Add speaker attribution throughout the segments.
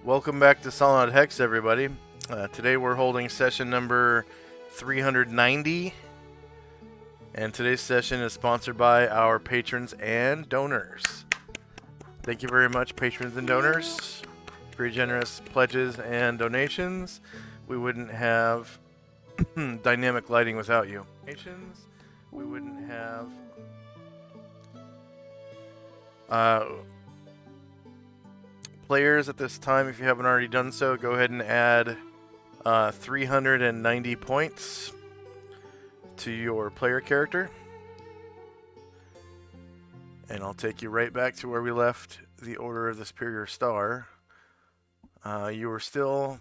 Speaker 1: Welcome back to Solynod Hex, everybody. Today we're holding session number 390, and today's session is sponsored by our patrons and donors. Thank you very much, patrons and donors, for your generous pledges and donations. We wouldn't have dynamic lighting without you. We wouldn't have players at this time. If you haven't already done so, go ahead and add 390 points to your player character, and I'll take you right back to where we left the Order of the Superior Star. You were still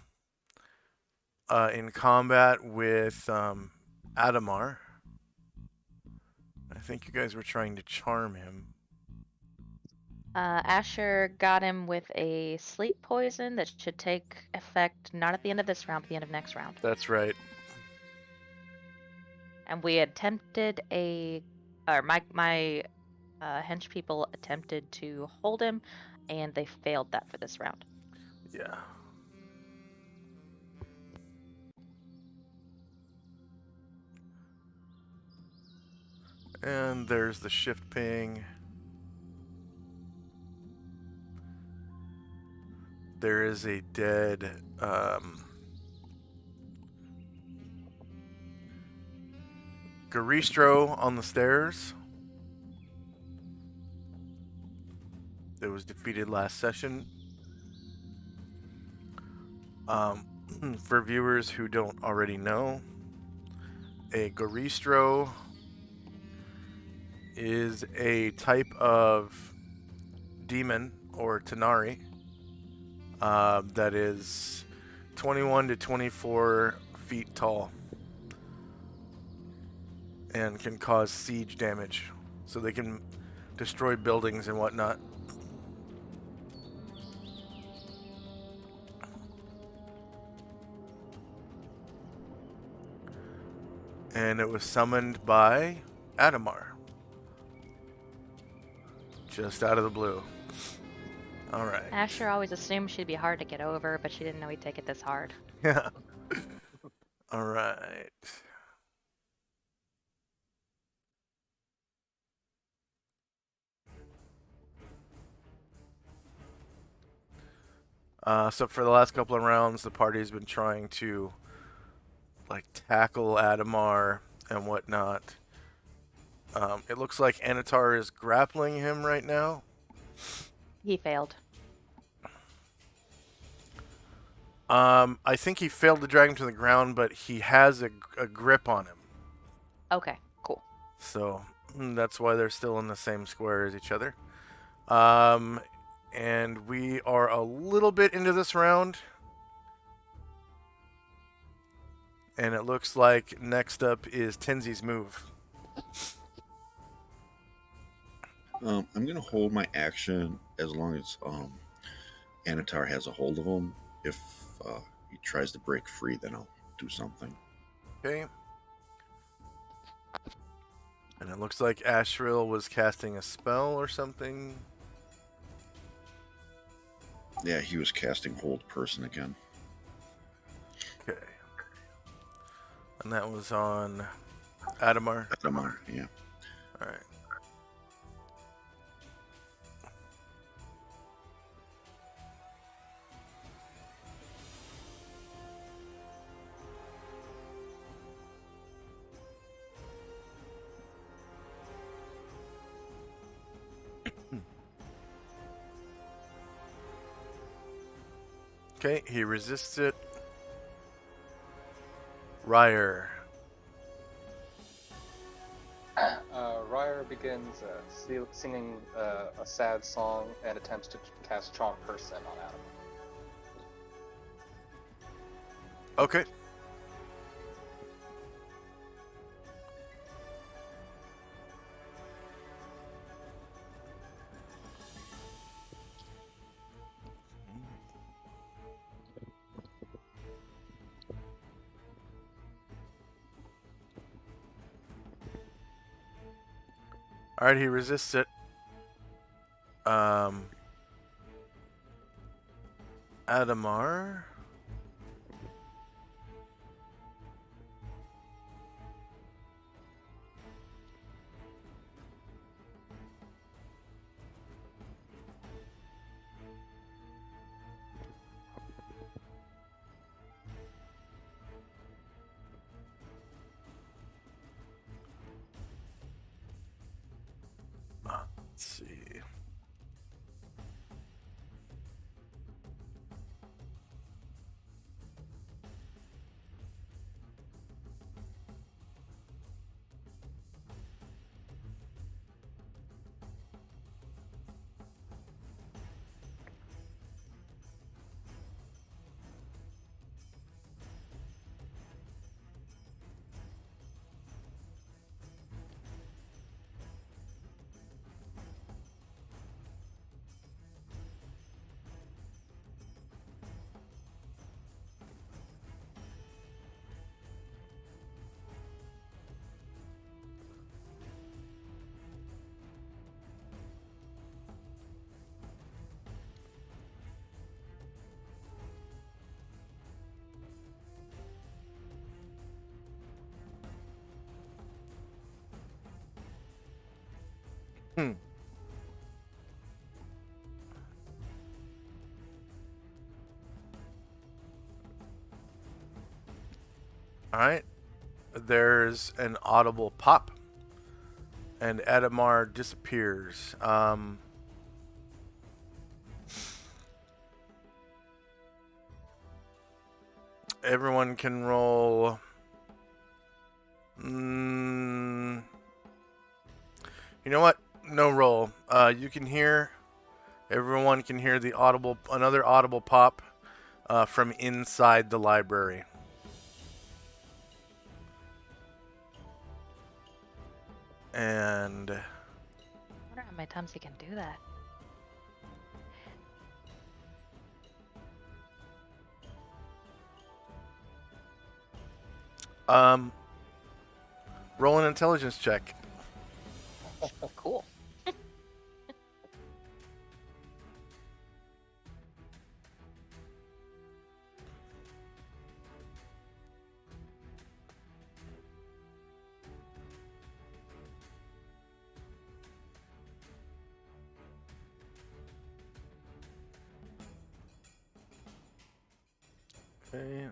Speaker 1: in combat with Adamar. I think you guys were trying to charm him.
Speaker 2: Asher got him with a sleep poison that should take effect not at the end of this round, but the end of next round.
Speaker 1: That's right.
Speaker 2: And we attempted my hench people attempted to hold him, and they failed that for this round.
Speaker 1: Yeah. And there's the shift ping. There is a dead Garistro on the stairs. That was defeated last session. For viewers who don't already know, a Garistro is a type of demon or Tanari that is 21 to 24 feet tall and can cause siege damage, so they can destroy buildings and whatnot. And it was summoned by Adamar, just out of the blue. All right.
Speaker 2: Asher always assumed she'd be hard to get over, but she didn't know he'd take it this hard.
Speaker 1: Yeah. All right. So for the last couple of rounds, the party's been trying to tackle Adamar and whatnot. It looks like Anatar is grappling him right now.
Speaker 2: He failed.
Speaker 1: I think he failed to drag him to the ground, but he has a grip on him.
Speaker 2: Okay, cool.
Speaker 1: So that's why they're still in the same square as each other. And we are a little bit into this round. And it looks like next up is Tenzi's move.
Speaker 3: I'm going to hold my action as long as Anatar has a hold of him. If he tries to break free, then I'll do something.
Speaker 1: Okay. And it looks like Ashril was casting a spell or something.
Speaker 3: Yeah, he was casting Hold Person again.
Speaker 1: Okay. And that was on Adamar?
Speaker 3: Adamar, yeah.
Speaker 1: Alright. Okay, he resists it. Ryer.
Speaker 4: Ryer begins singing a sad song and attempts to cast Charm Person on Adam.
Speaker 1: Okay. Alright, he resists it. Adamar. Let's see. Hmm. All right. There's an audible pop, and Adamar disappears. Everyone can roll. You know what? No roll. You can hear. Everyone can hear the another audible pop from inside the library. And
Speaker 2: I wonder how many times he can do that.
Speaker 1: roll an intelligence check.
Speaker 2: Cool.
Speaker 1: Okay.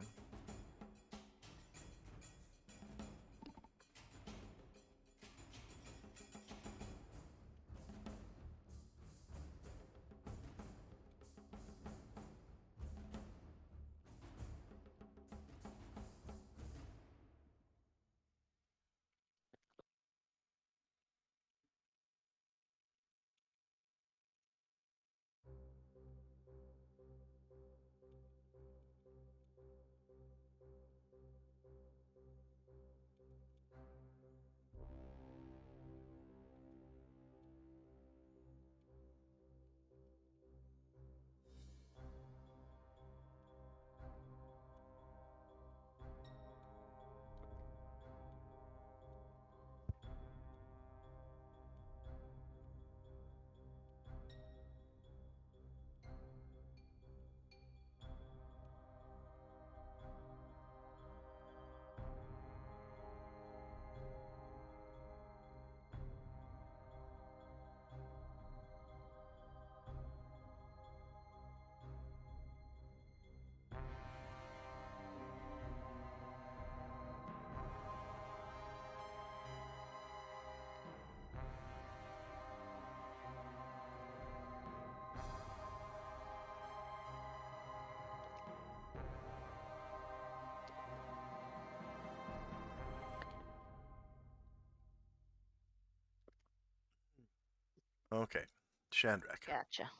Speaker 1: Okay. Chandrak.
Speaker 2: Gotcha.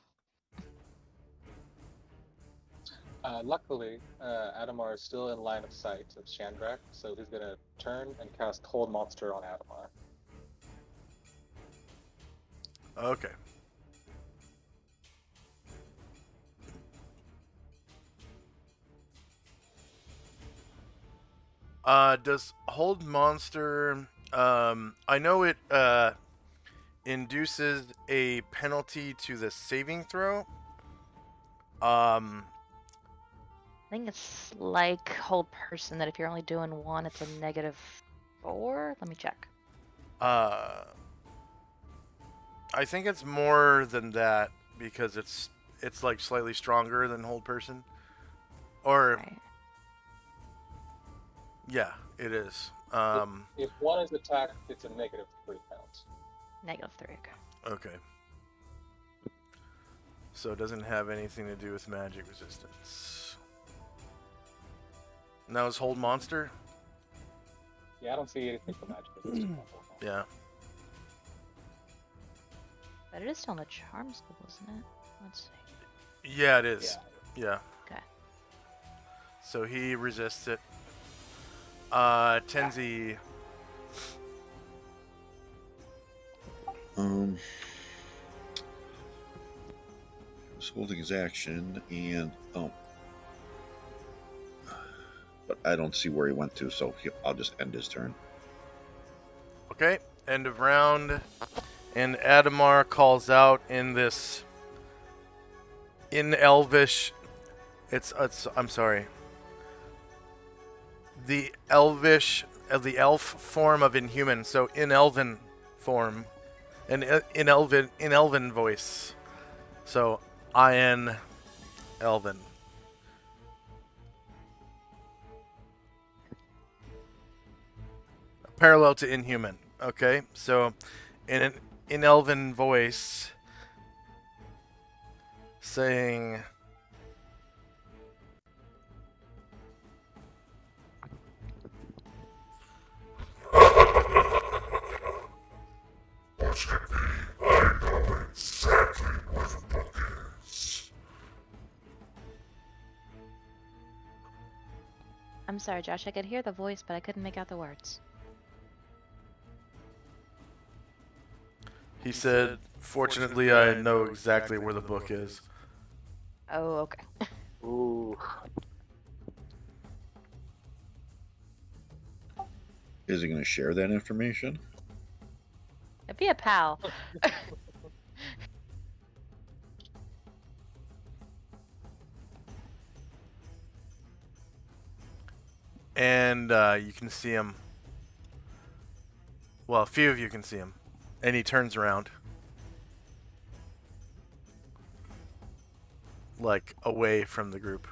Speaker 4: Luckily, Adamar is still in line of sight of Chandrak, so he's gonna turn and cast Hold Monster on Adamar.
Speaker 1: Okay. Does Hold Monster... I know it induces a penalty to the saving throw.
Speaker 2: I think it's like hold person that if you're only doing one, it's a -4. Let me check.
Speaker 1: I think it's more than that because it's like slightly stronger than hold person. Or
Speaker 2: Right.
Speaker 1: yeah, it is.
Speaker 4: If one is attacked, it's a -3 count.
Speaker 2: -3. Okay.
Speaker 1: Okay. So it doesn't have anything to do with magic resistance. And that was hold monster?
Speaker 4: Yeah, I don't see anything for magic resistance.
Speaker 1: Yeah.
Speaker 2: But it is still in the charm school, isn't it? Let's see.
Speaker 1: Yeah, it is.
Speaker 4: Yeah.
Speaker 1: Yeah.
Speaker 2: Okay.
Speaker 1: So he resists it. Tenzi.
Speaker 3: He's holding his action, and but I don't see where he went to, so I'll just end his turn.
Speaker 1: Okay, end of round. And Adamar calls out in this in Elvish. It's I'm sorry. The Elvish, the elf form of inhuman. So in Elven form, and in Elven voice. So in Elven. Parallel to inhuman. Okay, so in Elven voice, saying.
Speaker 2: I'm sorry, Josh. I could hear the voice, but I couldn't make out the words.
Speaker 1: He said, "Fortunately, I know exactly where the book is."
Speaker 2: Oh, okay.
Speaker 4: Ooh.
Speaker 3: Is he going to share that information?
Speaker 2: It'd be a pal.
Speaker 1: And you can see him. Well, a few of you can see him. And he turns around. Like, away from the group.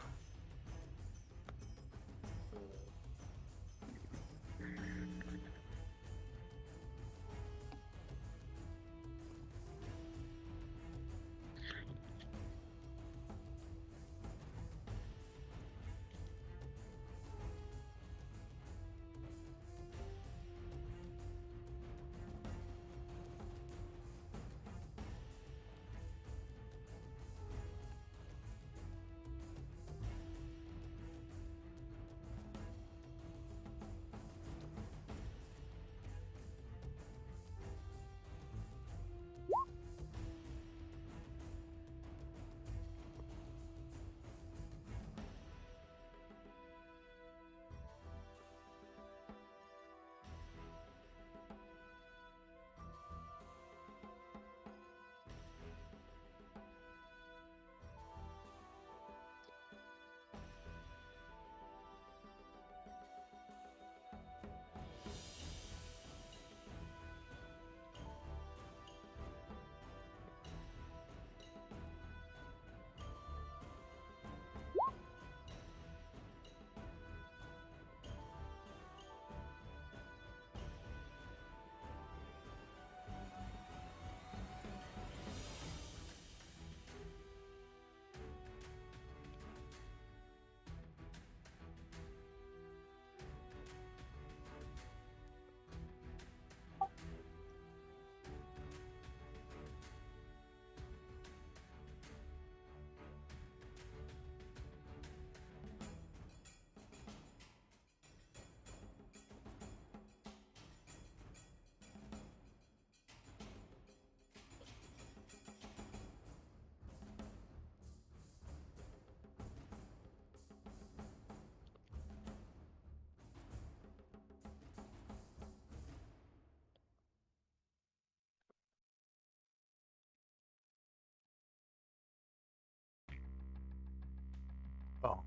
Speaker 1: Oh.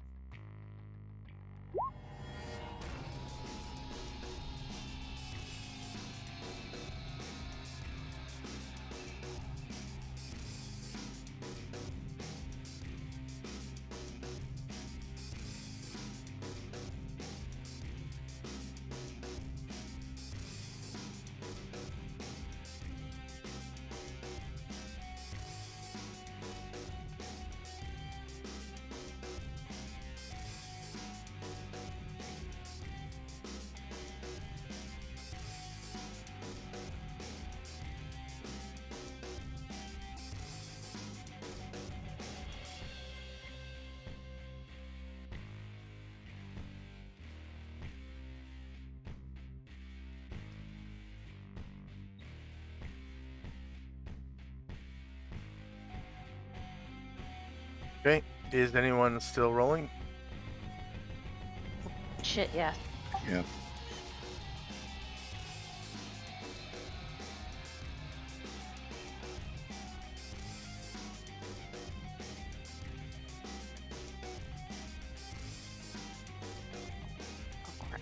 Speaker 1: Okay. Is anyone still rolling?
Speaker 2: Shit, yeah.
Speaker 3: Yeah.
Speaker 2: Oh, crap.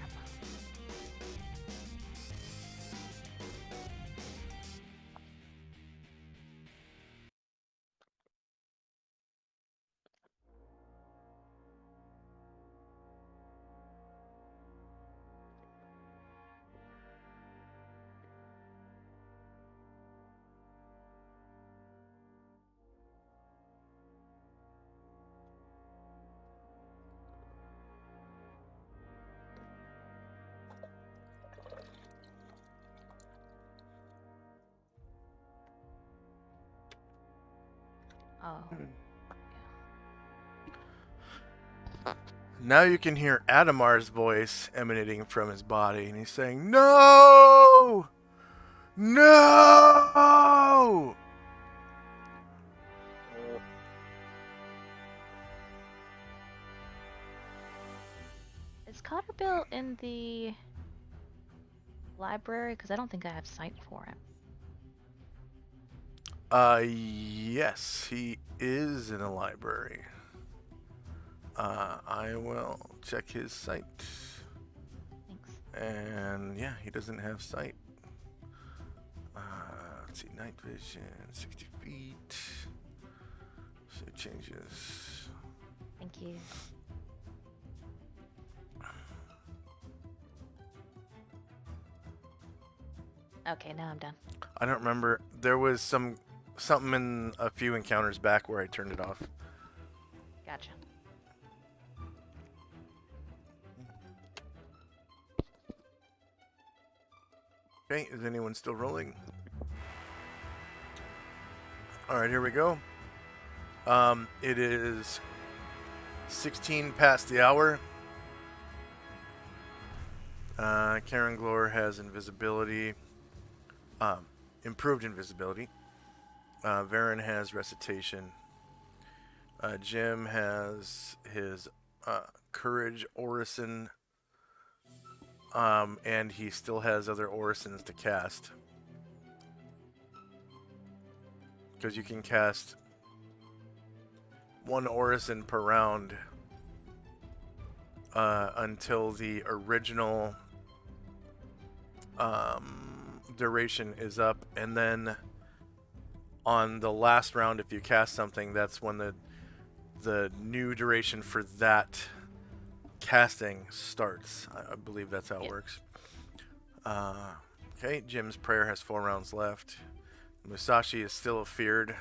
Speaker 2: Oh.
Speaker 1: Now you can hear Adamar's voice emanating from his body, and he's saying, "No! No!"
Speaker 2: Is Cotterbill in the library? Because I don't think I have sight for him.
Speaker 1: Yes, he is in a library. I will check his sight.
Speaker 2: Thanks.
Speaker 1: And yeah, he doesn't have sight. Let's see, night vision, 60 feet. So it changes.
Speaker 2: Thank you. Okay, now I'm done.
Speaker 1: I don't remember. There was something in a few encounters back where I turned it off.
Speaker 2: Gotcha.
Speaker 1: Okay, is anyone still rolling? Alright, here we go. It is 16 past the hour. Karen Glore has invisibility. Improved invisibility. Varen has recitation. Jim has his courage orison. And he still has other orisons to cast. Because you can cast one orison per round until the original duration is up, and then on the last round, if you cast something, that's when the new duration for that casting starts. I believe that's how it works. Okay, Jim's prayer has 4 rounds left. Musashi is still feared.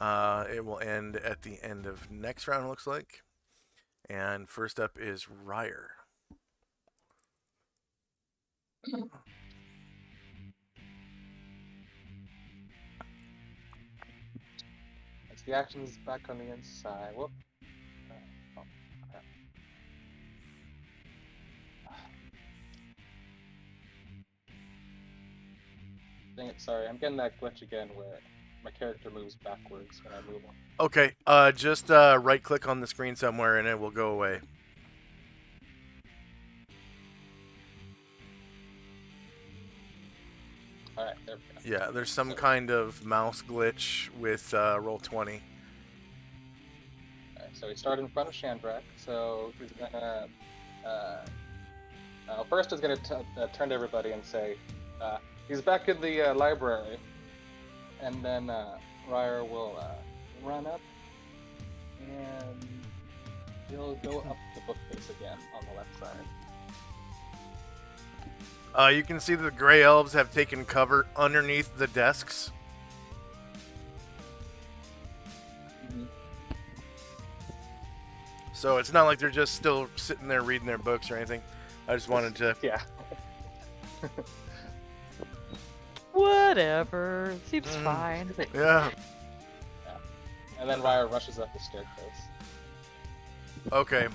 Speaker 1: It will end at the end of next round, looks like. And first up is Ryer.
Speaker 4: As the action is back on the inside. Whoop. Oh, crap. Dang it, sorry. I'm getting that glitch again where my character moves backwards when I move him.
Speaker 1: Okay, just right click on the screen somewhere and it will go away.
Speaker 4: Alright, there we go.
Speaker 1: Yeah, there's some kind of mouse glitch with Roll20.
Speaker 4: Alright, so we start in front of Shandrak. So he's gonna first is gonna turn to everybody and say, he's back in the library, and then Ryer will run up and he'll go up the bookcase again on the left side.
Speaker 1: You can see the Grey Elves have taken cover underneath the desks.
Speaker 4: Mm-hmm.
Speaker 1: So it's not like they're just still sitting there reading their books or anything. I just wanted to...
Speaker 4: Yeah.
Speaker 2: Whatever. Seems fine.
Speaker 1: Yeah.
Speaker 4: And then Ryer rushes up the staircase.
Speaker 1: Okay.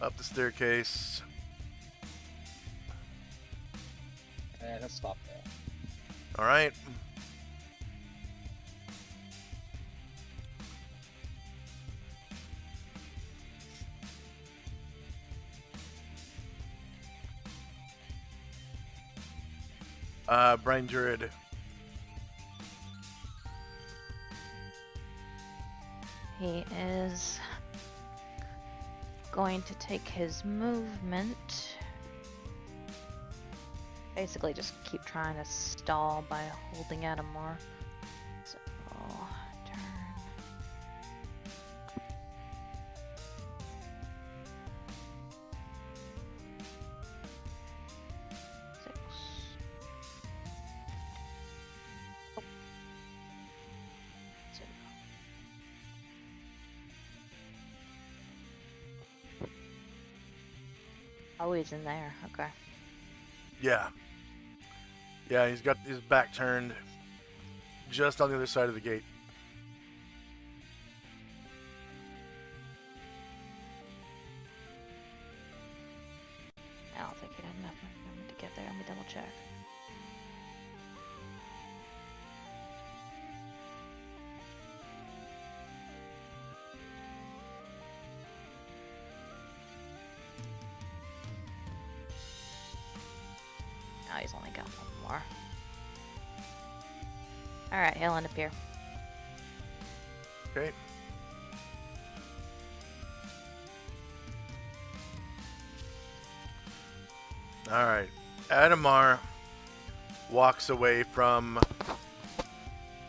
Speaker 1: Up the staircase.
Speaker 4: And he'll stop there.
Speaker 1: Alright. Brain Druid.
Speaker 2: He is going to take his movement. Basically, just keep trying to stall by holding at him more. So, turn. Six. Oh. Zero. Oh, he's in there. Okay.
Speaker 1: Yeah. Yeah, he's got his back turned just on the other side of the gate.
Speaker 2: I don't think he had enough movement to get there. Let me double check. Oh, he's only got one more. Alright, he'll end up here.
Speaker 1: Okay. Alright. Adamar walks away from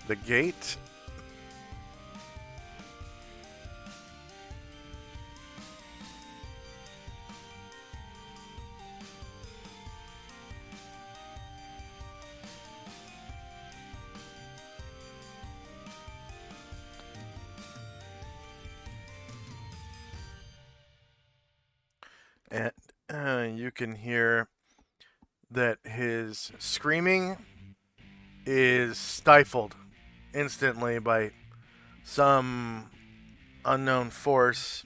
Speaker 1: the gate. And you can hear that his screaming is stifled instantly by some unknown force,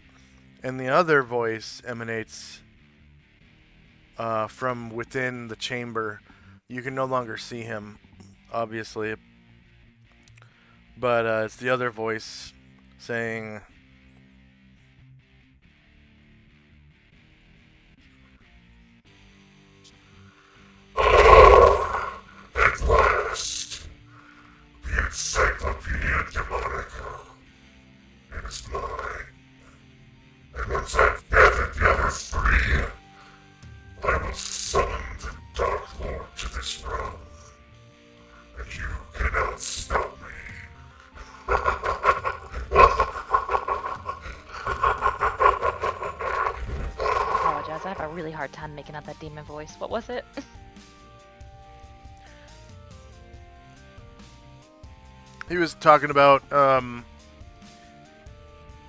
Speaker 1: and the other voice emanates from within the chamber. You can no longer see him, obviously, but it's the other voice saying,
Speaker 5: At last, the Encyclopedia Demonica is mine. And once I've gathered the other three, I will summon the Dark Lord to this realm. And you cannot stop me.
Speaker 2: I apologize. I have a really hard time making out that demon voice. What was it?
Speaker 1: he was talking about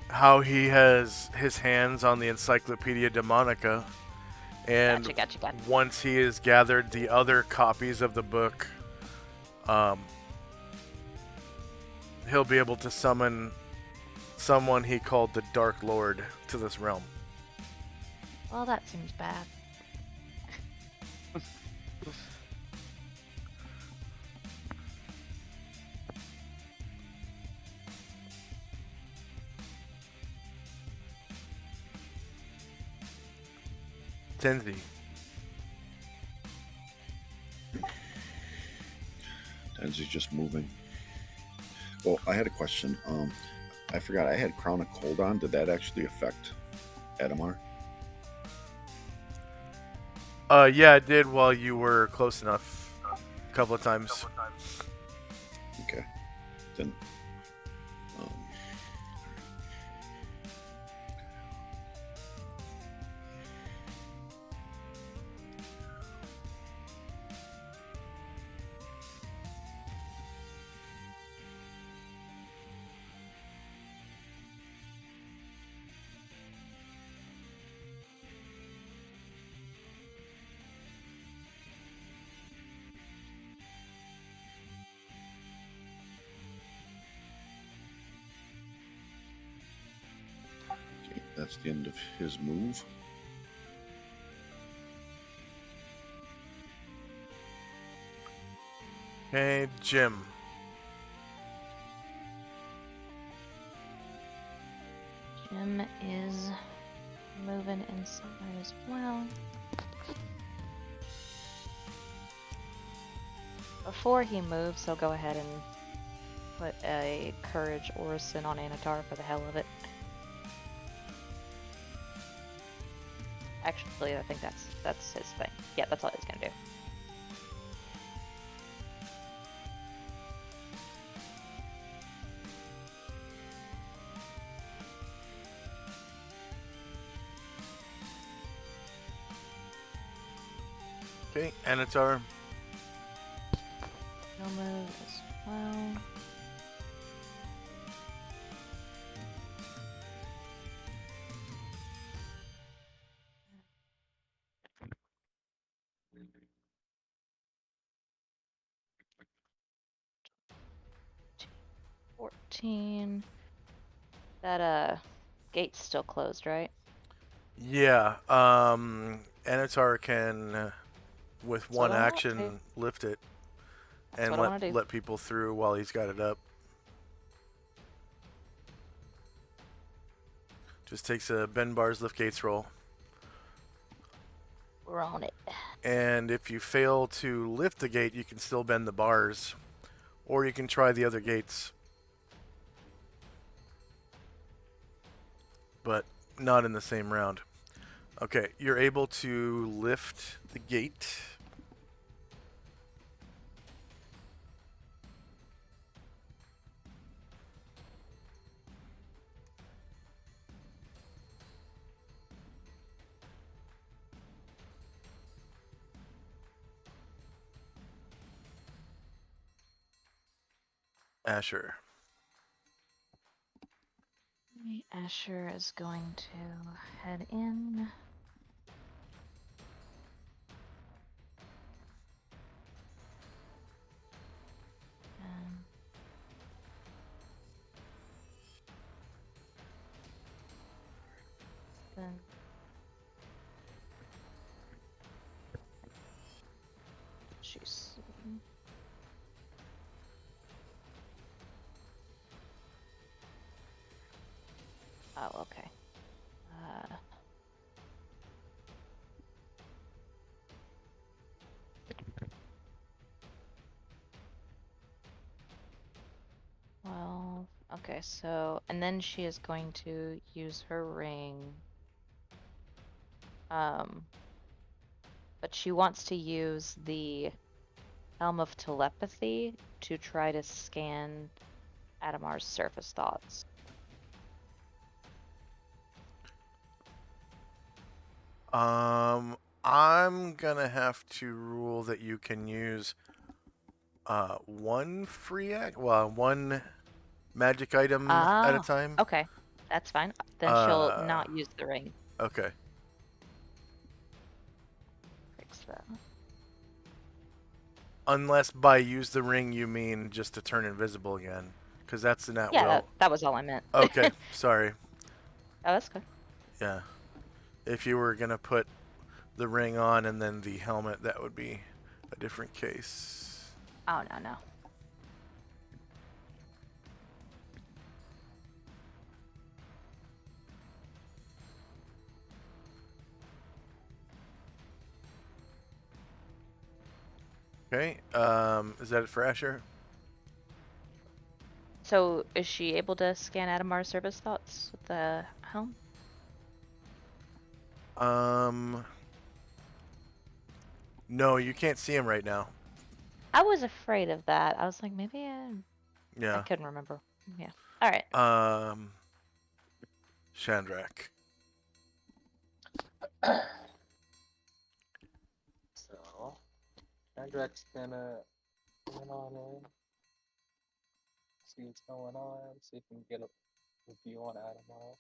Speaker 1: how he has his hands on the Encyclopedia Demonica, and
Speaker 2: Gotcha.
Speaker 1: once he has gathered the other copies of the book, he'll be able to summon someone he called the Dark Lord to this realm.
Speaker 2: Well, that seems bad.
Speaker 1: Tenzi.
Speaker 3: Tenzi's just moving. Well, I had a question. I forgot I had Crown of Cold on. Did that actually affect Adamar?
Speaker 1: Yeah, it did while you were close enough. A couple of times.
Speaker 3: Okay. Then. Okay, that's the end of his move.
Speaker 1: Hey, Jim.
Speaker 2: Jim is moving inside as well. Before he moves, he'll go ahead and put a Courage Orison on Anatar for the hell of it. Actually, I think that's his thing. Yeah, that's all he's gonna do.
Speaker 1: Okay, Anatar.
Speaker 2: He'll move as well. $14. That gate's still closed, right?
Speaker 1: Yeah, Anatar can, with
Speaker 2: That's
Speaker 1: one
Speaker 2: what I want
Speaker 1: action, lift it
Speaker 2: That's
Speaker 1: and
Speaker 2: what I wanna do.
Speaker 1: let people through while he's got it up. Just takes a bend bars, lift gates roll.
Speaker 2: We're on it.
Speaker 1: And if you fail to lift the gate, you can still bend the bars. Or you can try the other gates. But not in the same round. Okay, you're able to lift the gate. Asher.
Speaker 2: Asher is going to head in. And then she's oh, okay. Well, okay, so, and then she is going to use her ring. But she wants to use the Helm of Telepathy to try to scan Adamar's surface thoughts.
Speaker 1: I'm gonna have to rule that you can use one one magic item at a
Speaker 2: Ah,
Speaker 1: time.
Speaker 2: okay. That's fine. Then she'll not use the ring.
Speaker 1: Okay.
Speaker 2: Fix that.
Speaker 1: Unless by use the ring you mean just to turn invisible again, because that's an at
Speaker 2: Yeah,
Speaker 1: will.
Speaker 2: that was all I meant.
Speaker 1: Okay, sorry.
Speaker 2: Oh, that's good.
Speaker 1: Yeah. If you were gonna put the ring on and then the helmet, that would be a different case.
Speaker 2: Oh, no.
Speaker 1: Okay. Is that it for Asher?
Speaker 2: So, is she able to scan Adamar's surface thoughts with the helm?
Speaker 1: No, you can't see him right now.
Speaker 2: I was afraid of that. I was like, maybe I
Speaker 1: Yeah.
Speaker 2: couldn't remember. Yeah. All right.
Speaker 1: Shandrak.
Speaker 4: So, Andrek's gonna get on in, see what's going on, see if we can get a view on Adamar.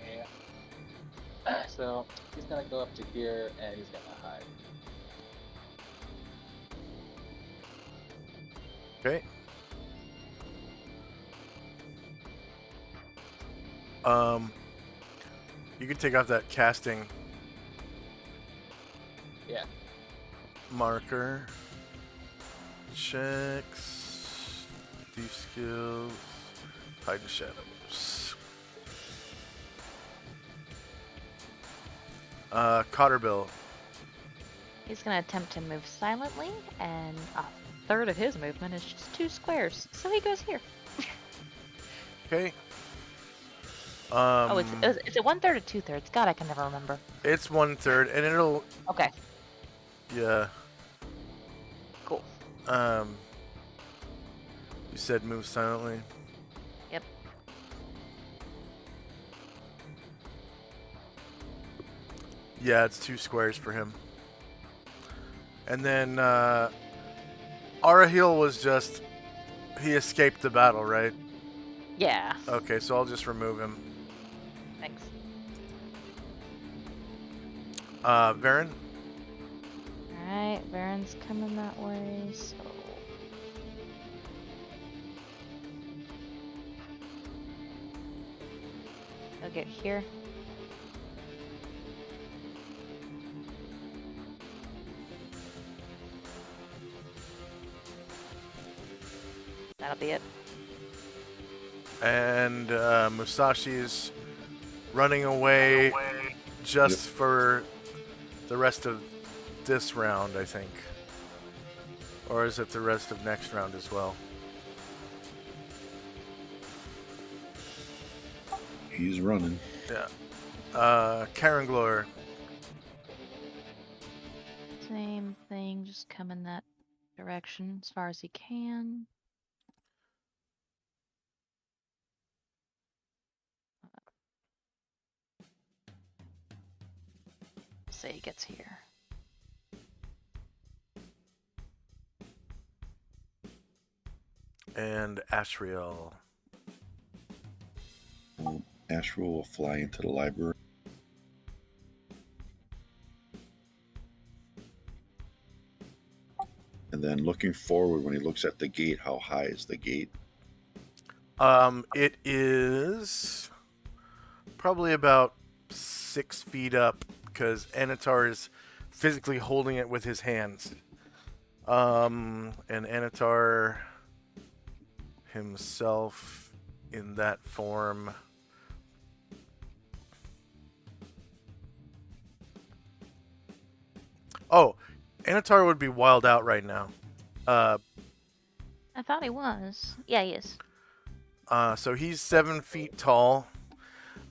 Speaker 4: Yeah. So he's gonna go up to here and he's gonna hide.
Speaker 1: Okay. You can take off that casting
Speaker 4: Yeah.
Speaker 1: marker. Checks. Thief skills. Hide in shadows. Cotterbill.
Speaker 2: He's gonna attempt to move silently, and a third of his movement is just 2 squares, so he goes here.
Speaker 1: Okay.
Speaker 2: Oh, is it 1/3 or 2/3? God, I can never remember.
Speaker 1: It's 1/3, and it'll.
Speaker 2: Okay,
Speaker 1: Yeah.
Speaker 2: cool.
Speaker 1: You said move silently.
Speaker 2: Yep.
Speaker 1: Yeah, it's 2 squares for him. And then Arahil was just. He escaped the battle, right?
Speaker 2: Yeah.
Speaker 1: Okay, so I'll just remove him.
Speaker 2: Thanks.
Speaker 1: Varen?
Speaker 2: Alright, Varen's coming that way, so. He'll get here. That'll be it.
Speaker 1: And Musashi's running away just for the rest of this round, I think. Or is it the rest of next round as well?
Speaker 3: He's running.
Speaker 1: Yeah. Karen Glor.
Speaker 2: Same thing, just come in that direction as far as he can. Say he gets here.
Speaker 1: And Ashriel.
Speaker 3: Ashriel will fly into the library. And then looking forward, when he looks at the gate, how high is the gate?
Speaker 1: It is probably about 6 feet up because Anatar is physically holding it with his hands. And Anatar himself in that form. Oh, Anatar would be wild out right now.
Speaker 2: I thought he was. Yeah, he is.
Speaker 1: So he's 7 feet tall.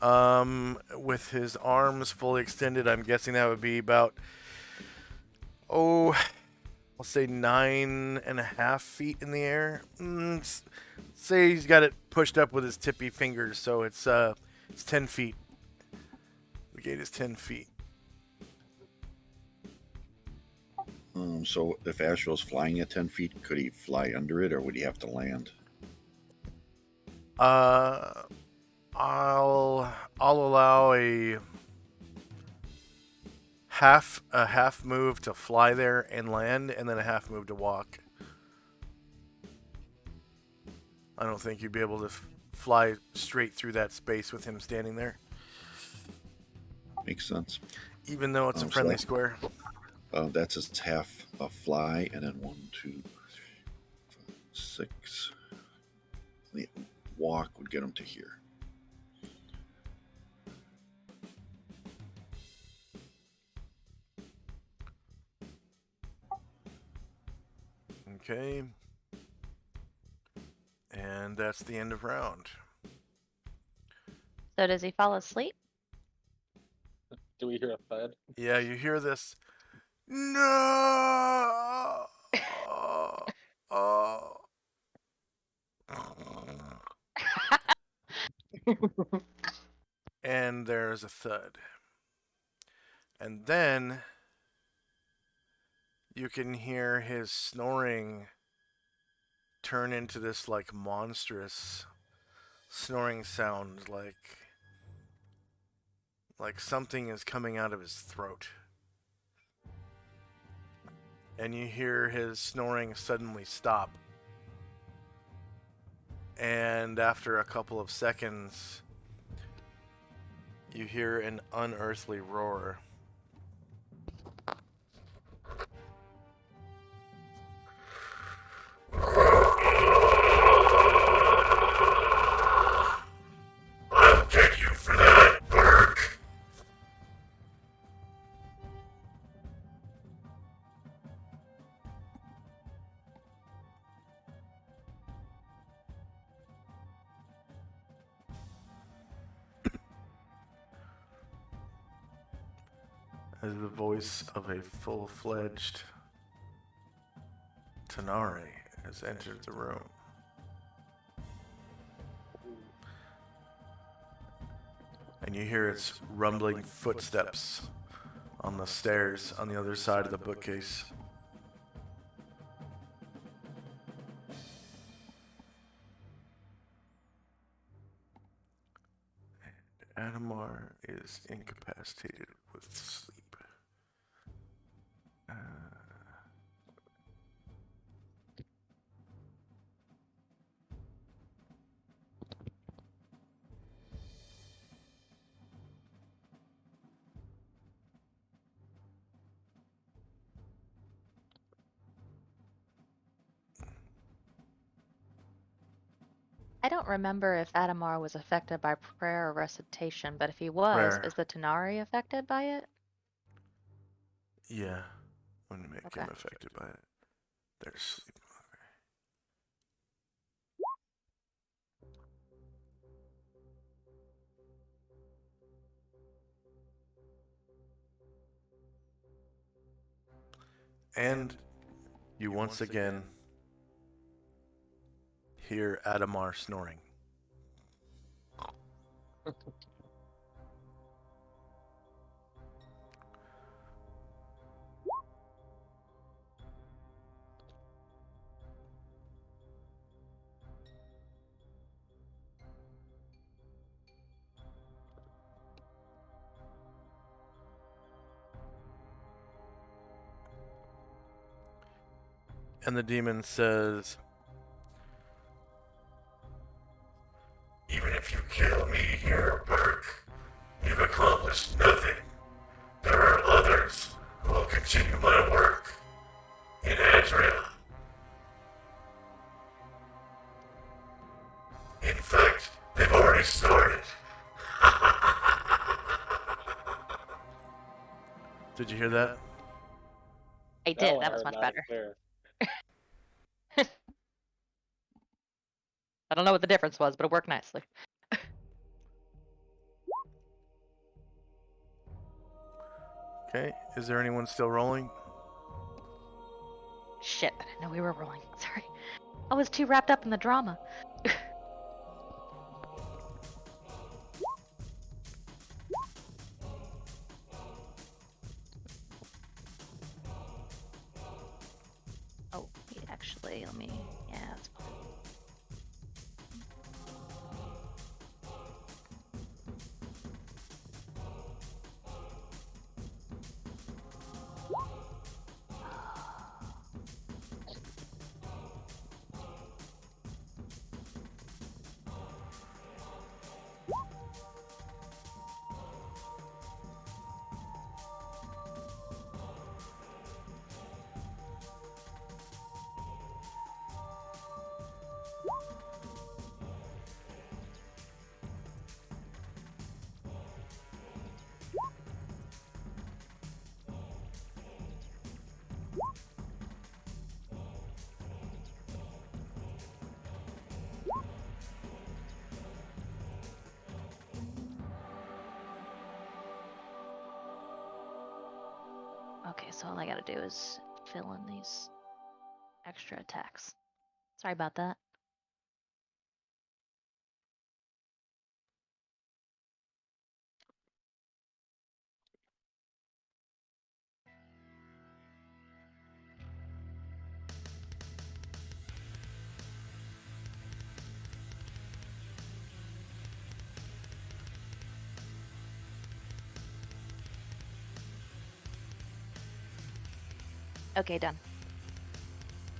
Speaker 1: With his arms fully extended, I'm guessing that would be about, I'll say 9.5 feet in the air. Say he's got it pushed up with his tippy fingers, so it's 10 feet. The gate is 10 feet.
Speaker 3: So if Ashriel's flying at 10 feet, could he fly under it, or would he have to land?
Speaker 1: I'll allow a half move to fly there and land, and then a half move to walk. I don't think you'd be able to fly straight through that space with him standing there,
Speaker 3: Makes sense.
Speaker 1: even though it's a friendly square.
Speaker 3: That's his half a fly, and then 1, 2, 3, 4, 5, 6. The walk would get him to here.
Speaker 1: Okay. And that's the end of round.
Speaker 2: So does he fall asleep?
Speaker 4: Do we hear a thud?
Speaker 1: Yeah, you hear this. No! Oh. And there's a thud. And then you can hear his snoring turn into this like monstrous snoring sound, like something is coming out of his throat. And you hear his snoring suddenly stop. And after a couple of seconds, you hear an unearthly roar.
Speaker 5: I'll get you for that, Burke.
Speaker 1: As the voice of a full-fledged Tanari has entered the room. And you hear its rumbling footsteps on the stairs on the other side of the bookcase. And Adamar is incapacitated with sleep.
Speaker 2: I don't remember if Adamar was affected by prayer or recitation, but if he was,
Speaker 1: Prayer.
Speaker 2: is the Tanari affected by it?
Speaker 1: Yeah, I'm gonna make him
Speaker 2: Okay.
Speaker 1: affected by it. They're sleeping. And you once again hear Adamar snoring. And the demon says,
Speaker 5: Even if you kill me here, Burke, you've accomplished nothing. There are others who will continue my work in Adria. In fact, they've already started.
Speaker 1: did you hear that?
Speaker 2: I
Speaker 4: That
Speaker 2: did.
Speaker 4: one
Speaker 2: That
Speaker 4: I
Speaker 2: was
Speaker 4: heard
Speaker 2: much
Speaker 4: loud and
Speaker 2: better.
Speaker 4: clear.
Speaker 2: I don't know what the difference was, but it worked nicely.
Speaker 1: Okay, is there anyone still rolling?
Speaker 2: Shit, I didn't know we were rolling. Sorry. I was too wrapped up in the drama. Oh, wait, actually, let me. Yeah, that's fine. Okay, so all I gotta do is fill in these extra attacks. Sorry about that. Okay, done.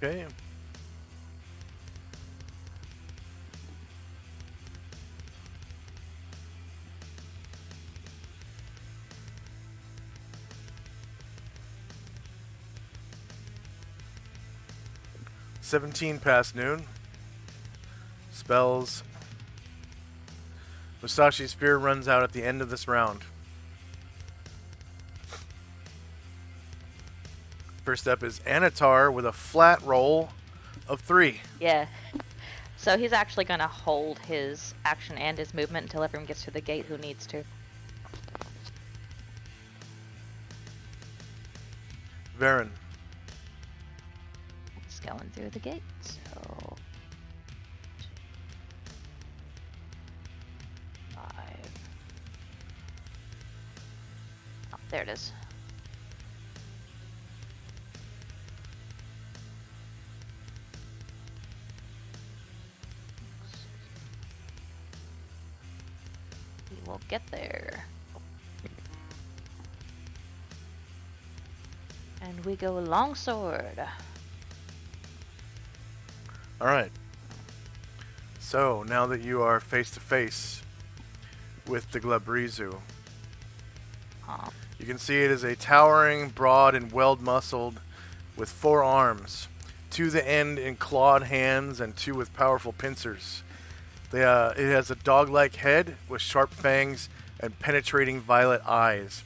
Speaker 1: Okay. 17 past noon. Spells. Musashi's spear runs out at the end of this round. First up is Anatar with a flat roll of 3.
Speaker 2: Yeah. So he's actually going to hold his action and his movement until everyone gets to the gate who needs to.
Speaker 1: Varen.
Speaker 2: He's going through the gate, so... 5. Oh, there it is. We will get there. And we go longsword.
Speaker 1: Alright. So, now that you are face to face with the Glabrizu, you can see it is a towering, broad, and well-muscled with 4 arms, 2 the end in clawed hands and 2 with powerful pincers. It has a dog-like head with sharp fangs and penetrating violet eyes.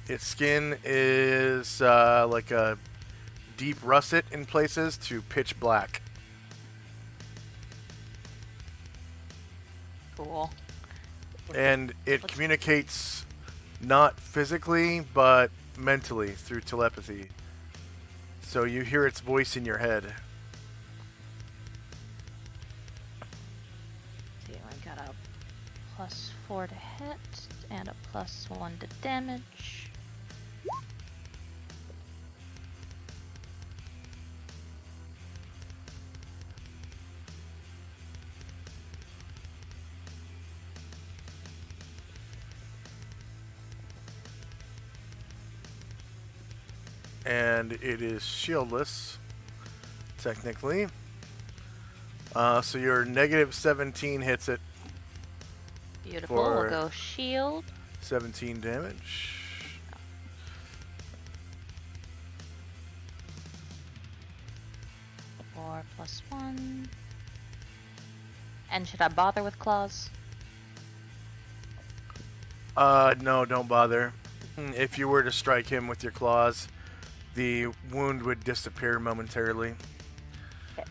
Speaker 1: Its skin is like a deep russet in places to pitch black.
Speaker 2: Cool.
Speaker 1: And it communicates not physically, but mentally through telepathy. So you hear its voice in your head.
Speaker 2: See, I got a +4 to hit and a +1 to damage.
Speaker 1: And it is shieldless, technically. So your -17 hits it.
Speaker 2: Beautiful.
Speaker 1: For-
Speaker 2: We'll go shield.
Speaker 1: 17 damage.
Speaker 2: Or +1. And should I bother with claws?
Speaker 1: No, don't bother. If you were to strike him with your claws, the wound would disappear momentarily.
Speaker 2: Okay.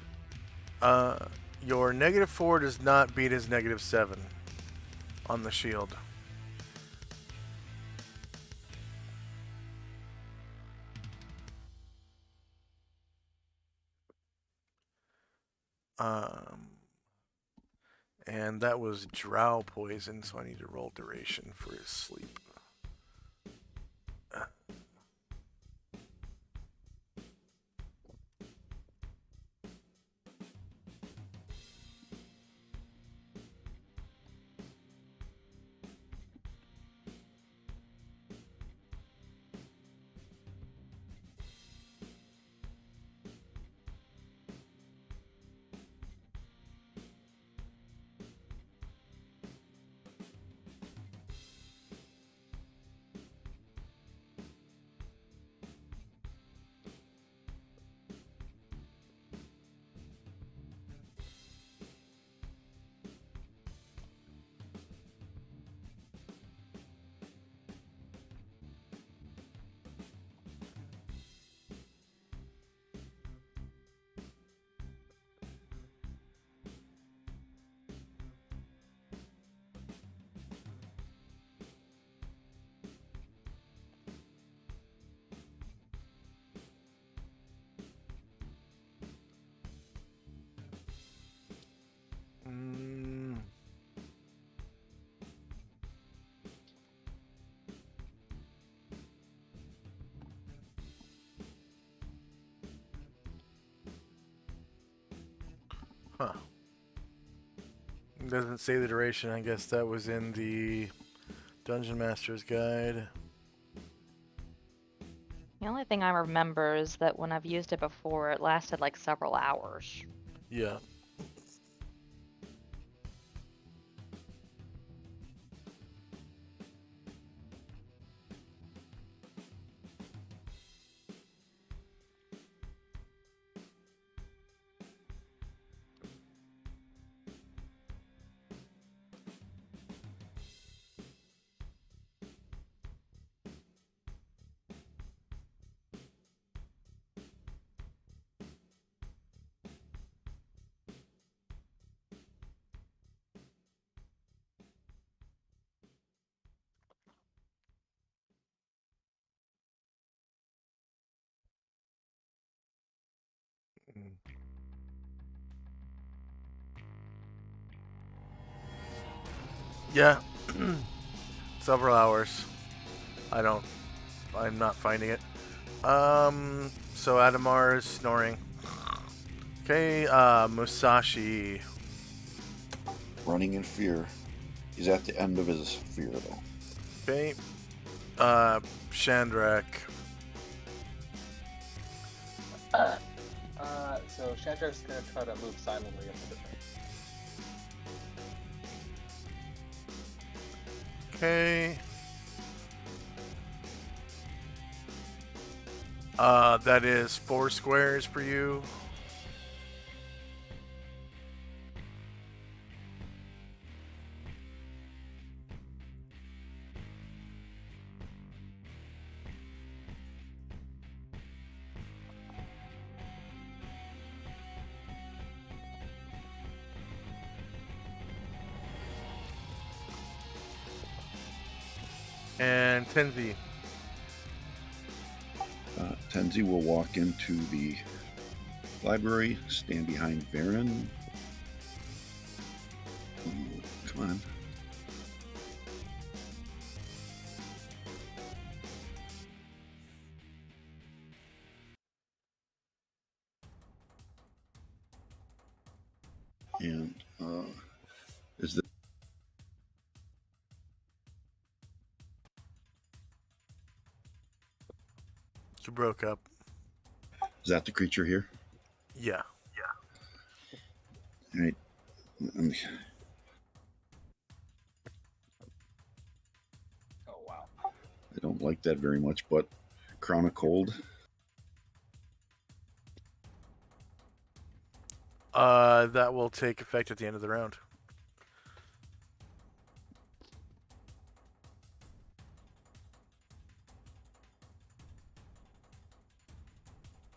Speaker 1: Your -4 does not beat his -7 on the shield. And that was drow poison, so I need to roll duration for his sleep. Huh. It doesn't say the duration. I guess that was in the Dungeon Master's Guide.
Speaker 2: The only thing I remember is that when I've used it before, it lasted like several hours.
Speaker 1: Yeah. Yeah. Several hours. I'm not finding it. So Adamar is snoring. Okay, Musashi.
Speaker 3: Running in fear. He's at the end of his fear, though.
Speaker 1: Okay. Shandrak.
Speaker 4: So Shandrak's gonna try to move silently into the thing.
Speaker 1: Okay. That is 4 squares for you. And Tenzi.
Speaker 3: Tenzi will walk into the library, stand behind Varen. Oh, come on. And is
Speaker 1: You broke up.
Speaker 3: that the creature here?
Speaker 1: Yeah.
Speaker 3: All right.
Speaker 4: Oh wow.
Speaker 3: I don't like that very much, but Crown of Cold.
Speaker 1: That will take effect at the end of the round.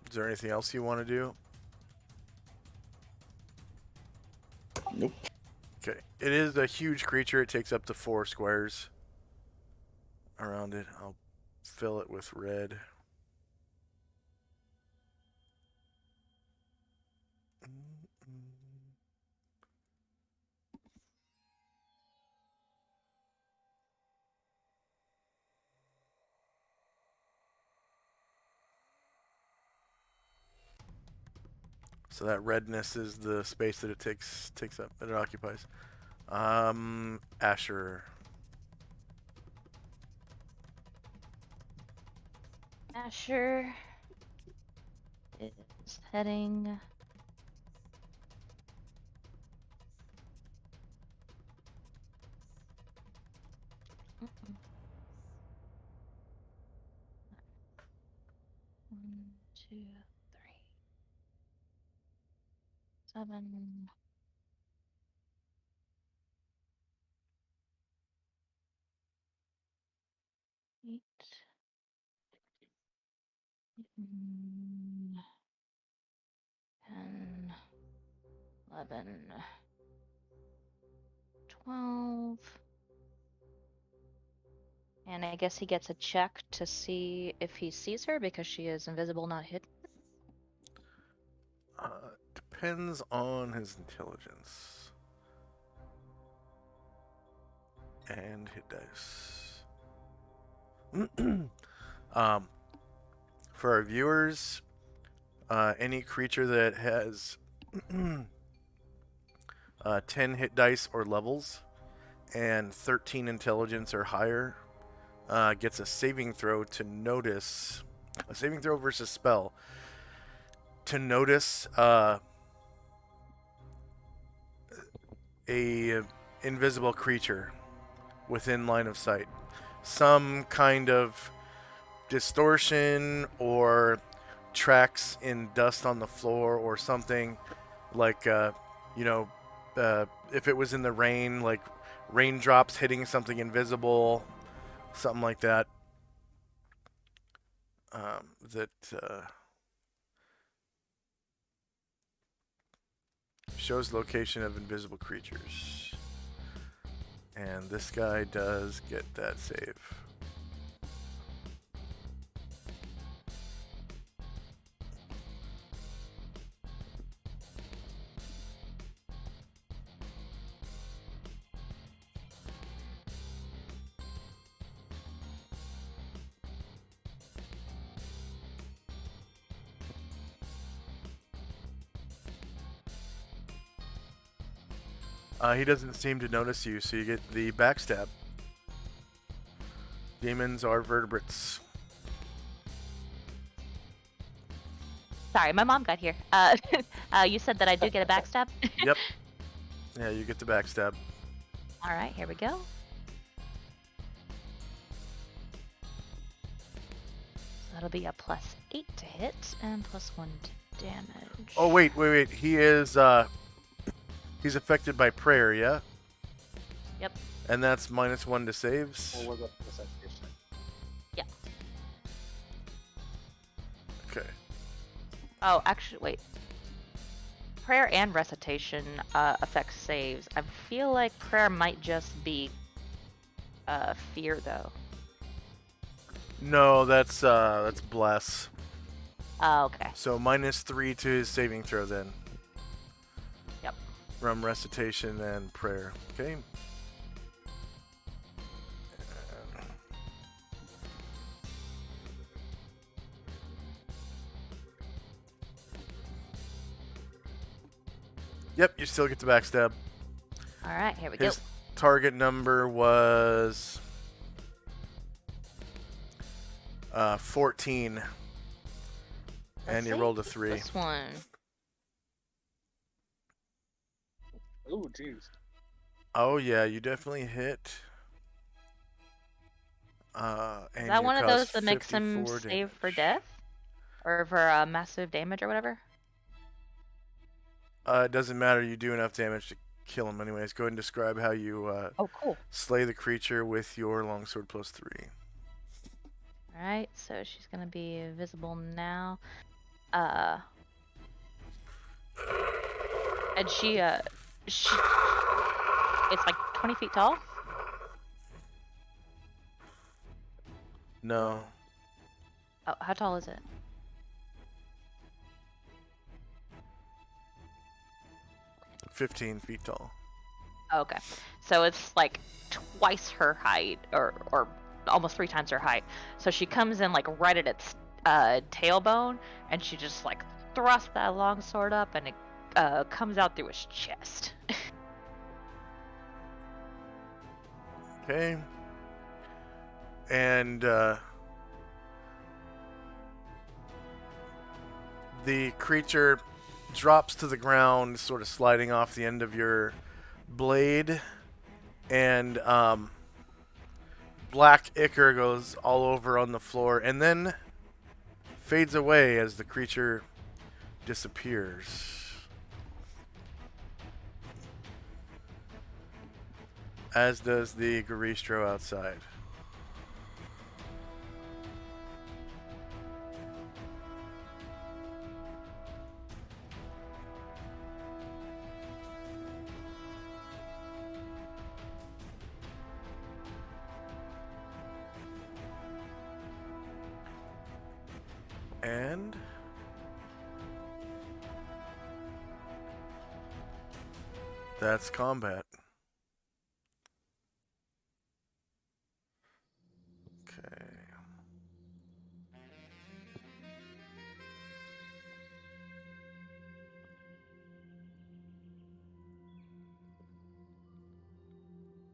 Speaker 1: Is there anything else you want to do?
Speaker 3: Nope.
Speaker 1: Okay. It is a huge creature. It takes up to 4 squares around it. I'll fill it with red. So that redness is the space that it takes up, that it occupies. Asher.
Speaker 2: Asher is heading One, two, three, 7. 8. 10, 11, 12. And I guess he gets a check to see if he sees her because she is invisible, not hidden.
Speaker 1: Depends on his intelligence. And hit dice. For our viewers, any creature that has 10 hit dice or levels and 13 intelligence or higher gets a saving throw to notice, a saving throw versus spell, to notice a invisible creature within line of sight. Some kind of distortion or tracks in dust on the floor or something, like if it was in the rain, like raindrops hitting something invisible, something like that. That shows location of invisible creatures. And this guy does get that save. He doesn't seem to notice you, so you get the backstab. Demons are vertebrates.
Speaker 2: Sorry, my mom got here. You said that I do get a backstab?
Speaker 1: Yep. Yeah, you get the backstab.
Speaker 2: Alright, here we go. That'll be a +8 to hit and +1 to damage.
Speaker 1: Oh wait. He is he's affected by prayer, yeah?
Speaker 2: Yep.
Speaker 1: And that's -1 to saves.
Speaker 4: Or was it percentage?
Speaker 2: Yeah.
Speaker 1: Okay.
Speaker 2: Oh, actually, wait. Prayer and recitation affect saves. I feel like prayer might just be fear, though.
Speaker 1: No, that's bless.
Speaker 2: Oh, okay.
Speaker 1: So -3 to his saving throw then.
Speaker 2: Yep.
Speaker 1: From recitation and prayer. Okay. Yep, you still get the backstab.
Speaker 2: Alright, here we
Speaker 1: His
Speaker 2: go.
Speaker 1: target number was 14. And
Speaker 2: Let's
Speaker 1: you
Speaker 2: see.
Speaker 1: rolled a 3.
Speaker 2: This one.
Speaker 4: Ooh, jeez.
Speaker 1: Oh yeah, you definitely hit. And
Speaker 2: Is that
Speaker 1: you
Speaker 2: one of
Speaker 1: caused
Speaker 2: those that makes him
Speaker 1: 54
Speaker 2: save for
Speaker 1: damage.
Speaker 2: death? Or for massive damage or whatever?
Speaker 1: It doesn't matter. You do enough damage to kill him anyways. Go ahead and describe how you
Speaker 2: Oh, cool.
Speaker 1: slay the creature with your longsword +3.
Speaker 2: Alright, so she's gonna be visible now. And she, it's like 20 feet tall?
Speaker 1: No.
Speaker 2: Oh, how tall is it?
Speaker 1: .15 feet tall.
Speaker 2: Okay, so it's like twice her height, or almost 3 times her height. So she comes in like right at its tailbone, and she just like thrusts that long sword up, and it comes out through his chest.
Speaker 1: Okay. And the creature drops to the ground, sort of sliding off the end of your blade, and black ichor goes all over on the floor, and then fades away as the creature disappears. As does the Garistro outside. And that's combat. Okay.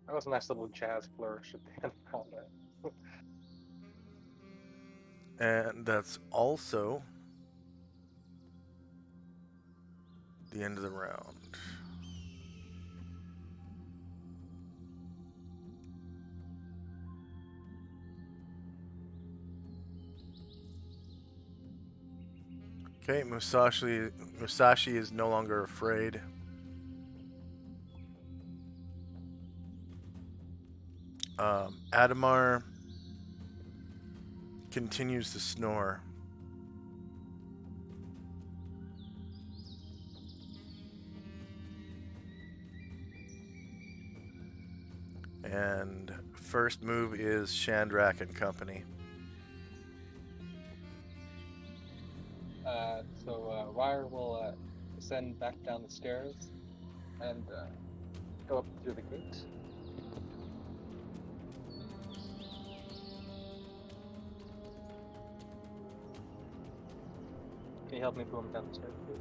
Speaker 4: That was a nice little jazz flourish at the end of that.
Speaker 1: And that's also the end of the round. Okay, Musashi is no longer afraid. Adamar continues to snore. And first move is Chandrak and company.
Speaker 4: So Ryer will descend back down the stairs and go up through the gate. Can you help me boom down the stairs, please?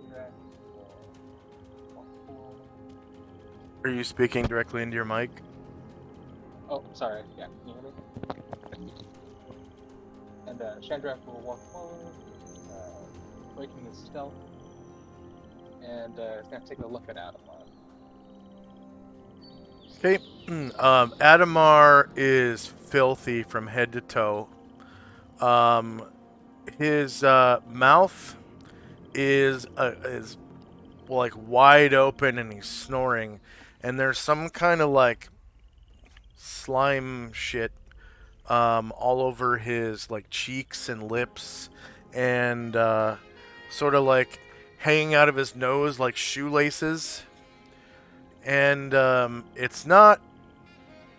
Speaker 4: Shandrak will walk forward.
Speaker 1: Are you speaking directly into your mic?
Speaker 4: Oh, sorry. Yeah, can you hear me? And Shandrak will walk forward, breaking his stealth, and is going to take a look at Adamar.
Speaker 1: Okay. Adamar is filthy from head to toe. His mouth is like wide open, and he's snoring. And there's some kind of like slime shit all over his like cheeks and lips, and sort of like hanging out of his nose like shoelaces. And it's not.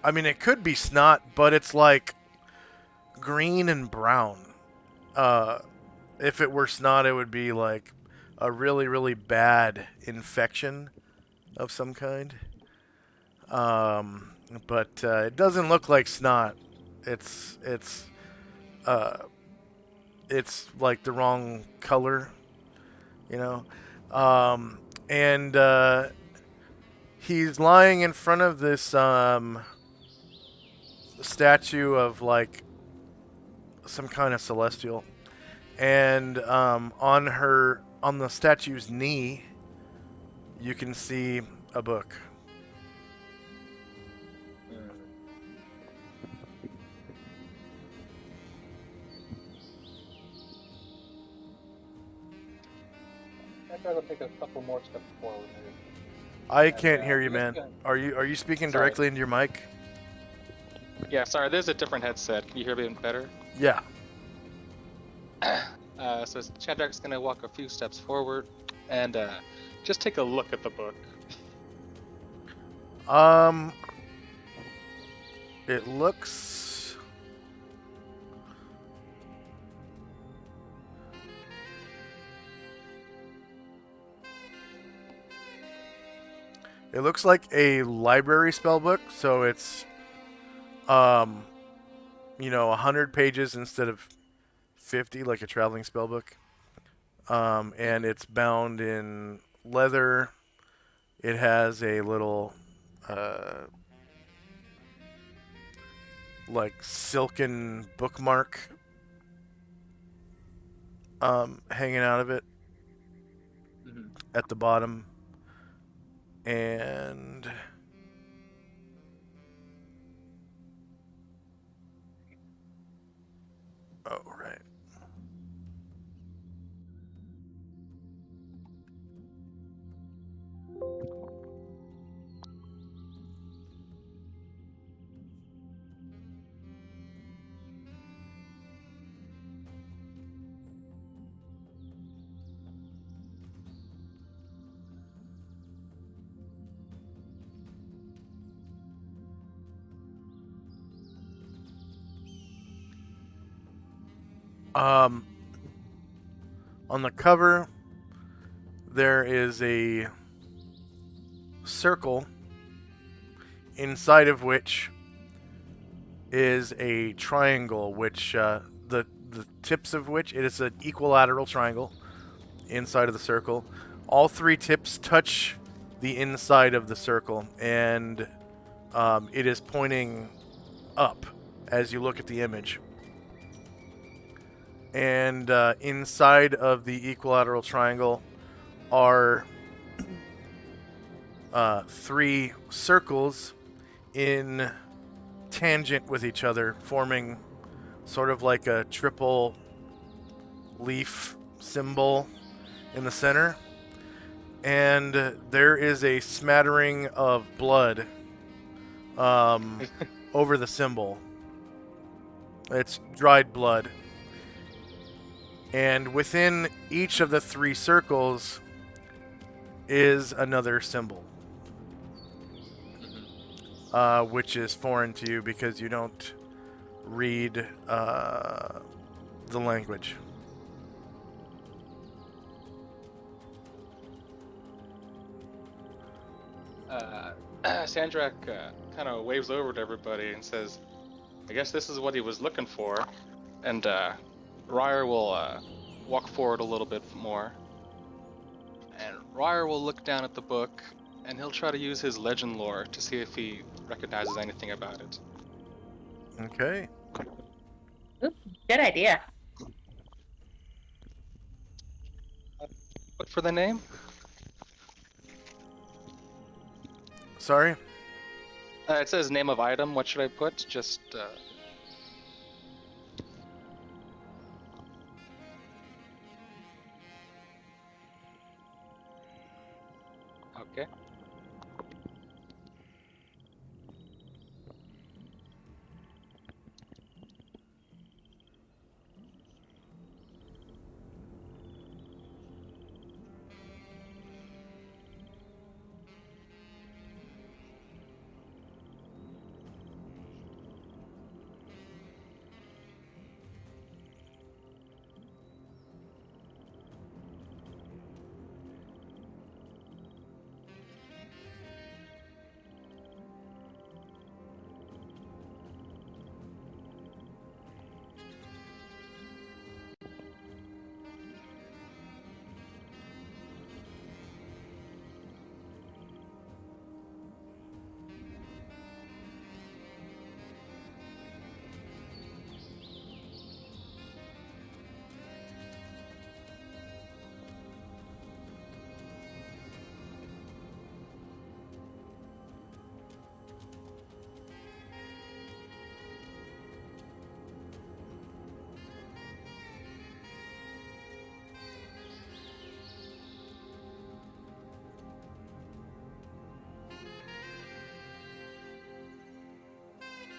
Speaker 1: I mean, it could be snot, but it's like green and brown. If it were snot, it would be like a really, really bad infection of some kind. But it doesn't look like snot. It's like the wrong color, you know. And he's lying in front of this statue of like some kind of celestial, and on the statue's knee, you can see a book.
Speaker 4: Shandrak will take a couple more steps forward.
Speaker 1: I can't hear you, man.
Speaker 4: Good.
Speaker 1: Are you speaking
Speaker 4: Sorry.
Speaker 1: directly into your mic?
Speaker 4: Yeah, sorry, there's a different headset. Can you hear me better?
Speaker 1: Yeah.
Speaker 4: So Chandrak's gonna walk a few steps forward and just take a look at the book.
Speaker 1: It looks. It looks like a library spell book, so it's 100 pages instead of 50, like a traveling spell book. And it's bound in leather. It has a little like silken bookmark hanging out of it at the bottom. And oh, right. On the cover, there is a circle inside of which is a triangle, which the tips of which, it is an equilateral triangle inside of the circle. All three tips touch the inside of the circle, and it is pointing up as you look at the image. And inside of the equilateral triangle are three circles in tangent with each other, forming sort of like a triple leaf symbol in the center. And there is a smattering of blood over the symbol. It's dried blood. And within each of the three circles is another symbol, which is foreign to you because you don't read the language.
Speaker 4: Sandrak kind of waves over to everybody and says, I guess this is what he was looking for. And Ryer will walk forward a little bit more And Ryer will look down at the book, and he'll try to use his legend lore to see if he recognizes anything about it.
Speaker 1: Okay.
Speaker 2: Ooh, good idea.
Speaker 4: What for the name?
Speaker 1: Sorry?
Speaker 4: It says name of item. What should I put? Just, Okay.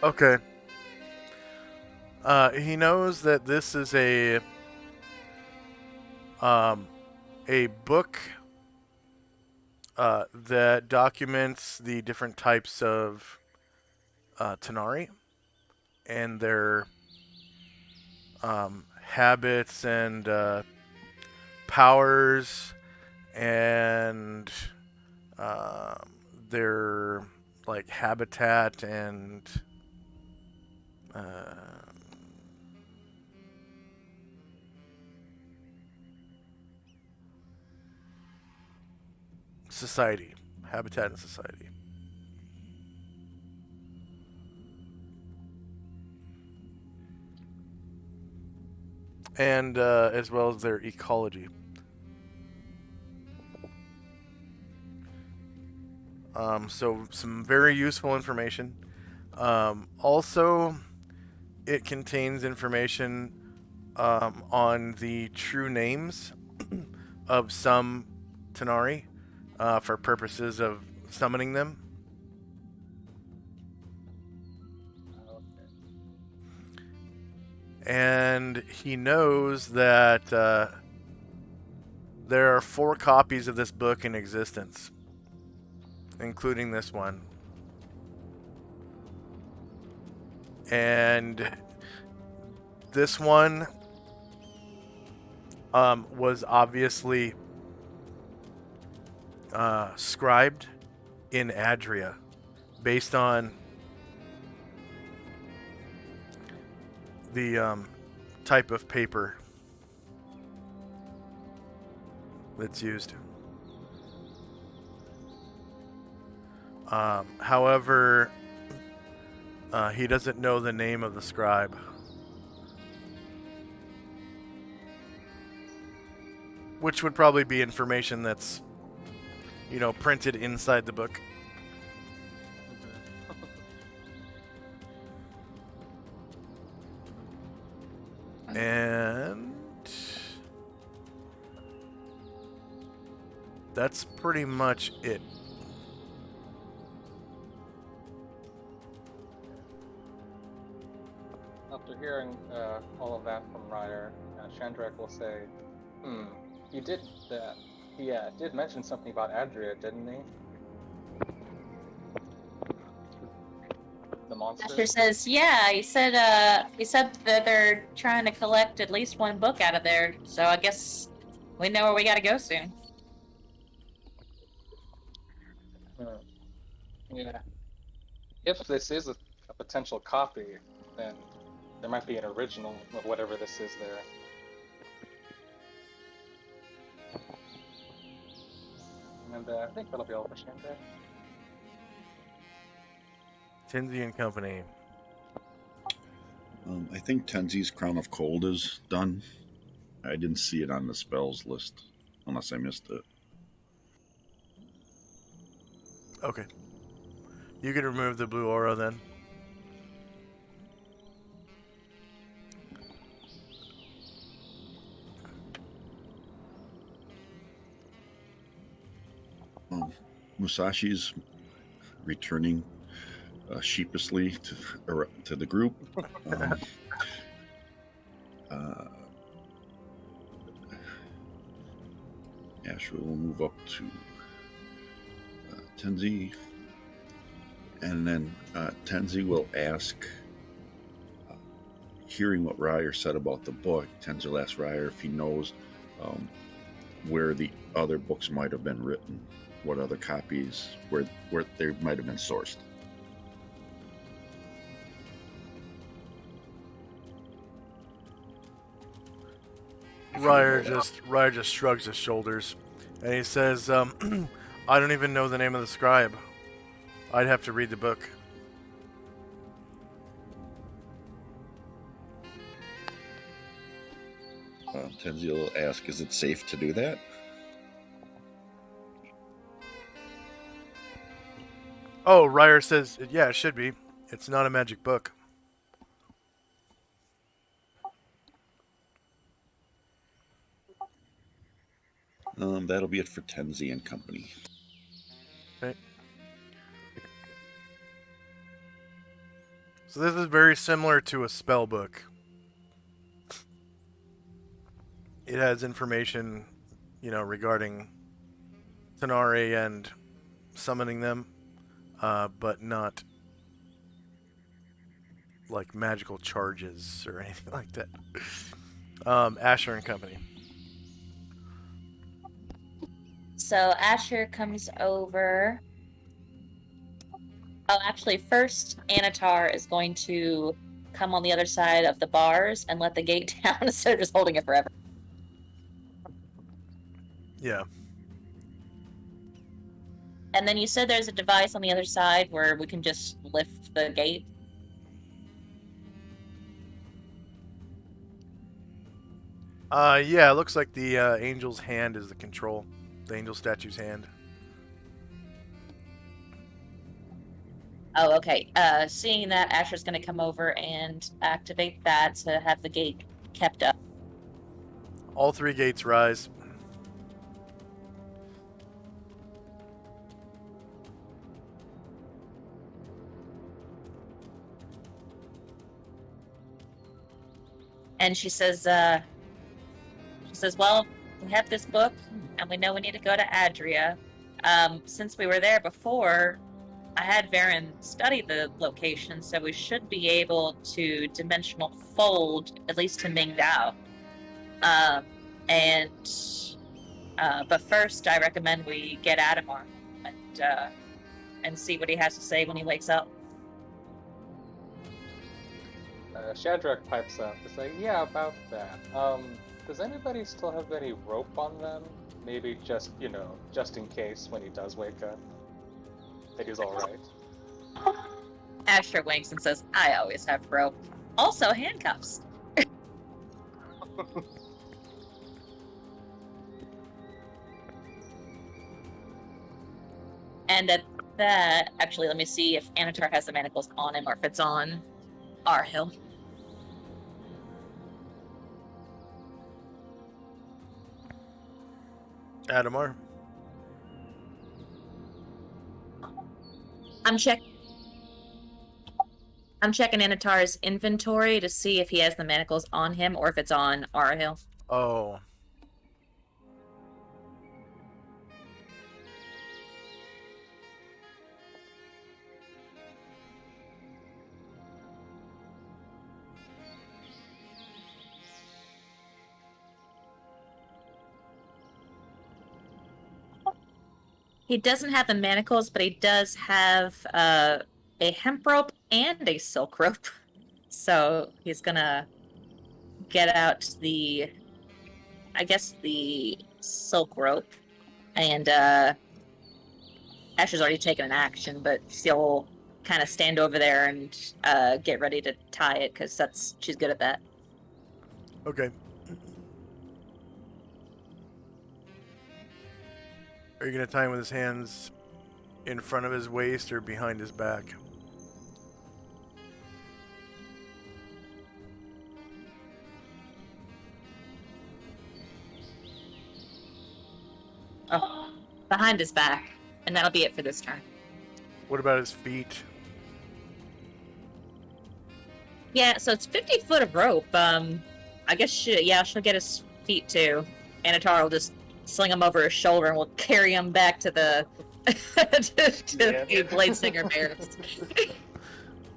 Speaker 1: Okay. He knows that this is a book that documents the different types of Tanari and their habits and powers and their like habitat and society, habitat and society. And as well as their ecology. So some very useful information. Also, it contains information on the true names of some Tanari for purposes of summoning them. And he knows that there are 4 copies of this book in existence, including this one. And this one was obviously scribed in Adria based on the type of paper that's used. However, he doesn't know the name of the scribe. Which would probably be information that's, printed inside the book. And that's pretty much it.
Speaker 4: After hearing all of that from Ryder, Shandrak will say, he did mention something about Adria, didn't he? The monster?
Speaker 6: Asher says, yeah, he said that they're trying to collect at least one book out of there, so I guess we know where we gotta go soon.
Speaker 4: Yeah. If this is a potential copy, then there might be an original of whatever this is there. And I think that'll be all for Chandra.
Speaker 1: Tinsy and Company.
Speaker 3: I think Tenzi's Crown of Cold is done. I didn't see it on the spells list, unless I missed it.
Speaker 1: Okay. You can remove the blue aura then.
Speaker 3: Musashi's returning sheepishly to the group. Asher will move up to Tenzi, and then Tenzi will ask, hearing what Ryer said about the book, Tenzi will ask Ryer if he knows where the other books might have been written, what other copies, where they might have been sourced.
Speaker 1: Ryer just shrugs his shoulders, and he says, "I don't even know the name of the scribe. I'd have to read the book."
Speaker 3: Tenzi will ask, "Is it safe to do that?"
Speaker 1: Oh, Ryer says, "Yeah, it should be. It's not a magic book."
Speaker 3: That'll be it for Tenzi and Company.
Speaker 1: Okay. So this is very similar to a spell book. It has information, regarding Tanare and summoning them, but not like magical charges or anything like that. Asher and Company.
Speaker 6: So Asher comes over. Oh, actually, first Anatar is going to come on the other side of the bars and let the gate down instead of just holding it forever.
Speaker 1: Yeah.
Speaker 6: And then you said there's a device on the other side where we can just lift the gate.
Speaker 1: Yeah, it looks like the angel's hand is the control. The angel statue's hand.
Speaker 6: Oh, okay. Seeing that, Asher's going to come over and activate that to have the gate kept up.
Speaker 1: All three gates rise.
Speaker 6: And she says, well, we have this book, and we know we need to go to Adria. Since we were there before, I had Varen study the location, so we should be able to dimensional fold, at least to Mingdao. But first, I recommend we get Adamar and see what he has to say when he wakes up.
Speaker 4: Shadrach pipes up. It's like, yeah, about that. Does anybody still have any rope on them? Maybe just, just in case when he does wake up, that he's all right.
Speaker 6: Asher winks and says, I always have rope. Also handcuffs. And at that, actually, let me see if Anatar has the manacles on him or if it's on Arhill.
Speaker 1: Adamar.
Speaker 6: I'm checking Anatar's inventory to see if he has the manacles on him or if it's on Arhill.
Speaker 1: Oh.
Speaker 6: He doesn't have the manacles, but he does have a hemp rope and a silk rope. So he's gonna get out the silk rope and Asher's already taken an action, but she'll kind of stand over there and get ready to tie it because she's good at that.
Speaker 1: Okay. Are you gonna tie him with his hands in front of his waist or behind his back?
Speaker 6: Oh, behind his back, and that'll be it for this turn.
Speaker 1: What about his feet?
Speaker 6: Yeah, so it's 50 foot of rope. I guess she'll get his feet too. Anatar will just sling him over his shoulder and we'll carry him back to the to the Blade Singer Bears.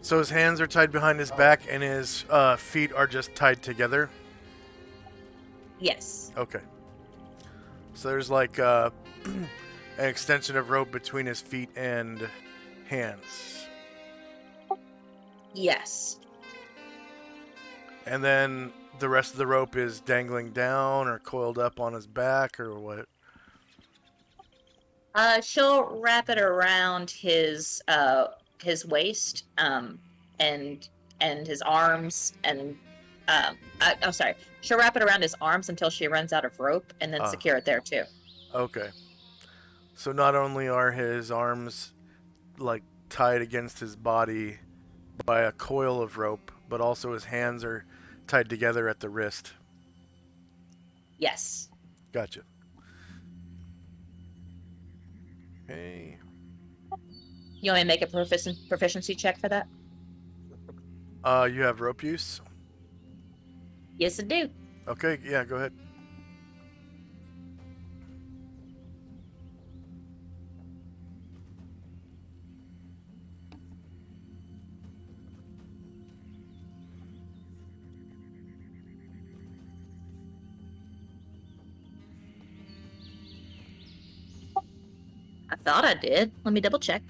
Speaker 1: So his hands are tied behind his back and his feet are just tied together?
Speaker 6: Yes.
Speaker 1: Okay. So there's like an extension of rope between his feet and hands.
Speaker 6: Yes.
Speaker 1: And then the rest of the rope is dangling down or coiled up on his back or what?
Speaker 6: She'll wrap it around his waist, and his arms, and sorry. She'll wrap it around his arms until she runs out of rope, and then secure it there too.
Speaker 1: Okay. So not only are his arms like tied against his body by a coil of rope, but also his hands are tied together at the wrist.
Speaker 6: Yes.
Speaker 1: Gotcha. Okay.
Speaker 6: You want me to make a proficiency check for that?
Speaker 1: You have rope use?
Speaker 6: Yes, I do.
Speaker 1: Okay, yeah, go ahead.
Speaker 6: I thought I did. Let me double check.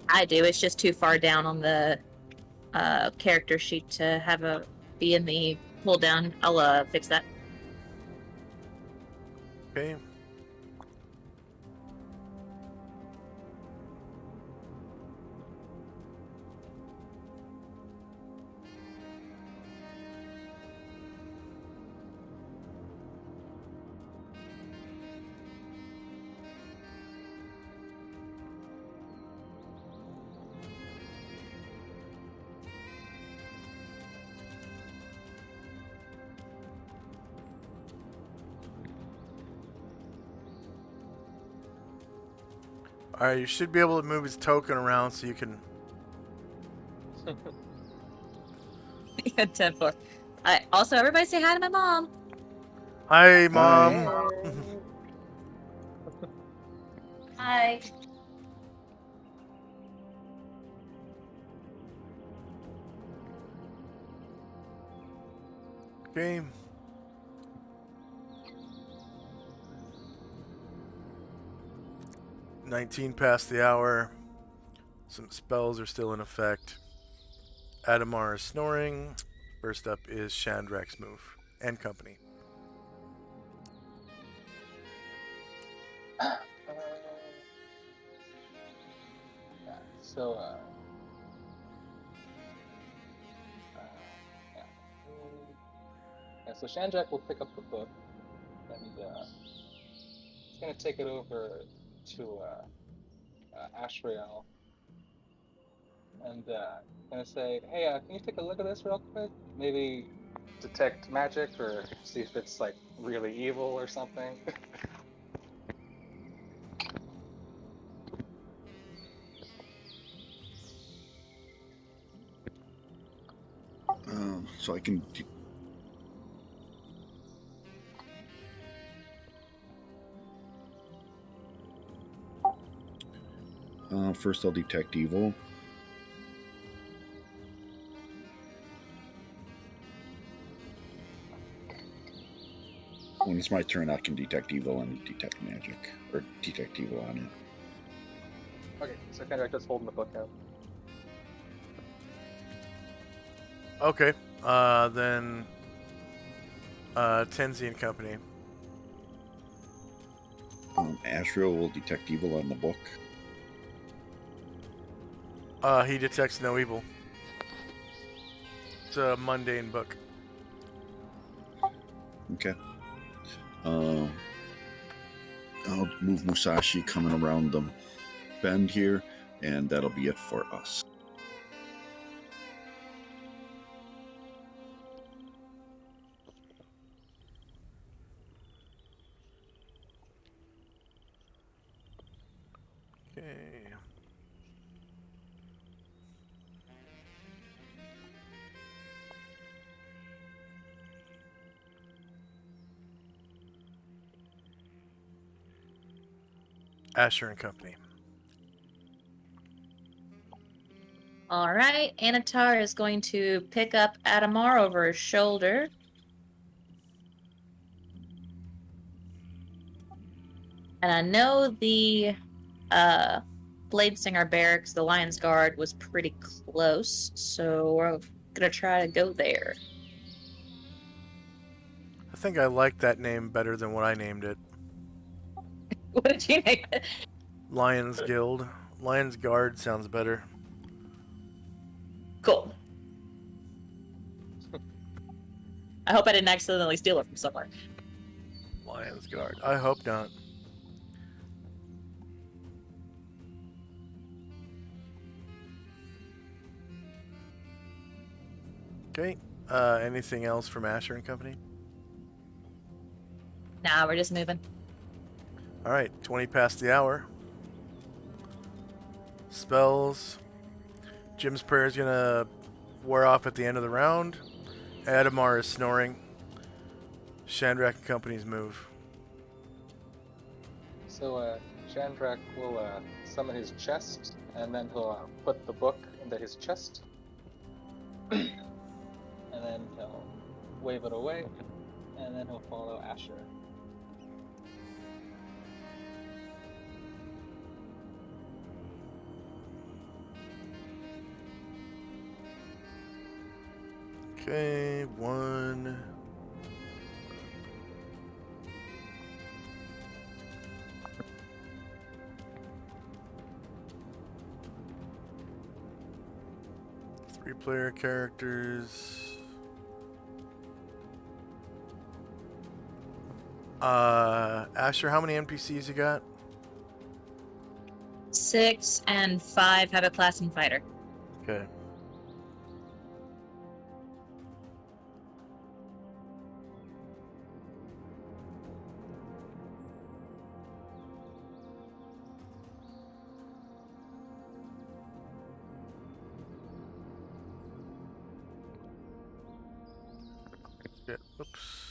Speaker 6: I do. It's just too far down on the character sheet to have be in the pull down. I'll fix that.
Speaker 1: Okay. Alright, you should be able to move his token around so you can...
Speaker 6: Yeah, 10-4. Also, everybody say hi to my mom.
Speaker 1: Hi, Mom!
Speaker 6: Hi.
Speaker 1: Okay. $19 past the hour. Some spells are still in effect. Adamar is snoring. First up is Shandrak's move and company.
Speaker 4: Yeah, so, yeah. Yeah, so Shandrak will pick up the book and he's going to take it over to Ashriel and going to say, hey, can you take a look at this real quick? Maybe detect magic or see if it's like really evil or something.
Speaker 3: So I can. First, I'll detect evil. when it's my turn, I can detect evil and detect magic, or detect evil on it.
Speaker 4: Okay, so Kendrick just holding the book out.
Speaker 1: Okay. Then Tenzi and Company.
Speaker 3: Ashriel will detect evil on the book.
Speaker 1: He detects no evil. It's a mundane book.
Speaker 3: Okay. I'll move Musashi coming around the bend here, and that'll be it for us.
Speaker 1: Okay. Asher and Company.
Speaker 6: All right, Anatar is going to pick up Adamar over his shoulder. And I know the Bladesinger Barracks, the Lion's Guard, was pretty close, so we're gonna try to go there.
Speaker 1: I think I like that name better than what I named it.
Speaker 6: What did you name it?
Speaker 1: Lions Guild. Lions Guard sounds better.
Speaker 6: Cool. I hope I didn't accidentally steal it from somewhere.
Speaker 1: Lions Guard. I hope not. Okay. Anything else from Asher and Company?
Speaker 6: Nah, we're just moving.
Speaker 1: All right. 20 past the hour. Spells. Jim's prayer is gonna wear off at the end of the round. Adamar is snoring. Shandrak and Company's move.
Speaker 4: So Chandrak will summon his chest, and then he'll put the book into his chest. And then he'll wave it away, and then he'll follow Asher.
Speaker 1: Okay, 1. Three-player characters. Asher, how many NPCs you got?
Speaker 6: 6 and 5 have a class in fighter.
Speaker 1: Okay. Yeah, oops.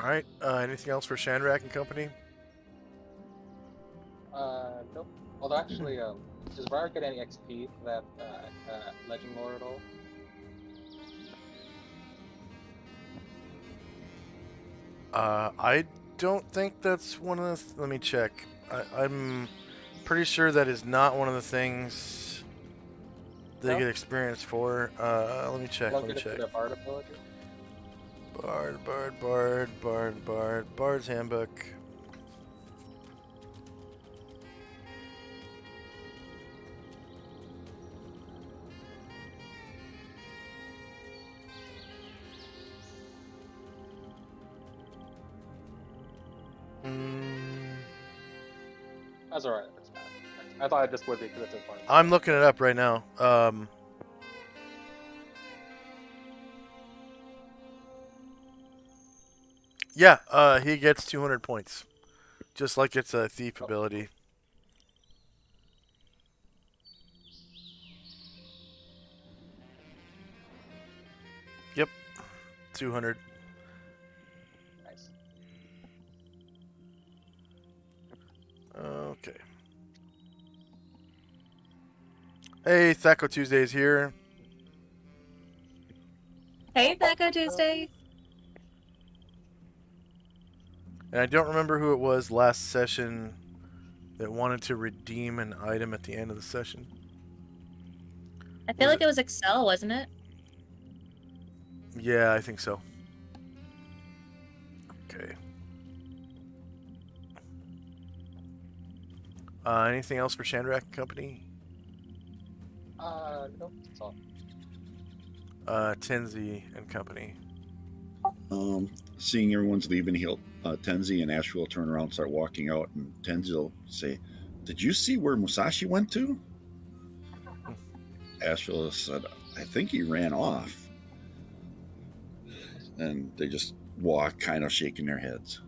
Speaker 1: All right. Anything else for Shandrak and Company?
Speaker 4: Nope. Although actually, does Briar get any XP for that Legend Lore at all?
Speaker 1: I don't think that's one of the. Let me check. I'm pretty sure that is not one of the things they
Speaker 4: No?
Speaker 1: get experience for. Let me check.
Speaker 4: Don't
Speaker 1: Let me
Speaker 4: get it
Speaker 1: check.
Speaker 4: for their Bard ability?
Speaker 1: Bard's Handbook.
Speaker 4: That's alright. It's fine. I thought it just would be because it's important.
Speaker 1: I'm looking it up right now. Yeah, he gets 200 points. Just like it's a thief ability. Yep, 200.
Speaker 4: Nice.
Speaker 1: Okay. Hey, Thaco Tuesday's here.
Speaker 6: Hey, Thaco Tuesday.
Speaker 1: And I don't remember who it was last session that wanted to redeem an item at the end of the session.
Speaker 6: I feel
Speaker 1: Was
Speaker 6: like it was Excel, wasn't it?
Speaker 1: Yeah, I think so. Okay. Anything else for Chandrak Company?
Speaker 4: Nope, that's all.
Speaker 1: Tenzi and Company.
Speaker 3: Seeing everyone's leaving, Tenzi and Ash will turn around and start walking out, and Tenzi will say, "Did you see where Musashi went to?" Ash will said, "I think he ran off." And they just walk, kind of shaking their heads.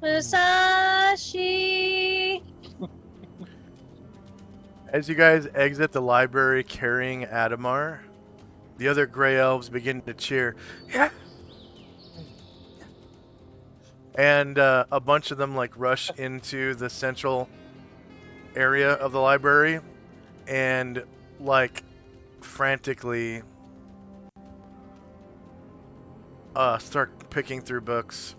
Speaker 6: Musashi!
Speaker 1: As you guys exit the library carrying Adamar, the other Grey Elves begin to cheer. Yeah. And a bunch of them like rush into the central area of the library and like frantically start picking through books.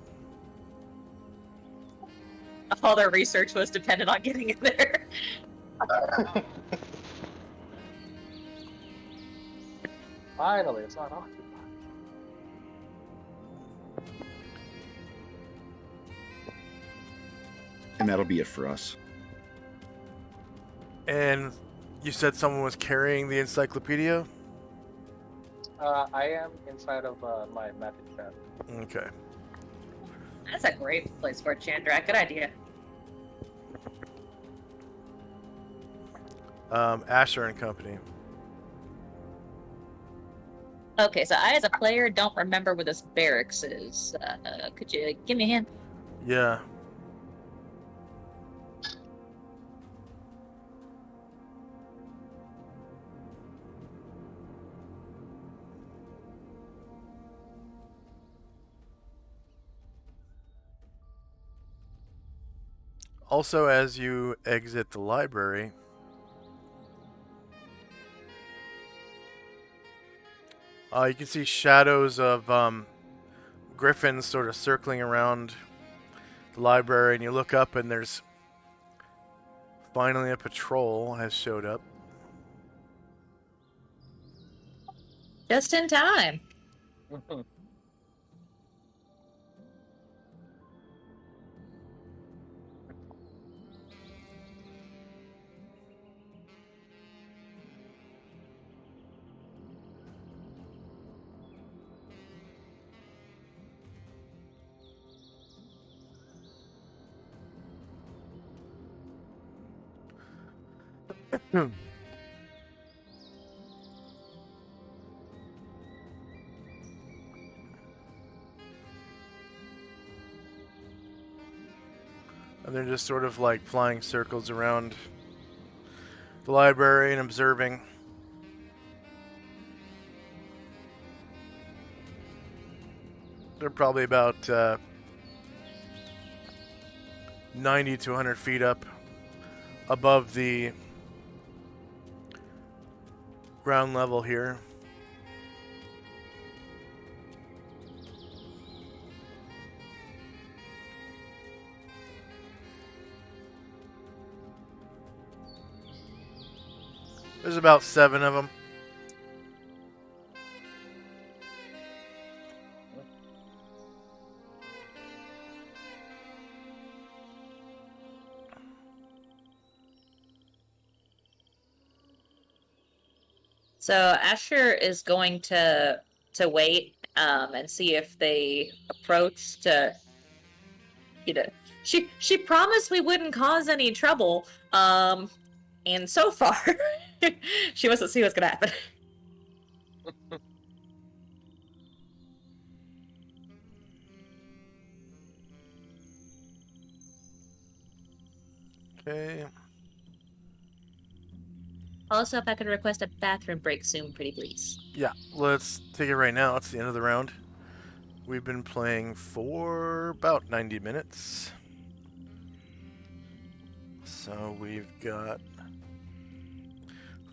Speaker 6: All their research was dependent on getting in there.
Speaker 4: Finally, it's not occupied.
Speaker 3: And that'll be it for us.
Speaker 1: And you said someone was carrying the encyclopedia?
Speaker 4: I am inside of my magic chat.
Speaker 1: Okay.
Speaker 6: That's a great place for a Chandrak. Good idea.
Speaker 1: Asher and Company.
Speaker 6: Okay, so I, as a player, don't remember where this barracks is. Could you give me a hand?
Speaker 1: Yeah. Also, as you exit the library, you can see shadows of griffins sort of circling around the library, and you look up and there's finally a patrol has showed up.
Speaker 6: Just in time.
Speaker 1: And they're just sort of like flying circles around the library and observing. They're probably about 90 to 100 feet up above the ground level here. There's about 7 of them.
Speaker 6: So Asher is going to wait and see if they approach to You know, she promised we wouldn't cause any trouble. And so far, she wants to see what's gonna happen.
Speaker 1: Okay.
Speaker 6: Also, if I could request a bathroom break soon, pretty please.
Speaker 1: Yeah, let's take it right now. It's the end of the round. We've been playing for about 90 minutes. So we've got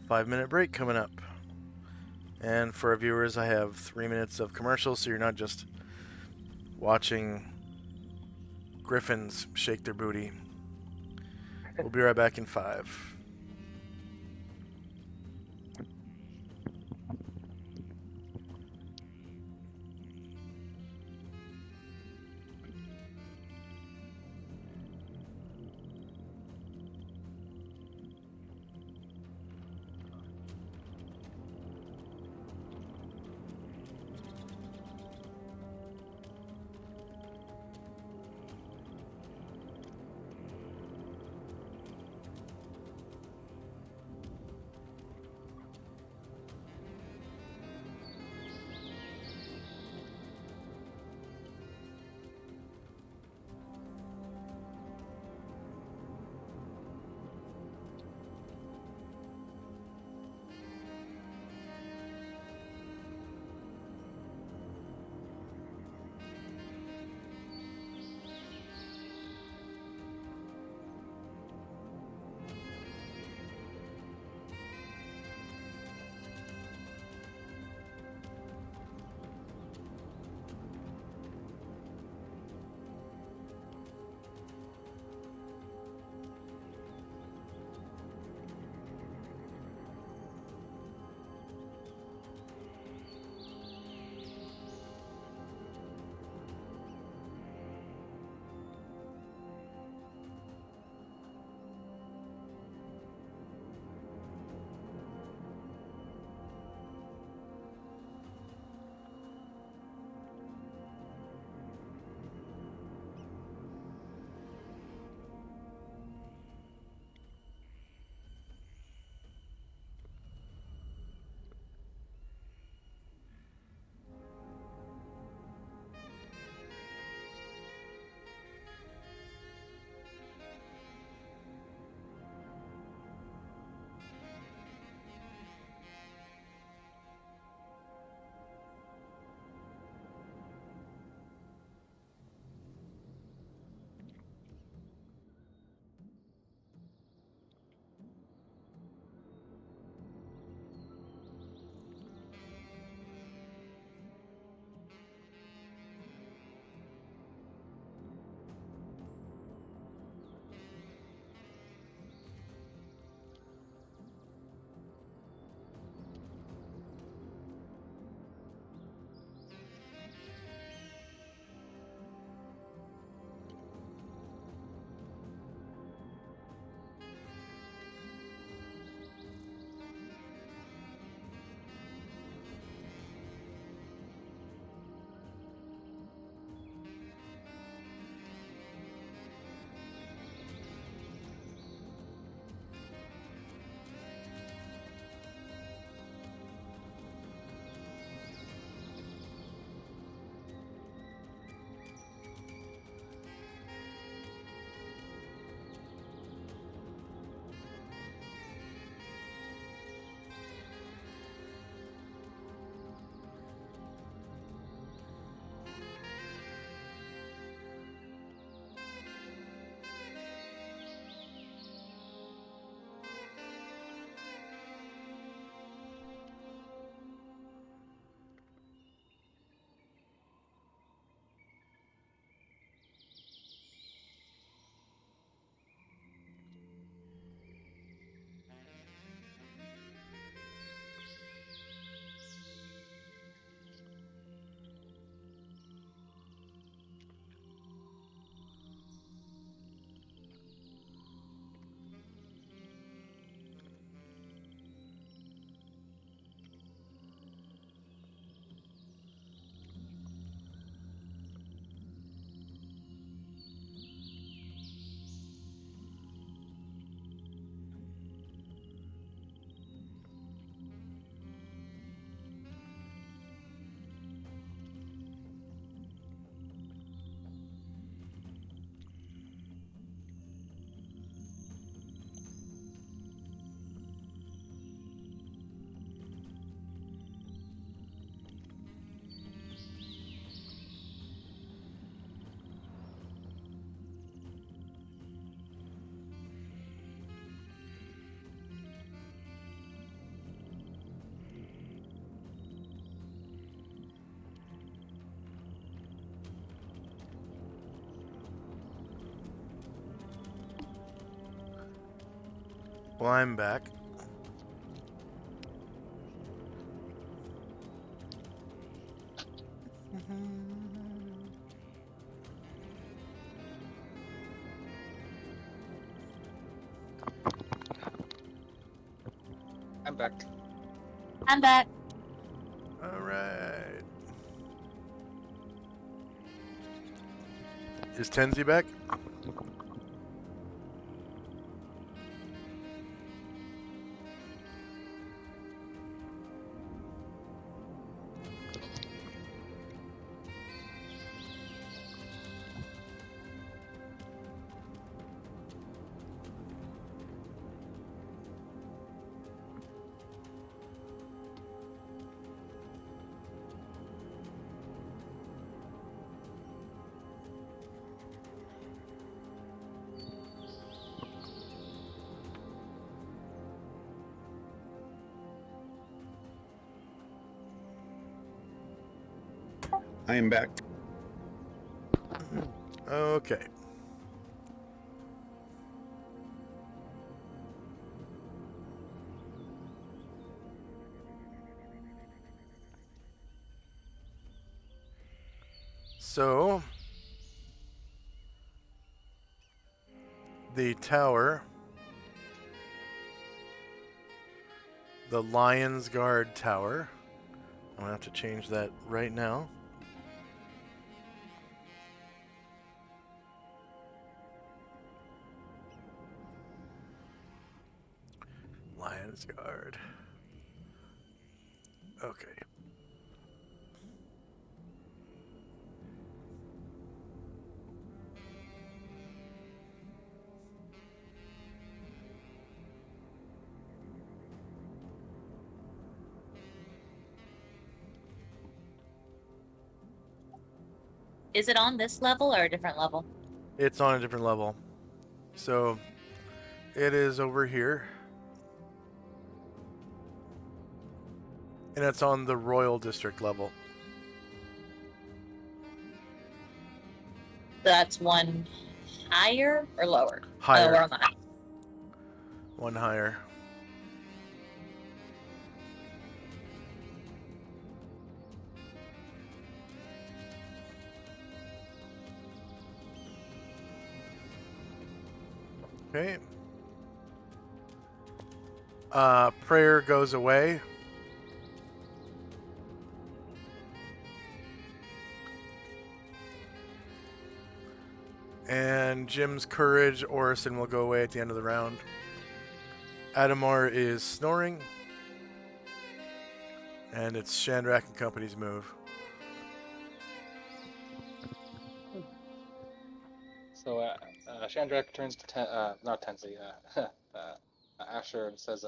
Speaker 1: 5-minute break coming up. And for our viewers, I have 3 minutes of commercials, so you're not just watching griffins shake their booty. We'll be right back in 5. Well, I'm back.
Speaker 4: I'm back.
Speaker 6: I'm back.
Speaker 1: All right. Is Tenzi back?
Speaker 3: I am back.
Speaker 1: Okay. So, the tower, the Lion's Guard Tower, I'm going to have to change that right now. Lion's Guard. Okay.
Speaker 6: Is it on this level or a different level?
Speaker 1: It's on a different level. So, it is over here. And it's on the Royal District level.
Speaker 6: That's one higher or lower?
Speaker 1: Higher.
Speaker 6: Oh, we're on the high.
Speaker 1: One higher. Okay. Prayer goes away. And Jim's courage, Orison will go away at the end of the round. Adamar is snoring. And it's Shandrak and Company's move.
Speaker 4: So Shandrak turns to not Tenzi, Asher, and says,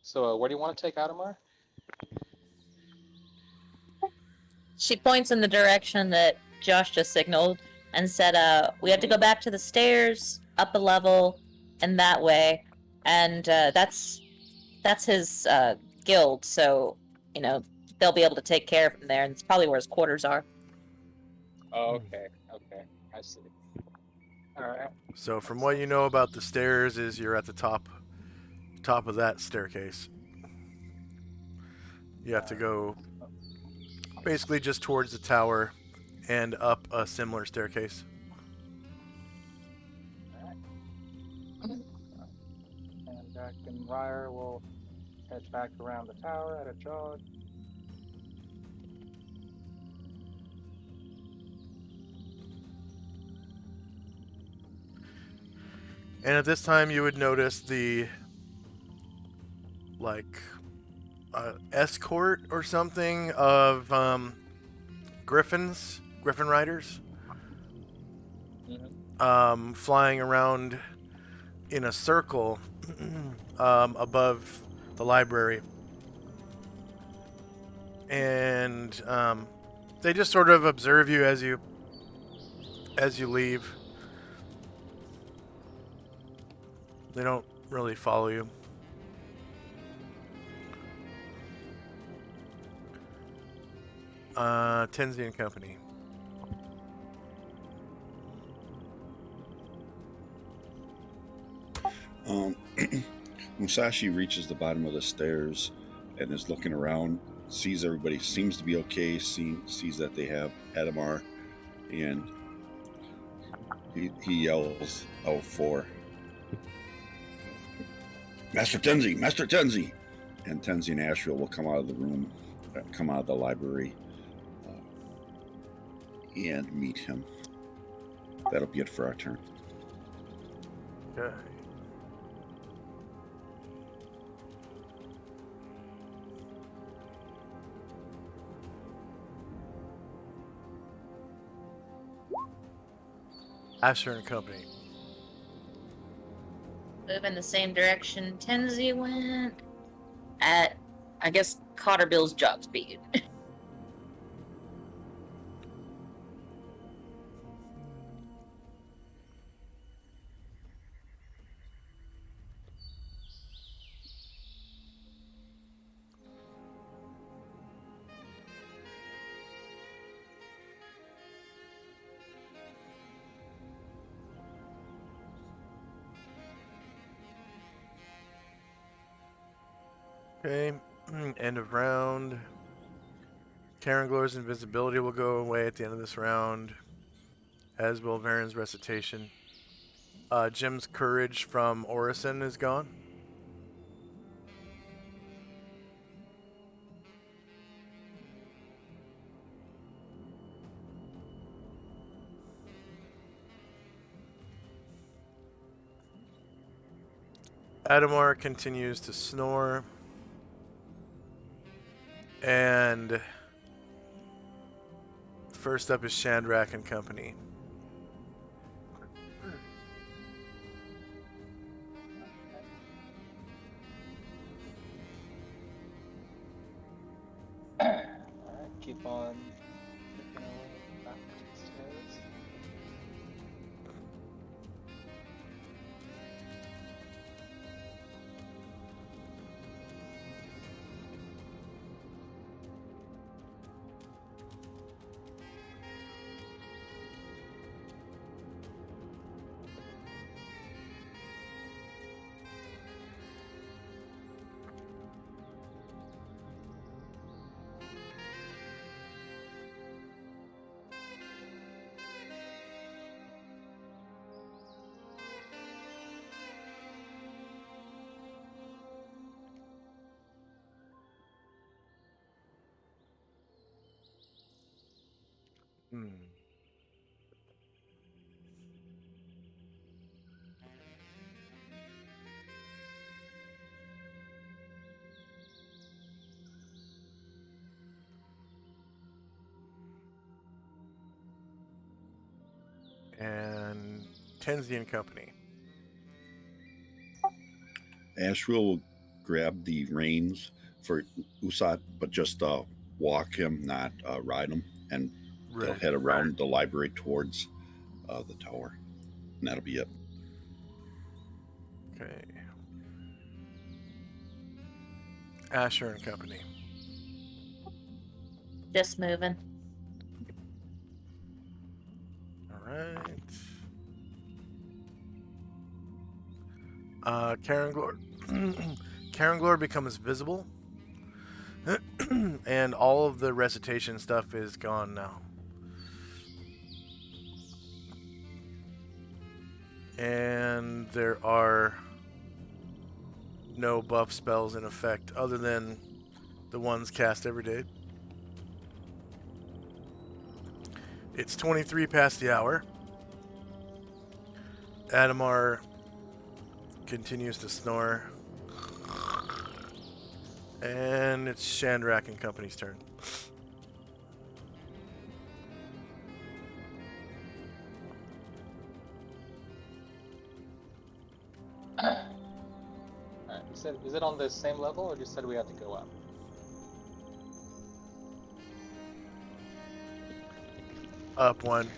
Speaker 4: "So where do you want to take Adamar?"
Speaker 6: She points in the direction that Josh just signaled and said, we have to go back to the stairs, up a level, and that way. And that's his guild, so, you know, they'll be able to take care of him there, and it's probably where his quarters are.
Speaker 4: Oh, okay, I see. All right.
Speaker 1: So from what you know about the stairs is you're at the top of that staircase. You have to go basically just towards the tower and up a similar staircase.
Speaker 4: And Jack and Ryer will head back around the tower at a jog.
Speaker 1: And at this time you would notice the escort or something of griffin riders flying around in a circle above the library. And they just sort of observe you as you leave. They don't really follow you. Tenzi and Company.
Speaker 3: Musashi reaches the bottom of the stairs and is looking around, sees everybody seems to be okay, sees that they have Adamar, and he yells out for Master Tenzi! And Tenzi and Asheville will come out of the room, come out of the library, and meet him. That'll be it for our turn.
Speaker 1: Okay. Asher and Company.
Speaker 6: Move in the same direction Tenzi went at, I guess, Cotterbill's jog speed.
Speaker 1: Okay, end of round. Karenglor's invisibility will go away at the end of this round, as will Varen's recitation. Jim's courage from Orison is gone. Adamar continues to snore. And first up is Shandrak and Company.
Speaker 4: Alright, keep on picking our way back to the stairs.
Speaker 1: And Tenzi and Company.
Speaker 3: Asheville will grab the reins for Usat, but just walk him, not ride him, and they'll head around the library towards the tower. And that'll be it.
Speaker 1: Okay. Asher and Company.
Speaker 6: Just moving.
Speaker 1: All right. Karenglor. Karenglor becomes visible. And all of the recitation stuff is gone now. And there are no buff spells in effect other than the ones cast every day. It's 23 past the hour. Adamar continues to snore. And it's Shandrak and Company's turn.
Speaker 4: Alright, you said, is it on the same level, or you said we had to go up?
Speaker 1: Up one.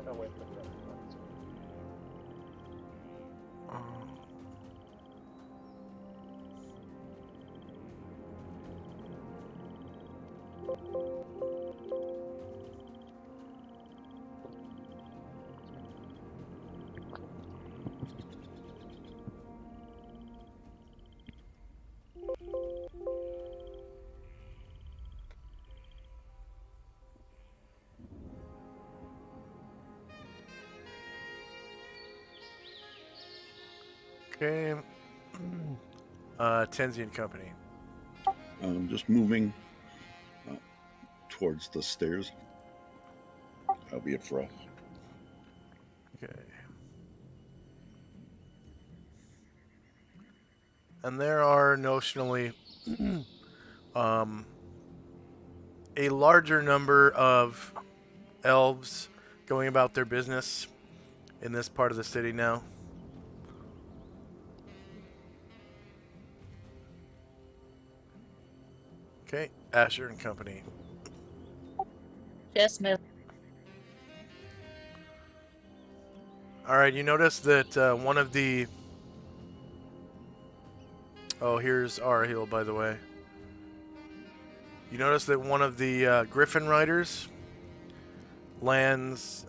Speaker 4: no, wait, look at that.
Speaker 1: Okay. Tenzian Company.
Speaker 3: Just moving towards the stairs. That'll be it for us.
Speaker 1: Okay. And there are notionally a larger number of elves going about their business in this part of the city now. Okay, Asher and Company.
Speaker 6: Just move.
Speaker 1: All right, you notice that one of the... Oh, here's Arhil, by the way. You notice that one of the Griffin Riders lands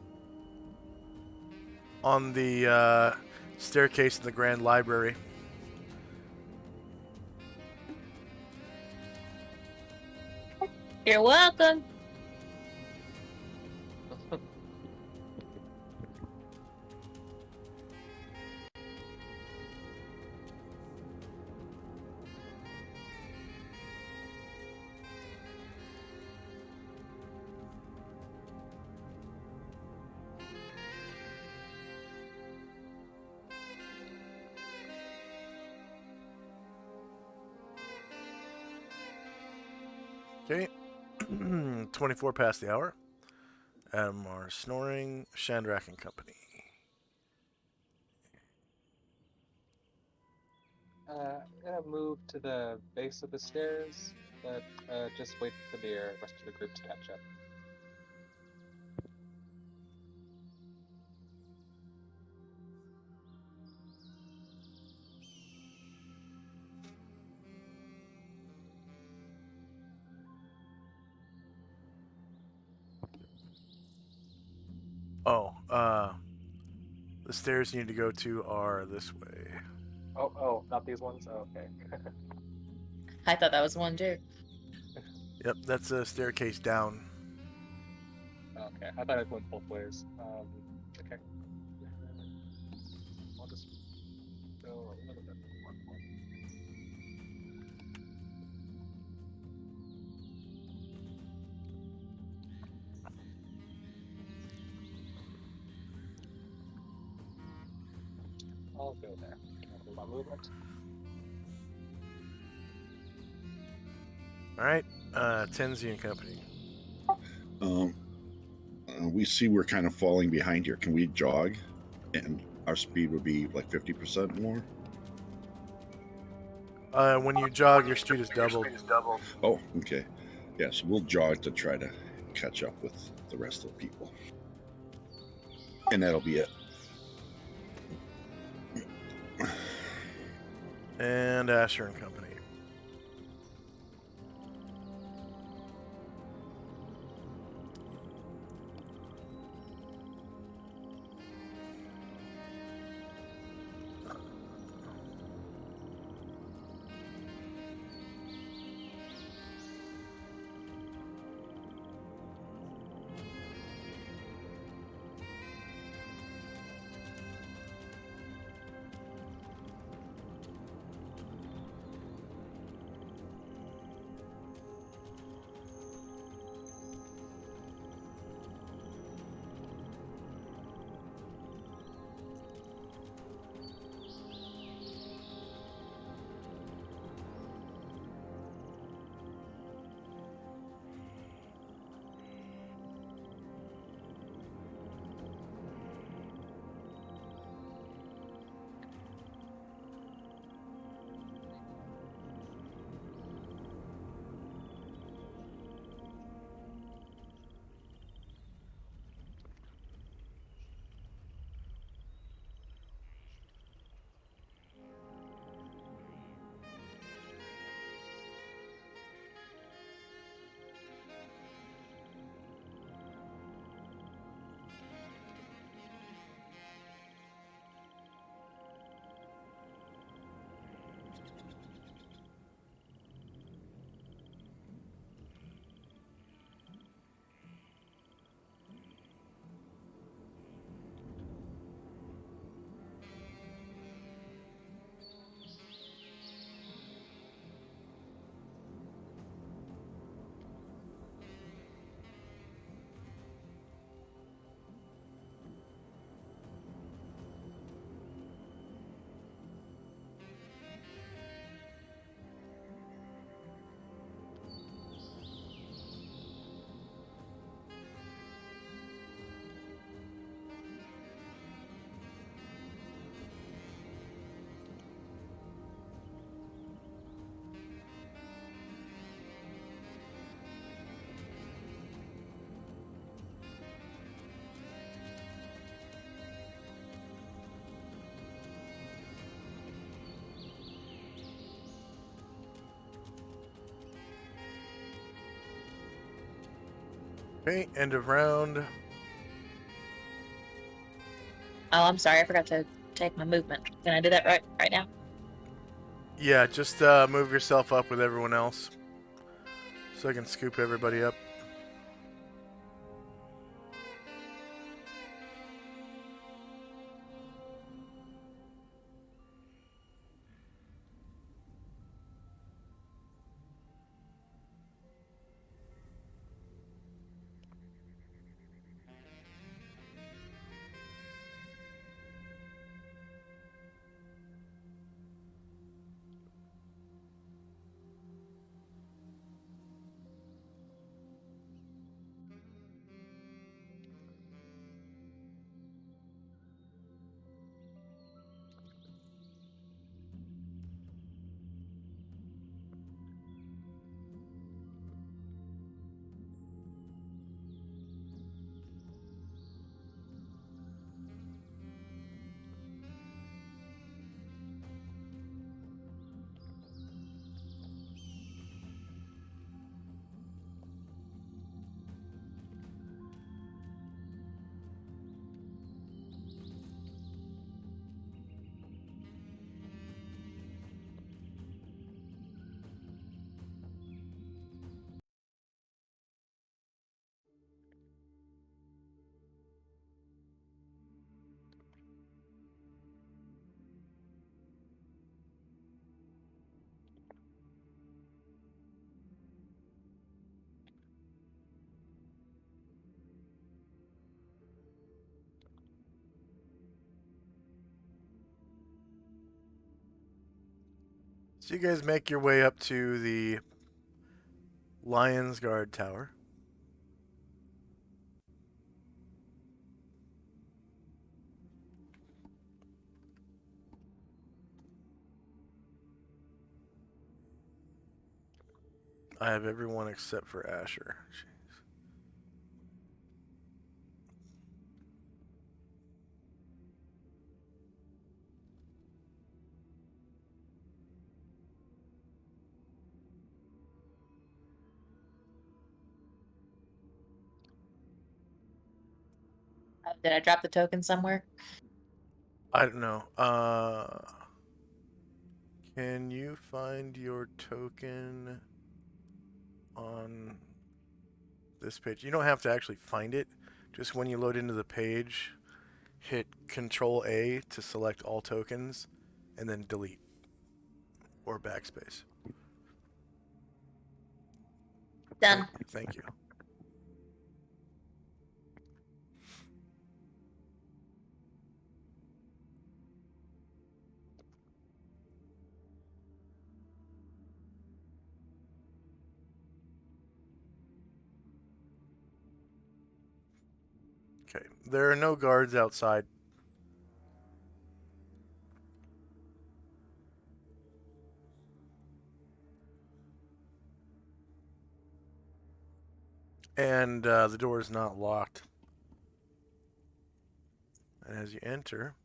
Speaker 1: on the staircase in the Grand Library.
Speaker 6: You're welcome.
Speaker 1: Okay, 24 past the hour. Admar snoring, Shandrak and Company.
Speaker 4: I'm gonna move to the base of the stairs, but just wait for the rest of the group to catch up.
Speaker 1: Oh, the stairs you need to go to are this way.
Speaker 4: Oh, not these ones? Oh, okay.
Speaker 6: I thought that was one too.
Speaker 1: Yep, that's a staircase down.
Speaker 4: Okay, I thought it went both ways. Okay. I'll just go a little bit more. I'll go there. I'll do my movement.
Speaker 1: All right, Tenzian Company.
Speaker 3: We see we're kind of falling behind here. Can we jog? And our speed would be like 50% more.
Speaker 1: When you jog, your speed is doubled.
Speaker 3: Oh, okay. Yeah, so we'll jog to try to catch up with the rest of the people. And that'll be it.
Speaker 1: And Asher and Company. Okay, end of round.
Speaker 6: Oh, I'm sorry, I forgot to take my movement. Can I do that right now?
Speaker 1: Yeah, just move yourself up with everyone else so I can scoop everybody up. So you guys make your way up to the Lion's Guard Tower. I have everyone except for Asher. Jeez.
Speaker 6: Did I drop the token somewhere?
Speaker 1: I don't know. Can you find your token on this page? You don't have to actually find it. Just when you load into the page, hit Control A to select all tokens, and then delete or backspace.
Speaker 6: Done.
Speaker 1: Thank you. Okay, there are no guards outside. And the door is not locked. And as you enter,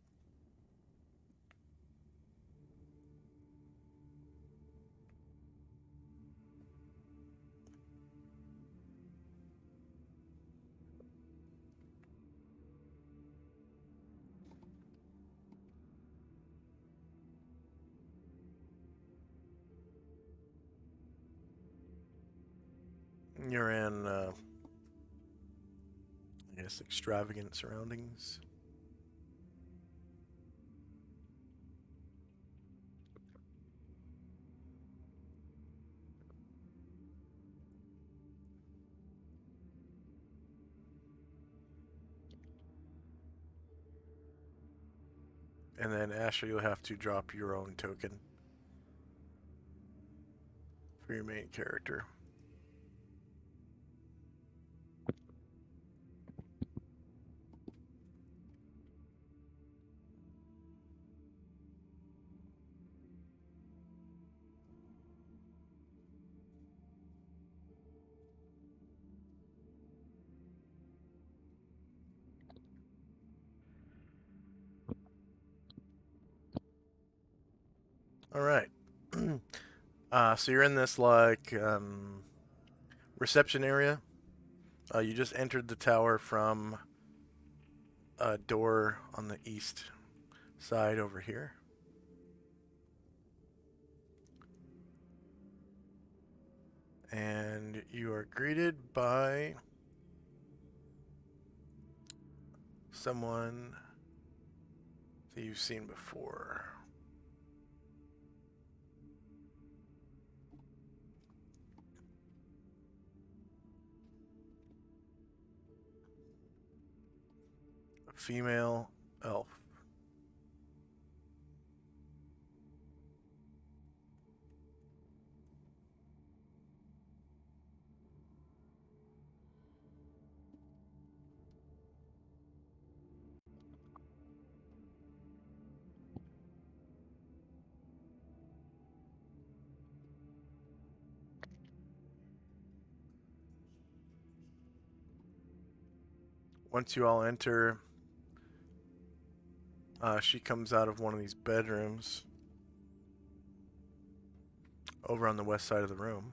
Speaker 1: you're in, I guess, extravagant surroundings. And then Asher, you'll have to drop your own token for your main character. All right. So you're in this like reception area. You just entered the tower from a door on the east side over here. And you are greeted by someone that you've seen before. A female elf. Once you all enter, she comes out of one of these bedrooms over on the west side of the room.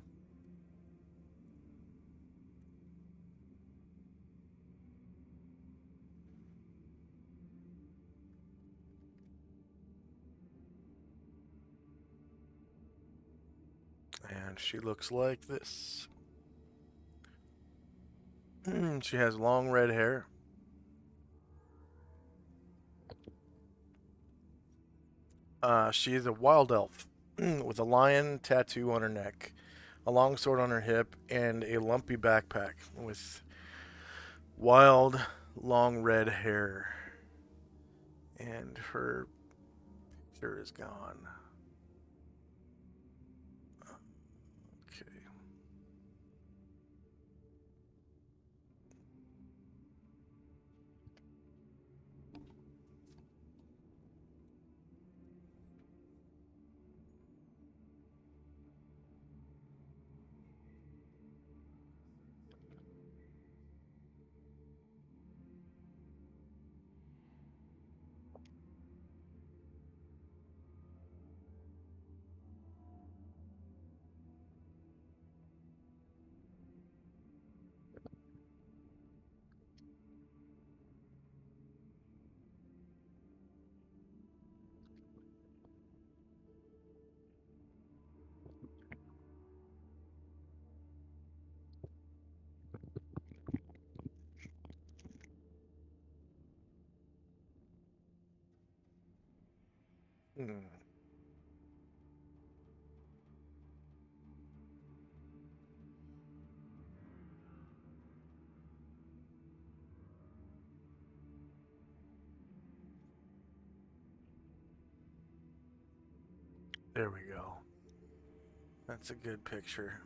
Speaker 1: And she looks like this. She has long red hair. She is a wild elf with a lion tattoo on her neck, a long sword on her hip, and a lumpy backpack with wild, long red hair. And her picture is gone. Okay. Hmm. There we go. That's a good picture.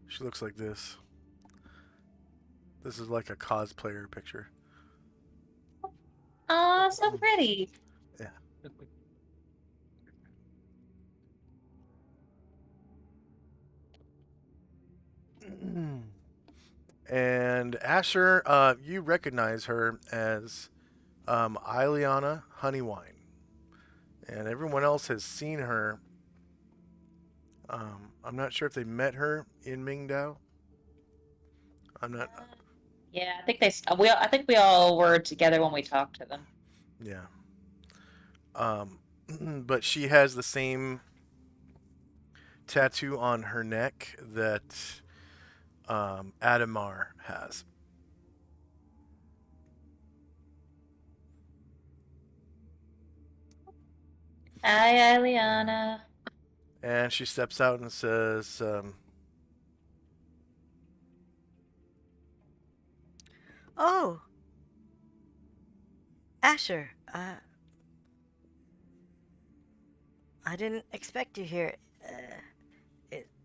Speaker 1: She looks like this. This is like a cosplayer picture.
Speaker 6: Aw, so pretty.
Speaker 1: Yeah. And Asher, you recognize her as Ileana Honeywine. And everyone else has seen her. I'm not sure if they met her in Mingdao. I'm not.
Speaker 6: Yeah, I think I think we all were together when we talked to them.
Speaker 1: Yeah. But she has the same tattoo on her neck that Adamar has.
Speaker 6: Hi, Ileana.
Speaker 1: And she steps out and says,
Speaker 7: Oh, Asher, I didn't expect you here.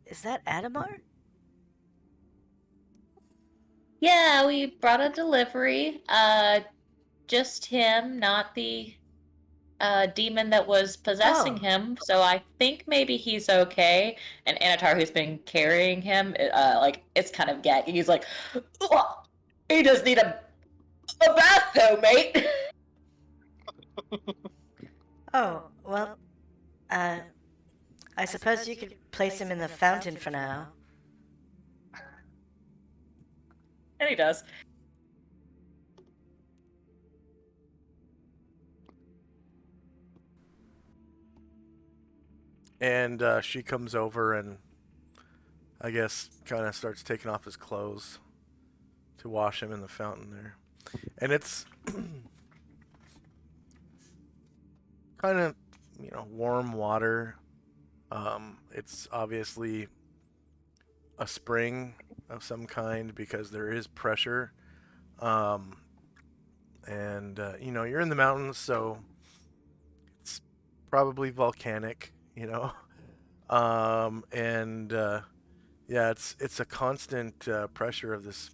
Speaker 7: Is that Adamar?
Speaker 6: Yeah, we brought a delivery. Just him, not the demon that was possessing
Speaker 7: Oh.
Speaker 6: him. So I think maybe he's okay. And Anatar, who's been carrying him, like it's kind of gagging. He's like, "Ugh." He does need a bath, though, mate.
Speaker 7: Oh, well, I suppose you could place him in the fountain for now.
Speaker 6: And he does.
Speaker 1: And she comes over and I guess kind of starts taking off his clothes to wash him in the fountain there. And it's kind of, warm water. It's obviously a spring of some kind because there is pressure. And you're in the mountains, so it's probably volcanic, and yeah, it's a constant pressure of this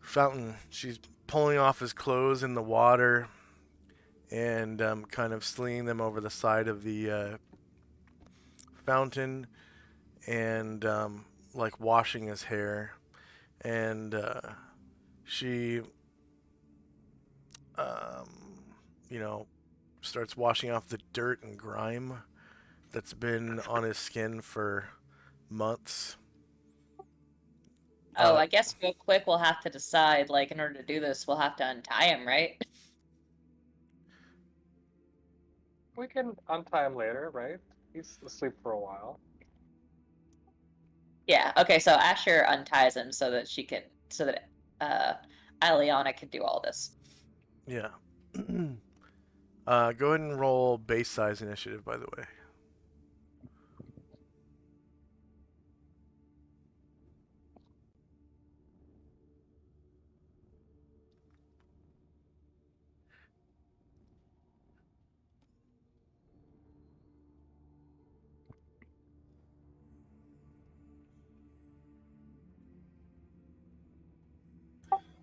Speaker 1: fountain. She's pulling off his clothes in the water and kind of slinging them over the side of the fountain and like washing his hair. And she, starts washing off the dirt and grime that's been on his skin for months.
Speaker 6: Oh, I guess real quick we'll have to decide, like, in order to do this, we'll have to untie him, right?
Speaker 4: We can untie him later, right? He's asleep for a while.
Speaker 6: Yeah, okay, so Asher unties him so that Aliana can do all this.
Speaker 1: Yeah. Go ahead and roll base size initiative, by the way.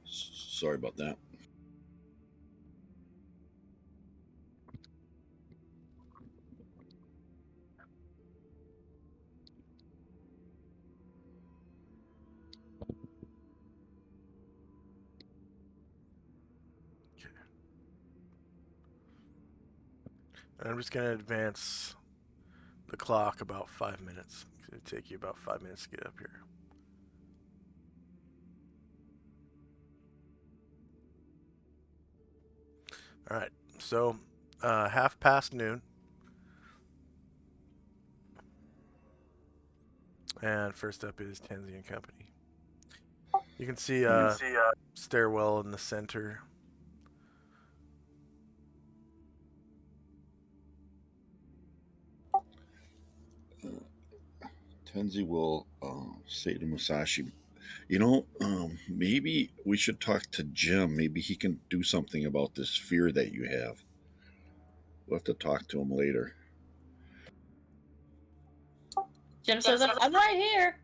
Speaker 3: Sorry about that.
Speaker 1: And I'm just going to advance the clock about 5 minutes. It'll take you about 5 minutes to get up here. All right, so 12:30. And first up is Tenzi and Company. You can see a stairwell in the center.
Speaker 3: Tenzi will say to Musashi, maybe we should talk to Jim. Maybe he can do something about this fear that you have. We'll have to talk to him later.
Speaker 6: Jim says, I'm right here.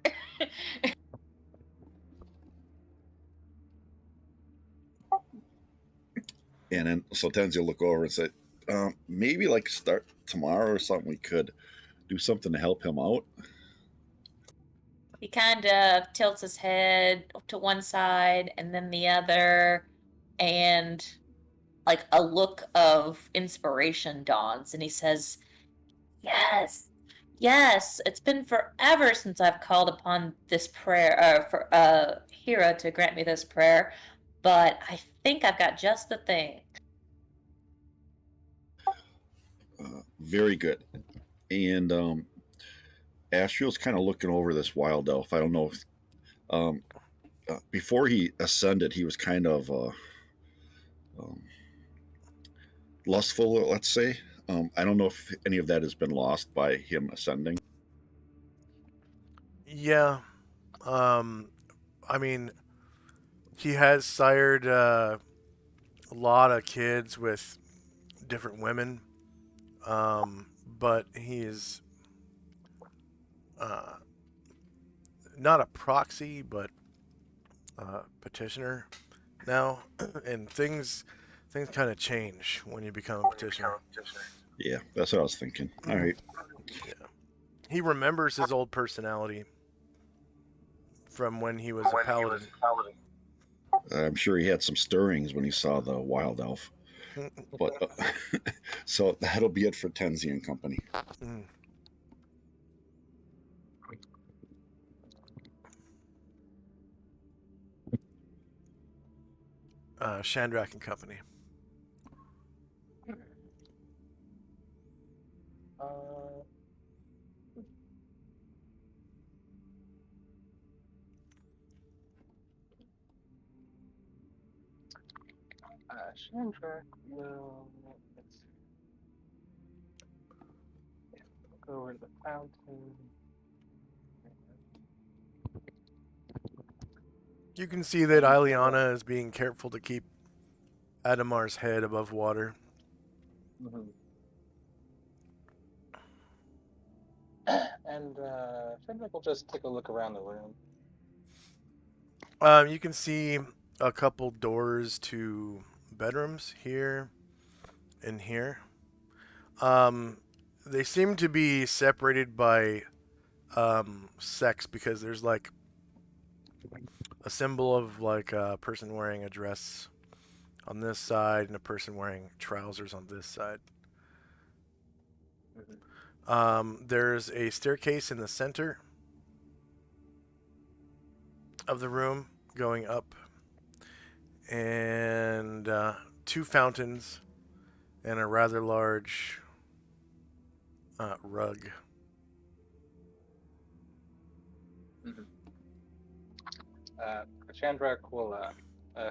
Speaker 3: And then so Tenzi will look over and say, maybe like start tomorrow or something. We could do something to help him out.
Speaker 6: He kind of tilts his head to one side and then the other, and like a look of inspiration dawns, and he says, yes, it's been forever since I've called upon this prayer for Hera to grant me this prayer, but I think I've got just the thing.
Speaker 3: Very good. And Astriel's kind of looking over this wild elf. I don't know if before he ascended, he was kind of lustful, let's say. I don't know if any of that has been lost by him ascending.
Speaker 1: Yeah. I mean, he has sired a lot of kids with different women, but he's not a proxy, but a petitioner now, and things kind of change when you become a petitioner.
Speaker 3: Yeah, that's what I was thinking. All right.
Speaker 1: Yeah. He remembers his old personality from when he was a paladin.
Speaker 3: I'm sure he had some stirrings when he saw the wild elf. But so that'll be it for Tenzi and Company.
Speaker 1: Mm. Shandrak and Company.
Speaker 4: Chandra will, let's see. Yeah, we'll go over to the fountain.
Speaker 1: You can see that Ileana is being careful to keep Adamar's head above water.
Speaker 4: Mm-hmm. And Chandra will just take a look around the room.
Speaker 1: You can see a couple doors to bedrooms here and here. They seem to be separated by sex because there's like a symbol of like a person wearing a dress on this side and a person wearing trousers on this side. There's a staircase in the center of the room going up, and 2 fountains and a rather large rug.
Speaker 4: Chandrak will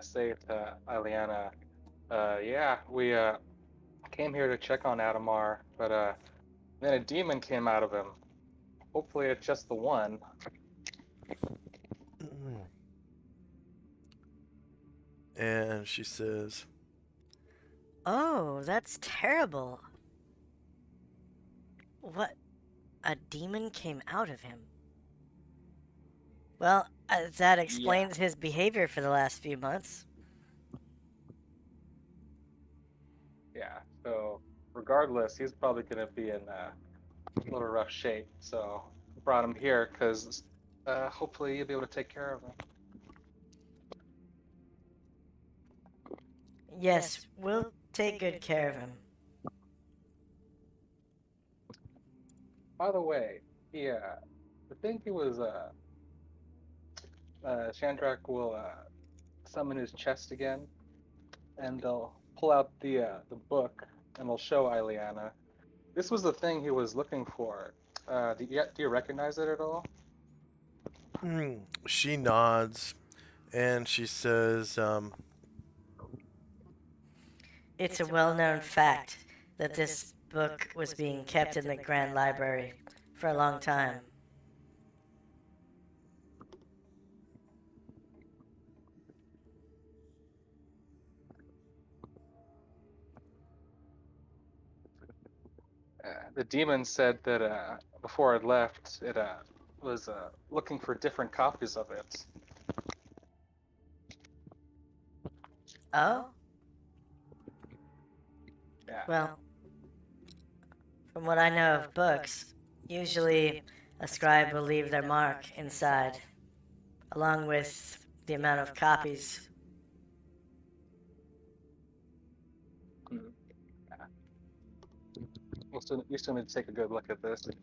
Speaker 4: say to Ileana, yeah, we came here to check on Adamar, but then a demon came out of him. Hopefully it's just the one.
Speaker 1: And she says,
Speaker 7: Oh, that's terrible. What? A demon came out of him? Well, that explains his behavior for the last few months.
Speaker 4: Yeah, so regardless, he's probably going to be in a little rough shape. So brought him here because hopefully you'll be able to take care of him.
Speaker 7: Yes, we'll take good care of him.
Speaker 4: By the way, the thing he was, Chandrak will summon his chest again, and they'll pull out the book, and they'll show Ileana. This was the thing he was looking for. Do you recognize it at all?
Speaker 1: She nods, and she says,
Speaker 7: It's a well-known fact that this book was being kept in the Grand Library for a long time.
Speaker 4: The demon said that before it left, it was looking for different copies of it.
Speaker 7: Oh?
Speaker 4: Yeah.
Speaker 7: Well, from what I know of books, usually a scribe will leave their mark inside, along with the amount of copies.
Speaker 4: You still need to take a good look at this. And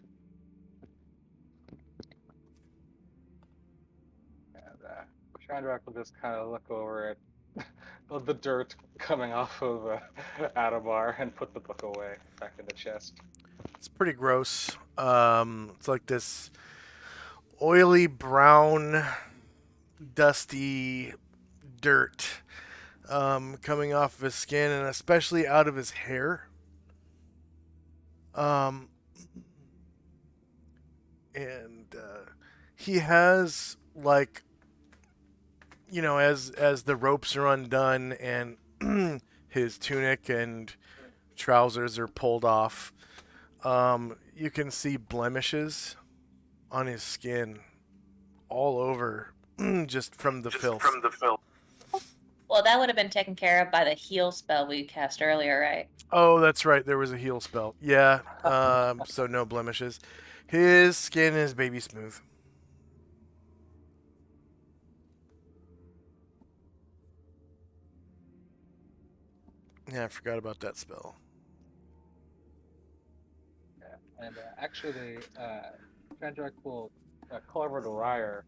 Speaker 4: Chandrak will just kind of look over at the dirt coming off of Adamar and put the book away back in the chest.
Speaker 1: it's pretty gross. It's like this oily brown, dusty dirt coming off of his skin and especially out of his hair. And he has like, you know, as the ropes are undone and his tunic and trousers are pulled off, you can see blemishes on his skin all over, just from the filth.
Speaker 6: Well, that would have been taken care of by the heal spell we cast earlier, right?
Speaker 1: Oh, that's right. There was a heal spell. Yeah. So no blemishes. His skin is baby smooth. Yeah, I forgot about that spell.
Speaker 4: Yeah. And actually, Chandrak will call over to Ryer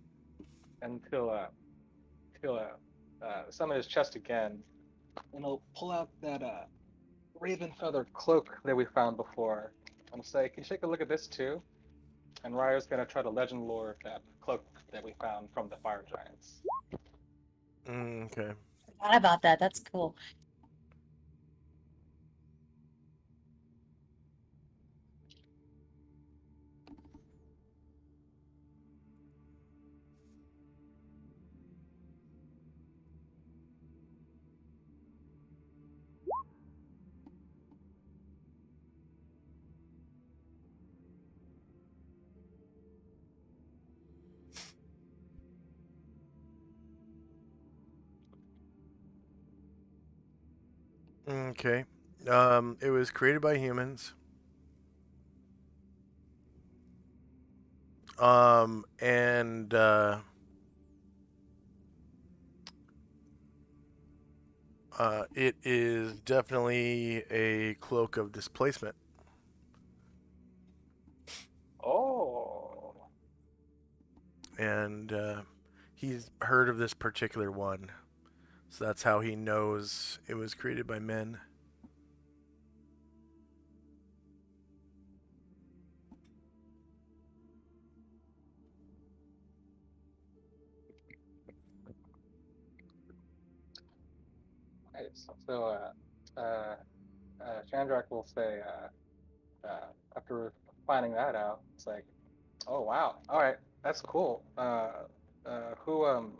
Speaker 4: and he'll summon his chest again, and he'll pull out that raven feather cloak that we found before, and say, "Can you take a look at this too?" And Ryer's gonna try to legend lore that cloak that we found from the fire giants.
Speaker 1: Okay.
Speaker 6: Forgot about that. That's cool.
Speaker 1: Okay. It was created by humans. And it is definitely a cloak of displacement.
Speaker 4: Oh.
Speaker 1: And he's heard of this particular one. So that's how he knows it was created by men.
Speaker 4: Nice. So, Chandrak will say, after finding that out, it's like, "Oh wow, all right, that's cool. Uh, who um,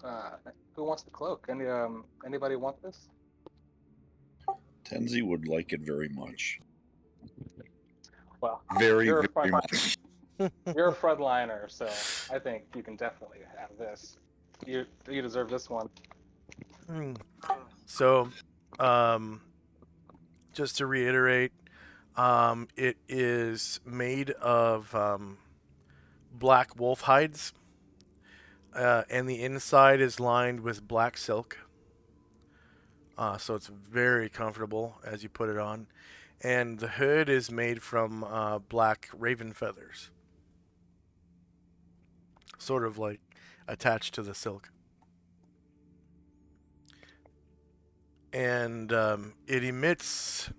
Speaker 4: uh, who wants the cloak? Anybody want this?"
Speaker 3: Tenzi would like it very much.
Speaker 4: Well,
Speaker 3: Very,
Speaker 4: you're a
Speaker 3: very
Speaker 4: front,
Speaker 3: much.
Speaker 4: you're a frontliner, so I think you can definitely have this. You deserve this one.
Speaker 1: So, just to reiterate, it is made of black wolf hides, and the inside is lined with black silk. So it's very comfortable as you put it on. And the hood is made from black raven feathers, sort of like attached to the silk. And it emits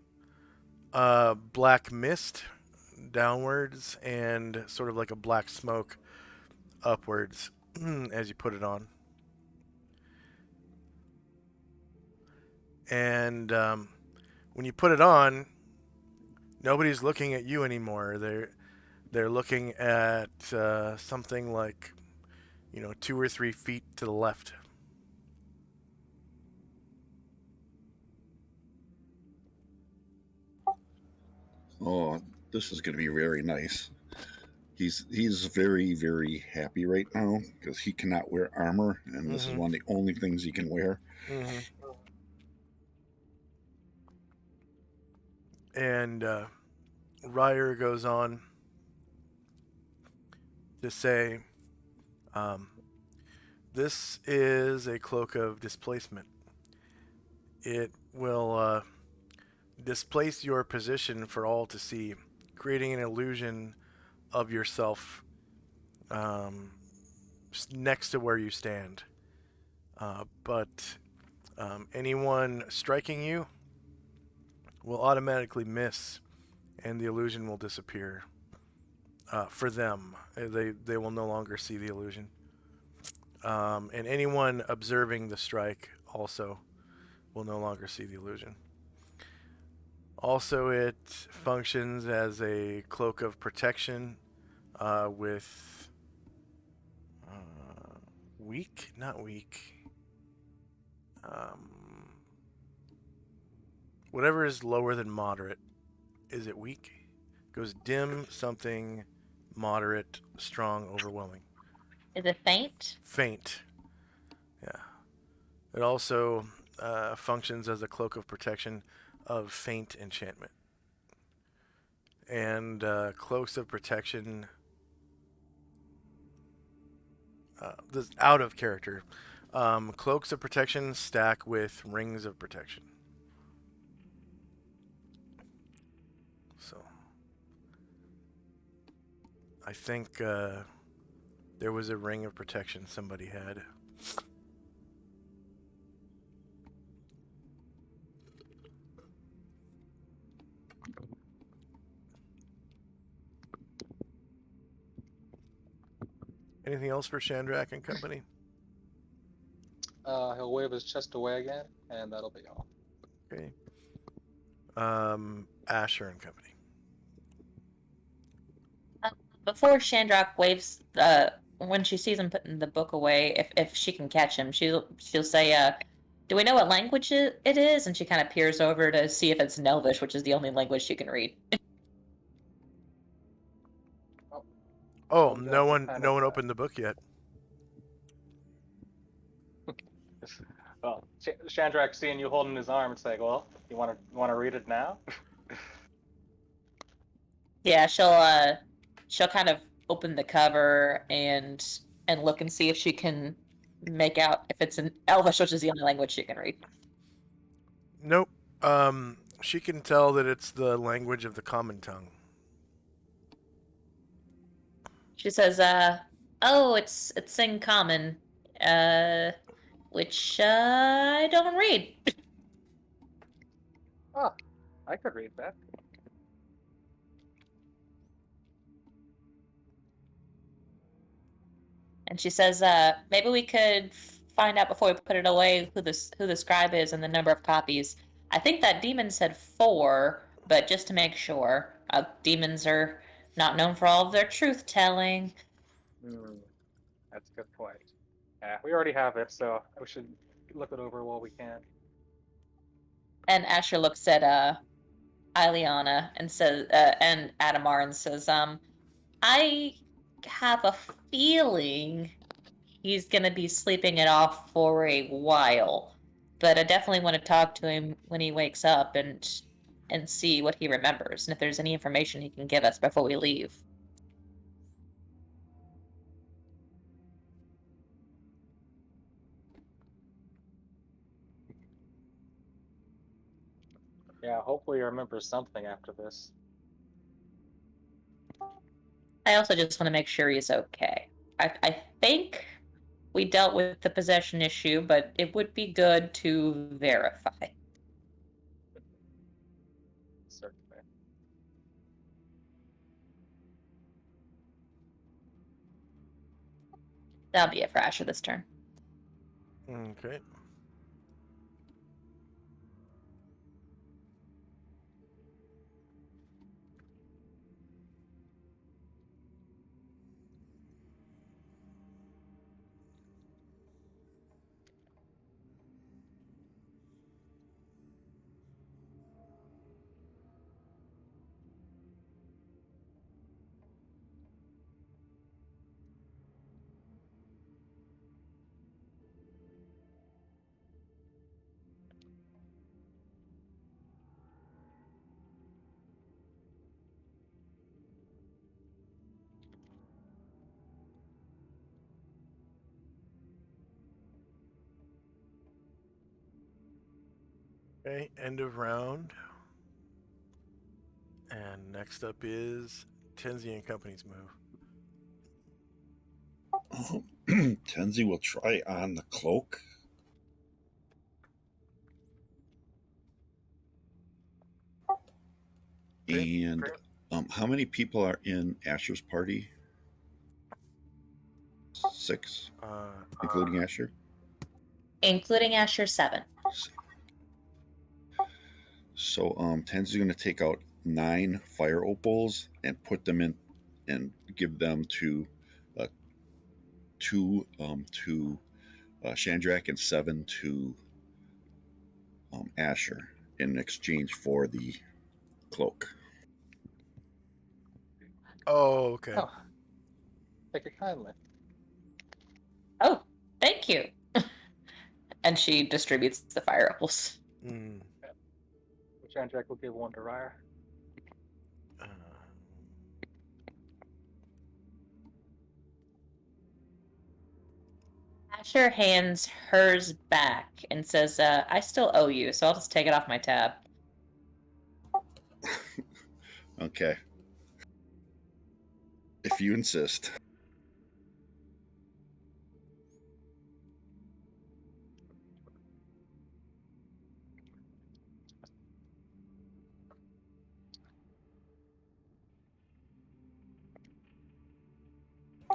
Speaker 1: black mist downwards and sort of like a black smoke upwards as you put it on. And when you put it on, nobody's looking at you anymore. They're looking at something like 2 or 3 feet to the left.
Speaker 3: Oh, this is going to be very nice. He's very, very happy right now because he cannot wear armor, and this is one of the only things he can wear.
Speaker 1: Mm-hmm. And Ryer goes on to say, this is a cloak of displacement. It will displace your position for all to see, creating an illusion of yourself next to where you stand. But anyone striking you will automatically miss, and the illusion will disappear. For them, they will no longer see the illusion. And anyone observing the strike also will no longer see the illusion. Also, it functions as a cloak of protection with weak, not weak. Whatever is lower than moderate. Is it weak? Goes dim, something, moderate, strong, overwhelming.
Speaker 6: Is it faint?
Speaker 1: Faint. Yeah. It also functions as a cloak of protection of faint enchantment. And cloaks of protection. This out of character. Cloaks of protection stack with rings of protection. I think there was a ring of protection somebody had. Anything else for Chandrak and company?
Speaker 4: He'll wave his chest away again, and that'll be all.
Speaker 1: Okay. Asher and company.
Speaker 6: Before Shandrock waves, when she sees him putting the book away, if she can catch him, she'll say, "Do we know what language it is?" And she kind of peers over to see if it's Nelvish, which is the only language she can read.
Speaker 1: Oh,
Speaker 4: Well,
Speaker 1: no one
Speaker 4: kind of,
Speaker 1: opened the book yet.
Speaker 4: Well, Chandrak seeing you holding his arm, it's like, well, you want to read it now?
Speaker 6: Yeah, she'll kind of open the cover and look and see if she can make out if it's an Elvish, which is the only language she can read.
Speaker 1: Nope. She can tell that it's the language of the common tongue.
Speaker 6: She says, "Oh, it's in common, which I don't read."
Speaker 4: Oh, I could read that.
Speaker 6: And she says, "Maybe we could find out before we put it away who the scribe is and the number of copies. I think that demon said 4, but just to make sure, demons are not known for all of their truth telling."
Speaker 4: That's a good point. Yeah, we already have it, so we should look it over while we can.
Speaker 6: And Asher looks at Ileana and says, and Adamar and says, "I have a feeling he's gonna be sleeping it off for a while, but I definitely want to talk to him when he wakes up and see what he remembers and if there's any information he can give us before we leave."
Speaker 4: Yeah, hopefully he remembers something after this.
Speaker 6: I also just want to make sure he's okay. I think we dealt with the possession issue, but it would be good to verify.
Speaker 4: Certainly.
Speaker 6: That'll be it for Asher this turn.
Speaker 1: Okay. Okay, end of round. And next up is Tenzi and Company's move.
Speaker 3: Tenzi will try on the cloak.
Speaker 1: Okay.
Speaker 3: And how many people are in Asher's party? 6, including Asher?
Speaker 6: Including Asher, 7.
Speaker 3: So Tenzi's going to take out 9 fire opals and put them in and give them to 2 to Chandrak and 7 to Asher in exchange for the cloak.
Speaker 1: Oh, okay.
Speaker 4: Oh, take it kindly.
Speaker 6: Oh, thank you. And she distributes the fire apples.
Speaker 1: Mm.
Speaker 4: Chandrak will give one to Ryer.
Speaker 6: Asher hands hers back and says, "I still owe you, so I'll just take it off my tab."
Speaker 3: Okay. If you insist.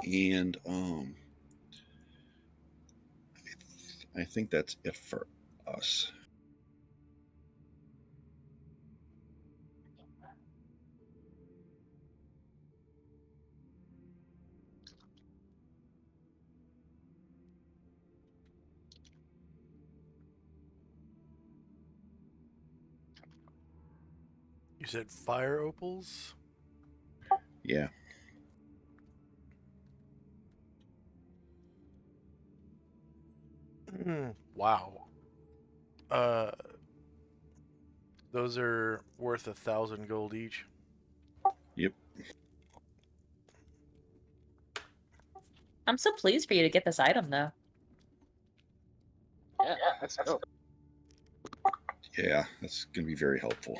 Speaker 3: And I think that's it for us.
Speaker 1: You said fire opals?
Speaker 3: Yeah.
Speaker 1: Wow. Those are worth 1,000 gold each.
Speaker 3: Yep.
Speaker 6: I'm so pleased for you to get this item, though.
Speaker 4: Yeah, that's dope.
Speaker 3: Yeah, that's going to be very helpful.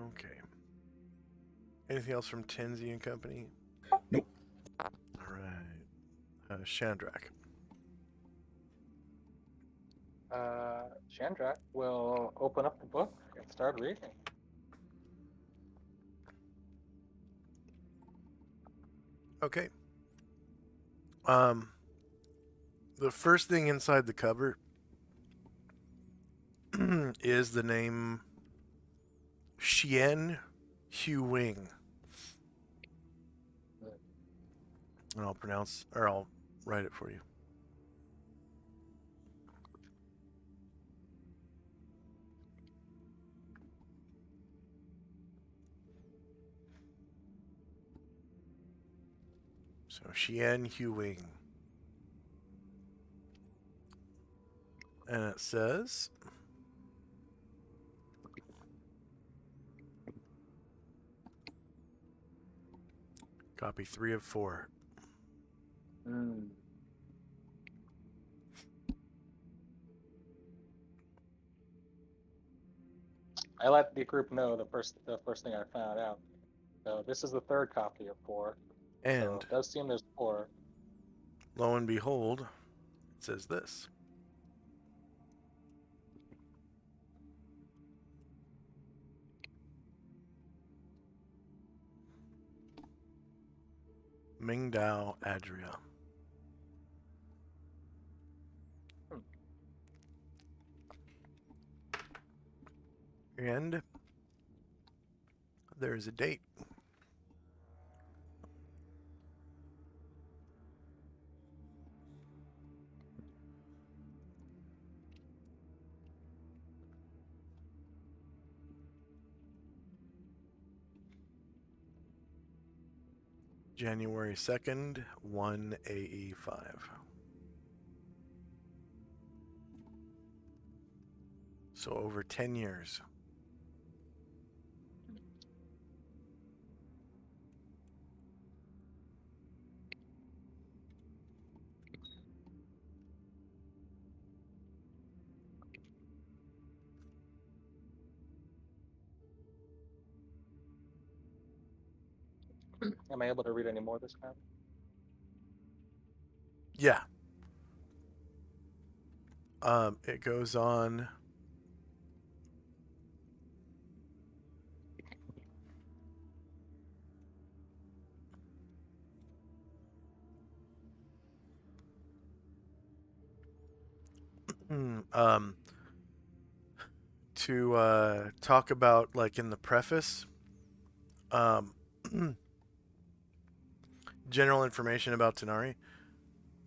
Speaker 1: Okay. Anything else from Tenzi and Company?
Speaker 3: Nope.
Speaker 1: All right. Shandrak.
Speaker 4: Chandrak will open up the book and start reading.
Speaker 1: Okay. The first thing inside the cover is the name Xian Hu Wing. And I'll write it for you. So Xian Hu Wing. And it says, copy 3 of 4.
Speaker 4: I let the group know the first thing I found out. So this is the third copy of 4.
Speaker 1: And
Speaker 4: so it does seem there's 4.
Speaker 1: lo and behold, it says this. Mingdao Adria. And there is a date. January 2nd, 1 AE5. So over 10 years.
Speaker 4: Am I able to read any more this time?
Speaker 1: Yeah. It goes on. To talk about, like, in the preface, general information about Tanari.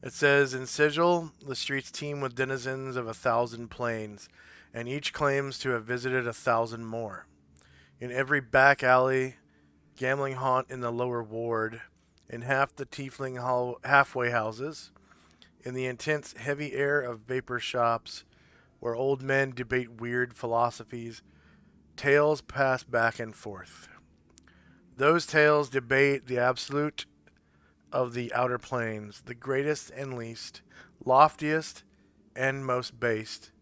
Speaker 1: It says, in Sigil, the streets teem with denizens of 1,000 planes, and each claims to have visited 1,000 more. In every back alley, gambling haunt in the lower ward, in half the tiefling halfway houses, in the intense heavy air of vapor shops, where old men debate weird philosophies, tales pass back and forth. Those tales debate the absolute of the outer planes, the greatest and least, loftiest and most based,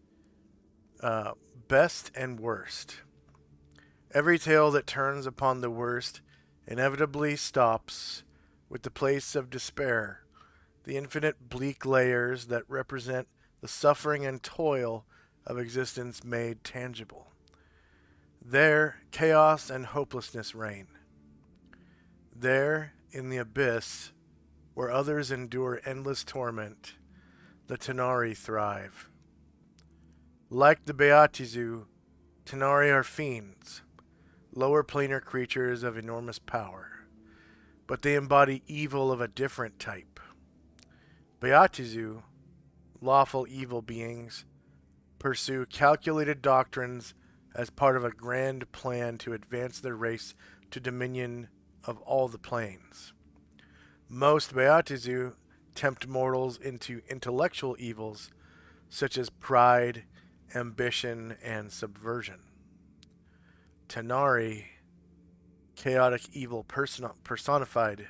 Speaker 1: best and worst. Every tale that turns upon the worst inevitably stops with the place of despair, the infinite bleak layers that represent the suffering and toil of existence made tangible. There, chaos and hopelessness reign. There, in the abyss, where others endure endless torment, the Tenari thrive. Like the Beatizu, Tenari are fiends, lower planar creatures of enormous power, but they embody evil of a different type. Beatizu, lawful evil beings, pursue calculated doctrines as part of a grand plan to advance their race to dominion of all the planes. Most Beatizu tempt mortals into intellectual evils such as pride, ambition, and subversion. Tenari, chaotic evil personified,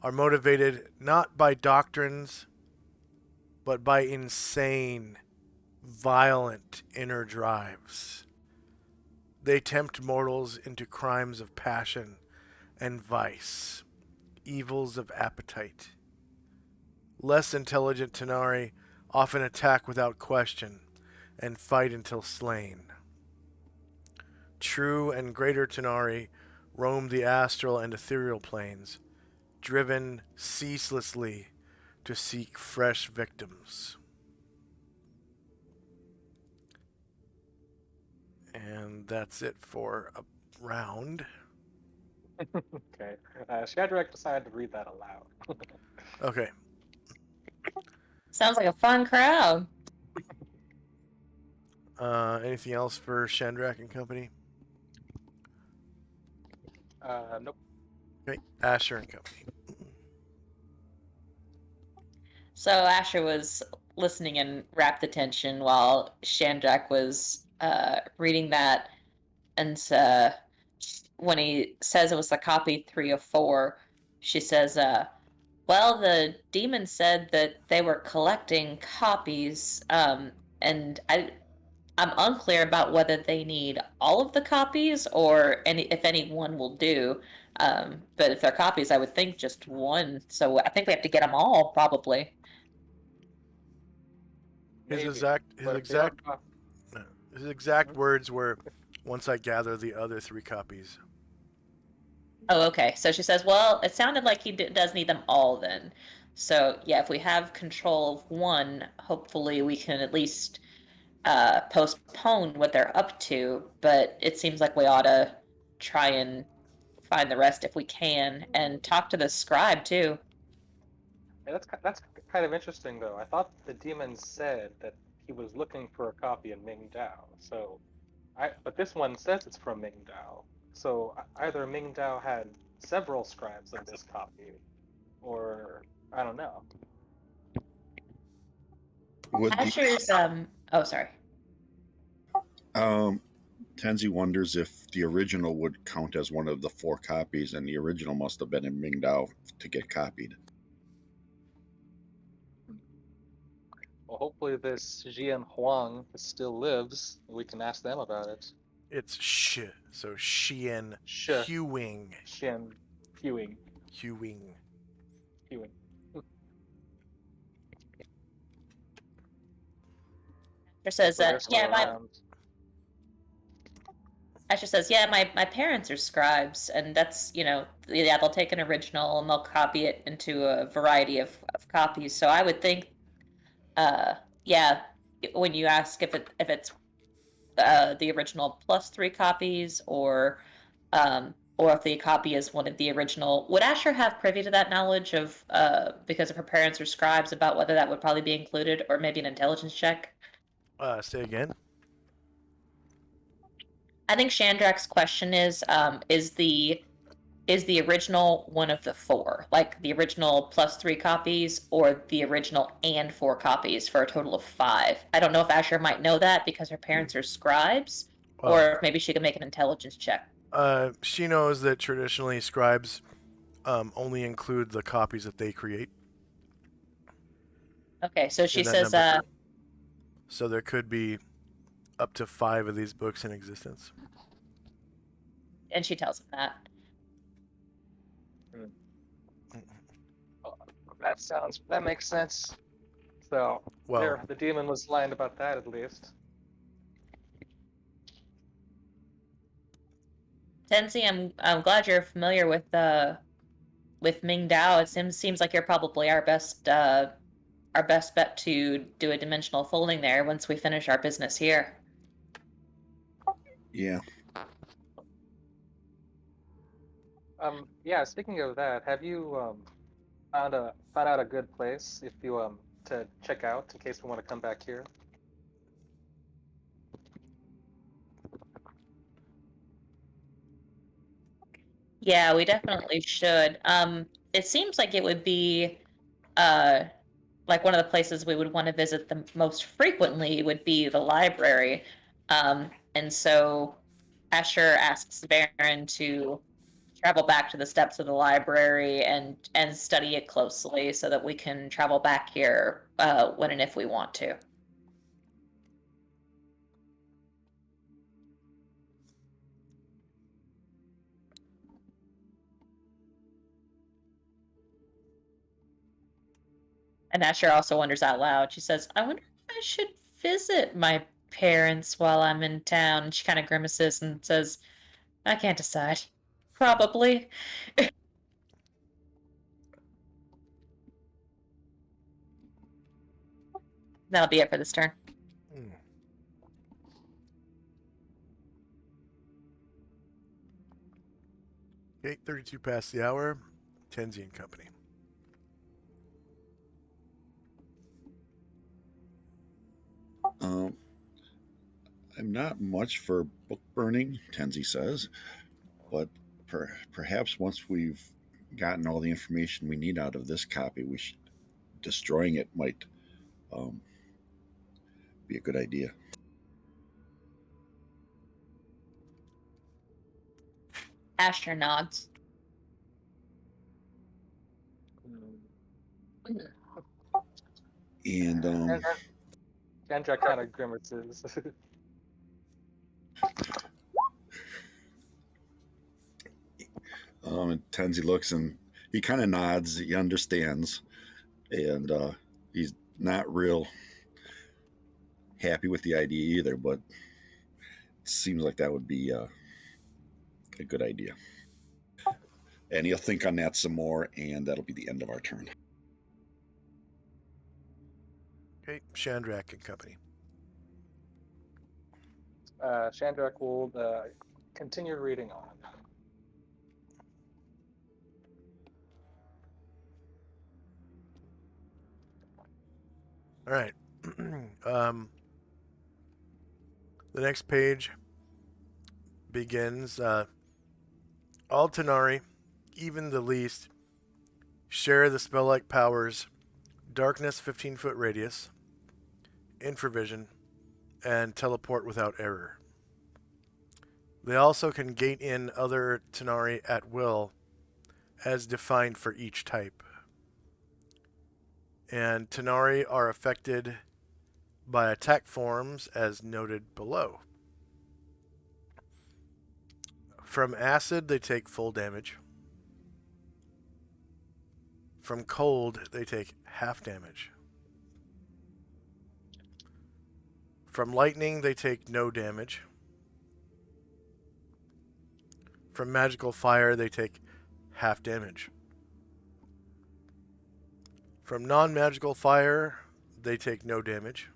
Speaker 1: are motivated not by doctrines, but by insane, violent inner drives. They tempt mortals into crimes of passion and vice, evils of appetite. Less intelligent Tenari often attack without question and fight until slain. True and greater Tenari roam the astral and ethereal planes, driven ceaselessly to seek fresh victims. And that's it for a round.
Speaker 4: Okay. Shadrach decided to read that aloud.
Speaker 1: Okay.
Speaker 6: Sounds like a fun crowd.
Speaker 1: Anything else for Shandrak and company?
Speaker 4: Nope.
Speaker 1: Okay. Asher and company.
Speaker 6: So Asher was listening in rapt attention while Shandrak was reading that, and when he says it was the copy 304, she says, well, the demon said that they were collecting copies, and I'm unclear about whether they need all of the copies or if any one will do. But if they're copies, I would think just one. So I think we have to get them all, probably.
Speaker 1: His
Speaker 4: Maybe.
Speaker 1: exact
Speaker 4: But if they are
Speaker 1: his exact words were, "Once I gather the other 3 copies."
Speaker 6: Oh, okay. So she says, well, it sounded like he does need them all then. So yeah, if we have control of one, hopefully we can at least postpone what they're up to. But it seems like we ought to try and find the rest if we can, and talk to the scribe too.
Speaker 4: Yeah, that's kind of interesting, though. I thought the demon said that he was looking for a copy of Ming Dao. But this one says it's from Ming Dao. So either Ming Dao had several scribes of this copy, or I don't know.
Speaker 6: Asher's oh, sorry.
Speaker 3: Tenzi wonders if the original would count as one of the 4 copies, and the original must have been in Mingdao to get copied.
Speaker 4: Well, hopefully this Jian Huang still lives. We can ask them about it.
Speaker 1: It's sh, so Xian
Speaker 4: Sh.
Speaker 1: Huing.
Speaker 4: Xian Huing.
Speaker 1: Huing.
Speaker 4: Huing.
Speaker 6: Asher says,
Speaker 4: So they're still around.
Speaker 6: Asher says, yeah, my parents are scribes, and that's, yeah, they'll take an original and they'll copy it into a variety of copies. So I would think, yeah, when you ask if it's the original plus 3 copies, or if the copy is one of the original, would Asher have privy to that knowledge of, because if her parents are scribes, about whether that would probably be included, or maybe an intelligence check?
Speaker 1: Say again.
Speaker 6: I think Shandrak's question is the original one of the 4, like the original plus 3 copies, or the original and 4 copies for a total of 5. I don't know if Asher might know that because her parents are scribes, or if maybe she could make an intelligence check.
Speaker 1: She knows that traditionally scribes only include the copies that they create.
Speaker 6: Okay, so she
Speaker 1: in that
Speaker 6: says,
Speaker 1: number. So there could be up to 5 of these books in existence.
Speaker 6: and she tells him that.
Speaker 4: That makes sense. So
Speaker 1: Well,
Speaker 4: the demon was lying about that at least.
Speaker 6: Tenzi, I'm glad you're familiar with Ming Dao. It seems like you're probably our best bet to do a dimensional folding there once we finish our business here.
Speaker 3: Yeah.
Speaker 4: Yeah. Speaking of that, have you found out a good place if you to check out in case we want to come back here?
Speaker 6: Yeah, we definitely should. It seems like it would be like one of the places we would want to visit the most frequently would be the library. And so Asher asks Varen to travel back to the steps of the library and study it closely so that we can travel back here when and if we want to. And Asher also wonders out loud. She says, I wonder if I should visit my parents while I'm in town. And she kind of grimaces and says, I can't decide. Probably. That'll be it for this turn.
Speaker 1: Okay, 32 past the hour. Tenzi and Company.
Speaker 3: I'm not much for book burning, Tenzi says, but perhaps once we've gotten all the information we need out of this copy, destroying it might be a good idea.
Speaker 6: Asher nods.
Speaker 3: And
Speaker 4: Kendra kind of grimaces.
Speaker 3: and Tenzi looks and he kind of nods. He understands, and he's not real happy with the idea either. But it seems like that would be a good idea. And he'll think on that some more, and that'll be the end of our turn.
Speaker 1: Okay, Chandrak and Company.
Speaker 4: Chandrak will continue reading on.
Speaker 1: All right. The next page begins. All Tanari, even the least, share the spell-like powers, darkness 15-foot radius, infravision, and teleport without error. They also can gate in other Tanari at will, as defined for each type. And Tanari are affected by attack forms as noted below. From acid, they take full damage. From cold, they take half damage. From lightning, they take no damage. From magical fire, they take half damage. From non-magical fire, they take no damage.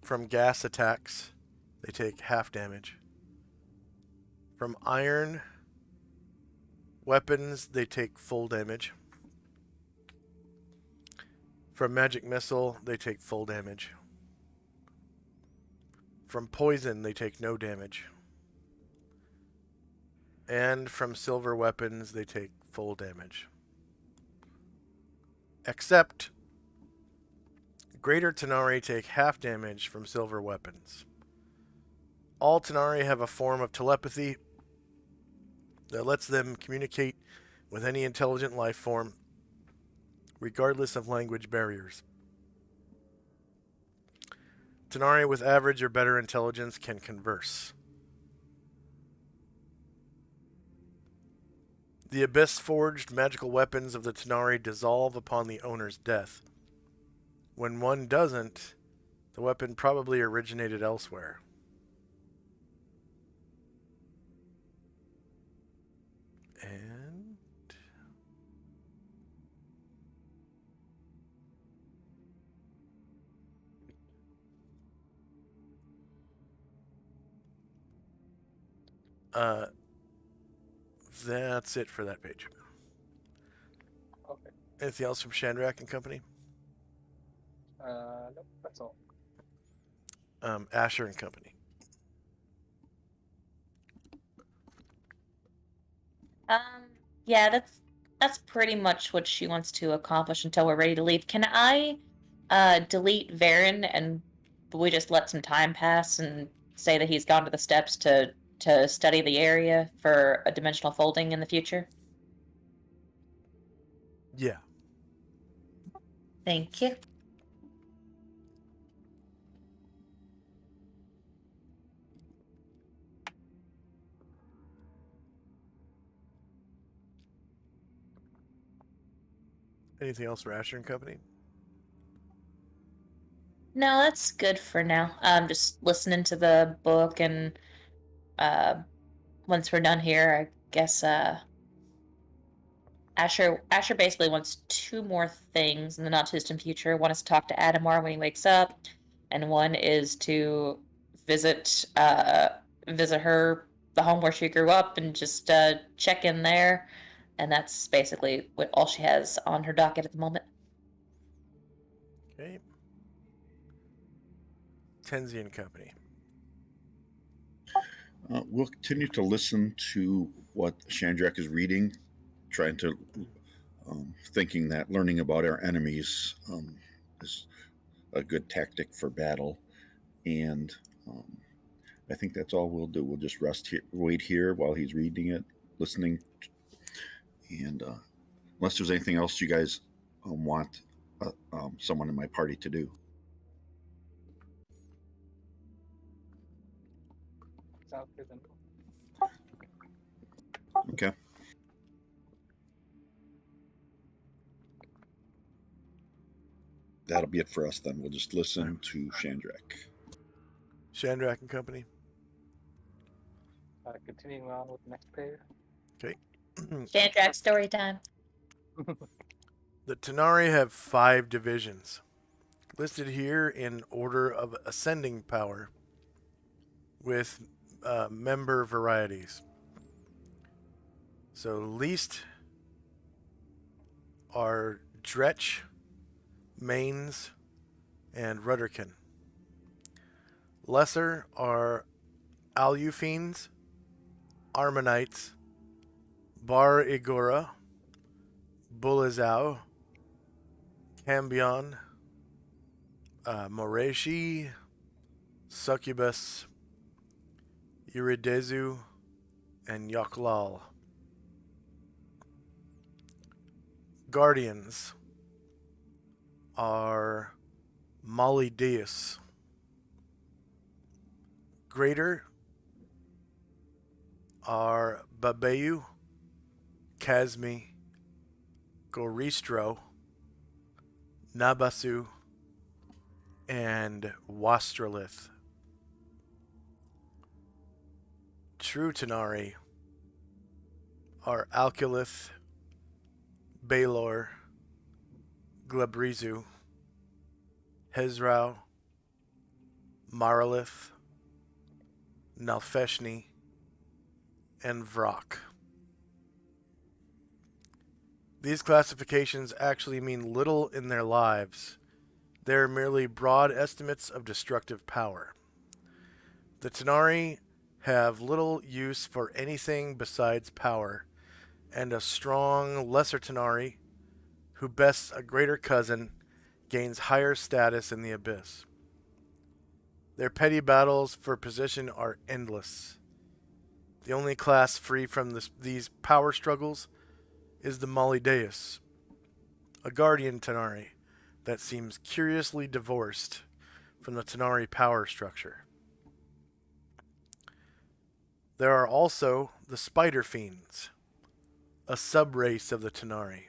Speaker 1: From gas attacks, they take half damage. From iron weapons, they take full damage. From magic missile, they take full damage. From poison, they take no damage. And from silver weapons, they take full damage. Except Greater Tanari take half damage from silver weapons. All Tanari have a form of telepathy that lets them communicate with any intelligent life form, regardless of language barriers. Tenari with average or better intelligence can converse. The Abyss-forged magical weapons of the Tenari dissolve upon the owner's death. When one doesn't, the weapon probably originated elsewhere. And that's it for that page.
Speaker 4: Okay.
Speaker 1: Anything else from Shandrak and Company?
Speaker 4: Nope, that's all.
Speaker 1: Asher and Company.
Speaker 6: Yeah, that's pretty much what she wants to accomplish until we're ready to leave. Can I delete Varen and we just let some time pass and say that he's gone to the steps to study the area for a dimensional folding in the future?
Speaker 1: Yeah.
Speaker 6: Thank you.
Speaker 1: Anything else for Asher and Company?
Speaker 6: No, that's good for now. Just listening to the book, and once we're done here, I guess Asher basically wants two more things in the not too distant future. One is to talk to Adamar when he wakes up, and one is to visit visit her the home where she grew up and just check in there. And that's basically what all she has on her docket at the moment.
Speaker 1: Okay. Tenzi and Company.
Speaker 3: We'll continue to listen to what Shandrak is reading, trying to thinking that learning about our enemies is a good tactic for battle. And I think that's all we'll do. We'll just rest here, wait here while he's reading it, listening. And unless there's anything else you guys want someone in my party to do.
Speaker 4: Sounds good then.
Speaker 3: Okay. That'll be it for us then. We'll just listen to Shandrak.
Speaker 1: Shandrak and Company.
Speaker 4: Continuing on with the next page.
Speaker 1: Okay.
Speaker 6: Shandrak story time.
Speaker 1: The Tenari have 5 divisions, listed here in order of ascending power, with member varieties. So least are Dretch, Mains, and Rudderkin. Lesser are Alufines, Armanites, Bar Igora, Bulizao, Cambion, Moreshi, Succubus, Iridezu, and Yoklal. Guardians are Malideus. Greater are Babayu, Kazmi, Goristro, Nabasu, and Wastrolith. True Tenari are Alkulith, Baelor, Glabrizu, Hezrau, Maralith, Nalfeshni, and Vrak. These classifications actually mean little in their lives. They are merely broad estimates of destructive power. The Tenari have little use for anything besides power, and a strong lesser Tenari, who bests a greater cousin, gains higher status in the Abyss. Their petty battles for position are endless. The only class free from these power struggles is the Mollydeus, a guardian Tenari that seems curiously divorced from the Tenari power structure. There are also the Spider Fiends, a subrace of the Tenari.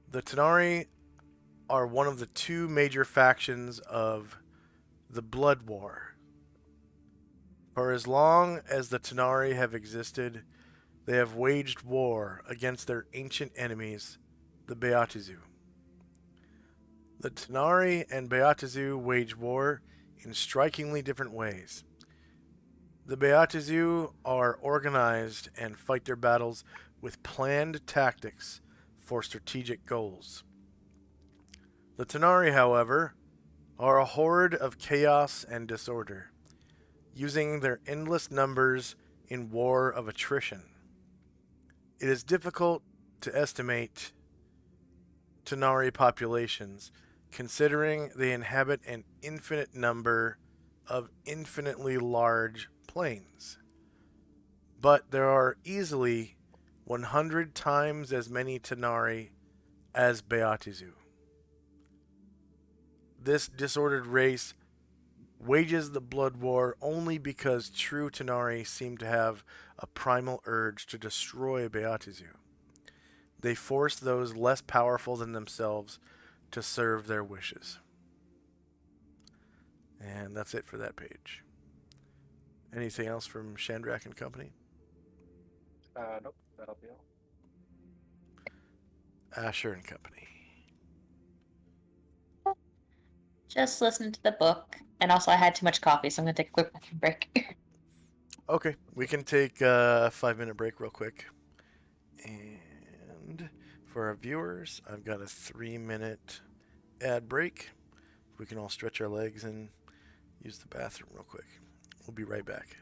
Speaker 1: The Tenari are one of the two major factions of the Blood War. For as long as the Tenari have existed, they have waged war against their ancient enemies, the Beatizu. The Tenari and Beatizu wage war in strikingly different ways. The Beatizu are organized and fight their battles with planned tactics for strategic goals. The Tenari, however, are a horde of chaos and disorder, using their endless numbers in war of attrition. It is difficult to estimate Tenari populations, considering they inhabit an infinite number of infinitely large planes. But there are easily 100 times as many Tenari as Beatizu. This disordered race wages the blood war only because true Tenari seem to have a primal urge to destroy Beatizu. They force those less powerful than themselves to serve their wishes. And that's it for that page. Anything else from Shandrak and Company?
Speaker 4: Nope, that'll be all.
Speaker 1: Asher and Company.
Speaker 6: Just listening to the book, and also I had too much coffee, so I'm gonna take a quick bathroom break.
Speaker 1: Okay, we can take a 5-minute break real quick. And for our viewers, I've got a 3-minute ad break. We can all stretch our legs and use the bathroom real quick. We'll be right back.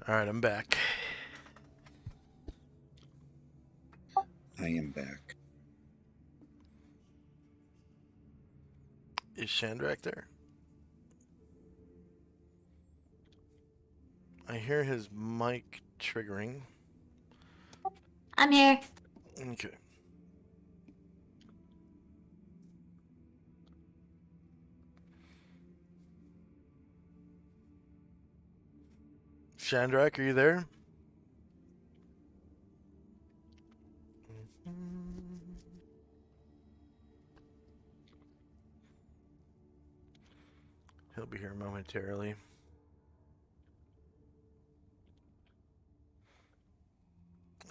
Speaker 1: Alright, I'm back.
Speaker 3: I am back.
Speaker 1: Is Chandrak there? I hear his mic triggering.
Speaker 8: I'm here.
Speaker 1: Okay. Chandrak, are you there? He'll be here momentarily.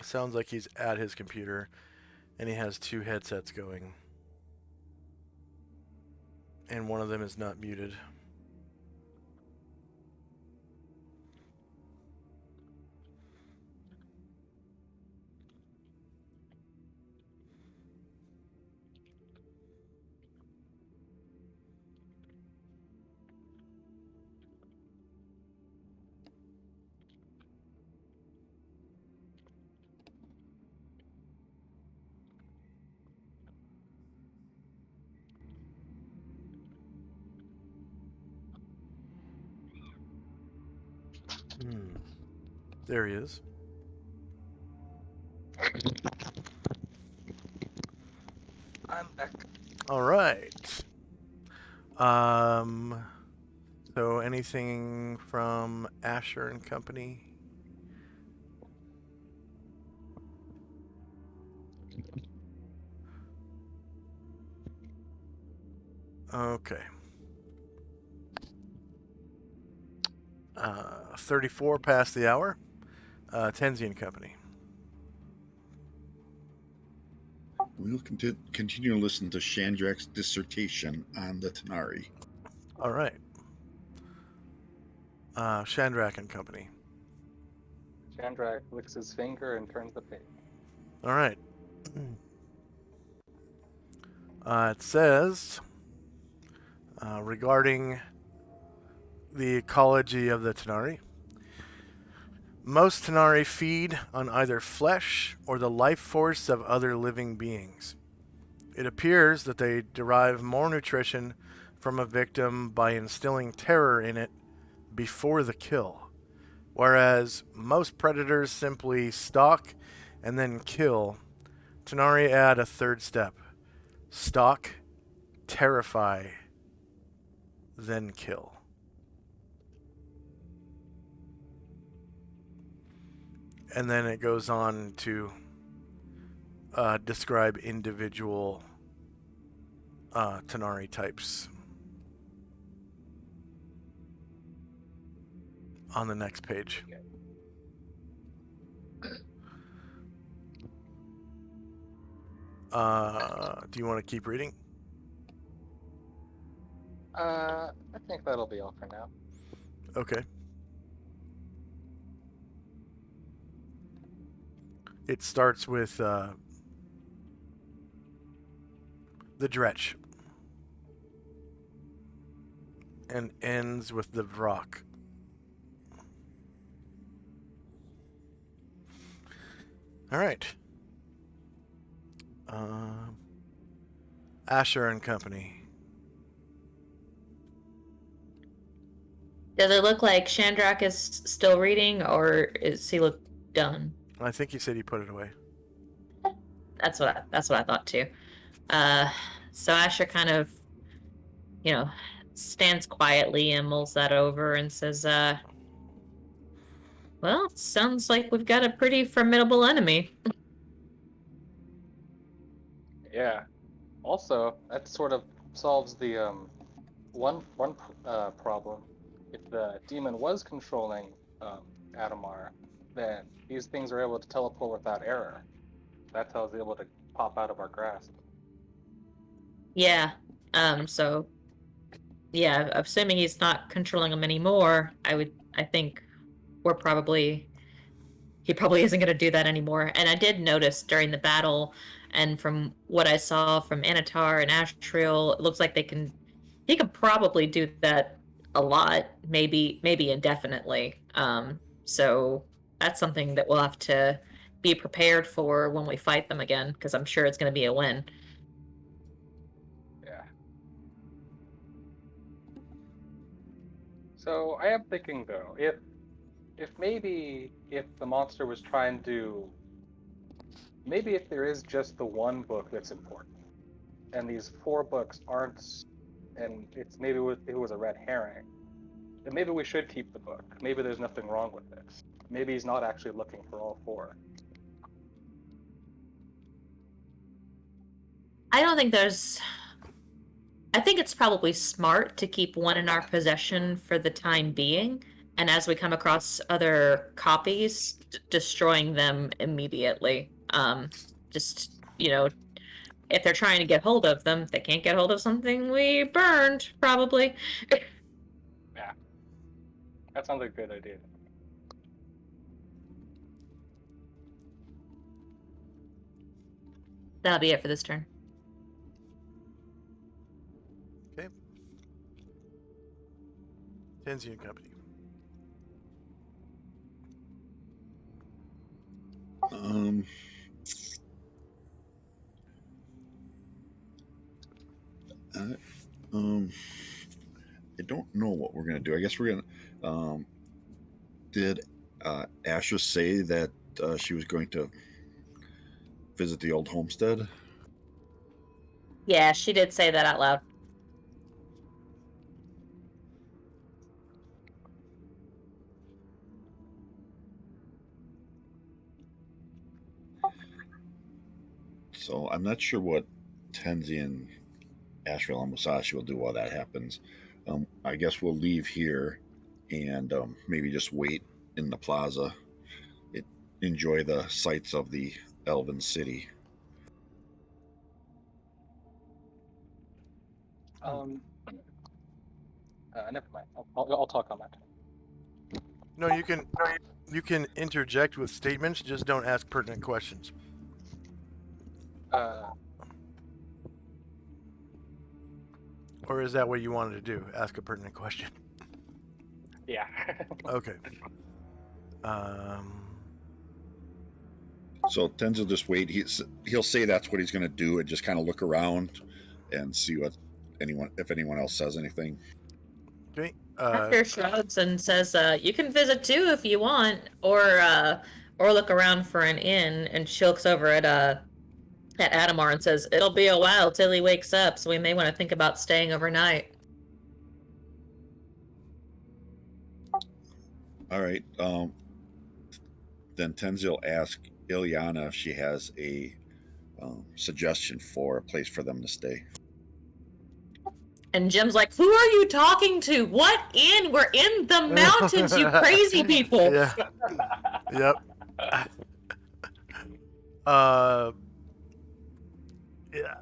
Speaker 1: Sounds like he's at his computer and he has 2 headsets going. And one of them is not muted. There he is.
Speaker 4: I'm back.
Speaker 1: All right. So anything from Asher and Company? Okay. 34 past the hour. Tenzi and Company.
Speaker 3: We'll continue to listen to Chandrak's dissertation on the Tanari.
Speaker 1: All right. Chandrak and Company.
Speaker 4: Chandrak licks his finger and turns the page.
Speaker 1: All right. It says, regarding the ecology of the Tanari, most Tanari feed on either flesh or the life force of other living beings. It appears that they derive more nutrition from a victim by instilling terror in it before the kill, whereas most predators simply stalk and then kill. Tanari add a third step: stalk, terrify, then kill. And then it goes on to describe individual Tanari types on the next page. Do you want to keep reading?
Speaker 4: I think that'll be all for now.
Speaker 1: Okay. It starts with the Dretch and ends with the Vrock. All right. Asher and Company.
Speaker 6: Does it look like Chandrak is still reading, or is he look done?
Speaker 1: I think you said you put it away.
Speaker 6: That's what I thought too. So Asher kind of, stands quietly and mulls that over and says, well, it sounds like we've got a pretty formidable enemy.
Speaker 4: Yeah. Also, that sort of solves the one problem. If the demon was controlling Adamar, then these things are able to teleport without error. That's how it's able to pop out of our grasp.
Speaker 6: Yeah. So, yeah, assuming he's not controlling them anymore, I think he probably isn't going to do that anymore. And I did notice during the battle, and from what I saw from Anatar and Ashtriel, it looks like he could probably do that a lot, maybe indefinitely. So that's something that we'll have to be prepared for when we fight them again, because I'm sure it's going to be a win.
Speaker 4: Yeah. So I am thinking though, if maybe if the monster was trying to, maybe if there is just the one book that's important, and these 4 books aren't, and it's maybe it was a red herring, then maybe we should keep the book. Maybe there's nothing wrong with this. Maybe he's not actually looking for all 4.
Speaker 6: I don't think there's. I think it's probably smart to keep one in our possession for the time being, and as we come across other copies, destroying them immediately. Just, if they're trying to get hold of them, they can't get hold of something we burned, probably.
Speaker 4: Yeah, that sounds like a good idea.
Speaker 6: That'll be it for this turn.
Speaker 1: Okay. Tenzi and Company.
Speaker 3: I don't know what we're gonna do. I guess we're gonna. Did Asher say that she was going to visit the old homestead?
Speaker 6: Yeah, she did say that out loud.
Speaker 3: So I'm not sure what Tenzi and Asheville and Musashi will do while that happens. I guess we'll leave here and maybe just wait in the plaza. Enjoy the sights of the Elven City.
Speaker 4: Never mind. I'll talk on that.
Speaker 1: No, you can interject with statements. Just don't ask pertinent questions. Or is that what you wanted to do? Ask a pertinent question.
Speaker 4: Yeah.
Speaker 1: Okay.
Speaker 3: So Tenzi will just wait. He'll say that's what he's going to do, and just kind of look around and see if anyone else says anything.
Speaker 1: Okay.
Speaker 6: After shrugs and says, "You can visit too if you want, or look around for an inn." And she looks over at Adamar and says, "It'll be a while till he wakes up, so we may want to think about staying overnight."
Speaker 3: All right. Then Tenzi will ask Ilyana if she has a suggestion for a place for them to stay.
Speaker 6: And Jim's like, "Who are you talking to? What inn? We're in the mountains, you crazy people!"
Speaker 1: Yeah. Yep. Yeah.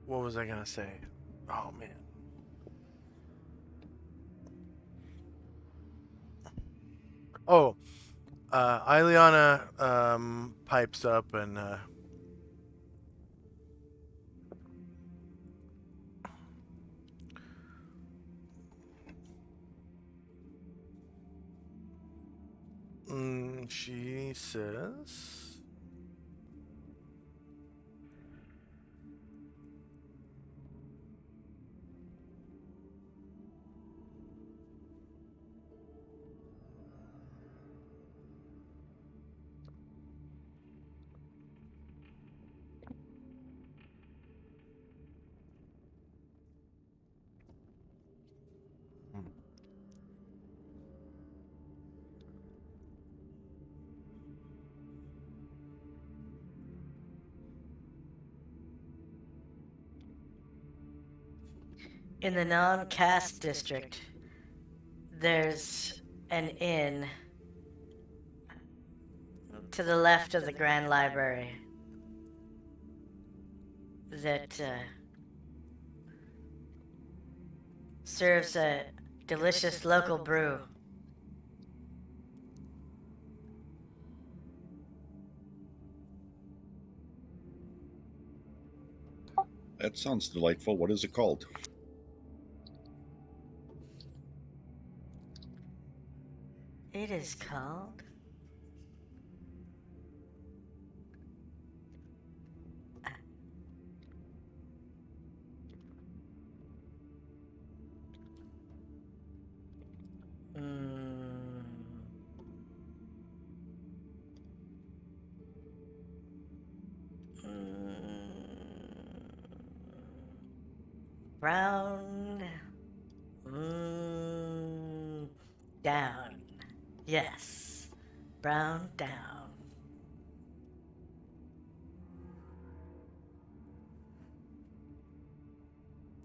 Speaker 1: What was I gonna say? Oh man. Oh, Ileana pipes up and she says,
Speaker 7: In the non-caste district, there's an inn to the left of the Grand Library that serves a delicious local brew.
Speaker 3: That sounds delightful. What is it called?
Speaker 7: It is called mm, brown down. Yes, brown down.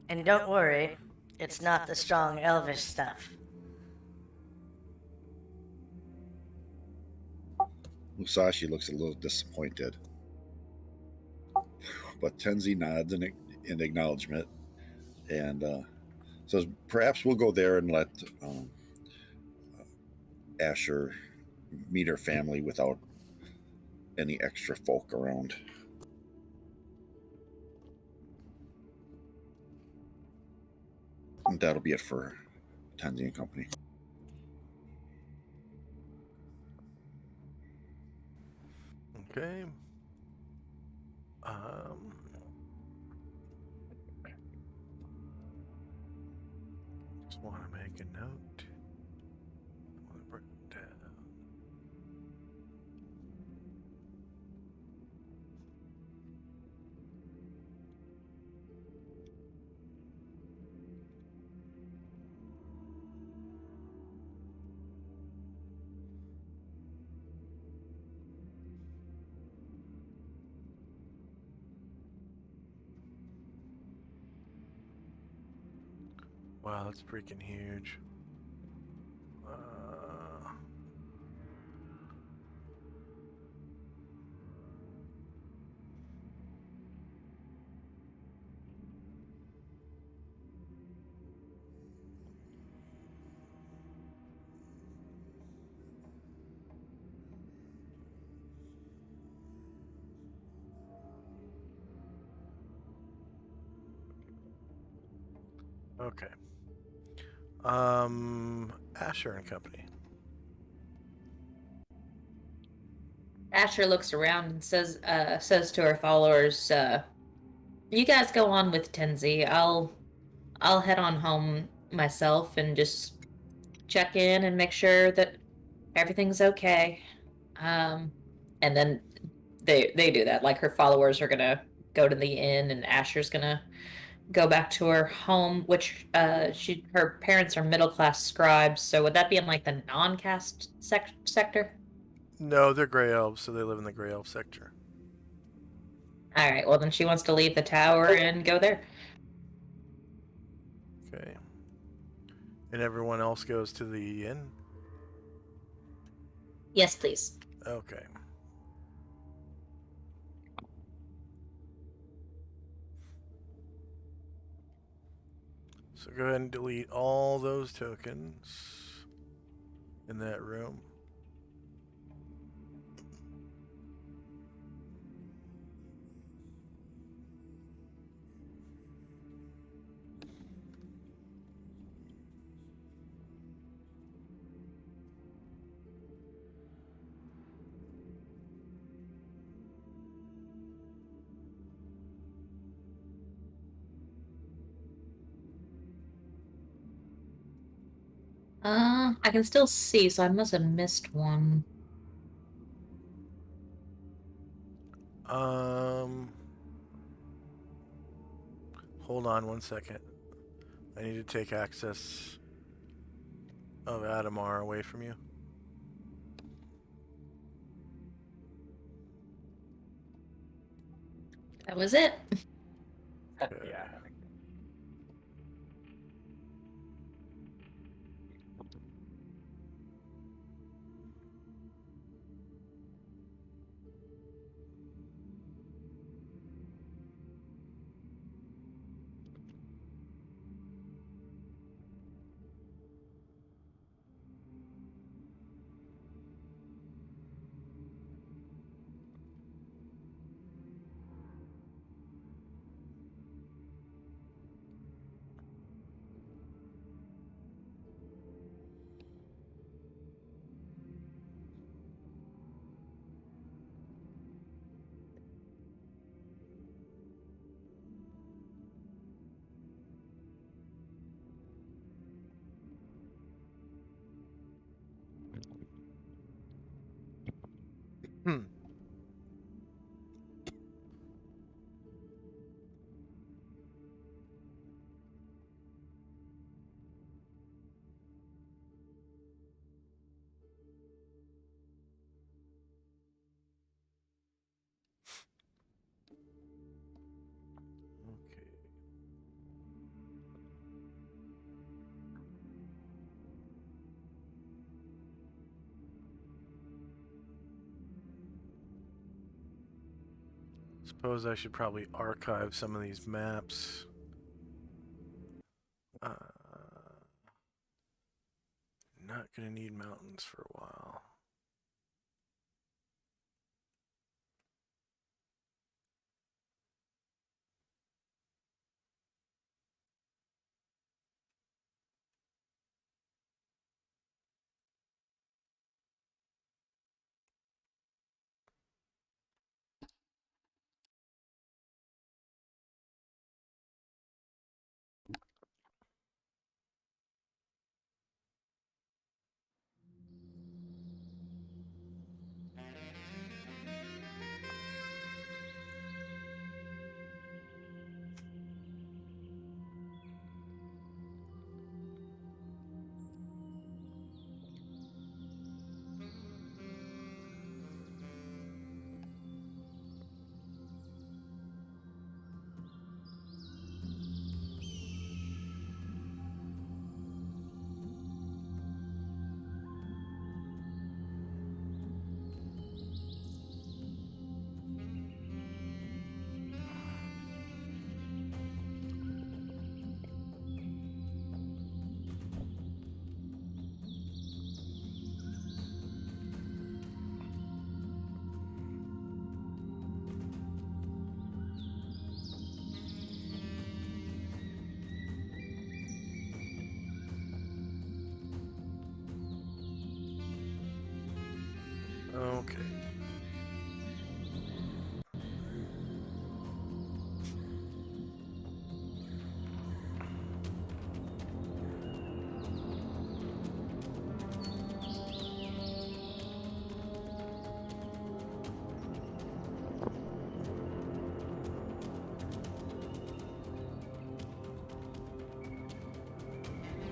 Speaker 7: And don't worry, it's not the strong elvish stuff.
Speaker 3: Musashi looks a little disappointed, but Tenzi nods in acknowledgement and says, "Perhaps we'll go there and let Asher meet her family without any extra folk around." And that'll be it for Tenzi and company.
Speaker 1: Okay. Just want to make a note. I want to bring it down. Wow, that's freaking huge. Okay. Asher and company.
Speaker 6: Asher looks around and says to her followers, "You guys go on with Tenzi. I'll head on home myself and just check in and make sure that everything's okay." And then they do that. Like her followers are gonna go to the inn, and Asher's gonna go back to her home, which her parents are middle class scribes. So would that be in like the non-caste sector?
Speaker 1: No, they're Grey Elves, so they live in the Grey Elf sector.
Speaker 6: All right. Well, then she wants to leave the tower and go there.
Speaker 1: Okay. And everyone else goes to the inn?
Speaker 6: Yes, please.
Speaker 1: Okay. So go ahead and delete all those tokens in that room.
Speaker 6: I can still see, so I must have missed one.
Speaker 1: Hold on one second. I need to take access of Adamar away from you.
Speaker 6: That was it.
Speaker 1: Okay.
Speaker 4: Yeah.
Speaker 1: Okay. Suppose I should probably archive some of these maps. Not gonna need mountains for a while. Okay.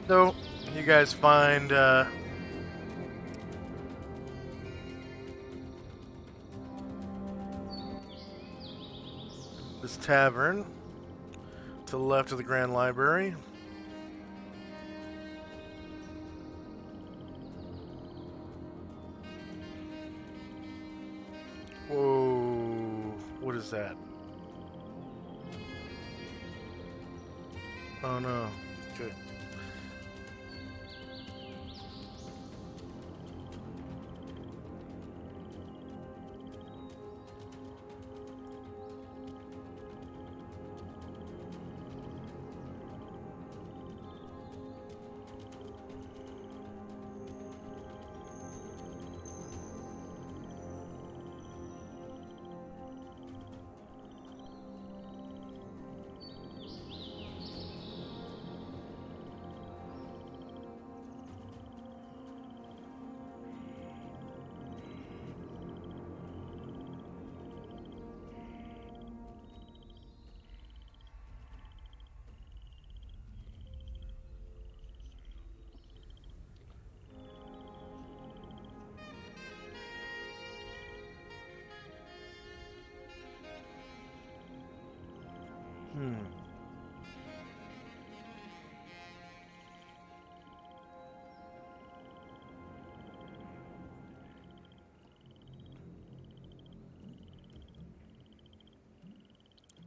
Speaker 1: So, you guys find this tavern to the left of the Grand Library. Whoa, what is that? Oh no, okay.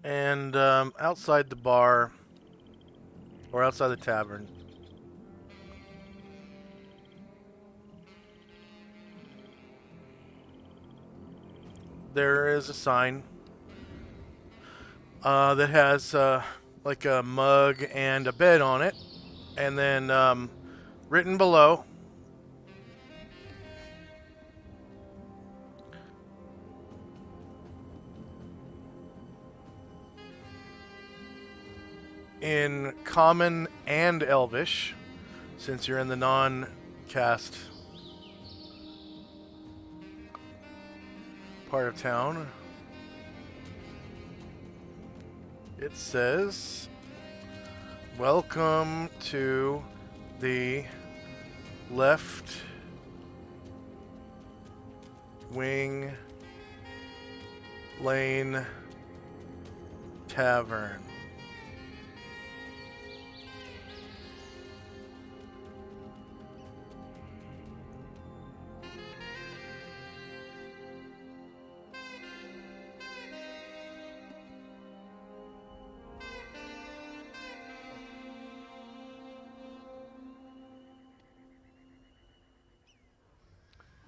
Speaker 1: And outside the bar, or outside the tavern, there is a sign that has like a mug and a bed on it, and then written below, in Common and Elvish, since you're in the non-cast. part of town. It says, "Welcome to the Left Wing Lane Tavern."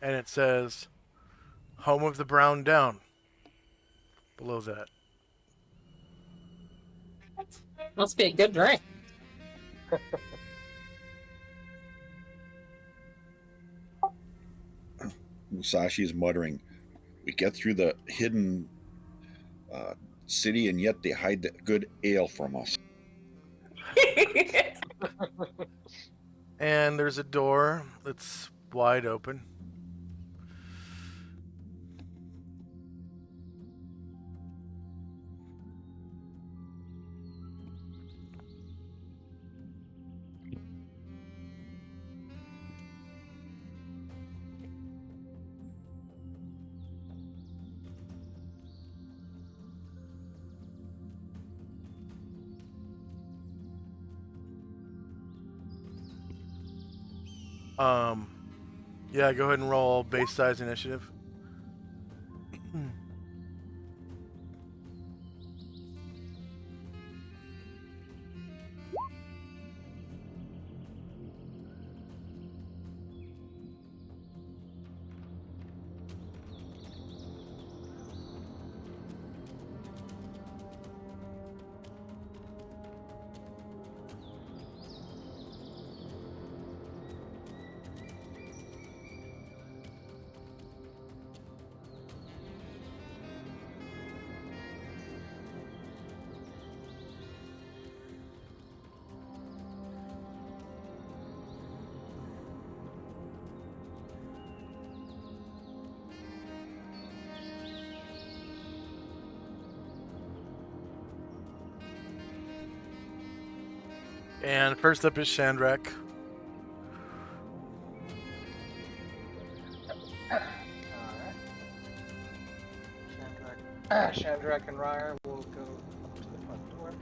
Speaker 1: And it says, "Home of the Brown Down" below that.
Speaker 6: Must be a good drink.
Speaker 3: Musashi is muttering, "We get through the hidden city, and yet they hide the good ale from us."
Speaker 1: And there's a door that's wide open. Yeah, go ahead and roll base size initiative. And first up is Shandrak.
Speaker 4: Alright. Shandrak and Ryer will go up to the front door.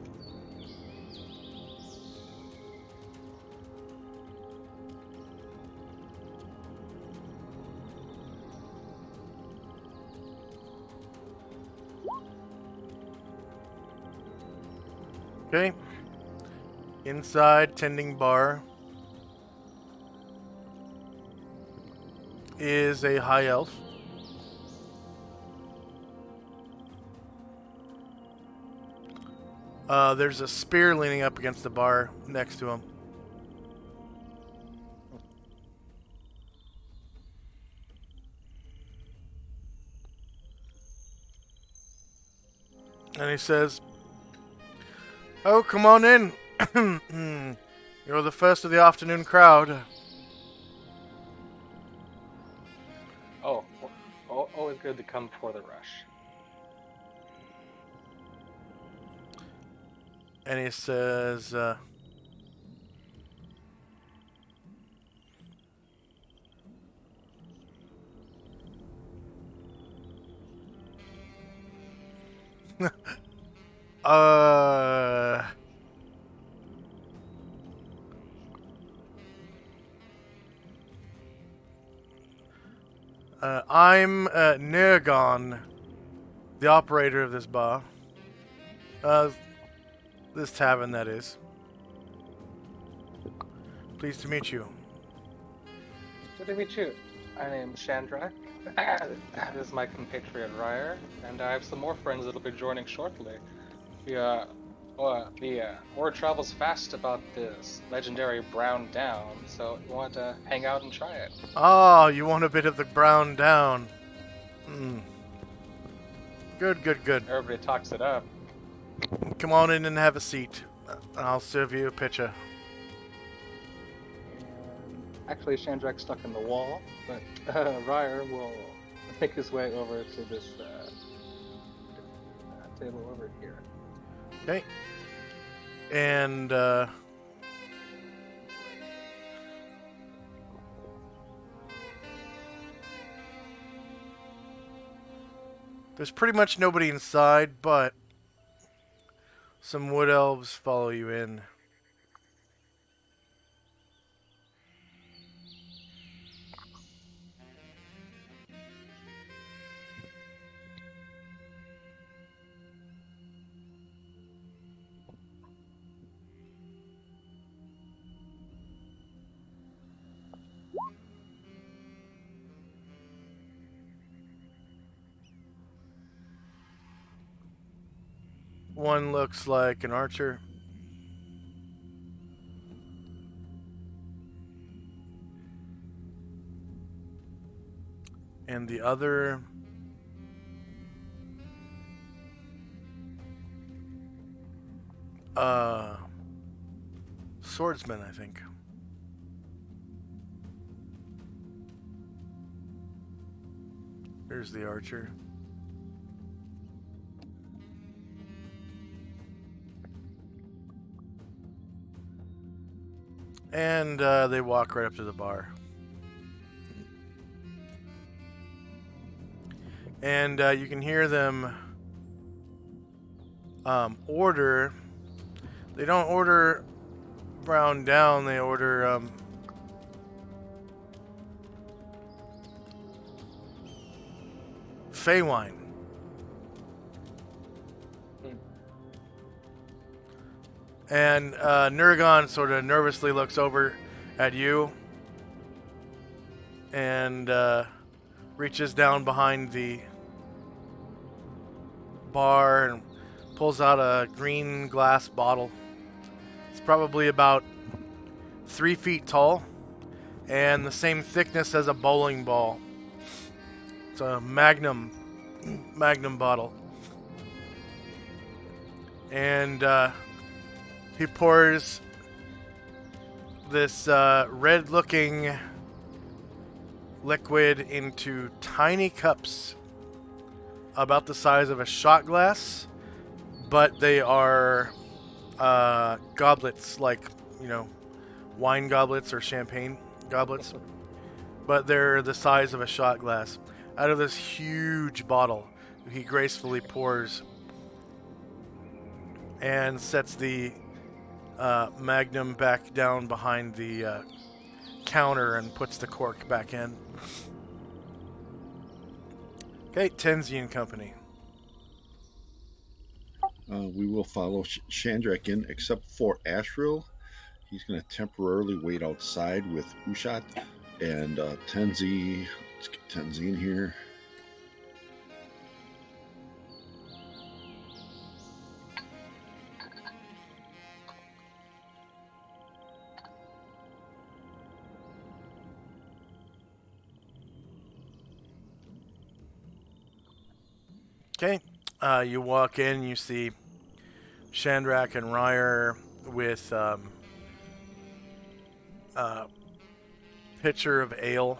Speaker 1: Okay. Inside, tending bar, is a high elf. There's a spear leaning up against the bar next to him. And he says, "Oh, come on in. You're the first of the afternoon crowd."
Speaker 4: Oh, always good to come before the rush.
Speaker 1: And he says, I'm Nergon, the operator of this bar. This tavern, that is. Pleased to meet you.
Speaker 4: Good to meet you. My name's Shandrak. This is my compatriot Ryer, and I have some more friends that'll be joining shortly. The word travels fast about this legendary Brown Down, so you want to hang out and try it.
Speaker 1: Oh, you want a bit of the brown down. Good, good, good.
Speaker 4: Everybody talks it up.
Speaker 1: Come on in and have a seat. I'll serve you a pitcher.
Speaker 4: And actually, Shandrak's stuck in the wall, but Ryer will make his way over to this table over here.
Speaker 1: Okay. And there's pretty much nobody inside, but some wood elves follow you in. One looks like an archer. And the other swordsman, I think. There's the archer. And they walk right up to the bar. And you can hear them order. They don't order brown down, they order Fey wine. And Nurgon sort of nervously looks over at you and reaches down behind the bar and pulls out a green glass bottle. It's probably about 3 feet tall and the same thickness as a bowling ball. It's a magnum bottle. And he pours this red-looking liquid into tiny cups about the size of a shot glass, but they are goblets, like, you know, wine goblets or champagne goblets, but they're the size of a shot glass. Out of this huge bottle, he gracefully pours and sets the magnum back down behind the counter and puts the cork back in. Okay, Tenzi and company.
Speaker 3: We will follow Chandrak in, except for Ashril. He's going to temporarily wait outside with Ushat and Tenzi. Let's get Tenzi in here.
Speaker 1: Okay, you walk in, you see Chandrak and Ryer with pitcher of ale.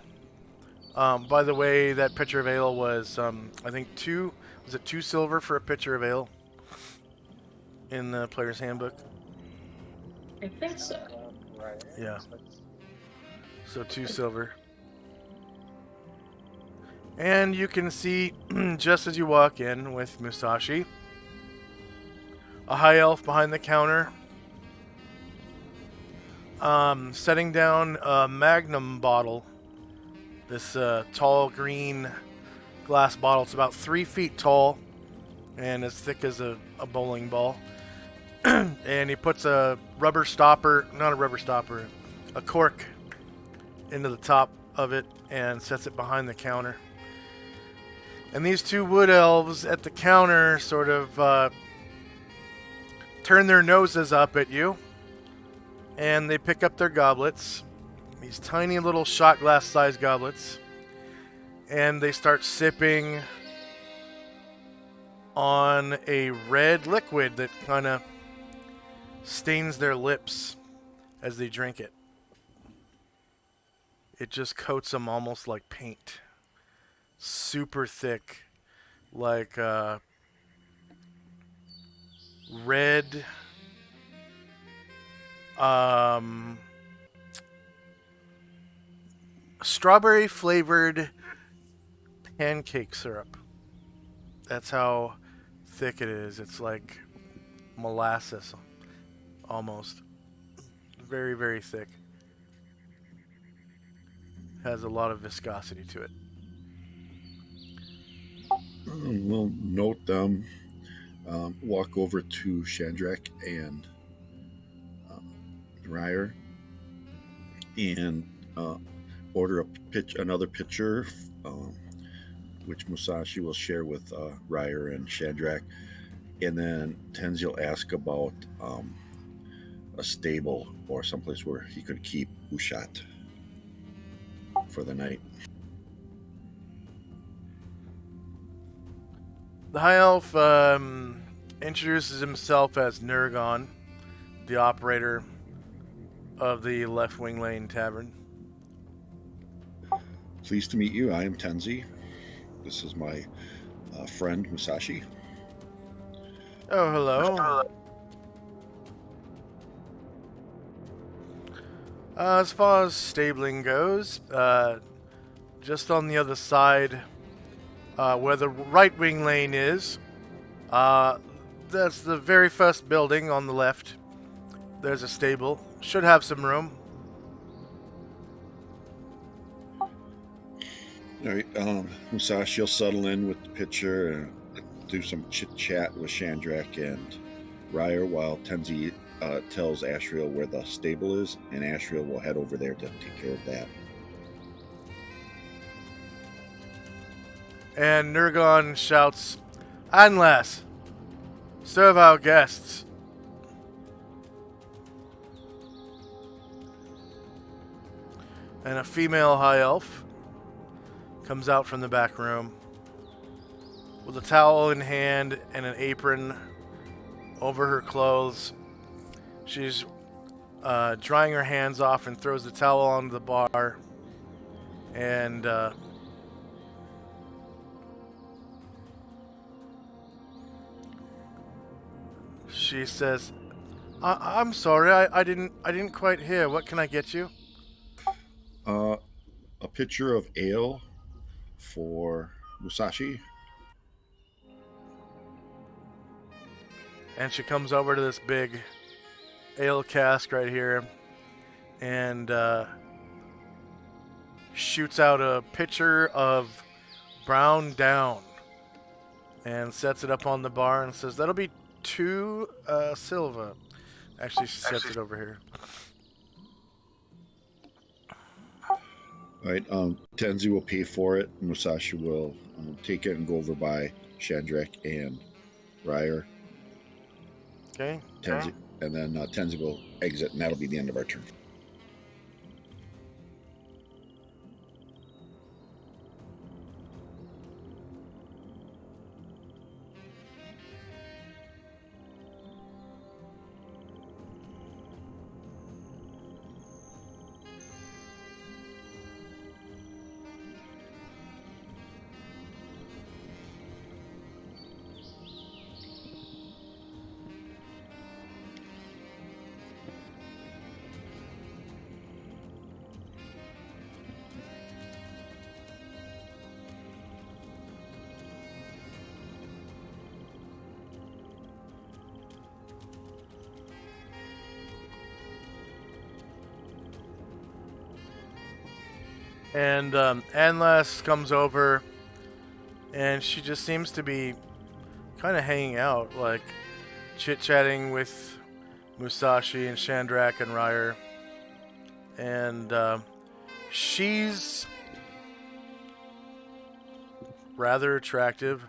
Speaker 1: By the way, that pitcher of ale was, I think, two silver for a pitcher of ale in the player's handbook?
Speaker 6: I think so.
Speaker 4: Right.
Speaker 1: Yeah. So 2 silver. And you can see, just as you walk in with Musashi, a high elf behind the counter, setting down a magnum bottle. This tall green glass bottle. It's about 3 feet tall and as thick as a bowling ball. And he puts a cork into the top of it and sets it behind the counter. And these 2 wood elves at the counter sort of turn their noses up at you, and they pick up their goblets, these tiny little shot glass sized goblets, and they start sipping on a red liquid that kind of stains their lips as they drink it. It just coats them almost like paint. super thick, like red strawberry flavored pancake syrup. That's how thick it is. It's like molasses almost. Very, very thick. Has a lot of viscosity to it.
Speaker 3: We'll note them. Walk over to Shandrak and Ryer and order another pitcher, which Musashi will share with Ryer and Shandrak. And then Tenzi will ask about a stable or someplace where he could keep Ushat for the night.
Speaker 1: The High Elf introduces himself as Nurgon, the operator of the Left Wing Lane Tavern.
Speaker 3: Pleased to meet you. I am Tenzi. This is my friend Musashi.
Speaker 1: Oh, hello. As far as stabling goes, just on the other side, where the right wing lane is, that's the very first building on the left. There's a stable. Should have some room.
Speaker 3: All right, Musashi will settle in with the pitcher and do some chit-chat with Shandrak and Ryer while Tenzi tells Ashriel where the stable is, and Ashriel will head over there to take care of that.
Speaker 1: And Nurgon shouts, "Anlas, serve our guests." And a female high elf comes out from the back room with a towel in hand and an apron over her clothes. She's drying her hands off and throws the towel onto the bar. And she says, "I'm sorry, I didn't quite hear. What can I get you?"
Speaker 3: A pitcher of ale for Musashi.
Speaker 1: And she comes over to this big ale cask right here and shoots out a pitcher of brown down and sets it up on the bar and says, "That'll be 2 silver." Actually, she sets it over here.
Speaker 3: All right, Tenzi will pay for it. Musashi will take it and go over by Shandrak and Ryer.
Speaker 1: Okay.
Speaker 3: Tenzi, and then Tenzi will exit, and that'll be the end of our turn.
Speaker 1: And Anlas comes over, and she just seems to be kind of hanging out, like chit-chatting with Musashi and Shandrak and Ryer. And she's rather attractive.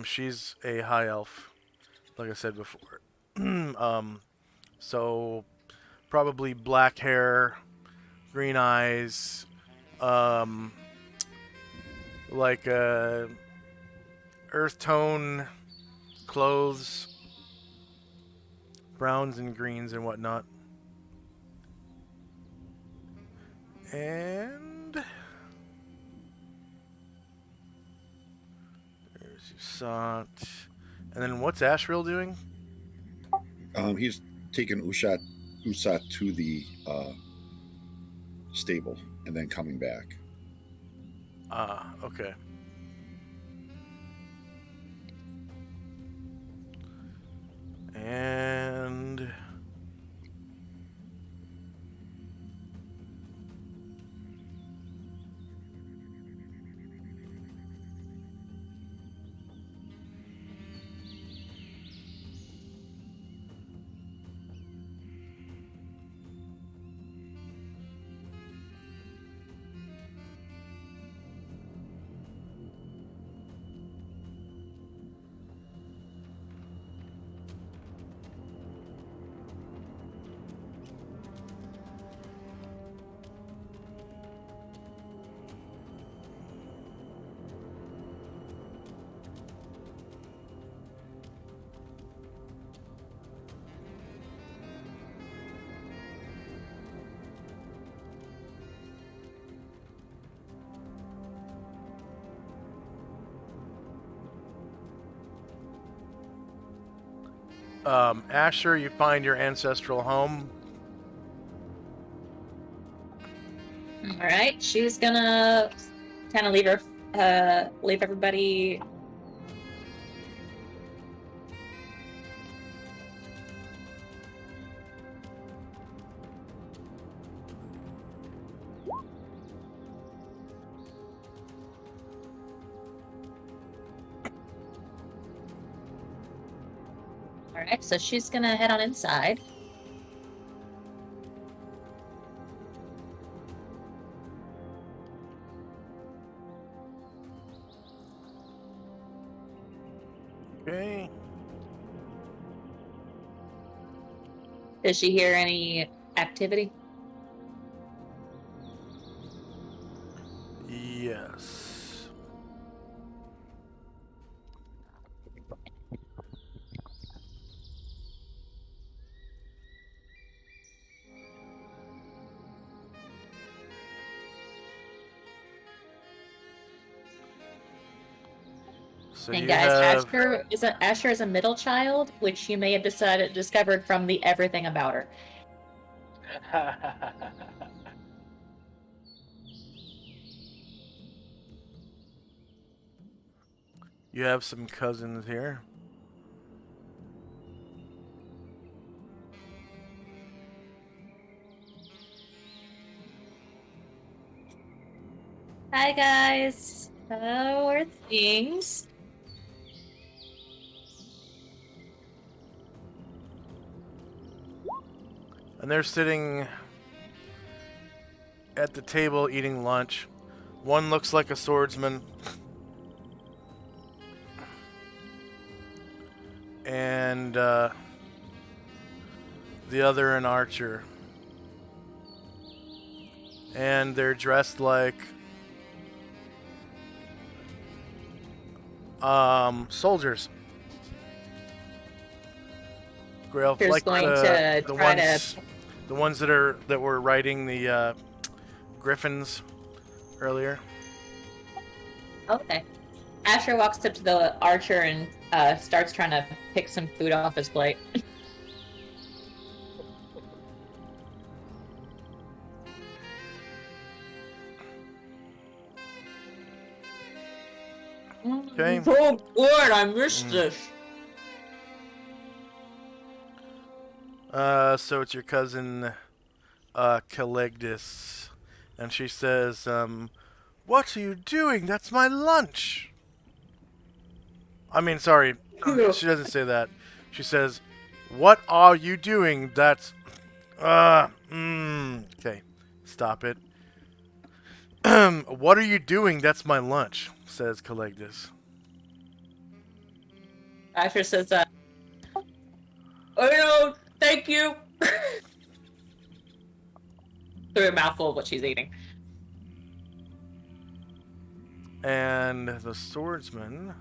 Speaker 1: She's a high elf, like I said before. So probably black hair, green eyes, like earth tone clothes, browns and greens and whatnot. And Usat. And then what's Ashril doing?
Speaker 3: He's taking Usat to the stable and then coming back.
Speaker 1: Ah, okay. And Asher, you find your ancestral home.
Speaker 6: All right, she's gonna kind of leave everybody. All right, so she's gonna head on inside.
Speaker 1: Okay.
Speaker 6: Does she hear any activity?
Speaker 1: Yes. So
Speaker 6: And
Speaker 1: you
Speaker 6: guys,
Speaker 1: have
Speaker 6: Asher is a middle child, which you may have discovered from the everything about her.
Speaker 1: some cousins here.
Speaker 6: Hi guys, how are things?
Speaker 1: And they're sitting at the table eating lunch. One looks like a swordsman. And the other an archer. And they're dressed like soldiers. Grail,
Speaker 6: Here's
Speaker 1: like
Speaker 6: going to
Speaker 1: the
Speaker 6: try
Speaker 1: ones
Speaker 6: to.
Speaker 1: the ones that were riding the griffins earlier.
Speaker 6: Okay. Asher walks up to the archer and starts trying to pick some food off his plate.
Speaker 1: Okay.
Speaker 6: Oh, good. I missed this.
Speaker 1: So it's your cousin, Caligdis, and she says, "What are you doing? That's my lunch." I mean, sorry, she doesn't say that. She says, "What are you doing? That's, okay, stop it. What are you doing? That's my lunch," says Caligdis.
Speaker 6: Asher says, "Oh no, thank you." Through a mouthful of what she's eating.
Speaker 1: And the swordsman.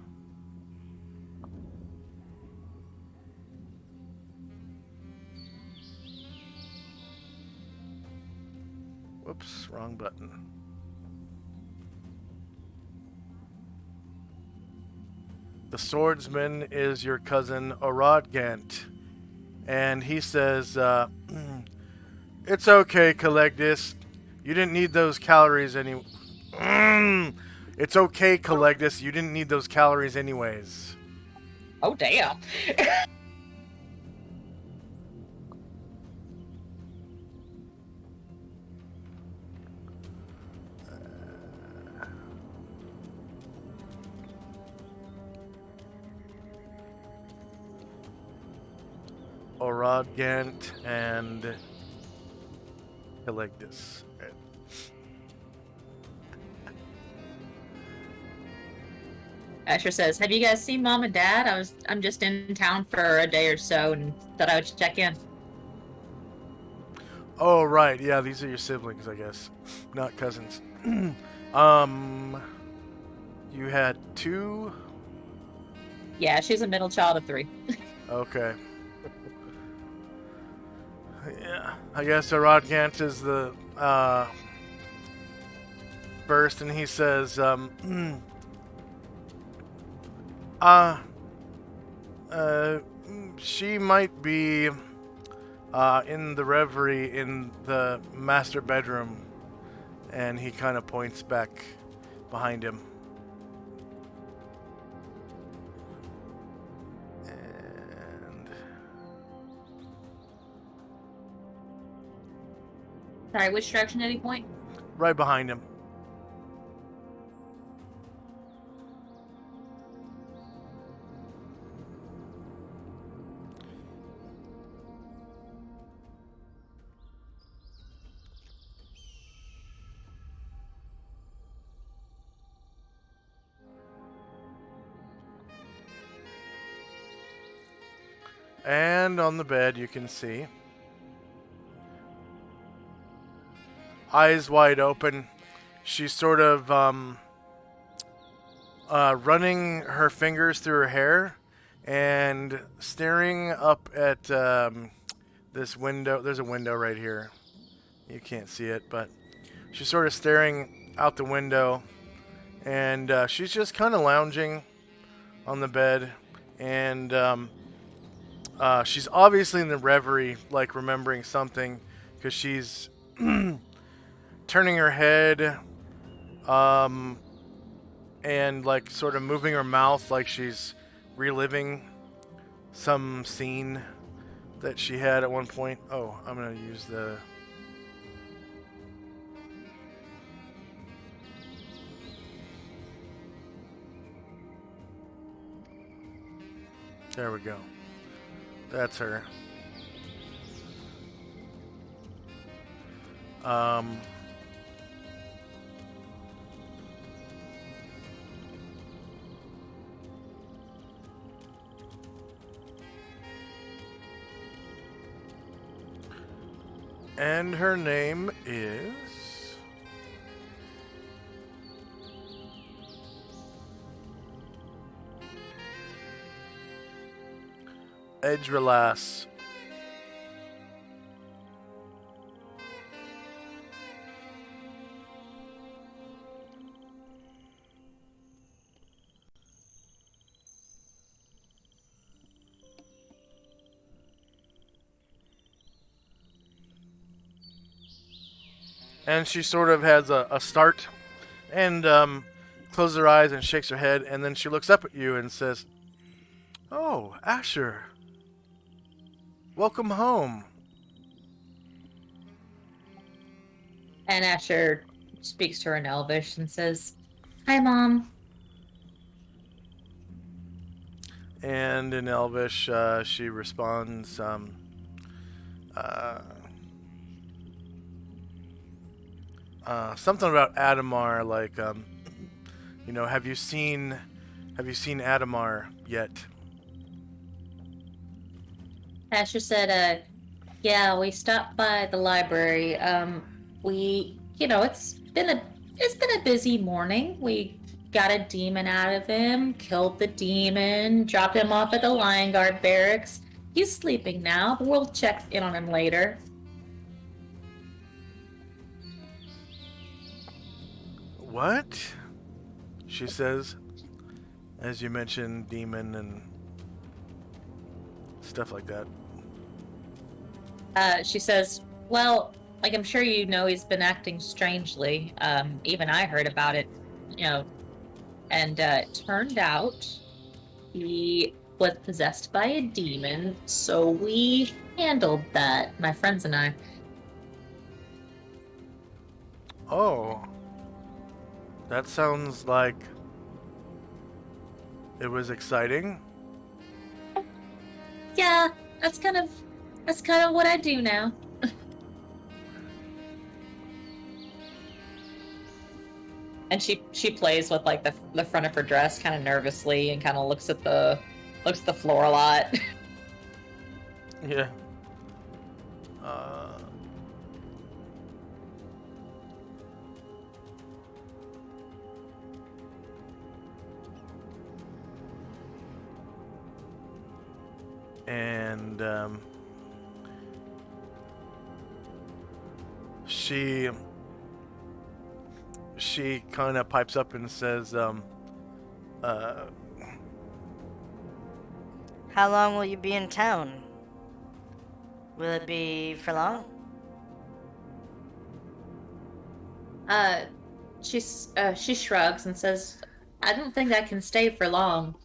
Speaker 1: Whoops, wrong button. the swordsman is your cousin Orodgant. And he says, it's okay, Collectus. You didn't need those calories any. It's okay, Collectus. You didn't need those calories anyways.
Speaker 6: Oh, damn.
Speaker 1: Orodgant and Collectus.
Speaker 6: Asher says, "Have you guys seen Mom and Dad? I'm just in town for a day or so and thought I would check in."
Speaker 1: Oh, right. Yeah, these are your siblings, I guess. Not cousins. You had 2?
Speaker 6: Yeah, she's a middle child of 3.
Speaker 1: Okay. Yeah, I guess Orodgant is the first, and he says, she might be in the reverie in the master bedroom, and he kind of points back behind him. And
Speaker 6: Sorry, which direction did he point?
Speaker 1: right behind him. And on the bed, you can see, eyes wide open, she's sort of running her fingers through her hair and staring up at this window. There's a window right here. You can't see it, but she's sort of staring out the window, and she's just kind of lounging on the bed, and she's obviously in the reverie, like remembering something, because she's turning her head and like sort of moving her mouth like she's reliving some scene that she had at one point. Oh, I'm going to use the... There we go. That's her. And her name is... Edgelass. And she sort of has a start and closes her eyes and shakes her head, and then she looks up at you and says, "Oh, Asher. Welcome home."
Speaker 6: And Asher speaks to her in Elvish and says, "Hi, Mom."
Speaker 1: And in Elvish, she responds, something about Adamar, like, have you seen Adamar yet?
Speaker 6: Asher said, "Yeah, we stopped by the library. It's been a busy morning. We got a demon out of him, killed the demon, dropped him off at the Lion Guard barracks. He's sleeping now, but we'll check in on him later."
Speaker 1: What? She says. as you mentioned, demon and stuff like that.
Speaker 6: She says, well, like I'm sure you know he's been acting strangely. Even I heard about it, you know. And it turned out he was possessed by a demon, so we handled that, my friends and I.
Speaker 1: Oh, that sounds like it was exciting.
Speaker 6: Yeah, that's kind of what I do now. And she plays with like the front of her dress kind of nervously and kind of looks at the floor a lot.
Speaker 1: Yeah. And she kind of pipes up and says,
Speaker 7: How long will you be in town? Will it be for long?
Speaker 6: She shrugs and says, I don't think I can stay for long.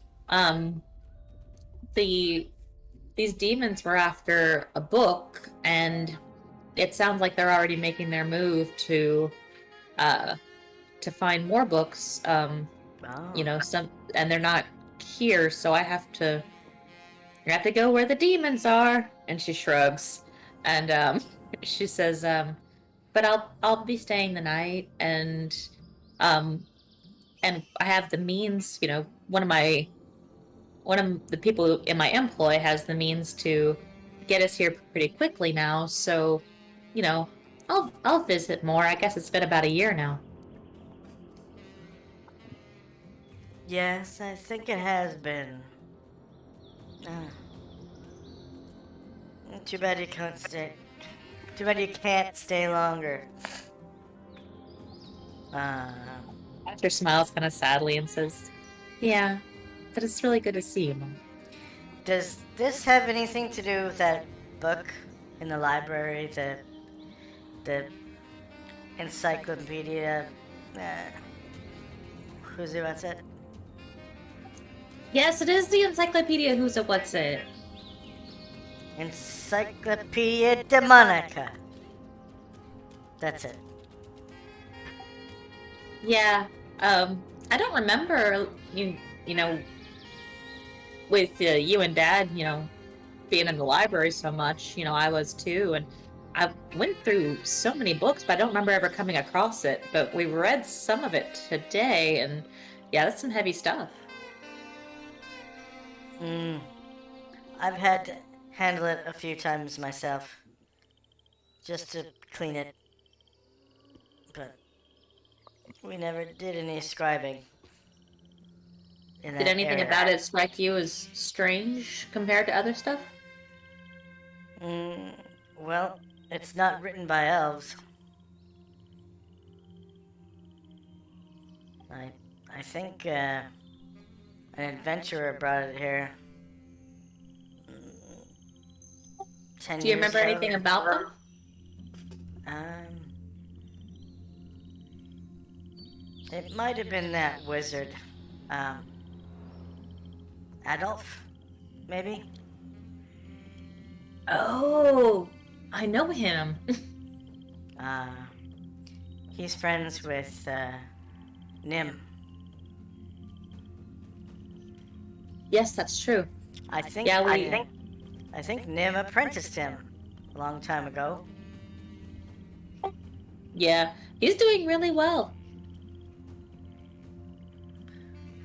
Speaker 6: These demons were after a book, and it sounds like they're already making their move to find more books. You know, and they're not here, so I have to go where the demons are. And she shrugs, and she says, but I'll be staying the night, and I have the means. You know, one of the people in my employ has the means to get us here pretty quickly now. So, you know, I'll visit more. I guess it's been about a year now.
Speaker 7: Yes, I think it has been. Too bad you can't stay. Too bad you can't stay longer.
Speaker 6: Asher smiles kind of sadly and says, yeah, but it's really good to see you, Mom.
Speaker 7: Does this have anything to do with that book in the library? The encyclopedia? Who's it? What's it?
Speaker 6: Yes, it is the Encyclopedia Who's It What's It.
Speaker 7: Encyclopedia Demonica. That's it.
Speaker 6: Yeah, I don't remember you know, with you and Dad, you know, being in the library so much. You know, I was too, and I went through so many books, but I don't remember ever coming across it. But we read some of it today, and yeah, that's some heavy stuff.
Speaker 7: I've had to handle it a few times myself, just to clean it. But we never did any scribing.
Speaker 6: Did anything about it strike you as strange compared to other stuff?
Speaker 7: Well, it's not written by elves. I think an adventurer brought it here. 10
Speaker 6: Do you
Speaker 7: years
Speaker 6: remember
Speaker 7: ago.
Speaker 6: anything about them?
Speaker 7: It might have been that wizard. Adolf, maybe?
Speaker 6: Oh, I know him.
Speaker 7: He's friends with, Nim.
Speaker 6: Yes, that's true.
Speaker 7: I think Nim apprenticed him a long time ago.
Speaker 6: Yeah, he's doing really well.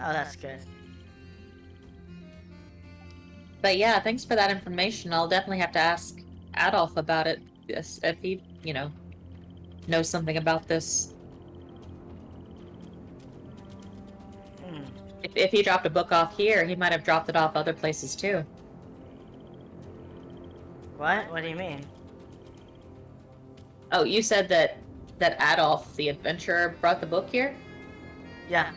Speaker 7: Oh, that's good.
Speaker 6: But yeah, thanks for that information. I'll definitely have to ask Adolf about it if he, you know, knows something about this. If he dropped a book off here, he might have dropped it off other places too.
Speaker 7: What? What do you mean?
Speaker 6: Oh, you said that Adolf, the adventurer, brought the book here?
Speaker 7: Yeah.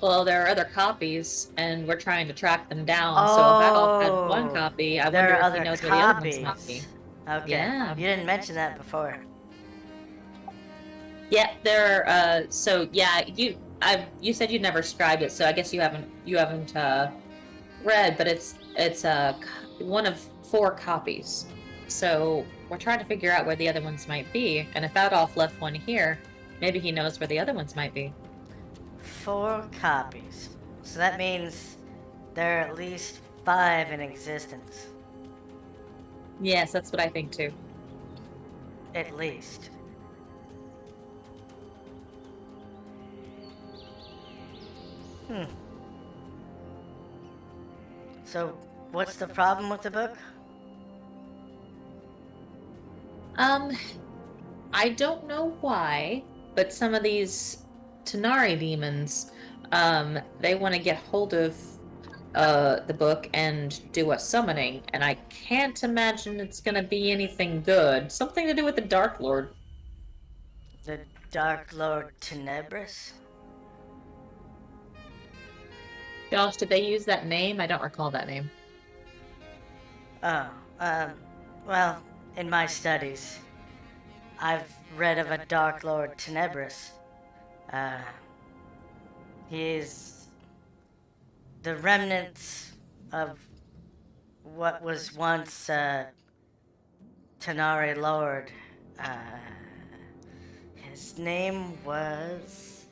Speaker 6: Well, there are other copies, and we're trying to track them down. So if Adolf had one copy, I
Speaker 7: there
Speaker 6: wonder
Speaker 7: are
Speaker 6: if he
Speaker 7: other
Speaker 6: knows where the other ones might be.
Speaker 7: copies. Okay.
Speaker 6: Yeah.
Speaker 7: You didn't mention that before.
Speaker 6: Yeah, so yeah, you said you never scribed it, so I guess you haven't read, but it's one of 4 copies. So we're trying to figure out where the other ones might be, and if Adolf left one here, maybe he knows where the other ones might be.
Speaker 7: 4 copies. So that means there are at least 5 in existence.
Speaker 6: Yes, that's what I think too.
Speaker 7: At least. So, what's the problem with the book?
Speaker 6: I don't know why, but some of these Tanari demons, they want to get hold of the book and do a summoning, and I can't imagine it's gonna be anything good. Something to do with the Dark Lord.
Speaker 7: The Dark Lord Tenebris?
Speaker 6: Josh, did they use that name? I don't recall that name.
Speaker 7: Oh, well, in my studies, I've read of a Dark Lord Tenebris. He is the remnants of what was once Tanari Lord. His name was...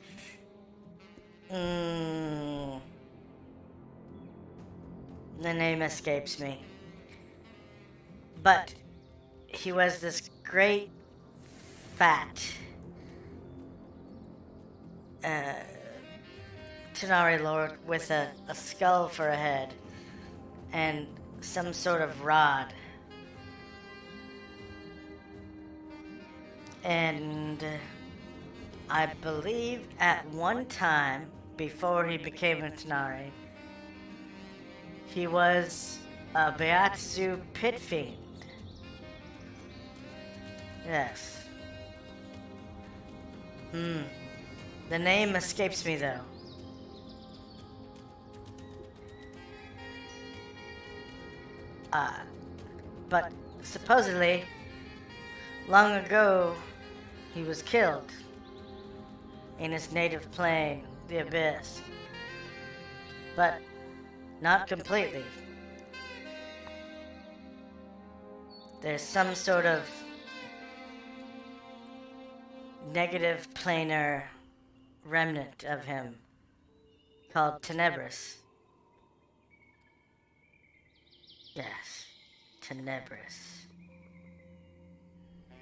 Speaker 7: the name escapes me. But he was this great, fat Tanari Lord with a skull for a head and some sort of rod. And I believe at one time, before he became a Tanari, he was a Beatsu pit fiend. Yes. The name escapes me though. But supposedly, long ago, he was killed in his native plane, the Abyss. But not completely. There's some sort of negative planar remnant of him called Tenebris. Yes, Tenebris.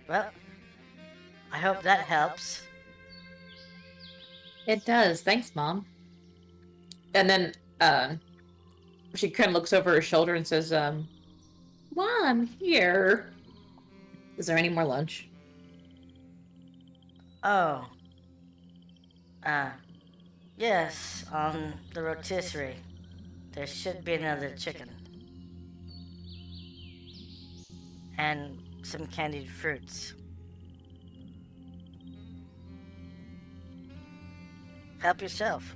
Speaker 7: Well, I hope that helps.
Speaker 6: It does. Thanks, Mom. And then she kind of looks over her shoulder and says, while I'm here, is there any more lunch?
Speaker 7: Oh. Yes, on the rotisserie. There should be another chicken. And some candied fruits. Help yourself.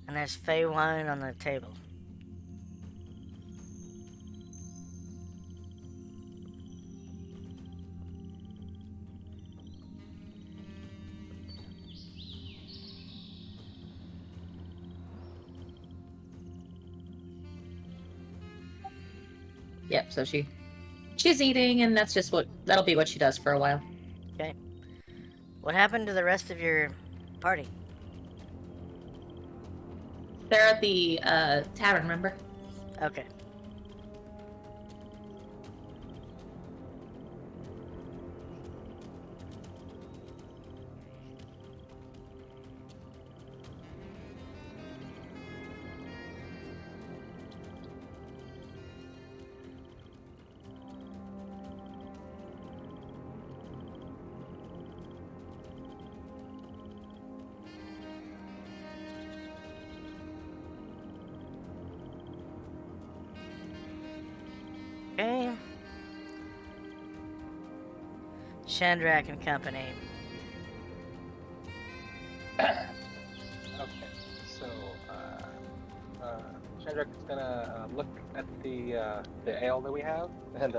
Speaker 7: And there's fey wine on the table.
Speaker 6: Yep, so she's eating, and that'll be what she does for a while.
Speaker 7: Okay. What happened to the rest of your party?
Speaker 6: They're at the tavern, remember?
Speaker 7: Okay. Okay. Shandrak and Company.
Speaker 4: Shandrak's gonna look at the ale that we have, and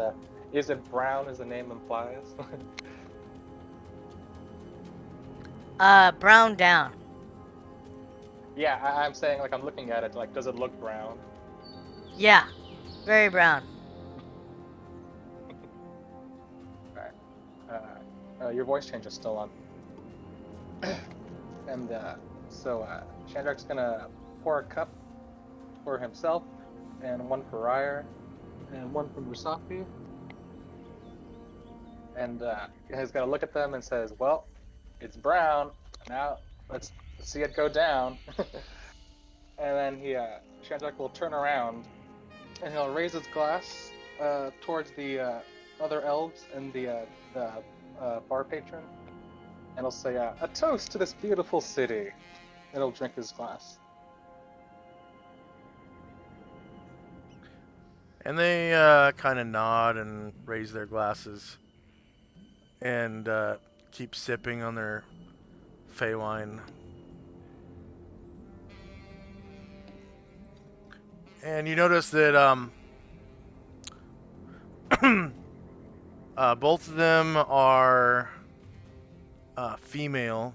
Speaker 4: is it brown as the name implies?
Speaker 7: Brown down.
Speaker 4: Yeah, I'm saying like I'm looking at it. Like, does it look brown?
Speaker 7: Yeah, very brown.
Speaker 4: Your voice change is still on. And so Shandrak's gonna pour a cup for himself, and one for Ryer, and one for Musafi. And he's gonna look at them and says, "Well, it's brown. Now let's see it go down." And then Shandrak will turn around, and he'll raise his glass towards the other elves and the bar patron, and he'll say, "A toast to this beautiful city." And he'll drink his glass.
Speaker 1: And they kind of nod and raise their glasses and keep sipping on their Fey wine. And you notice that both of them are female.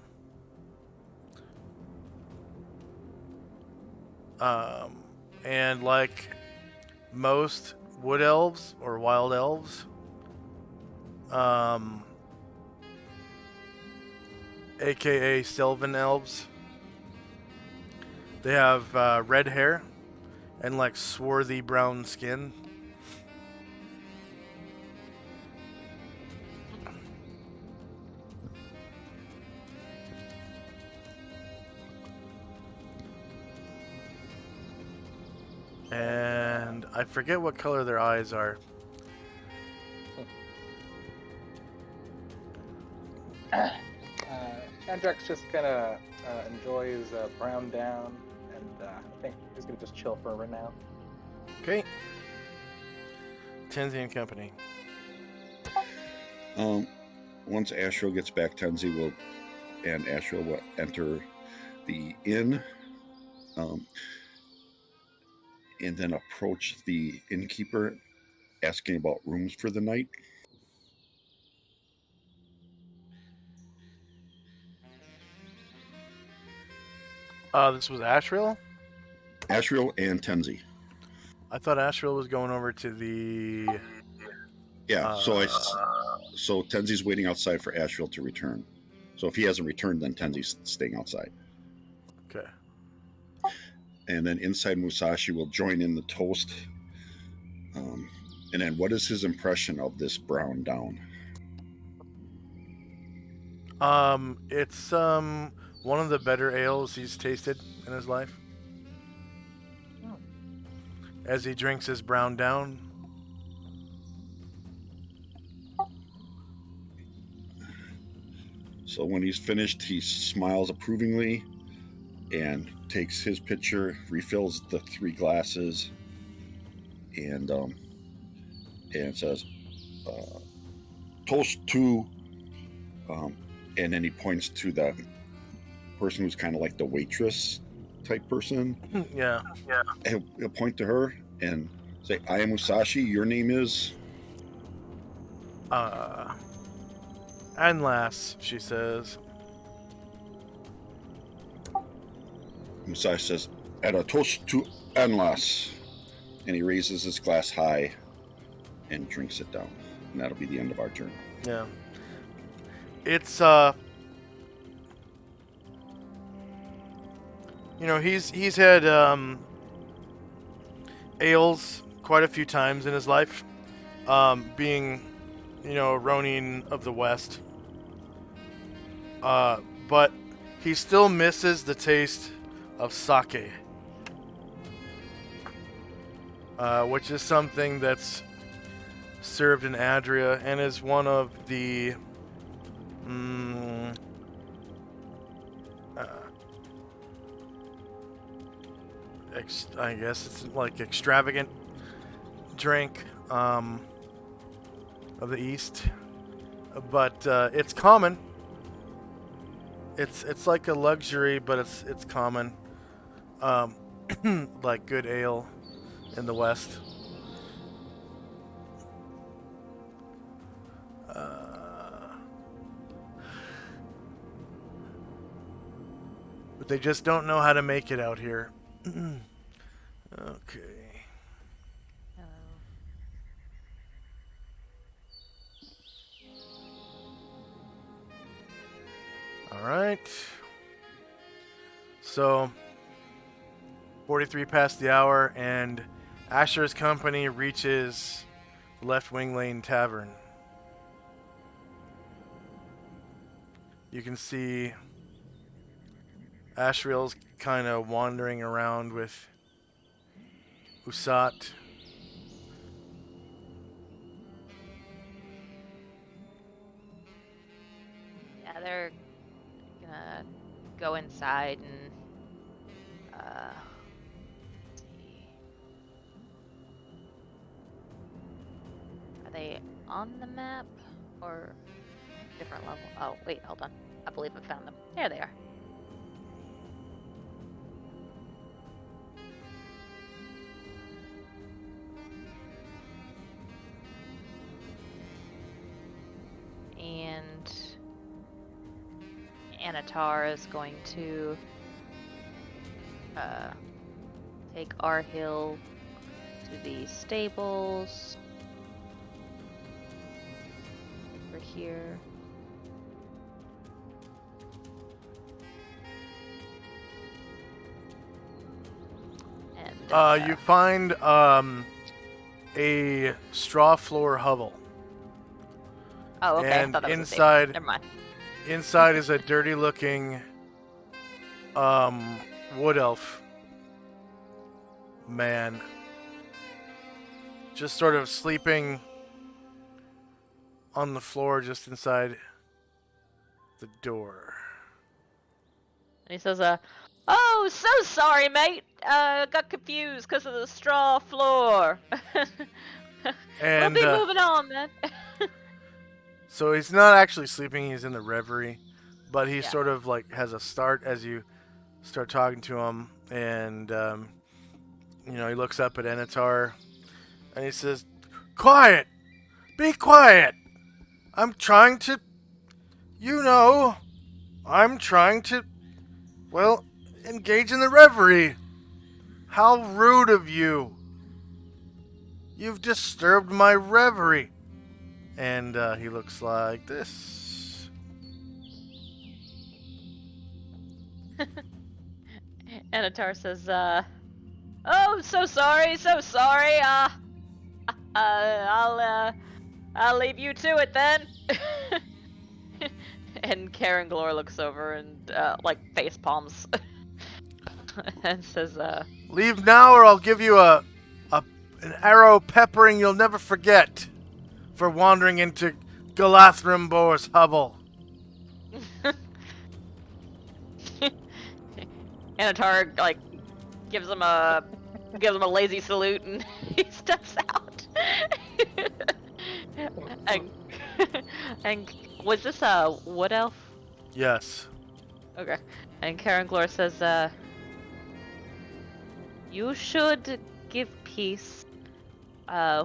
Speaker 1: And like most wood elves or wild elves, aka Sylvan elves, they have red hair and like swarthy brown skin. And I forget what color their eyes are.
Speaker 4: Shandrak's just gonna enjoy his brown down, and I think he's gonna just chill for right now.
Speaker 1: Okay. Tenzi and company.
Speaker 3: Once Ashriel gets back, Tenzi will enter the inn, and then approach the innkeeper, asking about rooms for the night.
Speaker 1: This was Ashriel?
Speaker 3: Ashriel and Tenzi.
Speaker 1: I thought Ashriel was going over to the...
Speaker 3: Yeah, so Tenzi's waiting outside for Ashriel to return. So if he hasn't returned, then Tenzi's staying outside.
Speaker 1: Okay.
Speaker 3: And then inside, Musashi will join in the toast. And then what is his impression of this brown down?
Speaker 1: It's one of the better ales he's tasted in his life. As he drinks his brown down.
Speaker 3: So when he's finished, he smiles approvingly and takes his pitcher, refills the 3 glasses, and says, "Toast to," and then he points to the person who's kind of like the waitress type person.
Speaker 1: Yeah.
Speaker 3: He'll point to her and say, "I am Musashi. Your name is?"
Speaker 1: Anlas, she says.
Speaker 3: Musashi says, "At a toast to Anlas," and he raises his glass high and drinks it down. And that'll be the end of our turn.
Speaker 1: Yeah. It's he's had ales quite a few times in his life, being a Ronin of the West, but he still misses the taste of sake, which is something that's served in Adria and is one of the I guess it's like extravagant drink of the East, but it's common. It's like a luxury, but it's common. like good ale in the West. But they just don't know how to make it out here. Okay. Alright. So, 43 past the hour, and Asher's company reaches Left Wing Lane Tavern. You can see Ashriel's kind of wandering around with Usat.
Speaker 2: Yeah, they're gonna go inside and let's see. Are they on the map or different level? Oh, wait, hold on. I believe I found them. There they are. And Anatar is going to take our hill to the stables over here. And
Speaker 1: You find a straw floor hovel.
Speaker 2: oh, okay. I
Speaker 1: And
Speaker 2: thought that was
Speaker 1: inside,
Speaker 2: never mind.
Speaker 1: inside is a dirty-looking wood elf man, just sort of sleeping on the floor just inside the door.
Speaker 2: And he says, oh, so sorry, mate. Got confused because of the straw floor.
Speaker 1: And
Speaker 2: we'll be moving on, then.
Speaker 1: so he's not actually sleeping, he's in the reverie, but he
Speaker 2: Yeah.
Speaker 1: sort of like has a start as you start talking to him, and you know, he looks up at Enitar and he says, "Quiet! Be quiet! I'm trying to, you know, I'm trying to, well, engage in the reverie. How rude of you! You've disturbed my reverie." And he looks like this.
Speaker 2: Anatar says, oh, so sorry, so sorry. I'll leave you to it then. And Karen Glor looks over and, like, face palms. And says,
Speaker 1: "Leave now, or I'll give you an arrow peppering you'll never forget for wandering into Galathrimbor's hovel."
Speaker 2: Anatar, like, gives him a lazy salute, and he steps out. and, and was this a wood elf?
Speaker 1: Yes.
Speaker 2: Okay. And Karen Glor says, you should give peace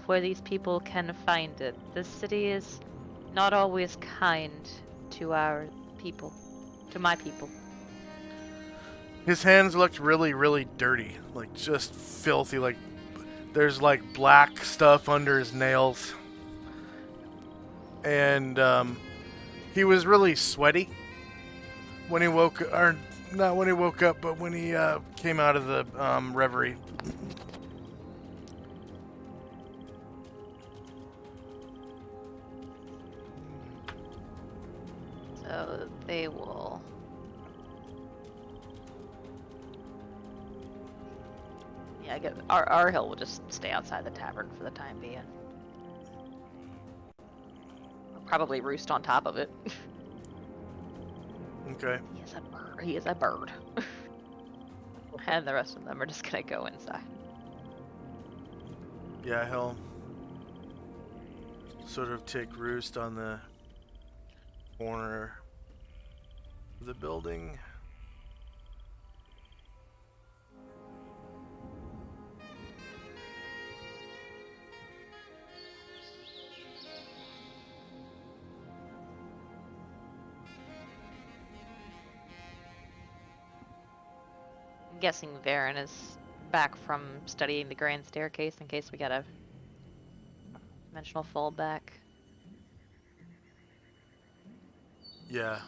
Speaker 2: where these people can find it. This city is not always kind to our people, to my people.
Speaker 1: His hands looked really, really dirty, like just filthy. Like there's like black stuff under his nails, and he was really sweaty when he woke, or not when he woke up, but when he came out of the reverie.
Speaker 2: So they will. Yeah, I guess our hill will just stay outside the tavern for the time being. We'll probably roost on top of it.
Speaker 1: Okay.
Speaker 2: He is a bird. And the rest of them are just gonna go inside.
Speaker 1: Yeah, he'll sort of take roost on the corner of the building.
Speaker 2: guessing Varen is back from studying the Grand Staircase in case we got a dimensional fallback.
Speaker 1: Yeah.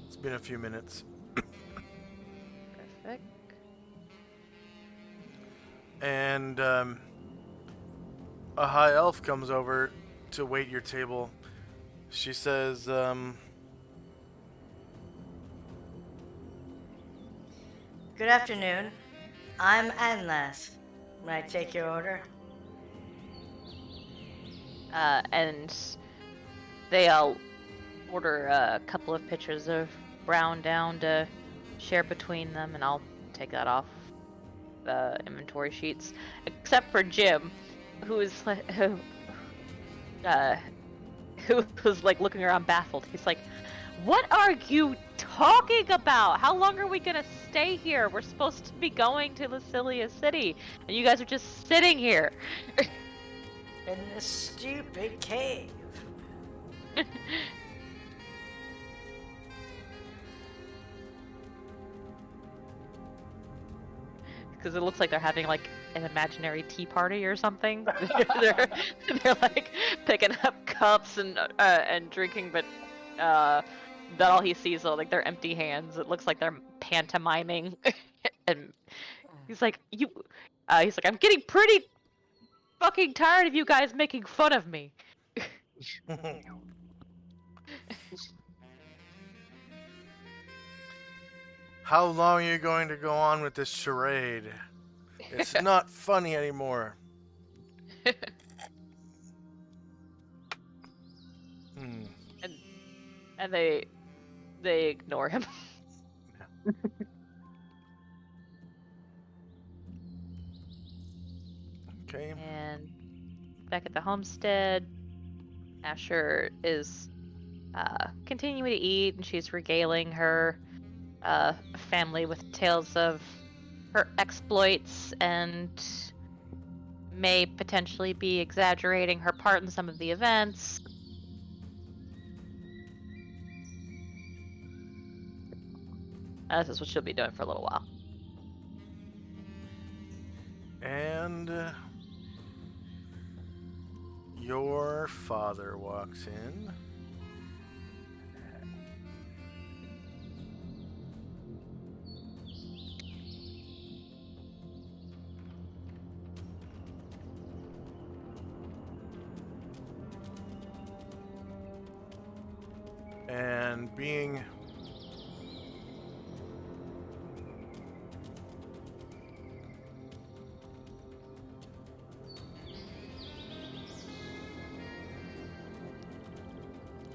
Speaker 1: It's been a few minutes.
Speaker 2: Perfect.
Speaker 1: And a high elf comes over to wait your table. She says,
Speaker 7: Good afternoon. I'm Anlas. May I take your order?
Speaker 2: And they order a couple of pitchers of brown down to share between them, and I'll take that off the inventory sheets. Except for Jim, who was like looking around baffled. He's like, "What are you talking about? How long are we gonna stay here? We're supposed to be going to Lucilia City, and you guys are just sitting here."
Speaker 7: In this stupid cave.
Speaker 2: Because it looks like they're having like an imaginary tea party or something. they're like picking up cups and drinking, but that all he sees are like their empty hands. It looks like they're pantomiming, and he's like, he's like, I'm getting pretty fucking tired of you guys making fun of me.
Speaker 1: how long are you going to go on with this charade? It's not funny anymore.
Speaker 2: And they ignore him.
Speaker 1: Okay.
Speaker 2: And back at the homestead, Asher is continuing to eat, and she's regaling her family with tales of her exploits, and may potentially be exaggerating her part in some of the events. This is what she'll be doing for a little while.
Speaker 1: And your father walks in. And being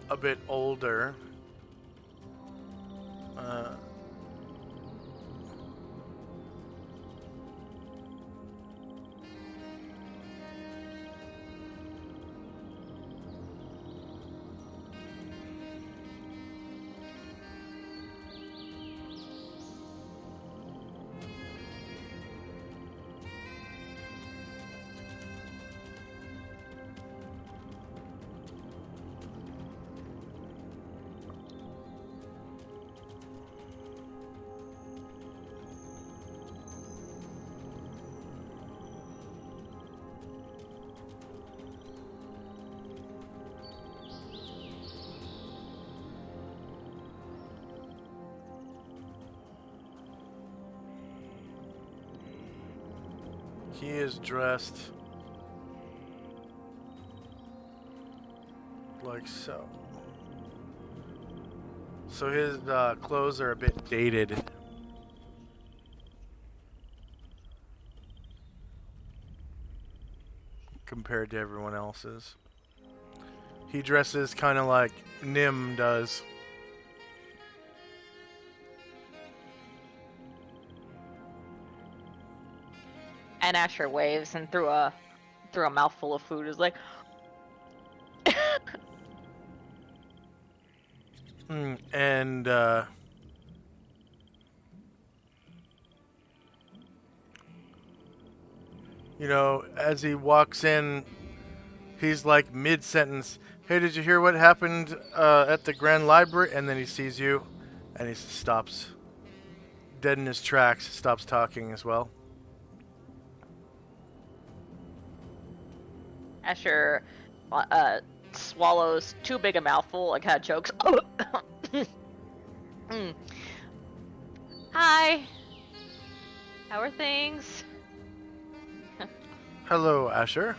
Speaker 1: a bit older, he is dressed like so. So his clothes are a bit dated. Compared to everyone else's. He dresses kind of like Nim does.
Speaker 2: And Asher waves, and through a mouthful of food is like,
Speaker 1: and you know, as he walks in, he's like mid-sentence, "Hey, did you hear what happened at the Grand Library?" And then he sees you, and he stops. dead in his tracks, stops talking as well.
Speaker 2: Asher swallows too big a mouthful and kind of chokes. Mm. Hi. How are things?
Speaker 1: Hello, Asher.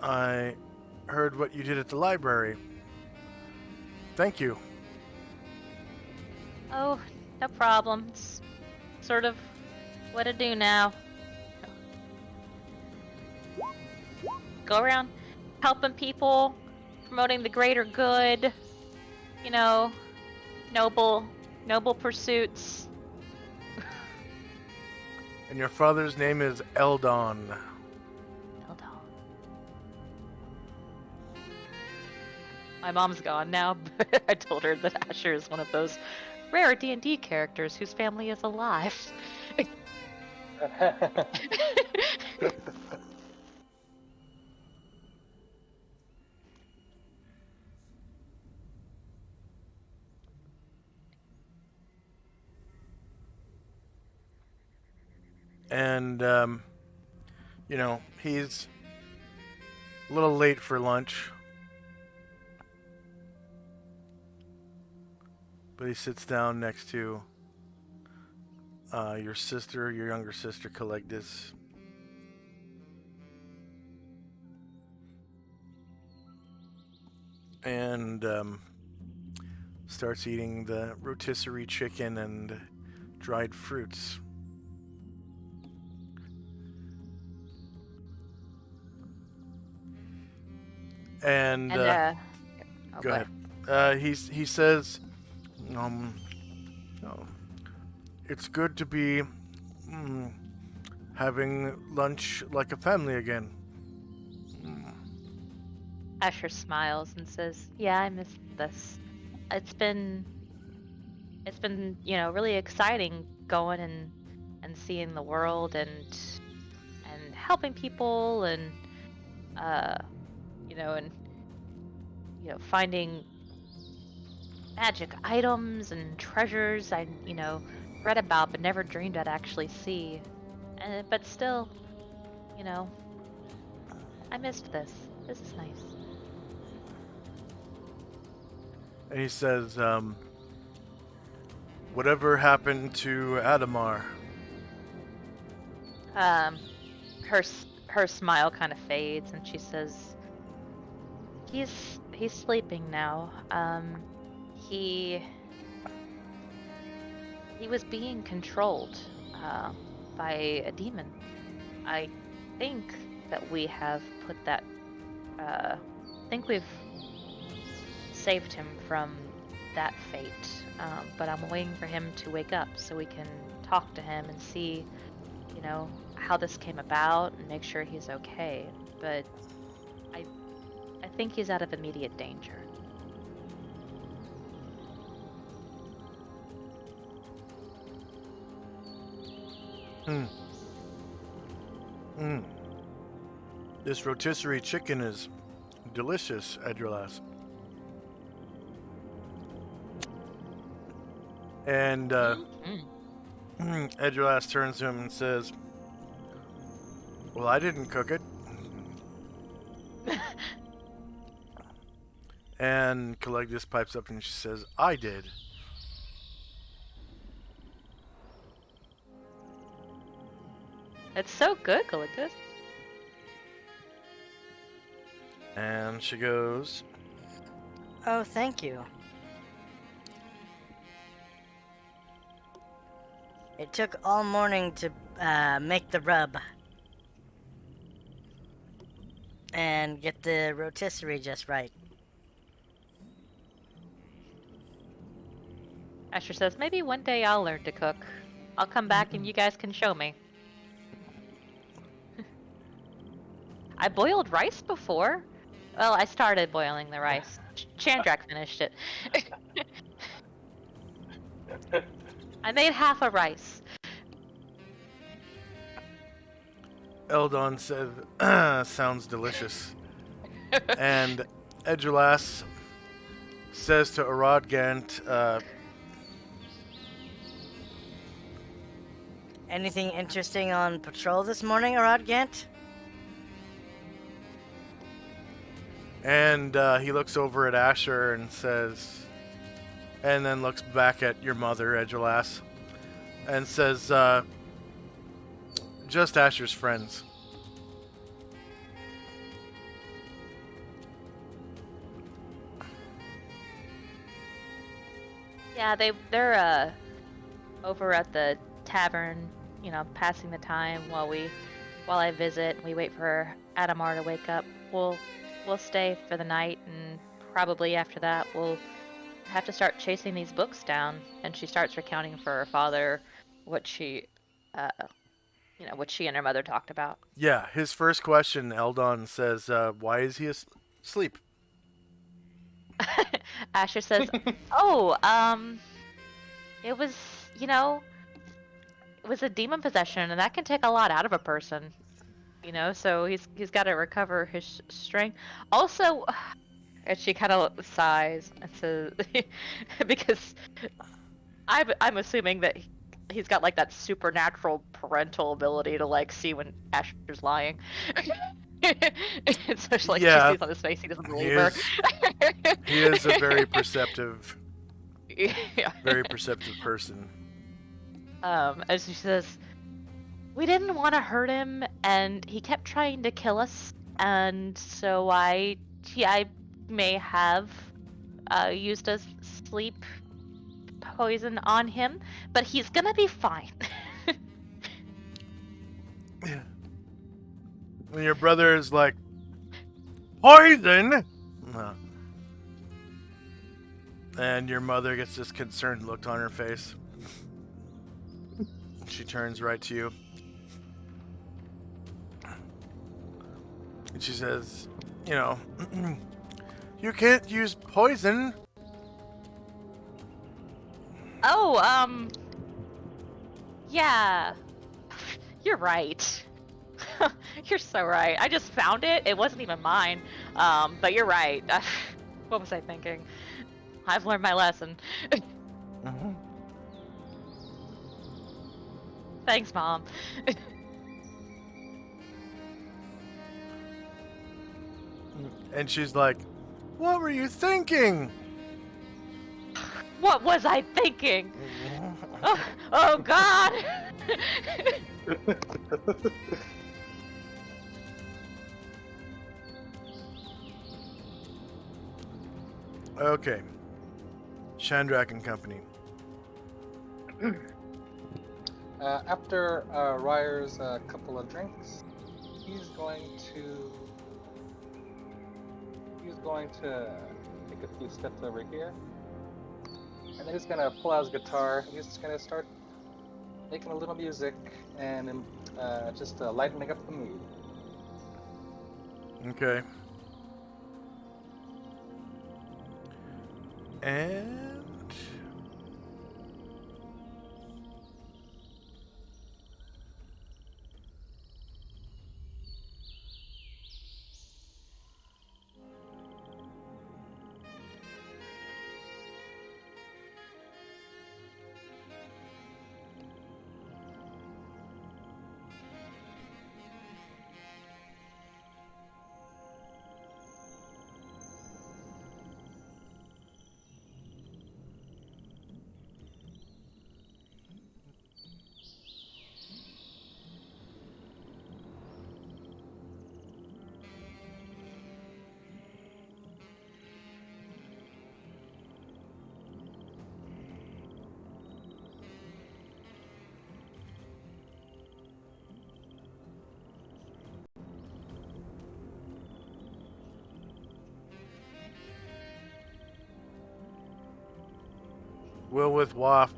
Speaker 1: I heard what you did at the library. Thank you.
Speaker 2: Oh, no problem. It's sort of what I do now. Go around helping people, promoting the greater good, you know, noble pursuits.
Speaker 1: And your father's name is Eldon.
Speaker 2: Hold on. My mom's gone now, but I told her that Asher is one of those rare D&D characters whose family is alive.
Speaker 1: And, he's a little late for lunch. But he sits down next to your younger sister, Collectus. And starts eating the rotisserie chicken and dried fruits. And
Speaker 2: oh,
Speaker 1: go ahead. He says, it's good to be having lunch like a family again.
Speaker 2: Asher smiles and says, "Yeah, I missed this. It's been, really exciting going and seeing the world and helping people and finding magic items and treasures I read about but never dreamed I'd actually see. But still, I missed this. This is nice."
Speaker 1: And he says, whatever happened to Adamar?
Speaker 2: Her smile kind of fades, and she says, "He's sleeping now. He was being controlled by a demon. I think that we have put that. Think we've saved him from that fate. But I'm waiting for him to wake up so we can talk to him and see, how this came about and make sure he's okay. But I think he's out of immediate danger."
Speaker 1: This rotisserie chicken is delicious, Edrelas. And Edrelas turns to him and says, "Well, I didn't cook it." And Collectus pipes up and she says, "I did."
Speaker 2: It's so good, Collectus.
Speaker 1: And she goes,
Speaker 7: Oh, thank you. It took all morning to make the rub and get the rotisserie just right.
Speaker 2: Asher says, "Maybe one day I'll learn to cook. I'll come back and you guys can show me." I boiled rice before. Well, I started boiling the rice. Chandrak finished it. I made half a rice.
Speaker 1: Eldon said, "Sounds delicious." And Edrelas says to Aradgant,
Speaker 7: Anything interesting on patrol this morning, Rodgant?
Speaker 1: And he looks over at Asher and says, and then looks back at your mother, Edgelass, and says, just Asher's friends.
Speaker 2: Yeah, they're over at the tavern, passing the time while I visit. We wait for Adamar to wake up. We'll stay for the night, and probably after that we'll have to start chasing these books down. And she starts recounting for her father what she and her mother talked about.
Speaker 1: Yeah, his first question, Eldon says, why is he asleep?
Speaker 2: Asher says, "Oh, it was, it was a demon possession, and that can take a lot out of a person, So he's got to recover his strength. Also," and she kind of sighs and says, "Because I'm assuming that he's got like that supernatural parental ability to like see when Asher's lying." So she sees on his face he doesn't believe her.
Speaker 1: He is a very perceptive,
Speaker 2: yeah.
Speaker 1: very perceptive person.
Speaker 2: As she says, we didn't want to hurt him, and he kept trying to kill us, and so I may have used a sleep poison on him, but he's gonna be fine.
Speaker 1: When your brother is like, poison? And your mother gets this concerned look on her face. She turns right to you. And she says, you can't use poison.
Speaker 2: Oh, yeah. You're right. You're so right. I just found it. It wasn't even mine. But you're right. What was I thinking? I've learned my lesson.
Speaker 1: Mm-hmm.
Speaker 2: Thanks, Mom.
Speaker 1: And she's like, what were you thinking?
Speaker 2: What was I thinking? Oh God!
Speaker 1: Okay. Shandrak and Company.
Speaker 4: After Ryer's couple of drinks, he's going to take a few steps over here, and then he's gonna pull out his guitar. He's just gonna start making a little music and just lightening up the mood.
Speaker 1: Okay. And Will Waff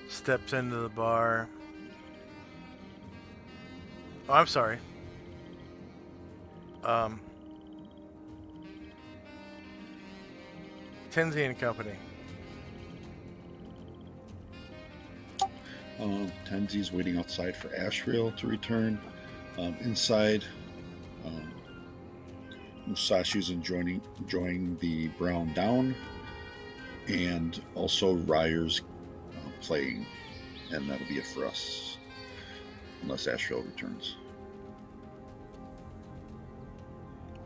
Speaker 1: steps into the bar. Oh, I'm sorry. Tenzi and Company.
Speaker 3: Tenzi's waiting outside for Ashriel to return. Inside, Musashi's enjoying the brown down, and also Ryer's playing, and that'll be it for us, unless Asheville returns.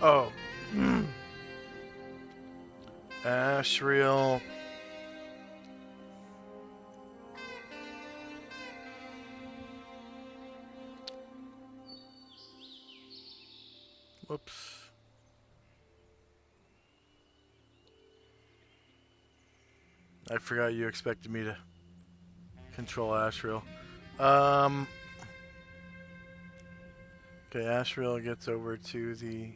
Speaker 1: Oh. Ashriel. Whoops. I forgot you expected me to control Ashriel. Okay, Ashriel gets over to the...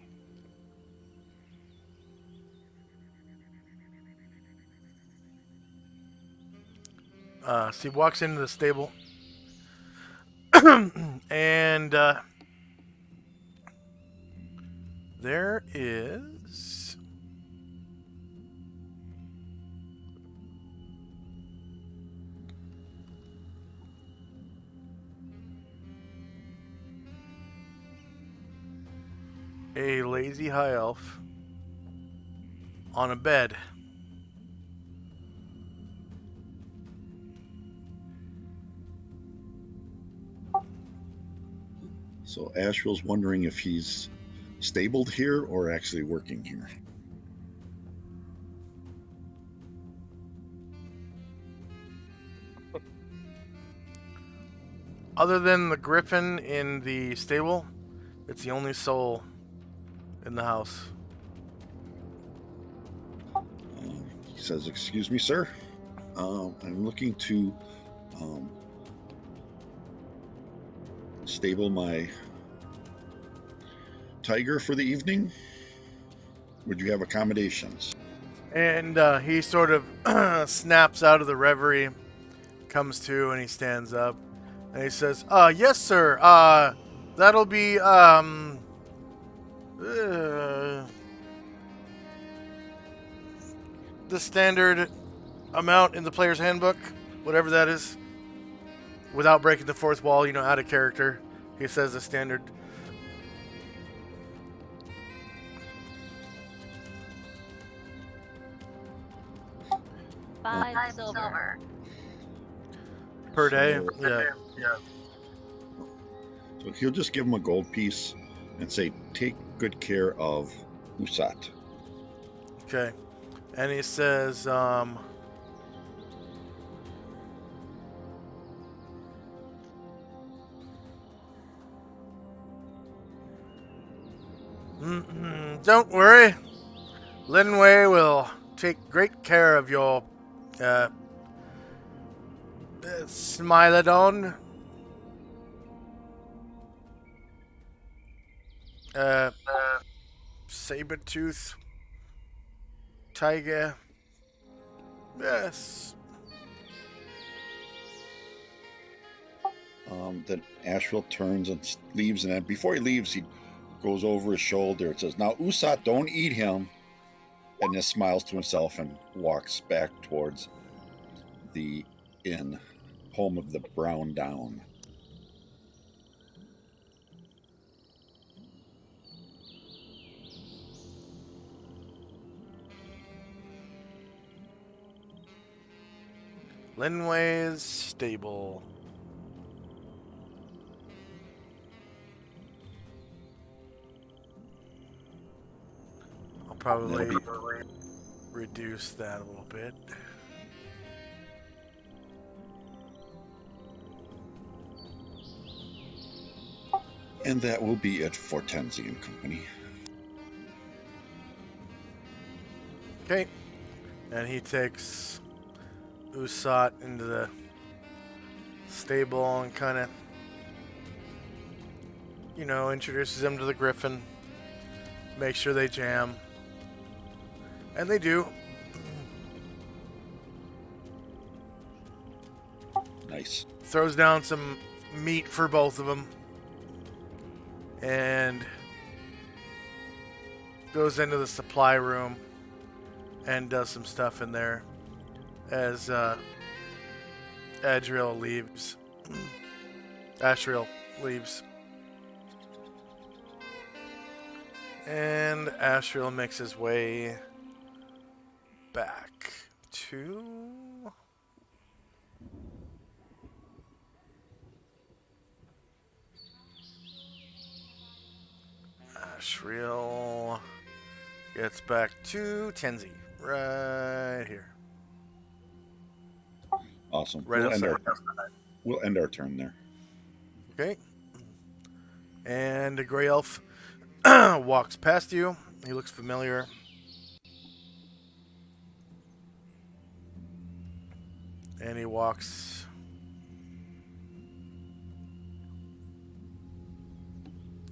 Speaker 1: so he walks into the stable. And there is... a lazy high elf on a bed.
Speaker 3: So Asheville's wondering if he's stabled here or actually working here.
Speaker 1: Other than the griffin in the stable, it's the only soul in the house.
Speaker 3: He says, "Excuse me, sir. I'm looking to stable my tiger for the evening. Would you have accommodations?"
Speaker 1: And he sort of snaps out of the reverie, comes to, and he stands up. And he says, yes, sir. That'll be, the standard amount in the player's handbook, whatever that is. Without breaking the fourth wall, out of character. He says the standard.
Speaker 2: Five silver.
Speaker 1: Per day?
Speaker 3: So-
Speaker 1: Yeah.
Speaker 3: So he'll just give him a gold piece and say, "Take good care of Usat."
Speaker 1: Okay. And he says, don't worry. Linway will take great care of your Smilodon. Saber-tooth tiger. Yes.
Speaker 3: Then Asheville turns and leaves, and then before he leaves, he goes over his shoulder. It says, "Now, Usat, don't eat him," and then smiles to himself and walks back towards the inn, home of the Brown Down.
Speaker 1: Linway's stable. I'll probably reduce that a little bit.
Speaker 3: And that will be it for Tenzi and Company.
Speaker 1: Okay. And he takes Usat into the stable and kind of, introduces him to the griffin. Make sure they jam. And they do.
Speaker 3: Nice.
Speaker 1: Throws down some meat for both of them. And goes into the supply room and does some stuff in there as Ashriel leaves. And Ashriel makes his way back to Shriel gets back to Tenzi. Right here.
Speaker 3: Awesome.
Speaker 1: Right outside.
Speaker 3: We'll end our turn there.
Speaker 1: Okay. And the Grey Elf walks past you. He looks familiar. And he walks...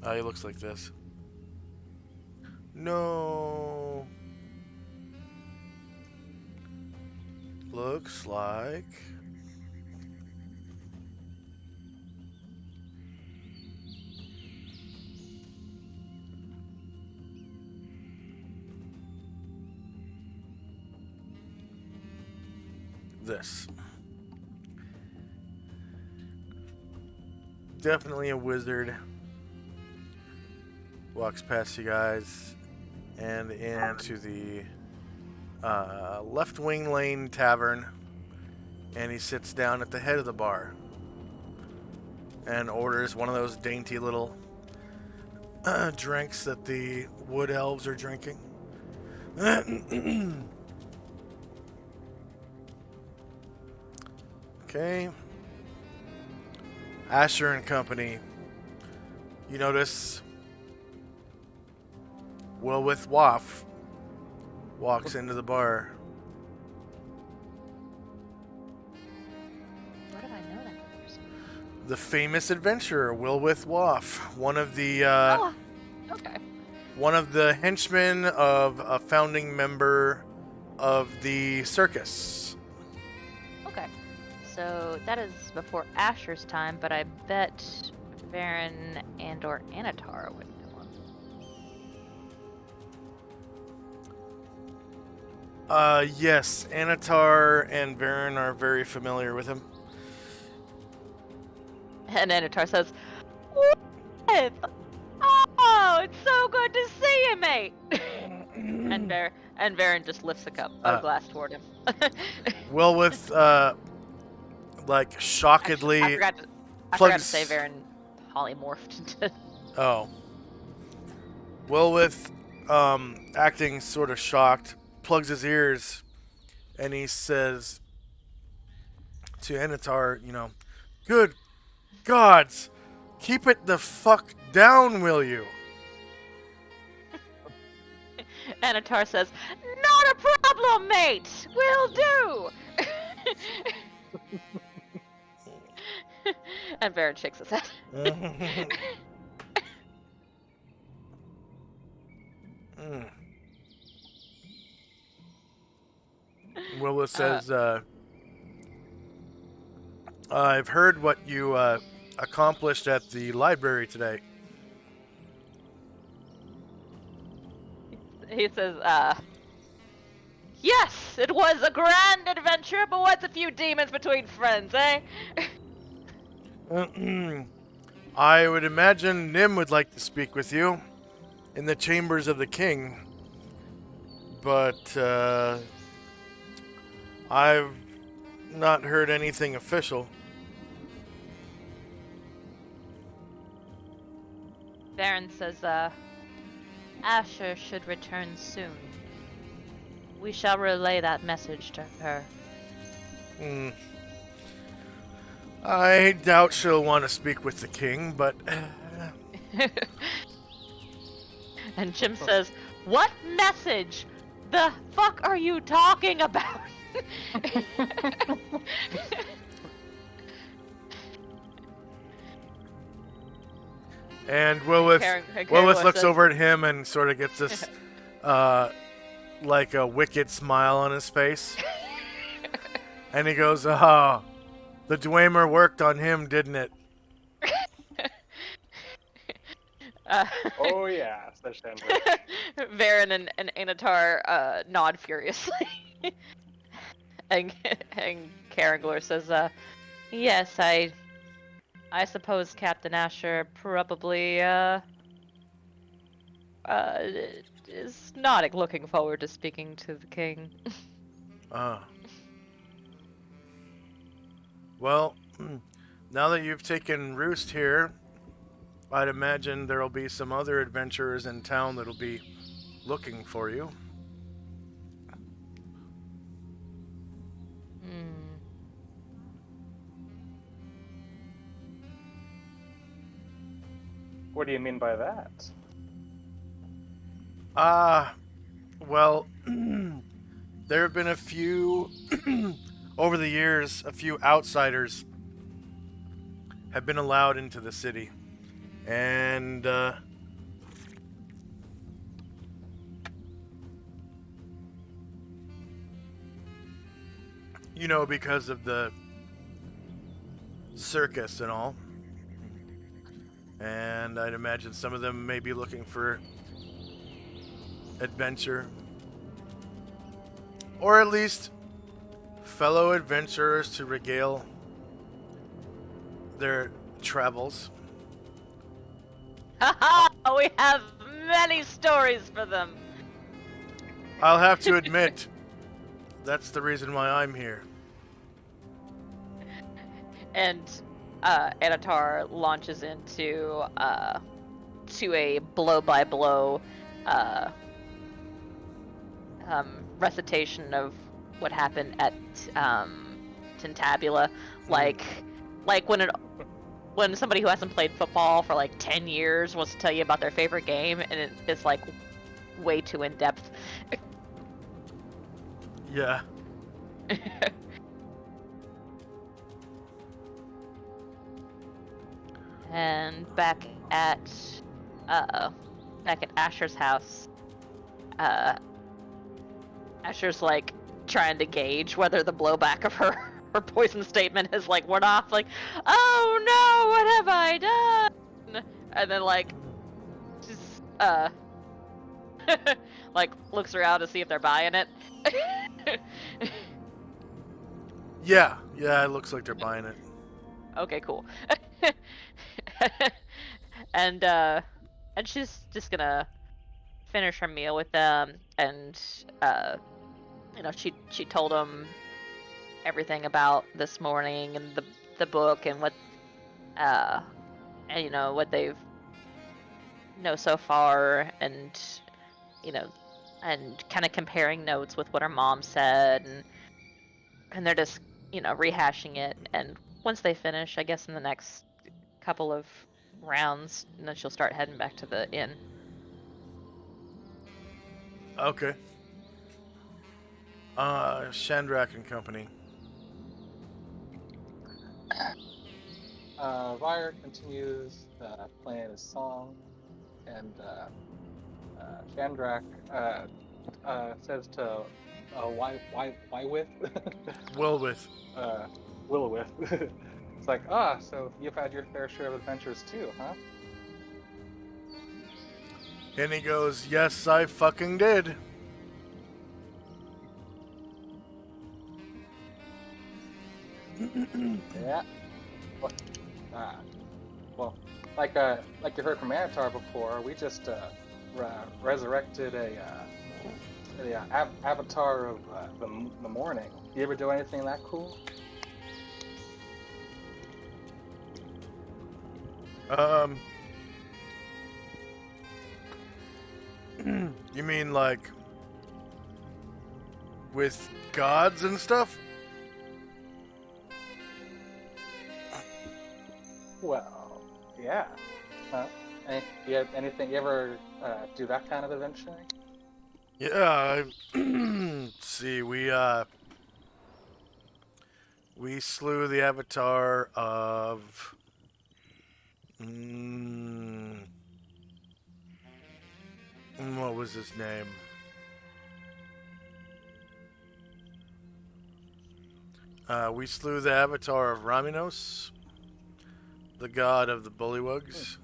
Speaker 1: he looks like this. No. Looks like... this. Definitely a wizard. Walks past you guys and into the left wing lane tavern, and he sits down at the head of the bar and orders one of those dainty little drinks that the wood elves are drinking. Okay. Asher and company. You notice Wilwith Waff walks into the bar.
Speaker 2: Where did I know that person?
Speaker 1: The famous adventurer Wilwith Waff, one of the
Speaker 2: Okay.
Speaker 1: one of the henchmen of a founding member of the circus.
Speaker 2: Okay. So that is before Asher's time, but I bet Varen and or Anatar would know him.
Speaker 1: Yes, Anatar and Varen are very familiar with him.
Speaker 2: And Anatar says, "What? Oh, it's so good to see you, mate." and Varen just lifts a glass toward him.
Speaker 1: Wilwith, like shockedly.
Speaker 2: I forgot to
Speaker 1: plugs-
Speaker 2: say Varen polymorphed into.
Speaker 1: Oh. Wilwith, acting sort of shocked, plugs his ears, and he says to Anatar, "Good gods, keep it the fuck down, will you?"
Speaker 2: Anatar says, "Not a problem, mate. Will do." And Varen shakes his head.
Speaker 1: Willis says, "I've heard what you accomplished at the library today."
Speaker 2: He says, "Yes, it was a grand adventure, but what's a few demons between friends, eh?"
Speaker 1: I would imagine Nim would like to speak with you in the chambers of the king, but I've not heard anything official.
Speaker 2: Varen says, "Asher should return soon. We shall relay that message to her."
Speaker 1: I doubt she'll want to speak with the king, but...
Speaker 2: And Jim says, "What message? The fuck are you talking about?"
Speaker 1: And Willis looks over at him and sort of gets this, like a wicked smile on his face. And he goes, "Oh, the Dwemer worked on him, didn't it?"
Speaker 4: Oh yeah, says Chandler.
Speaker 2: Varen and Anatar nod furiously. and Karangor says, "Yes, I suppose Captain Asher probably is not looking forward to speaking to the king."
Speaker 1: Well, now that you've taken roost here, I'd imagine there'll be some other adventurers in town that'll be looking for you.
Speaker 2: Hmm.
Speaker 4: What do you mean by that?
Speaker 1: Well, there have been a few, over the years, a few outsiders have been allowed into the city. And, you know, because of the circus and all. And I'd imagine some of them may be looking for adventure. Or at least fellow adventurers to regale their travels.
Speaker 2: Haha! We have many stories for them.
Speaker 1: I'll have to admit, that's the reason why I'm here.
Speaker 2: And Anatar launches into to a blow-by-blow recitation of what happened at Tintabula, like when somebody who hasn't played football for like 10 years wants to tell you about their favorite game, and it's like way too in depth.
Speaker 1: Yeah.
Speaker 2: And back at Asher's house, Asher's like trying to gauge whether the blowback of her poison statement has like worn off. Like, oh no, what have I done? And then like just like looks around to see if they're buying it.
Speaker 1: Yeah, it looks like they're buying it.
Speaker 2: Okay, cool. and she's just gonna finish her meal with them, and you know, she told them everything about this morning and the book and what and you know what they've know so far, and you know, and kind of comparing notes with what her mom said, and they're just, you know, rehashing it. And once they finish, I guess in the next couple of rounds, and then she'll start heading back to the inn.
Speaker 1: Okay. Shandrak and Company.
Speaker 4: Ryder continues playing his song, and Chandrak says to why with
Speaker 1: Wilwith.
Speaker 4: Willowith. It's like, so you've had your fair share of adventures too, huh?
Speaker 1: And he goes, yes, I fucking did.
Speaker 4: Yeah. Well, like you heard from Anatar before, we just resurrected a avatar of the morning. You ever do anything that cool?
Speaker 1: You mean like with gods and stuff?
Speaker 4: Well, yeah. You ever do that kind of adventuring?
Speaker 1: Yeah, let's see, we slew the avatar of what was his name? We slew the avatar of Raminos, the god of the bullywugs.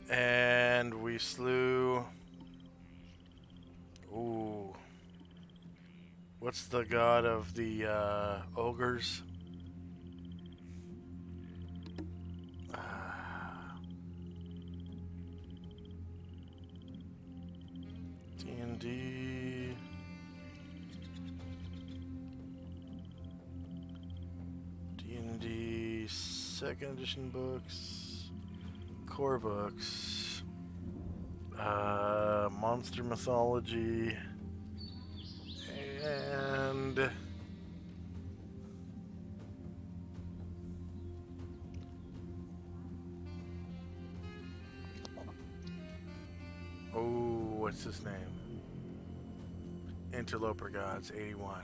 Speaker 1: And we slew... Ooh. What's the god of the ogres? D&D... D&D 2nd edition books. core books. Monster mythology. And... oh, what's his name? Interloper Gods, 81.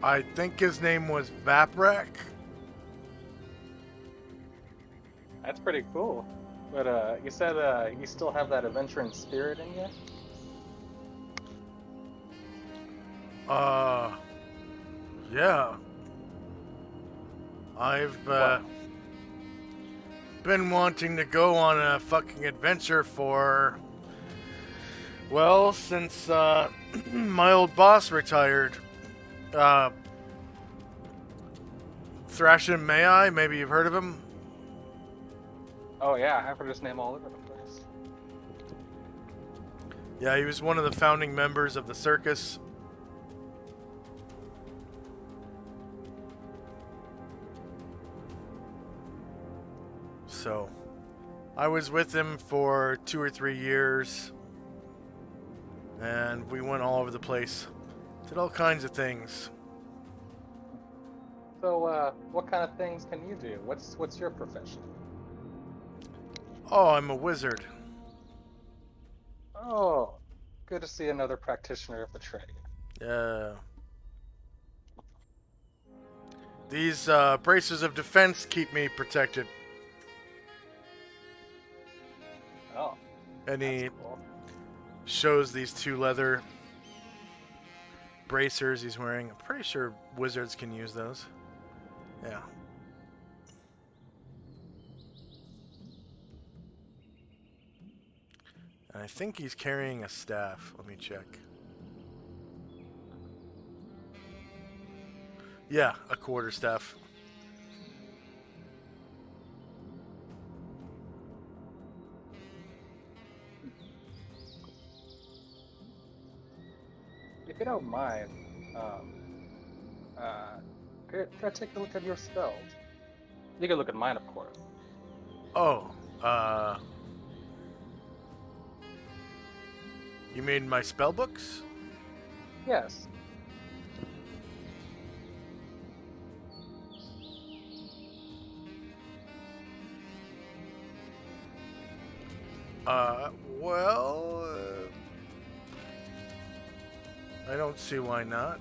Speaker 1: I think his name was Vaprek.
Speaker 4: That's pretty cool. But you said you still have that adventuring spirit in you?
Speaker 1: Yeah. I've
Speaker 4: What?
Speaker 1: been wanting to go on a fucking adventure for, well, since my old boss retired. Thrashing May I? Maybe you've heard of him?
Speaker 4: Oh yeah, I've heard his name all over the place.
Speaker 1: Yeah, he was one of the founding members of the circus. So, I was with him for 2 or 3 years, and we went all over the place. Did all kinds of things.
Speaker 4: So, what kind of things can you do? What's your profession?
Speaker 1: Oh, I'm a wizard.
Speaker 4: Oh, good to see another practitioner of the trade.
Speaker 1: These braces of defense keep me protected.
Speaker 4: Oh,
Speaker 1: And he
Speaker 4: that's cool.
Speaker 1: shows these 2 leather bracers he's wearing. I'm pretty sure wizards can use those. Yeah. And I think he's carrying a staff. Let me check. Yeah, a quarterstaff.
Speaker 4: If you don't mind, could I take a look at your spells? You can look at mine, of course.
Speaker 1: Oh, you mean my spell books?
Speaker 4: Yes.
Speaker 1: Well, I don't see why not.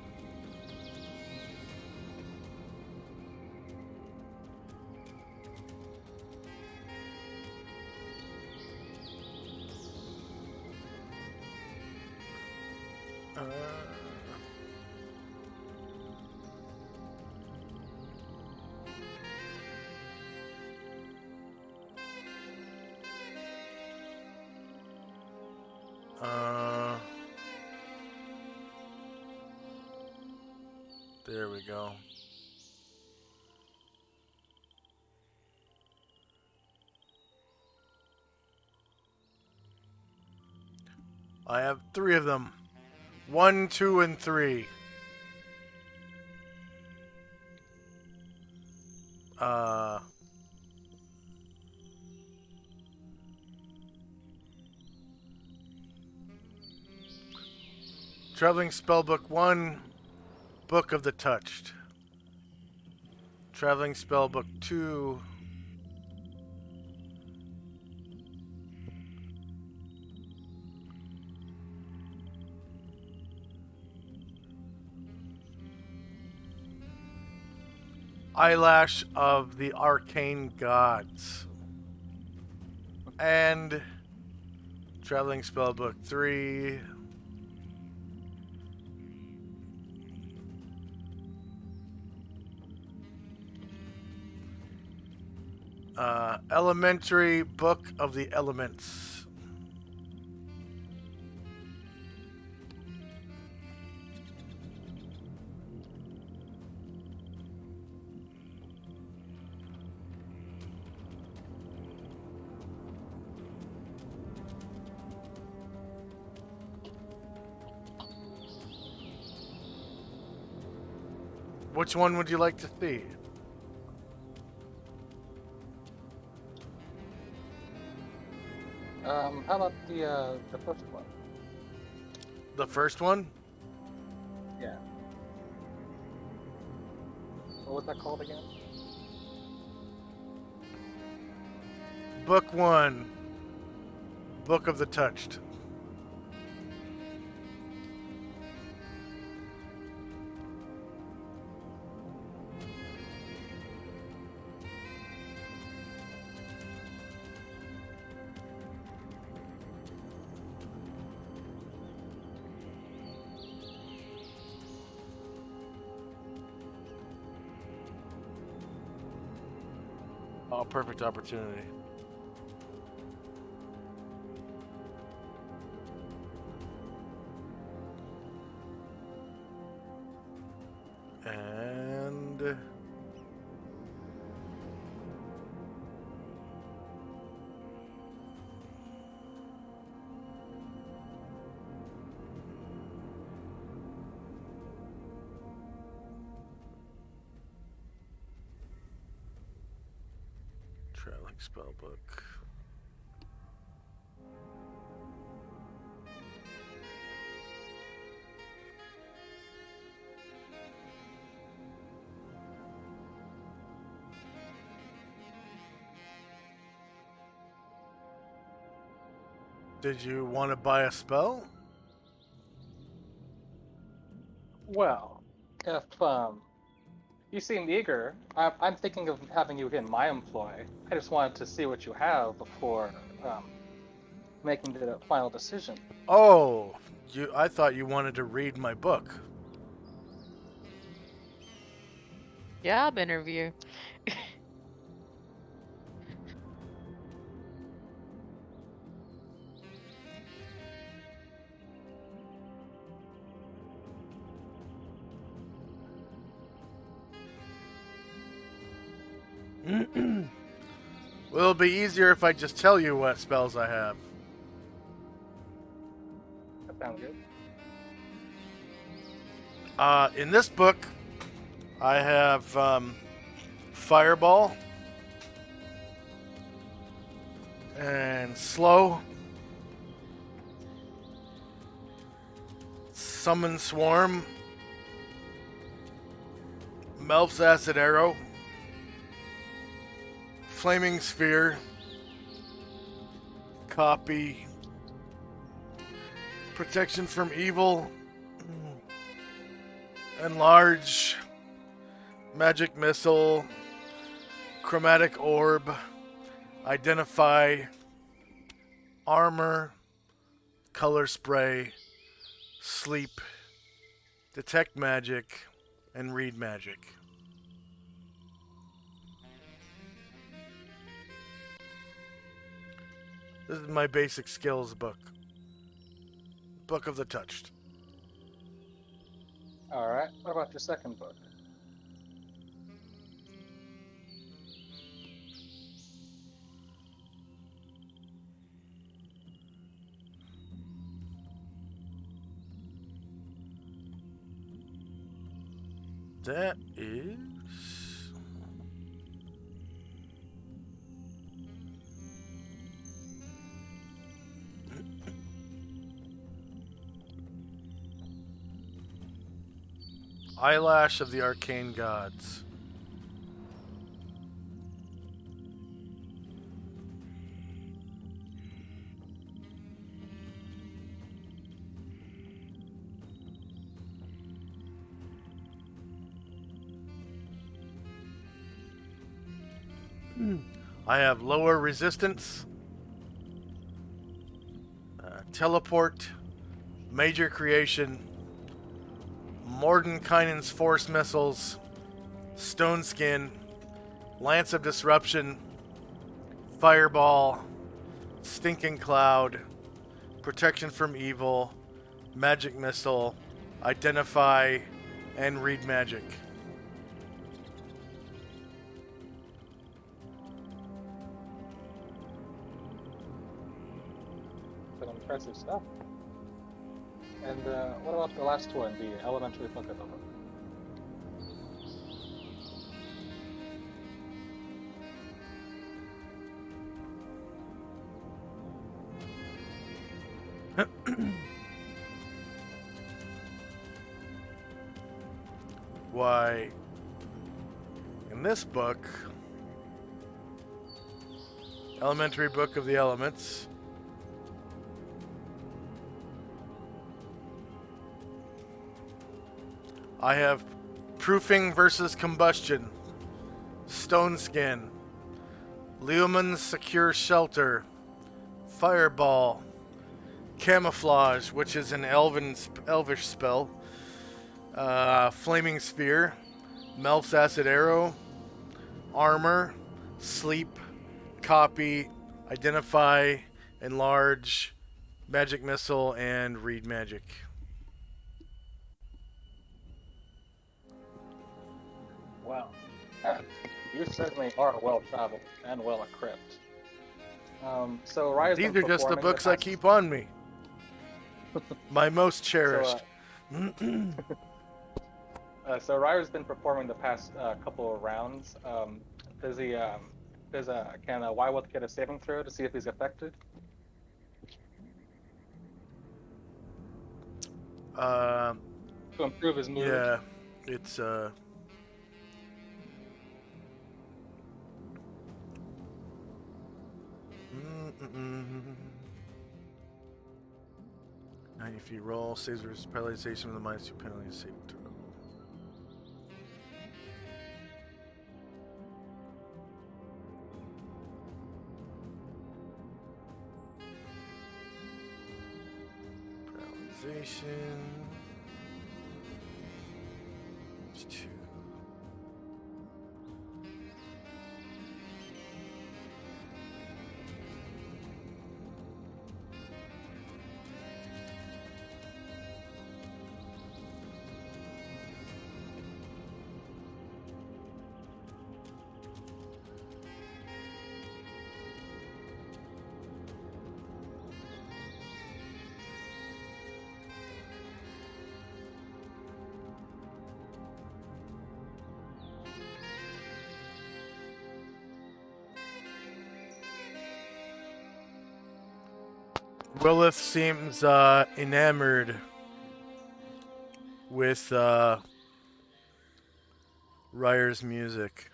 Speaker 1: There we go. I have 3 of them. 1, 2, and 3. Traveling Spellbook 1, Book of the Touched. Traveling Spellbook 2, Eyelash of the Arcane Gods. And Traveling Spellbook 3, Elementary Book of the Elements. Which one would you like to see?
Speaker 4: How about the first one?
Speaker 1: The first one?
Speaker 4: Yeah. What was that called again?
Speaker 1: Book 1. Book of the Touched. Oh, perfect opportunity. And traveling spellbook. Did you want to buy a spell?
Speaker 4: Well, if you seem eager, I'm thinking of having you in my employ. I just wanted to see what you have before making the final decision.
Speaker 1: Oh, I thought you wanted to read my book.
Speaker 2: Job interview.
Speaker 1: Well, it'll be easier if I just tell you what spells I have.
Speaker 4: That sounds good.
Speaker 1: In this book, I have Fireball and Slow, Summon Swarm, Melf's Acid Arrow, Flaming Sphere, Copy, Protection from Evil, Enlarge, Magic Missile, Chromatic Orb, Identify, Armor, Color Spray, Sleep, Detect Magic, and Read Magic. This is my basic skills book. Book of the Touched.
Speaker 4: All right. What about your second book?
Speaker 1: That is... Eyelash of the Arcane Gods. I have lower resistance, teleport, major creation, Mordenkainen's force missiles, stone skin, lance of disruption, fireball, stinking cloud, protection from evil, magic missile, identify, and read magic.
Speaker 4: Some impressive stuff. And what about the last one, the elementary book of the book?
Speaker 1: Why, in this book, Elementary Book of the Elements, I have proofing versus combustion, stone skin, Leoman's secure shelter, fireball, camouflage, which is an elvish spell, flaming sphere, Melf's acid arrow, armor, sleep, copy, identify, enlarge, magic missile, and read magic.
Speaker 4: Wow. You certainly are well traveled and well equipped. So Raya's
Speaker 1: These
Speaker 4: been
Speaker 1: are just the
Speaker 4: performing
Speaker 1: books I
Speaker 4: past-
Speaker 1: keep on me. My most cherished.
Speaker 4: So Ryer's been performing the past couple of rounds. Can Wywoth get a saving throw to see if he's affected?
Speaker 1: Uh,
Speaker 4: To improve his mood?
Speaker 1: yeah, it's And if you roll, saves versus paralyzation with a -2 penalty saving throw. Paralyzation. It's 2. Willith seems enamored with Ryer's music.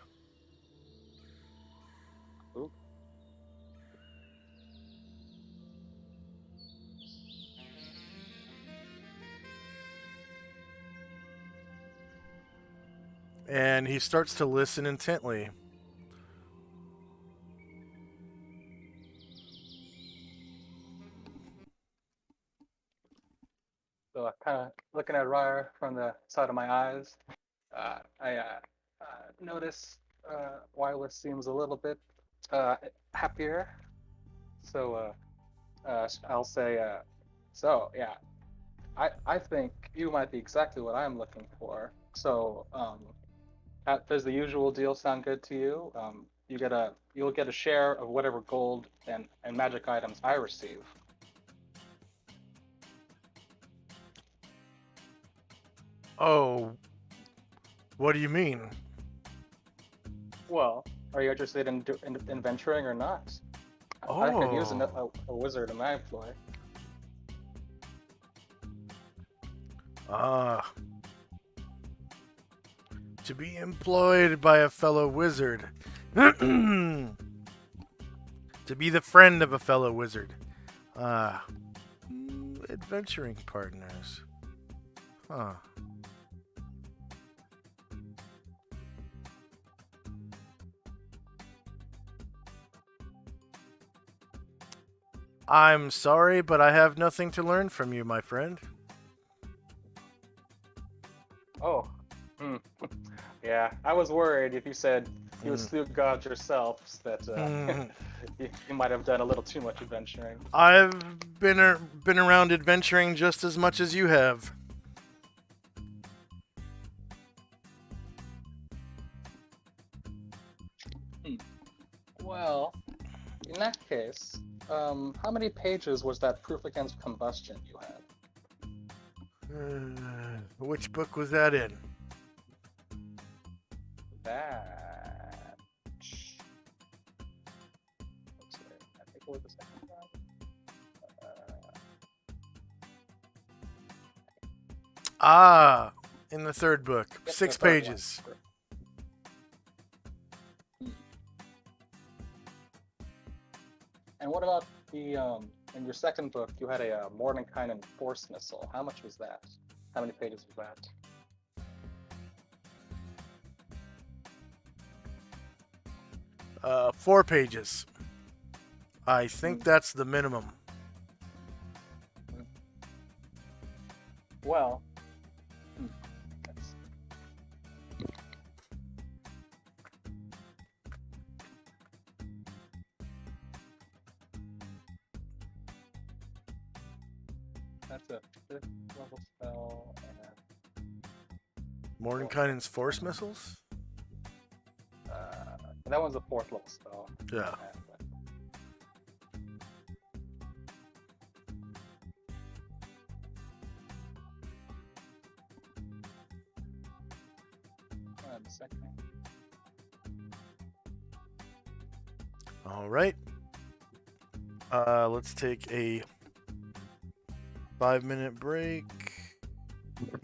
Speaker 4: Ooh.
Speaker 1: And he starts to listen intently.
Speaker 4: So kind of looking at Ryer from the side of my eyes, I notice Wywoth seems a little bit happier. So I'll say, so yeah, I think you might be exactly what I'm looking for. So does the usual deal sound good to you? You'll get a share of whatever gold and magic items I receive.
Speaker 1: Oh, what do you mean?
Speaker 4: Well, are you interested in venturing or not? I could use a wizard in my employ.
Speaker 1: Ah. To be employed by a fellow wizard. To be the friend of a fellow wizard. Adventuring partners. Huh. I'm sorry, but I have nothing to learn from you, my friend.
Speaker 4: Oh. Yeah, I was worried if you said you would slew gods yourselves that you might have done a little too much adventuring.
Speaker 1: I've been around adventuring just as much as you have.
Speaker 4: Well, in that case, how many pages was that proof against combustion you had?
Speaker 1: Which book was that in?
Speaker 4: That. Let's see, I think it was the second one.
Speaker 1: Ah, in the third book.
Speaker 4: Yep,
Speaker 1: 6
Speaker 4: the third one.
Speaker 1: pages.
Speaker 4: And what about the in your second book? You had a Mordenkainen force missile. How much was that? How many pages was that?
Speaker 1: 4 pages. I think that's the minimum.
Speaker 4: Well, that's- that's a 5th level spell, and
Speaker 1: Mordenkainen's force missiles?
Speaker 4: that one's a 4th level spell.
Speaker 1: Yeah.
Speaker 4: The second.
Speaker 1: All right. Let's take a 5-minute break. And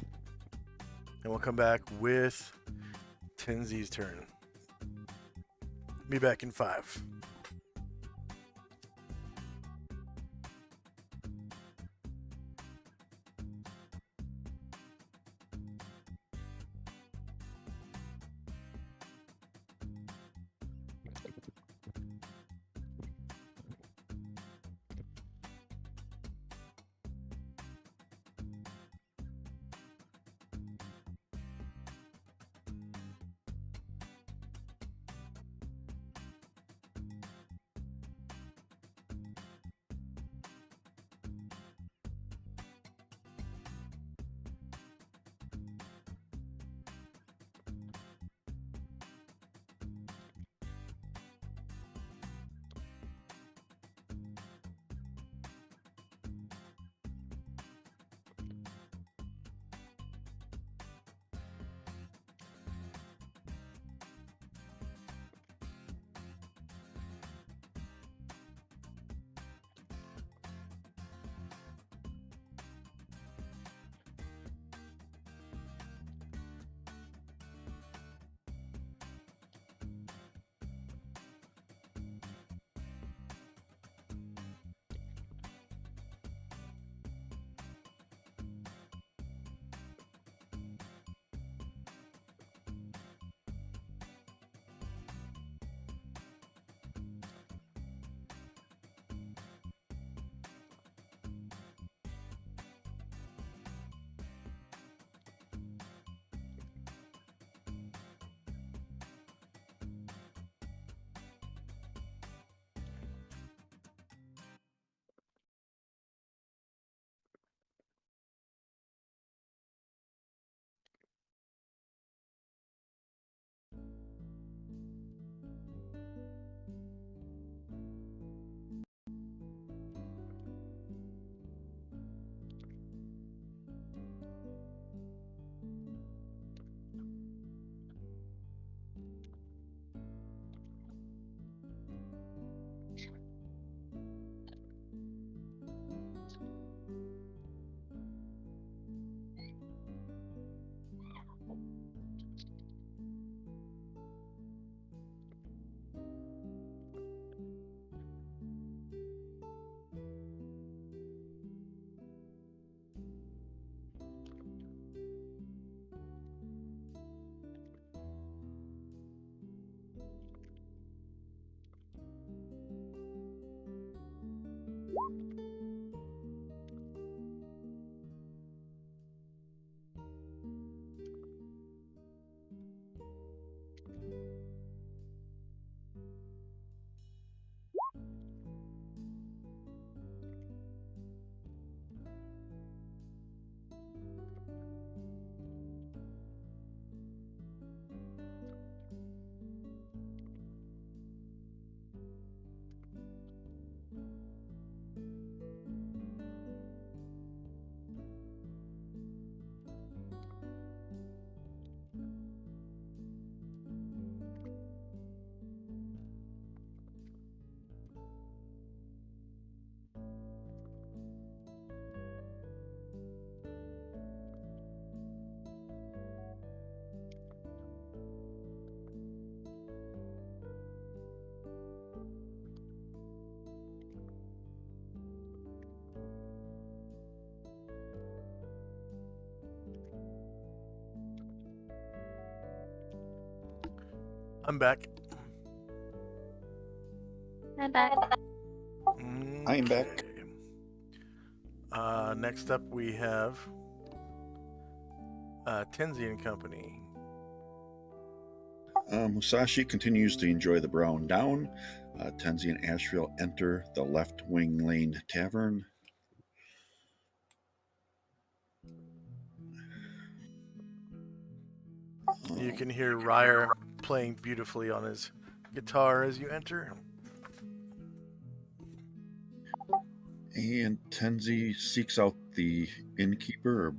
Speaker 1: we'll come back with Tenzi's turn. Be back in 5. I'm back.
Speaker 2: I'm back.
Speaker 3: I am back.
Speaker 1: Next up we have Tenzi and Company.
Speaker 3: Musashi continues to enjoy the brown down. Tenzi and Ashriel enter the left wing lane tavern.
Speaker 1: You can hear Ryer playing beautifully on his guitar as you enter.
Speaker 3: And Tenzi seeks out the innkeeper.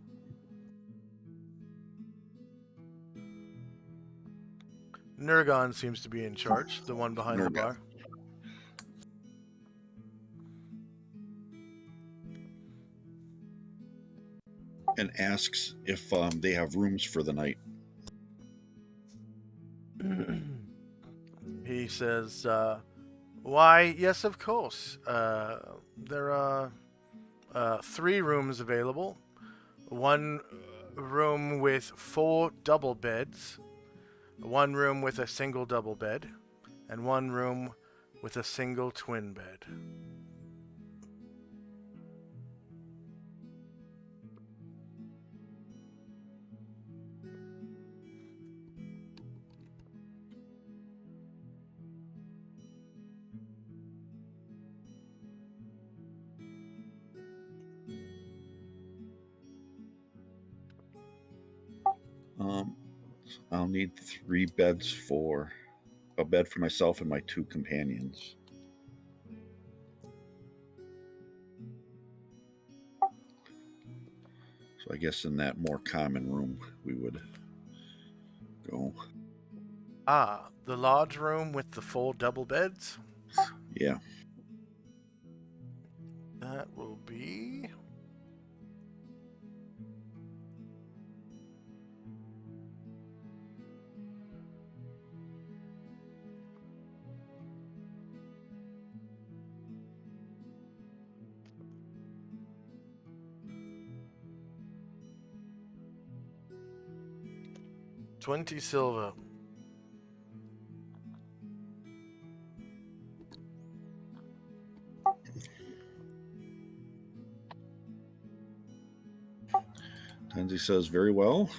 Speaker 1: Nurgon seems to be in charge, the one behind the
Speaker 3: Nurgon.
Speaker 1: bar.
Speaker 3: And asks if they have rooms for the night.
Speaker 1: He says, why, yes, of course. There are 3 rooms available. 1 room with 4 double beds, 1 room with a single double bed, and 1 room with a single twin bed.
Speaker 3: I'll need 3 beds for a bed for myself and my 2 companions. So I guess in that more common room we would go.
Speaker 1: Ah, the large room with the 4 double beds?
Speaker 3: Yeah.
Speaker 1: That will be... $20 silver.
Speaker 3: Tenzi says, very well.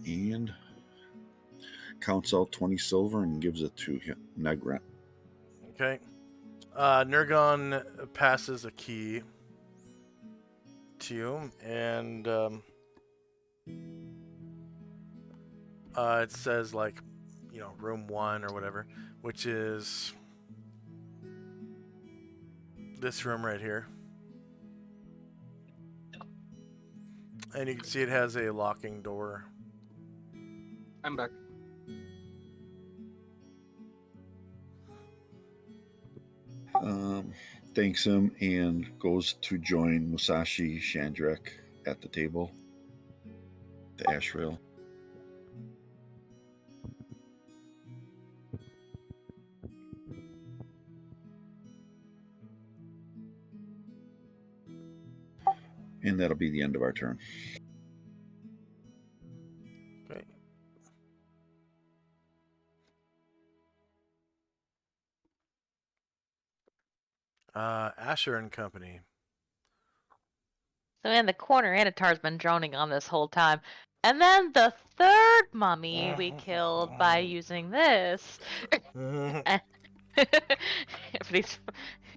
Speaker 3: And counts out 20 silver and gives it to Negret.
Speaker 1: Okay. Nurgon passes a key to you, and it says, like, you know, room 1 or whatever, which is this room right here. And you can see it has a locking door.
Speaker 4: I'm back.
Speaker 3: Thanks him and goes to join Musashi Shandrek at the table. The Ashrail. And that'll be the end of our turn.
Speaker 1: Okay. Asher and Company.
Speaker 2: So in the corner, Anatar's been droning on this whole time. And then the third mummy we killed by using this. But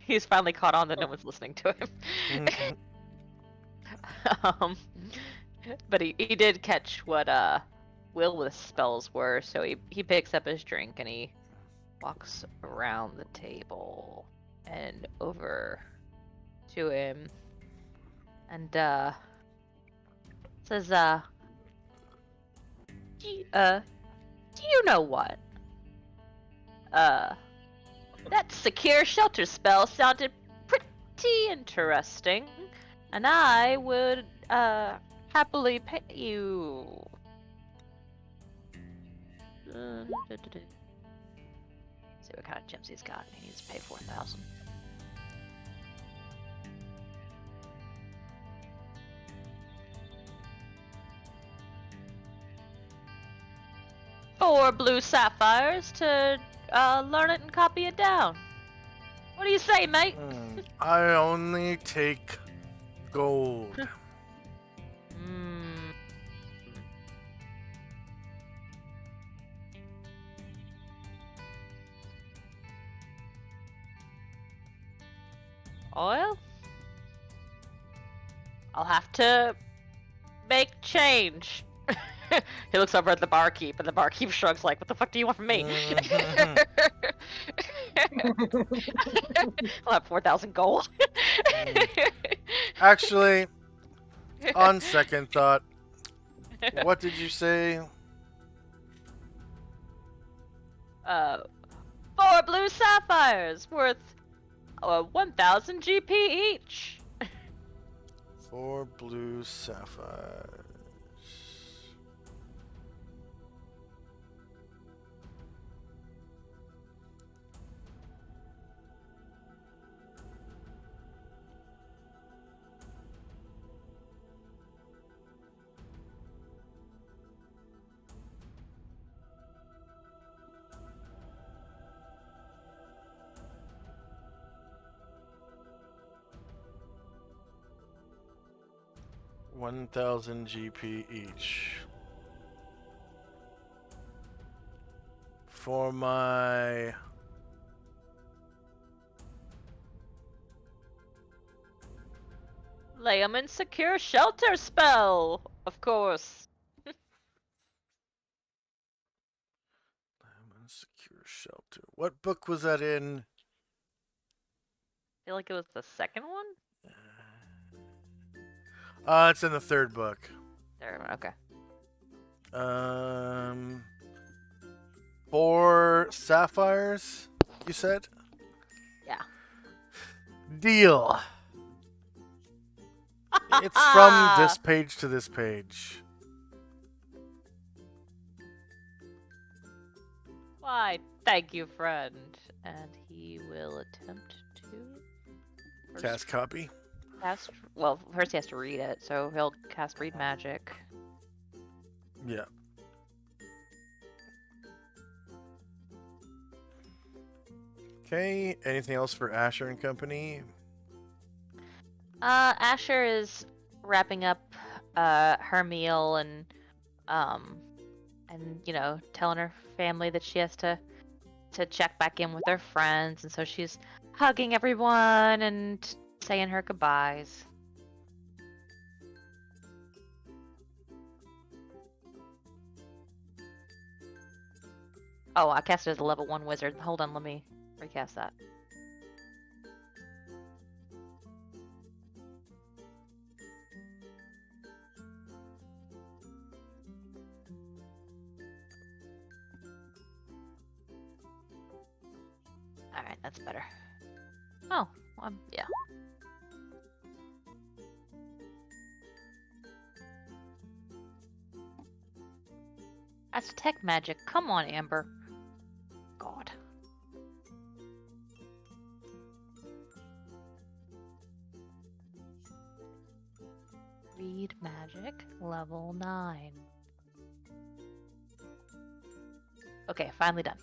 Speaker 2: he's finally caught on that no one's listening to him. But he did catch what Willis spells were, so he picks up his drink and he walks around the table and over to him and says, do you know what? That secure shelter spell sounded pretty interesting, and I would happily pay you. See what kind of gems he's got. He needs to pay 4,000. 4 blue sapphires to learn it and copy it down. What do you say, mate?
Speaker 1: I only take gold.
Speaker 2: Hmm. Oil? I'll have to make change. He looks over at the barkeep, and the barkeep shrugs like, what the fuck do you want from me? I'll have 4,000 gold.
Speaker 1: Actually, on second thought, what did you say?
Speaker 2: 4 blue sapphires worth 1,000 GP each.
Speaker 1: 4 blue sapphires. $1,000 GP each. For my
Speaker 2: Lay 'em in secure shelter spell, of course.
Speaker 1: secure shelter. What book was that in?
Speaker 2: I feel like it was the second one.
Speaker 1: It's in the third book.
Speaker 2: There, okay.
Speaker 1: 4 sapphires, you said?
Speaker 2: Yeah.
Speaker 1: Deal. It's from this page to this page.
Speaker 2: Why, thank you, friend. And he will attempt to
Speaker 1: Cast copy.
Speaker 2: cast. Well, first he has to read it, so he'll cast read magic.
Speaker 1: Yeah. Okay, anything else for Asher and company?
Speaker 2: Asher is wrapping up her meal and telling her family that she has to check back in with her friends, and so she's hugging everyone and saying her goodbyes. Oh, I cast it as a level 1 wizard. Hold on, let me recast that. Alright, that's better. Oh, yeah. That's tech magic. Come on, Amber. God. Read magic, level 9. Okay, finally done.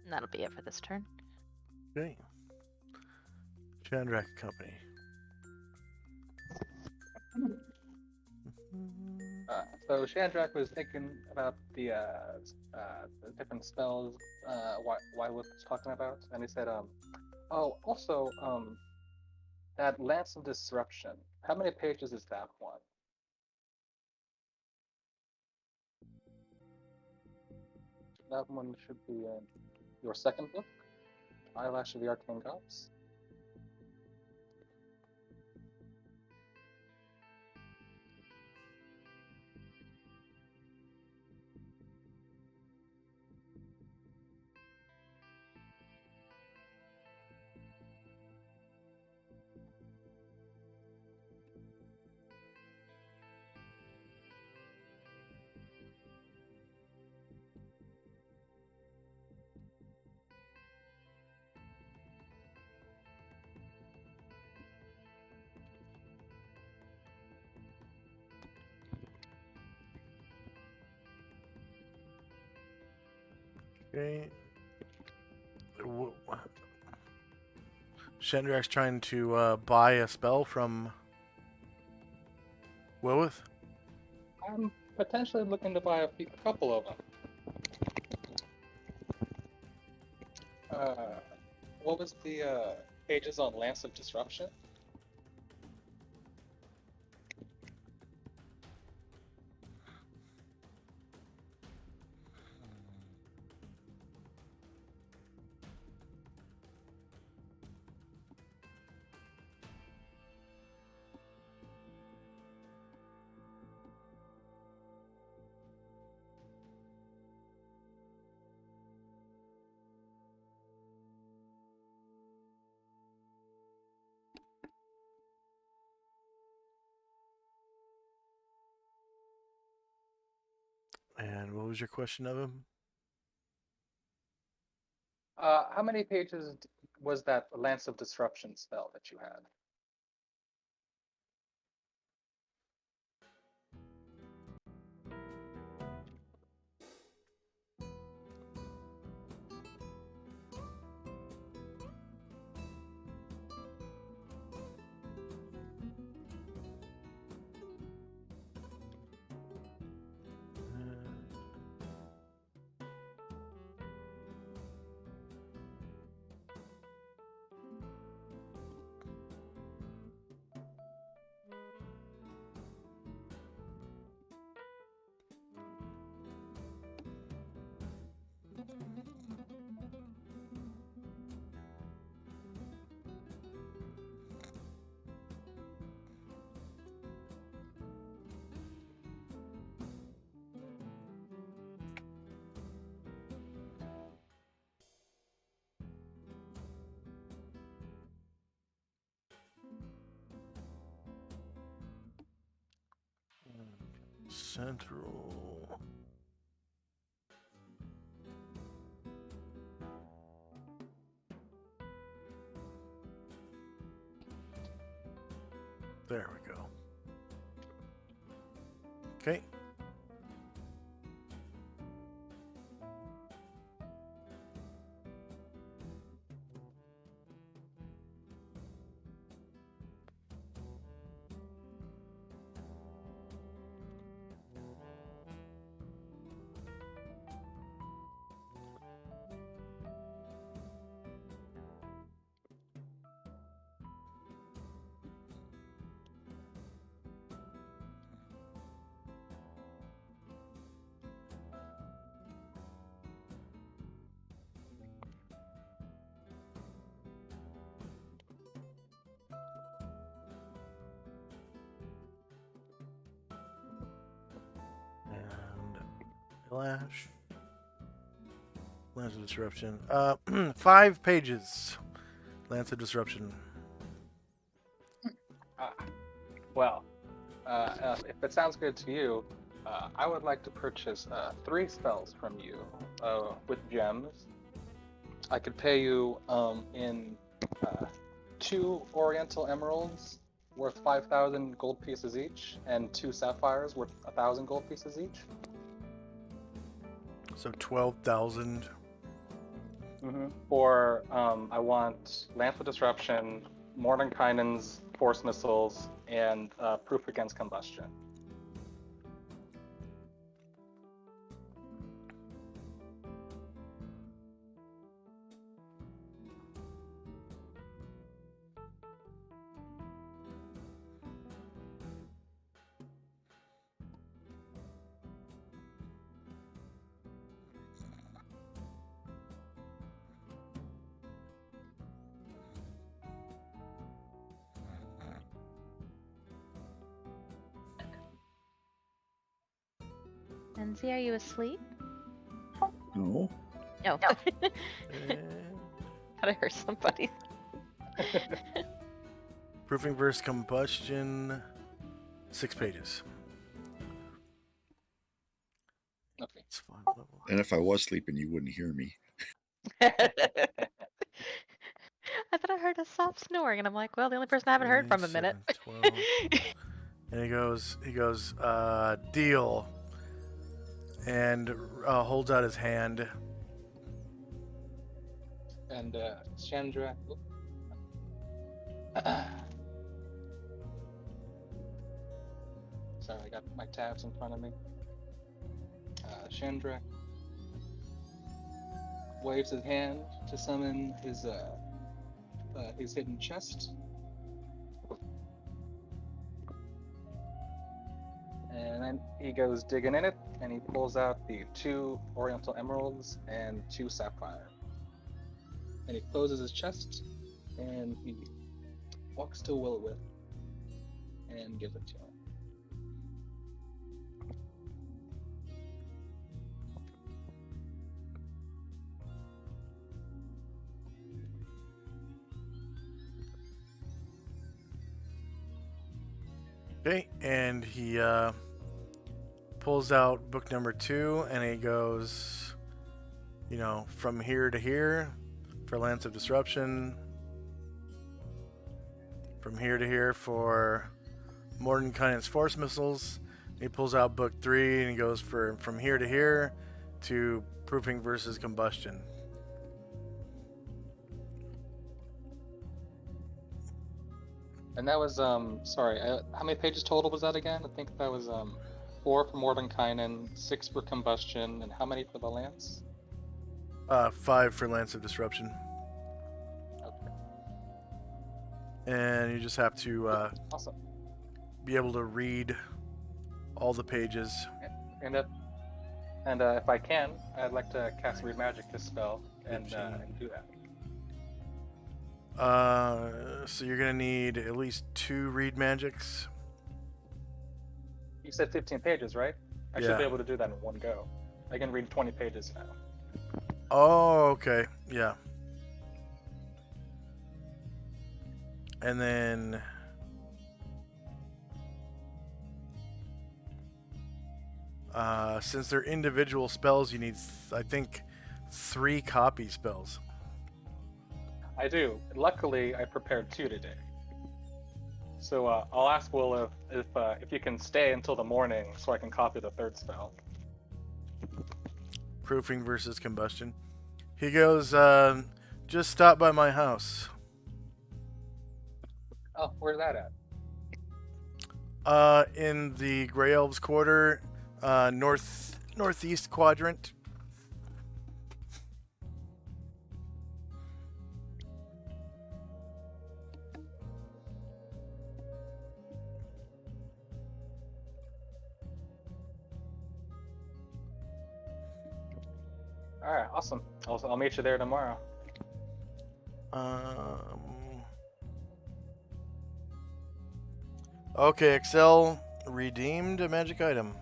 Speaker 2: And that'll be it for this turn.
Speaker 1: Okay. Chandrak Company.
Speaker 4: So Shandrak was thinking about the different spells Wildwood was talking about, and he said, oh, also, that Lance of Disruption. How many pages is that one? That one should be in your second book, Eyelash of the Arcane Gods.
Speaker 1: Okay. Shandrak's trying to buy a spell from Lilith.
Speaker 4: I'm potentially looking to buy a couple of them. What was the pages on Lance of Disruption?
Speaker 1: And what was your question of him?
Speaker 4: How many pages was that Lance of Disruption spell that you had?
Speaker 1: Central. There we go. Okay. Lance of Disruption. 5 pages. Lance of Disruption.
Speaker 4: Well, if it sounds good to you, I would like to purchase 3 spells from you with gems. I could pay you in 2 Oriental Emeralds worth 5,000 gold pieces each, and 2 Sapphires worth 1,000 gold pieces each.
Speaker 1: So 12,000.
Speaker 4: Or I want Lance of Disruption, Mordenkainen's Force Missiles, and Proof Against Combustion.
Speaker 2: Enzi, are you asleep?
Speaker 3: No.
Speaker 2: No.
Speaker 1: Eh,
Speaker 2: Thought I heard somebody.
Speaker 1: Proofing versus combustion, 6 pages.
Speaker 4: Okay.
Speaker 1: It's 5 level.
Speaker 3: And if I was sleeping, you wouldn't hear me.
Speaker 2: I thought I heard a soft snoring, and I'm like, well, the only person I haven't heard from in a minute.
Speaker 1: 7, 12. And he goes, deal, and holds out his hand.
Speaker 4: And Chandra. Sorry, I got my tabs in front of me. Chandra waves his hand to summon his hidden chest. And then he goes digging in it, and he pulls out the 2 Oriental Emeralds and 2 Sapphire. And he closes his chest, and he walks to Willowith and gives it to him.
Speaker 1: Okay, and he pulls out book number 2, and he goes, from here to here for Lance of Disruption, from here to here for Mordenkainen's Force Missiles. He pulls out book 3, and he goes from here to here to Proofing versus Combustion.
Speaker 4: And that was sorry, how many pages total was that again? I think that was 4 for Mordenkainen, 6 for Combustion, and how many for the Lance?
Speaker 1: 5 for Lance of Disruption.
Speaker 4: Okay.
Speaker 1: And you just have to
Speaker 4: Awesome.
Speaker 1: be able to read all the pages.
Speaker 4: And if I can, I'd like to cast Read Magic this spell and do that.
Speaker 1: So you're gonna need at least 2 read magics.
Speaker 4: You said 15 pages, right? I should
Speaker 1: Yeah.
Speaker 4: be able to do that in one go. I can read 20 pages now.
Speaker 1: Oh, okay. Yeah. And then since they're individual spells, you need, I think, 3 copy spells.
Speaker 4: I do. Luckily, I prepared 2 today. So I'll ask Will if you can stay until the morning so I can copy the 3rd spell.
Speaker 1: Proofing versus Combustion. He goes, just stop by my house.
Speaker 4: Oh, where's that at?
Speaker 1: In the Grey Elves Quarter, northeast quadrant.
Speaker 4: All right, awesome. I'll meet you there tomorrow.
Speaker 1: Okay, Excel redeemed a magic item.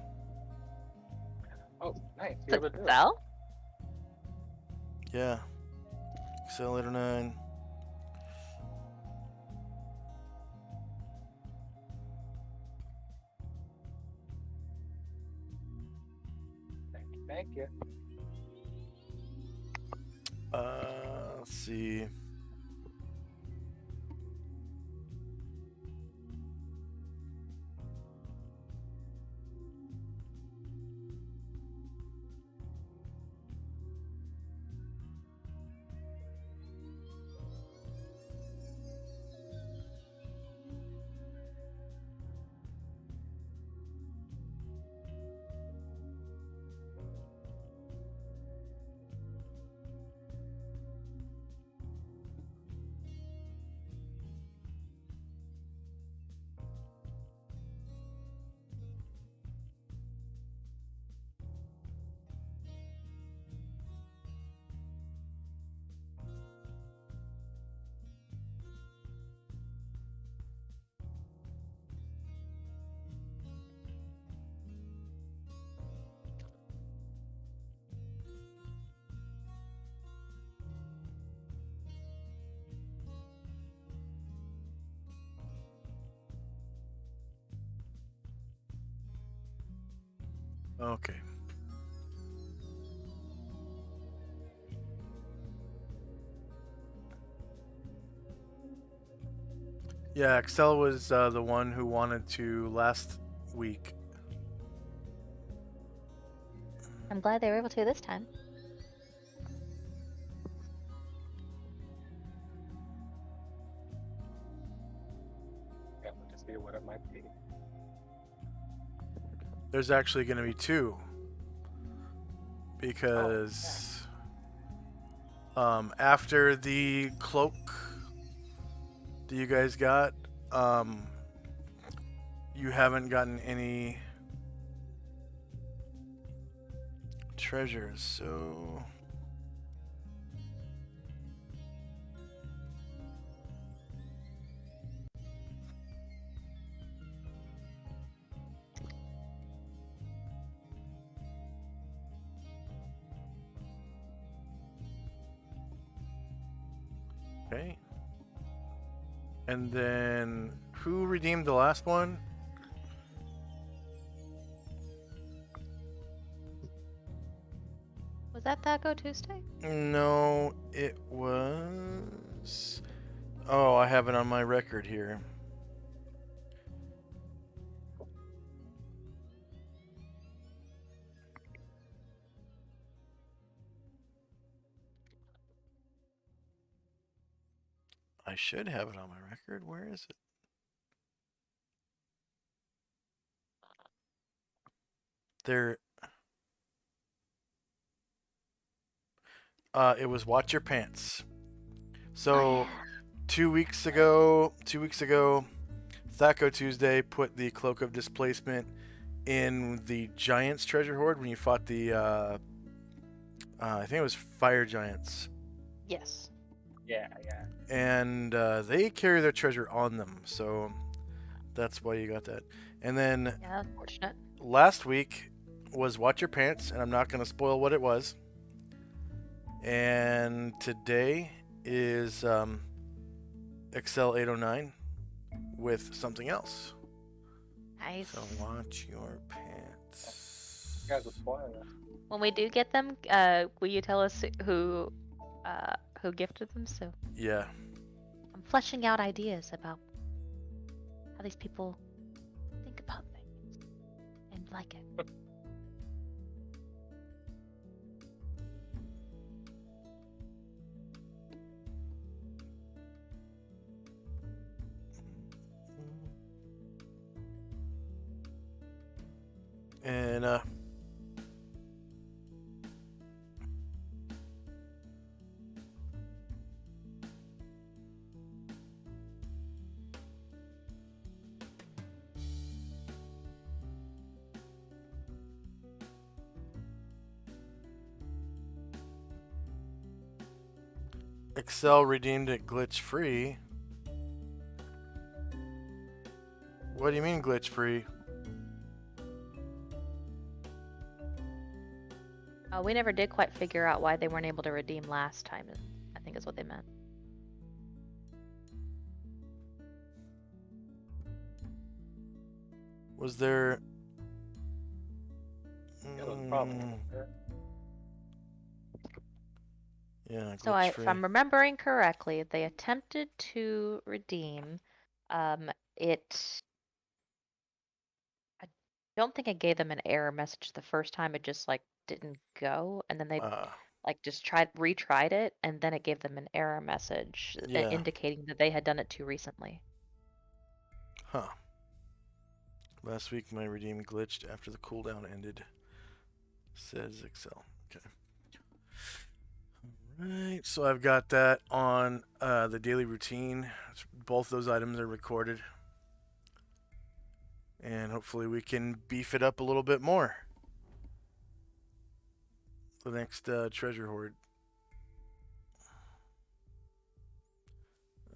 Speaker 4: Oh, nice. You're able to do it.
Speaker 2: Sell?
Speaker 1: Yeah. Excel 809.
Speaker 4: Thank you.
Speaker 1: Let's see. Okay. Yeah, Excel was the one who wanted to last week.
Speaker 2: I'm glad they were able to this time.
Speaker 4: Can't wait to see what it might be.
Speaker 1: There's actually going to be two. Because after the cloak that you guys got, you haven't gotten any treasures, so... Okay. And then, who redeemed the last one?
Speaker 2: Was that Taco Tuesday?
Speaker 1: No, it was... Oh, I have it on my record here. I should have it on my record. Where is it? There... it was Watch Your Pants. So...
Speaker 2: Oh, yeah.
Speaker 1: 2 weeks ago, Thaco Tuesday put the Cloak of Displacement in the Giants treasure hoard when you fought the, I think it was Fire Giants.
Speaker 2: Yes.
Speaker 4: Yeah.
Speaker 1: And they carry their treasure on them, so that's why you got that. And then
Speaker 2: Yeah, unfortunate.
Speaker 1: last week was Watch Your Pants, and I'm not going to spoil what it was. And today is Excel 809 with something else.
Speaker 2: Nice.
Speaker 1: So watch your pants.
Speaker 4: You guys are spoiling it.
Speaker 2: When we do get them, will you tell us who gifted them? So
Speaker 1: Yeah.
Speaker 2: I'm fleshing out ideas about how these people think about things and like it.
Speaker 1: And Excel redeemed it glitch free. What do you mean glitch free?
Speaker 2: We never did quite figure out why they weren't able to redeem last time. I think is what they meant.
Speaker 1: Was there...
Speaker 4: Yeah, there's a problem.
Speaker 1: Yeah,
Speaker 2: So
Speaker 1: glitch
Speaker 2: if
Speaker 1: free.
Speaker 2: I'm remembering correctly, they attempted to redeem. It. I don't think it gave them an error message the first time. It just like didn't go, and then they like just retried it, and then it gave them an error message
Speaker 1: Yeah.
Speaker 2: indicating that they had done it too recently.
Speaker 1: Huh. Last week my redeem glitched after the cooldown ended. Says Excel. Okay. Alright, so I've got that on the daily routine. Both those items are recorded. And hopefully we can beef it up a little bit more. The next treasure hoard.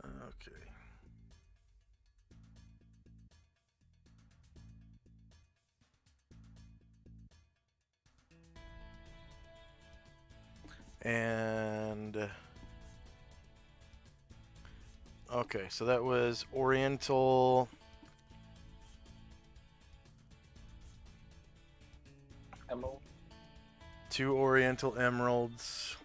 Speaker 1: Okay. And okay, so that was Oriental
Speaker 4: Emerald.
Speaker 1: 2 Oriental Emeralds.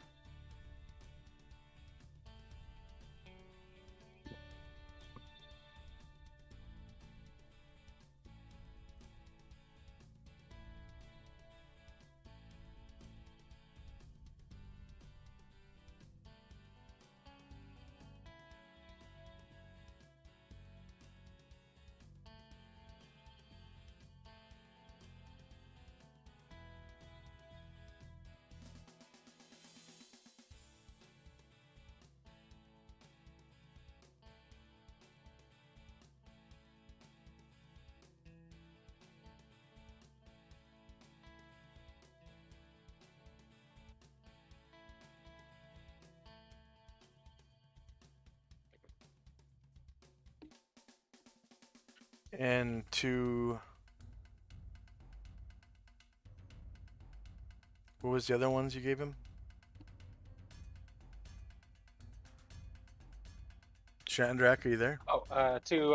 Speaker 1: And 2. What was the other ones you gave him? Chandrak, are you there?
Speaker 4: Oh, two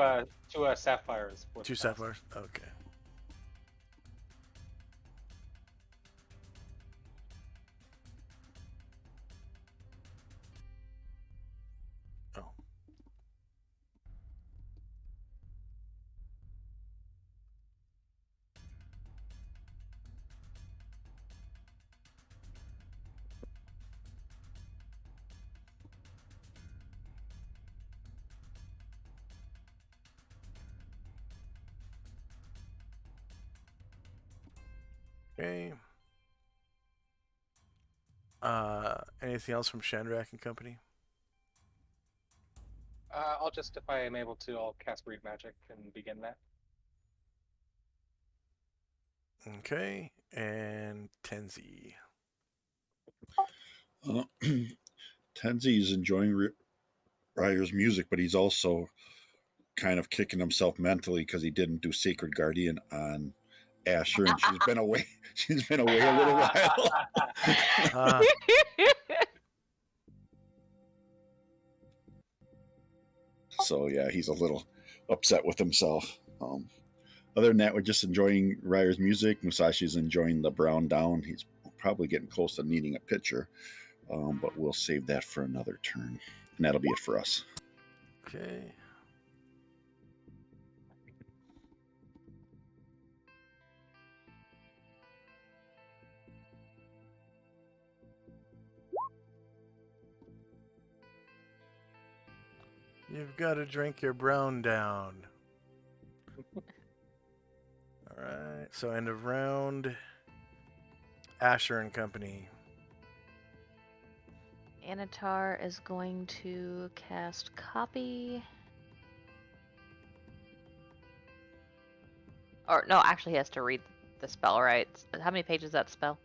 Speaker 4: sapphires.
Speaker 1: 2 sapphires. Okay. Oh. Okay. Anything else from Chandrak and Company?
Speaker 4: I'll just, if I am able to, I'll cast Read Magic and begin that.
Speaker 1: Okay. And Tenzi.
Speaker 3: Tenzi is enjoying Ryer's music, but he's also kind of kicking himself mentally because he didn't do Sacred Guardian on Asher, and she's been away. She's been away a little while. So yeah, he's a little upset with himself. Other than that, we're just enjoying Ryer's music. Musashi's enjoying the brown down. He's probably getting close to needing a pitcher, but we'll save that for another turn. And that'll be it for us.
Speaker 1: Okay. You've got to drink your brown down. Alright, so end of round. Asher and Company.
Speaker 2: Anatar is going to cast Copy. Or, no, actually he has to read the spell, right? How many pages is that spell?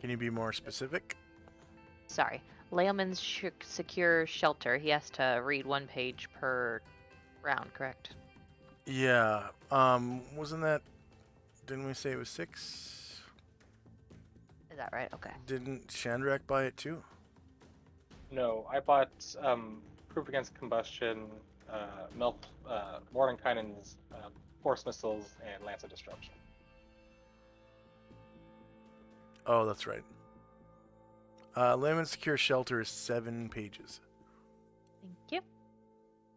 Speaker 1: Can you be more specific?
Speaker 2: Sorry. Layman's Secure Shelter. He has to read 1 page per round, correct?
Speaker 1: Yeah. Wasn't that... Didn't we say it was 6?
Speaker 2: Is that right? Okay.
Speaker 1: Didn't Chandrak buy it too?
Speaker 4: No, I bought Proof Against Combustion, Mordenkainen's Force Missiles, and Lance of Disruption.
Speaker 1: Oh, that's right. Layman's Secure Shelter is 7 pages.
Speaker 2: Thank you.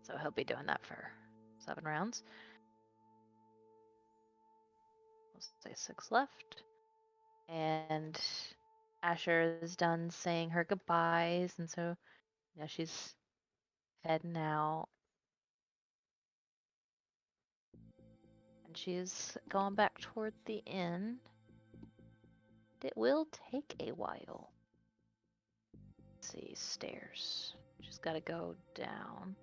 Speaker 2: So he'll be doing that for 7 rounds. We'll say 6 left. And Asher is done saying her goodbyes, and so yeah, she's heading out. And she's going back toward the inn. It will take a while. Let's see, stairs. She's got to go down.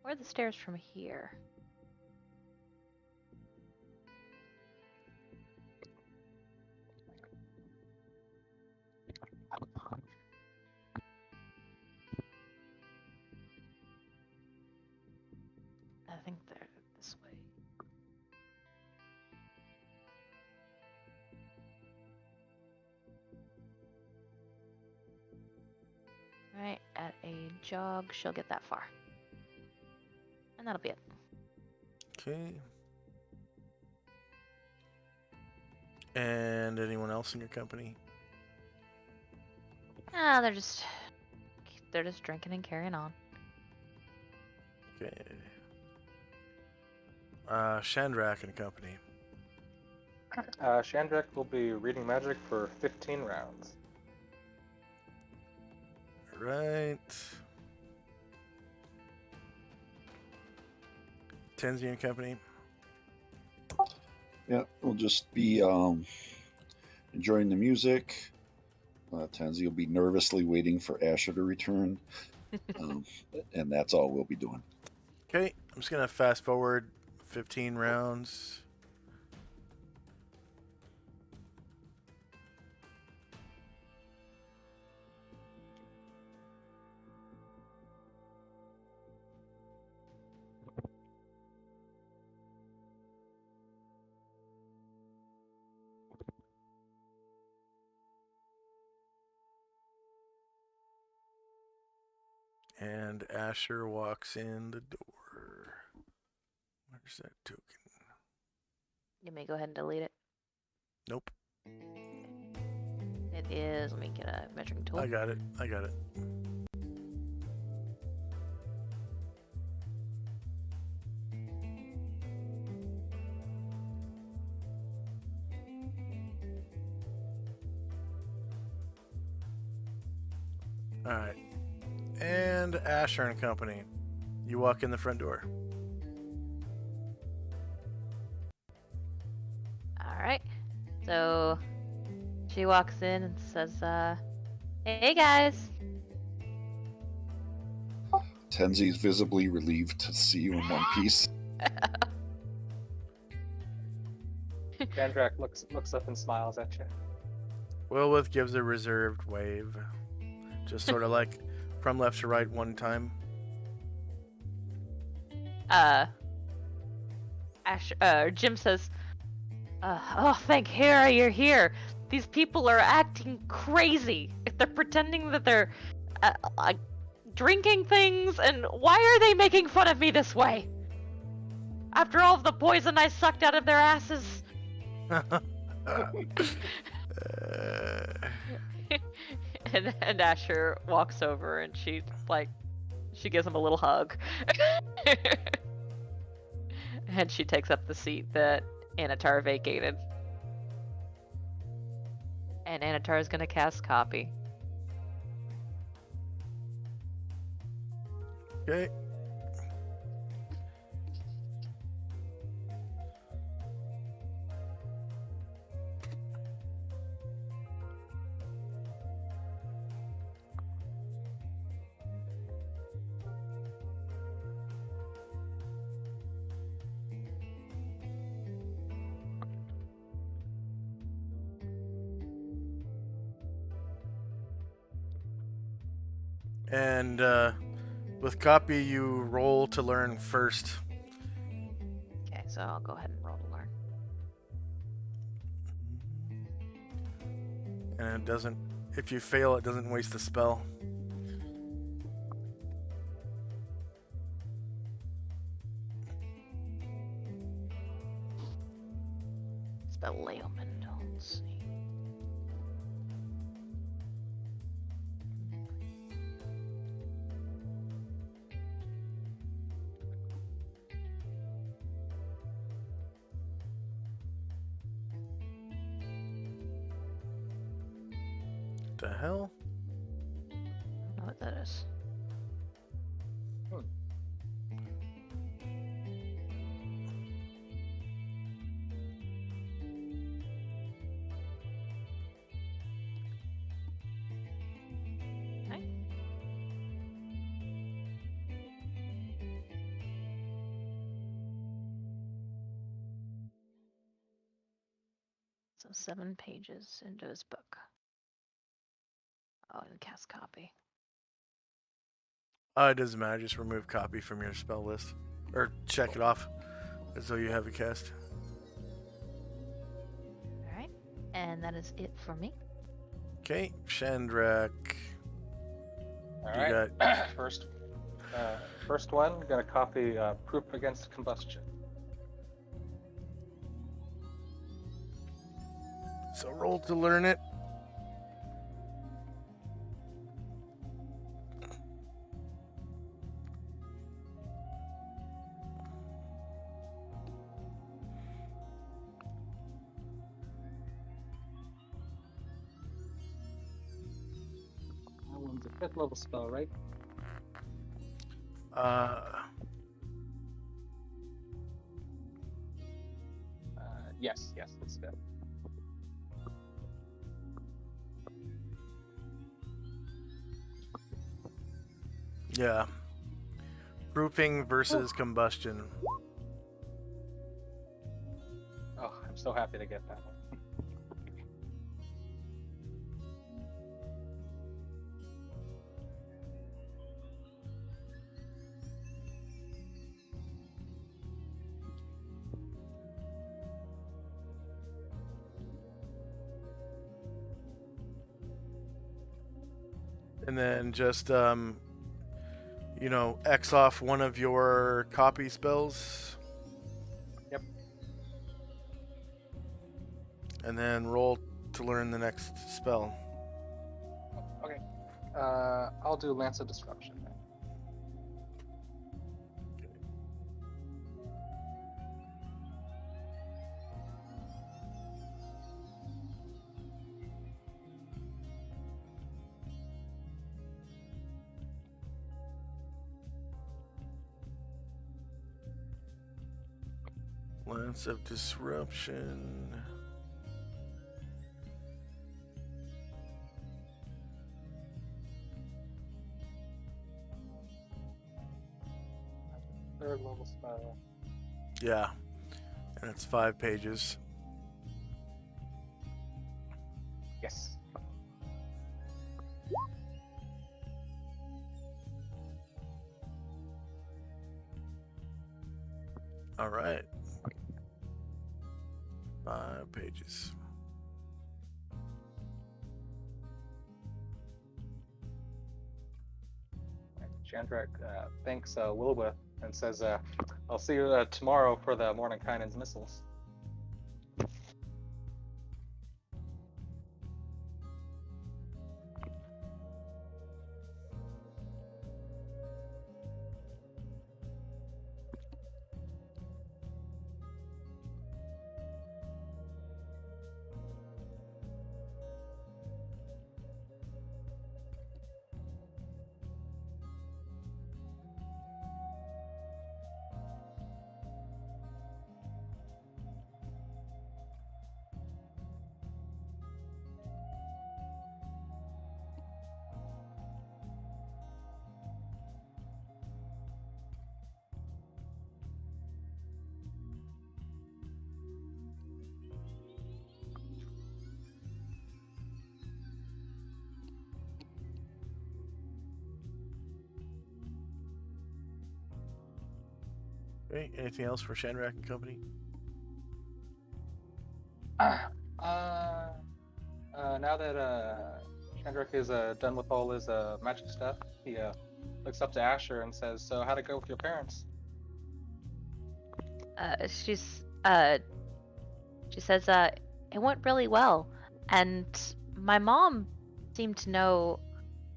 Speaker 2: Where are the stairs from here? I think they're this way. Right, at a jog, she'll get that far. And that'll be it.
Speaker 1: Okay. And anyone else in your company?
Speaker 2: Ah, they're just drinking and carrying on.
Speaker 1: Okay. Shandrak and company.
Speaker 4: Shandrak will be reading magic for 15 rounds.
Speaker 1: Right. Tenzi and company.
Speaker 3: Yeah, we'll just be enjoying the music. Tansy will be nervously waiting for Asher to return. And that's all we'll be doing.
Speaker 1: Okay, I'm just gonna fast forward 15 rounds. And Asher walks in the door. Where's that token?
Speaker 2: You may go ahead and delete it.
Speaker 1: Nope.
Speaker 2: It is. Let me get a measuring tool.
Speaker 1: I got it. Alright. And Asher and company. You walk in the front door.
Speaker 2: Alright. So she walks in and says, hey guys.
Speaker 3: Tenzi's visibly relieved to see you in one piece.
Speaker 4: Shandrak looks up and smiles at you.
Speaker 1: Willwith gives a reserved wave. Just sort of like from left to right one time.
Speaker 2: Jim says, oh, thank Hera you're here. These people are acting crazy. They're pretending that they're like drinking things, and why are they making fun of me this way? After all of the poison I sucked out of their asses. And Asher walks over and she gives him a little hug. And she takes up the seat that Anatar vacated. And Anatar is gonna cast Copy.
Speaker 1: Okay. And with Copy, you roll to learn first.
Speaker 2: Okay, so I'll go ahead and roll to learn.
Speaker 1: And it doesn't, if you fail, it doesn't waste the spell.
Speaker 2: Spell Leoman, let's see.
Speaker 1: The hell?
Speaker 2: I don't know what that is. Okay. So 7 pages into his book. Oh, and cast Copy.
Speaker 1: It doesn't matter. Just remove Copy from your spell list. Or check it off as though you have a cast.
Speaker 2: Alright. And that is it for me.
Speaker 1: Okay, Shandrak.
Speaker 4: All
Speaker 1: You
Speaker 4: right. First one, gonna copy proof against combustion.
Speaker 1: So roll to learn it.
Speaker 4: That one's a 5th level spell, right? Yes, it's 5th.
Speaker 1: Yeah. Proofing versus combustion.
Speaker 4: Oh, I'm so happy to get that one.
Speaker 1: And then just, X off one of your copy spells.
Speaker 4: Yep.
Speaker 1: And then roll to learn the next spell.
Speaker 4: Okay. I'll do Lance of Disruption then.
Speaker 1: Lance of Disruption.
Speaker 4: Third level spell.
Speaker 1: Yeah. And it's 5 pages.
Speaker 4: Yes.
Speaker 1: All right. 5 pages.
Speaker 4: Chandrak thanks Wilbur and says, I'll see you tomorrow for the Mordenkainen's missiles.
Speaker 1: Okay, anything else for Shandrak and Company?
Speaker 4: Now that Chandrak is done with all his magic stuff, he looks up to Asher and says, "So how'd it go with your parents?"
Speaker 2: She says it went really well, and my mom seemed to know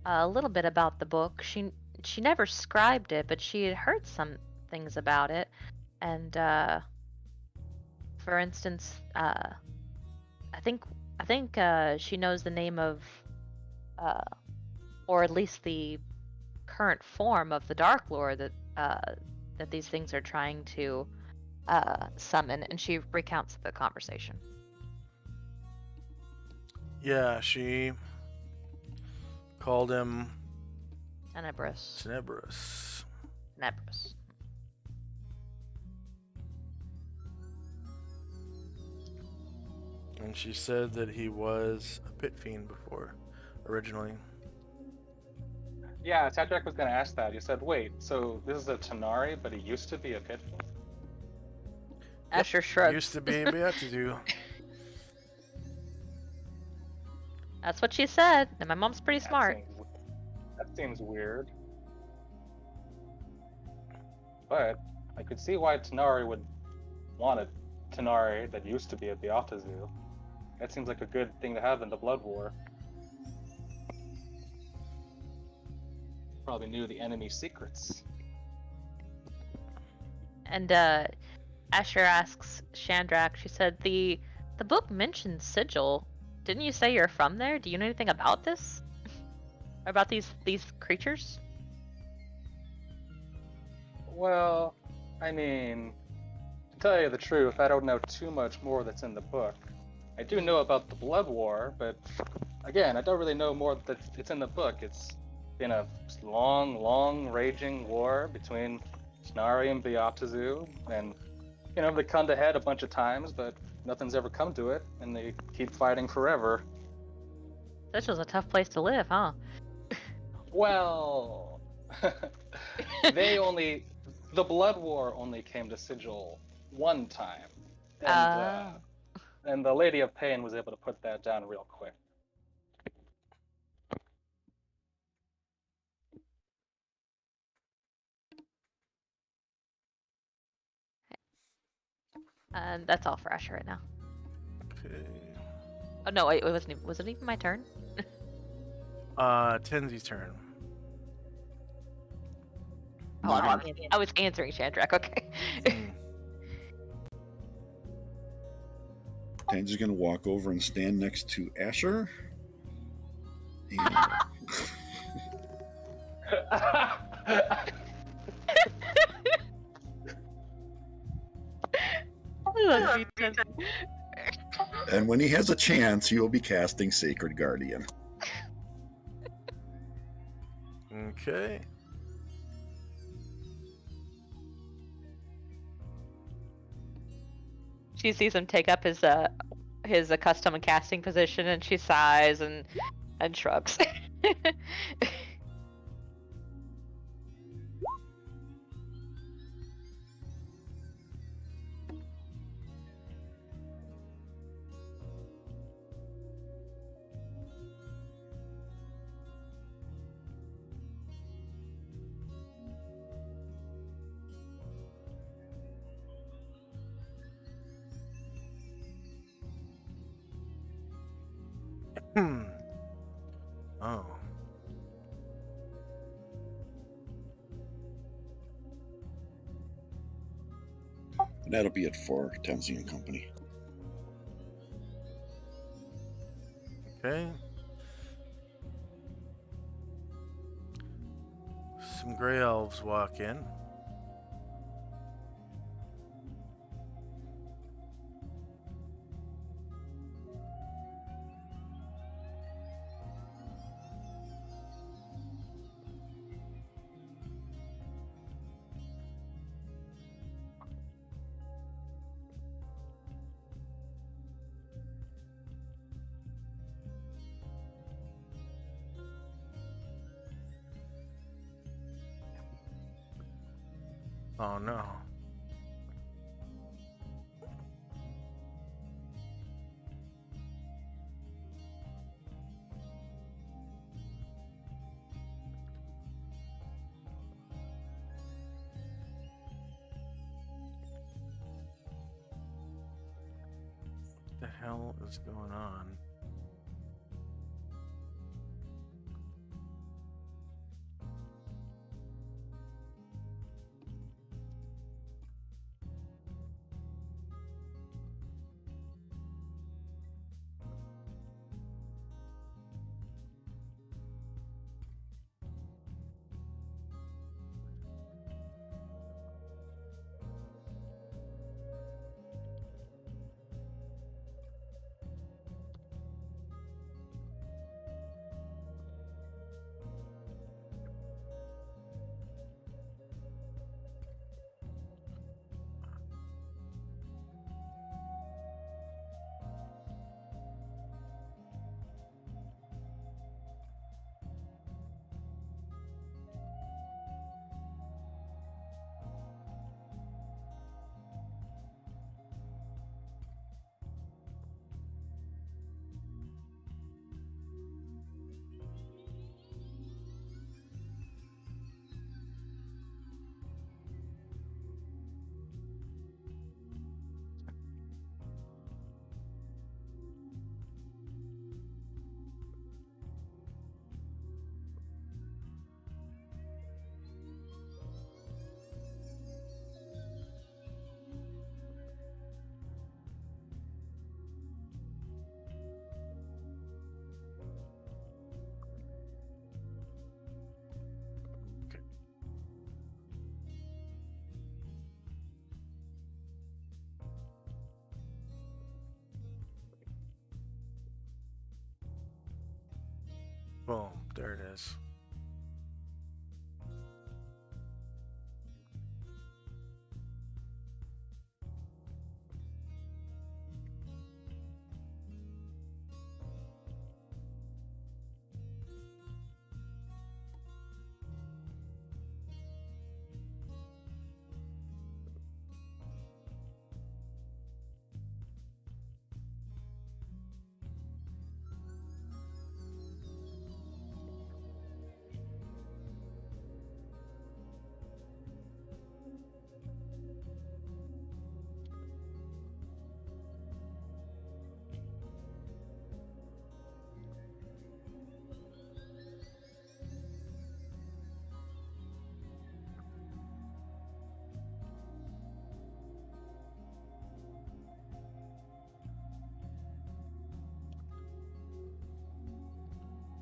Speaker 2: a little bit about the book. She never scribed it, but she had heard some things about it, and for instance, I think she knows the name of, or at least the current form of the Dark Lord that these things are trying to summon, and she recounts the conversation.
Speaker 1: Yeah, she called him
Speaker 2: Tenebrous.
Speaker 1: Tenebrous.
Speaker 2: Tenebrous.
Speaker 1: And she said that he was a pit fiend before, originally.
Speaker 4: Yeah, Chandrak was going to ask that. He said, "Wait, so this is a Tanari, but he used to be a pit fiend?"
Speaker 2: Asher shrugs.
Speaker 1: Used to be a Beatitude.
Speaker 2: That's what she said, and my mom's pretty smart.
Speaker 4: That seems weird. But I could see why Tanari would want a Tanari that used to be a Beatazu. That seems like a good thing to have in the Blood War. Probably knew the enemy's secrets.
Speaker 2: And Asher asks Shandrak, she said, the book mentions Sigil. Didn't you say you're from there? Do you know anything about this? About these creatures?
Speaker 4: Well, I mean, to tell you the truth, I don't know too much more that's in the book. I do know about the Blood War, but again, I don't really know more that's in the book. It's been a long raging war between Shinari and Byakuzu, and they come to head a bunch of times, but nothing's ever come to it, and they keep fighting forever.
Speaker 2: This was a tough place to live, huh?
Speaker 4: Well, the Blood War only came to Sigil one time, and the Lady of Pain was able to put that down real quick.
Speaker 2: And that's all for Asher right now.
Speaker 1: Okay.
Speaker 2: Oh no, wait, was it even my turn?
Speaker 1: Tenzi's turn.
Speaker 2: Oh, I was answering Shandrak, okay.
Speaker 3: Tan's gonna walk over and stand next to Asher. And and when he has a chance, he will be casting Sacred Guardian.
Speaker 1: Okay.
Speaker 2: She sees him take up his accustomed casting position, and she sighs and shrugs.
Speaker 1: Oh.
Speaker 3: And that'll be it for Tenzi and Company.
Speaker 1: Okay. Some gray elves walk in. Oh no. What the hell is going on? Boom. There it is.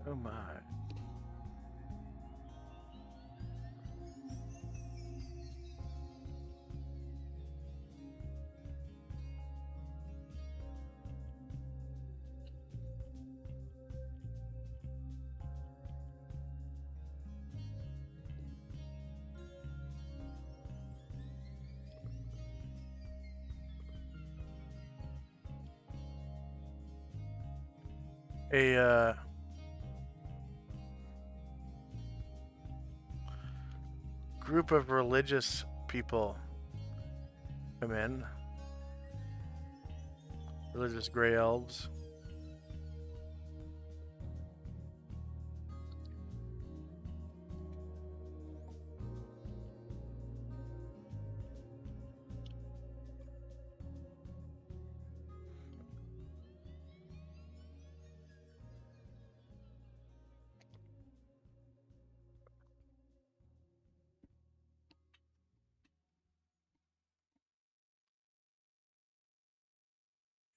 Speaker 1: Oh my. A group of religious people come in. Religious gray elves.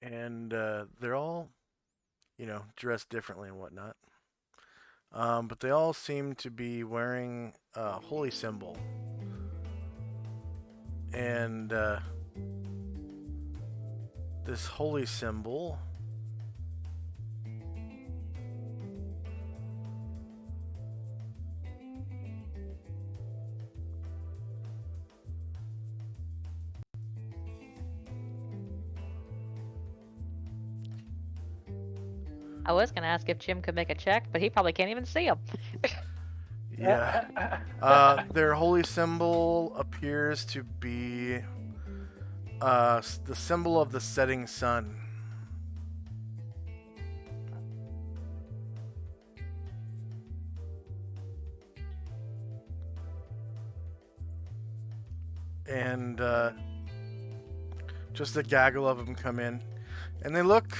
Speaker 1: And they're all, dressed differently and whatnot. But they all seem to be wearing a holy symbol. And this holy symbol
Speaker 2: I was gonna ask if Jim could make a check, but he probably can't even see him.
Speaker 1: Yeah. Their holy symbol appears to be the symbol of the setting sun. And just a gaggle of them come in, and they look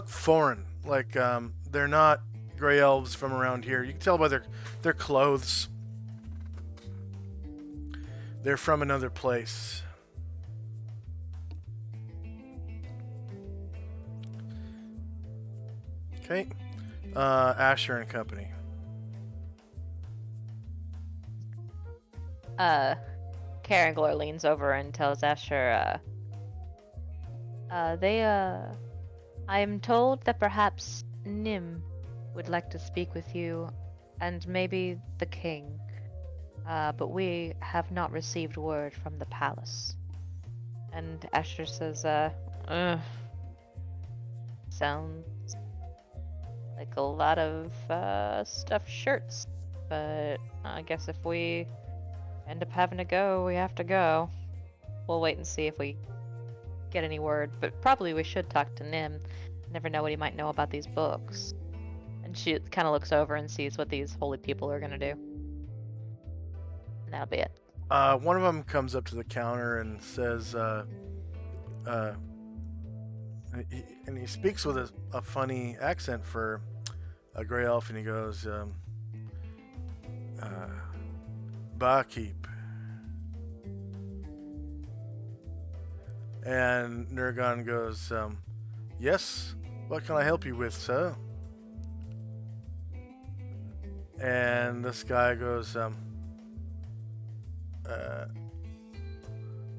Speaker 1: foreign. Like they're not gray elves from around here. You can tell by their clothes. They're from another place. Okay. Asher and Company.
Speaker 2: Karangor leans over and tells Asher, I am told that perhaps Nim would like to speak with you, and maybe the king. But we have not received word from the palace. And Asher says, sounds like a lot of stuffed shirts. But I guess if we end up having to go, we have to go. We'll wait and see if we get any word, but probably we should talk to Nim. Never know what he might know about these books. And she kind of looks over and sees what these holy people are gonna do. And that'll be it.
Speaker 1: One of them comes up to the counter and says, and he speaks with a funny accent for a gray elf, and he goes, barkeep. And Nurgon goes, yes, what can I help you with, sir? And this guy goes, I'm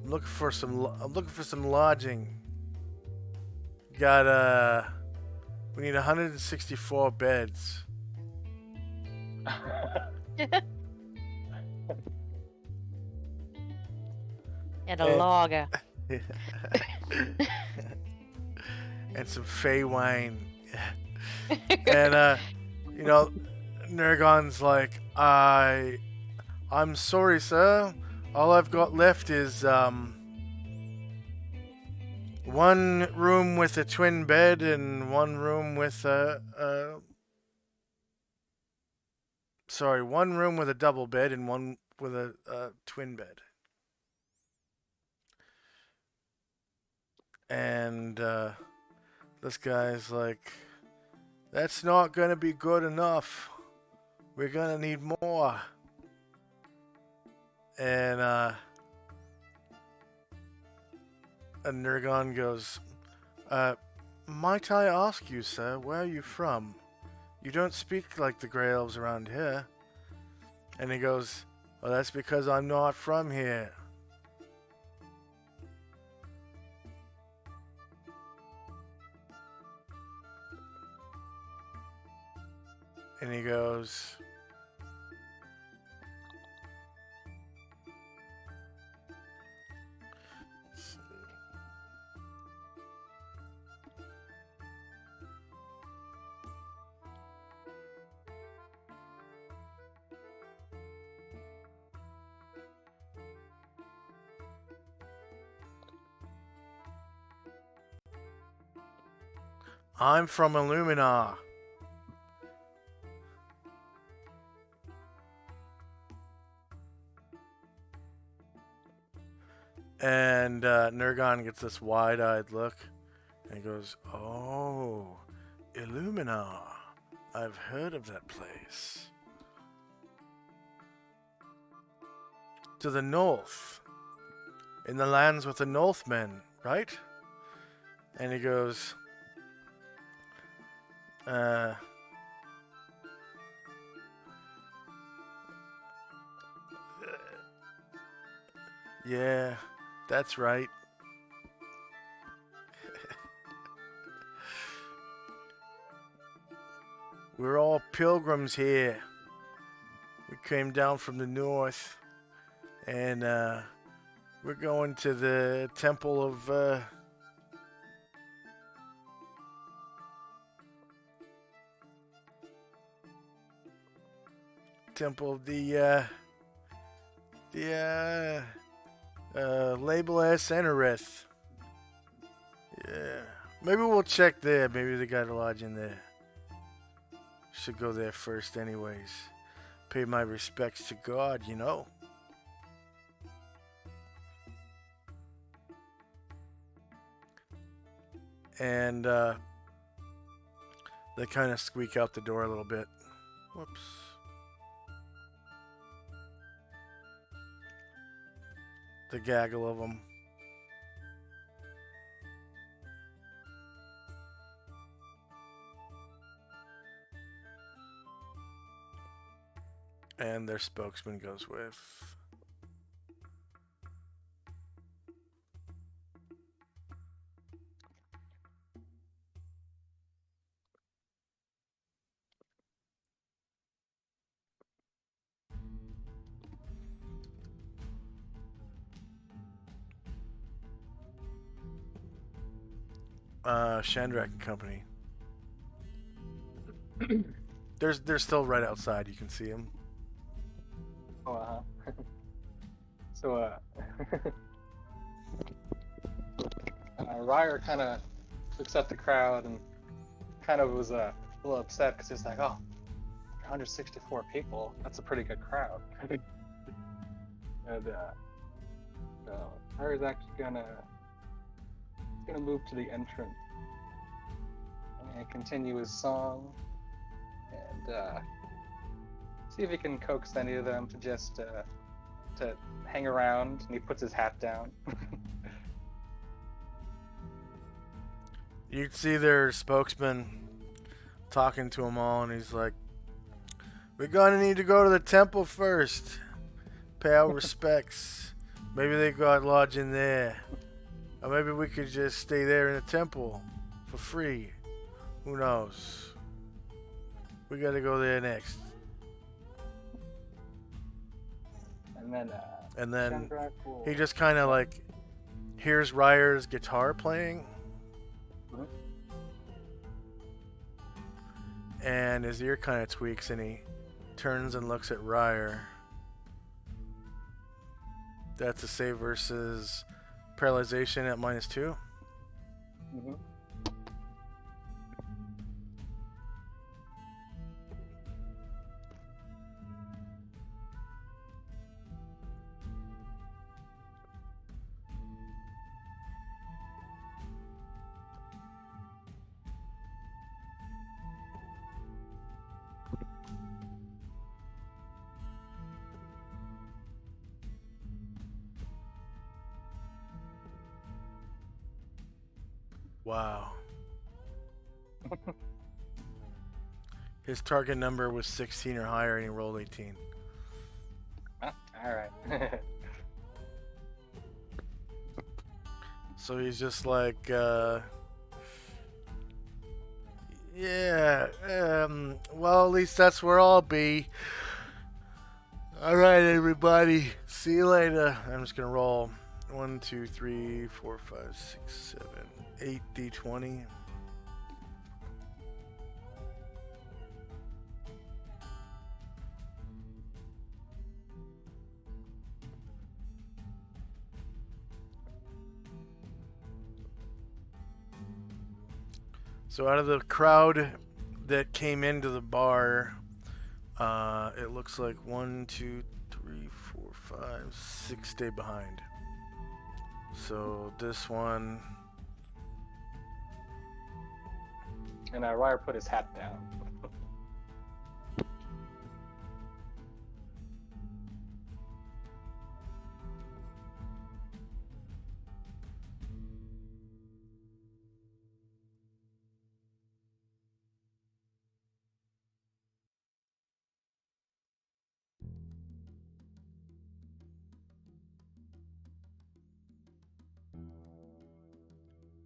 Speaker 1: looking for some lodging. Got We need 164 beds.
Speaker 2: And a
Speaker 1: And-
Speaker 2: logger.
Speaker 1: And some Fey wine. And you know, Nergon's like, I'm sorry, sir. All I've got left is one room with a twin bed and one room with one room with a double bed and one with a twin bed. And this guy's like, that's not gonna be good enough. We're gonna need more. And Nergon goes, might I ask you, sir, where are you from? You don't speak like the Grey Elves around here. And he goes, well, that's because I'm not from here. And he goes, I'm from Illumina. And Nergon gets this wide-eyed look, and he goes, oh, Illumina. I've heard of that place. To the north. In the lands with the Northmen, right? And he goes, yeah, that's right. We're all pilgrims here. We came down from the north, and we're going to the temple of Label-S Enarith. Yeah. Maybe we'll check there. Maybe they got a lodge in there. Should go there first anyways. Pay my respects to God, you know. And they kind of squeak out the door a little bit. Whoops. The gaggle of them. And their spokesman goes with, Shandrak and Company. They're still right outside. You can see them.
Speaker 4: Oh, So, Ryer kind of looks at the crowd and kind of was a little upset because he's like, oh, 164 people. That's a pretty good crowd. And so Ryer's actually gonna move to the entrance and continue his song and see if he can coax any of them to just to hang around. And he puts his hat down.
Speaker 1: You'd see their spokesman talking to them all, and he's like, we're gonna need to go to the temple first. Pay our respects. Maybe they got lodge in there. Or maybe we could just stay there in the temple for free. Who knows? We gotta go there next.
Speaker 4: And then Shandrak will...
Speaker 1: he just kind of like hears Ryer's guitar playing.
Speaker 4: Mhm.
Speaker 1: And his ear kind of tweaks and he turns and looks at Ryer. That's a save versus paralyzation at -2.
Speaker 4: Mm-hmm.
Speaker 1: Wow. His target number was 16 or higher and he rolled 18.
Speaker 4: All right.
Speaker 1: So he's just like, yeah, well, at least that's where I'll be. All right, everybody. See you later. I'm just going to roll 1, 2, 3, 4, 5, 6, 7, 8 d20. So out of the crowd that came into the bar, it looks like 1, 2, 3, 4, 5, 6 stay behind. So this one.
Speaker 4: And Ryer put his hat down.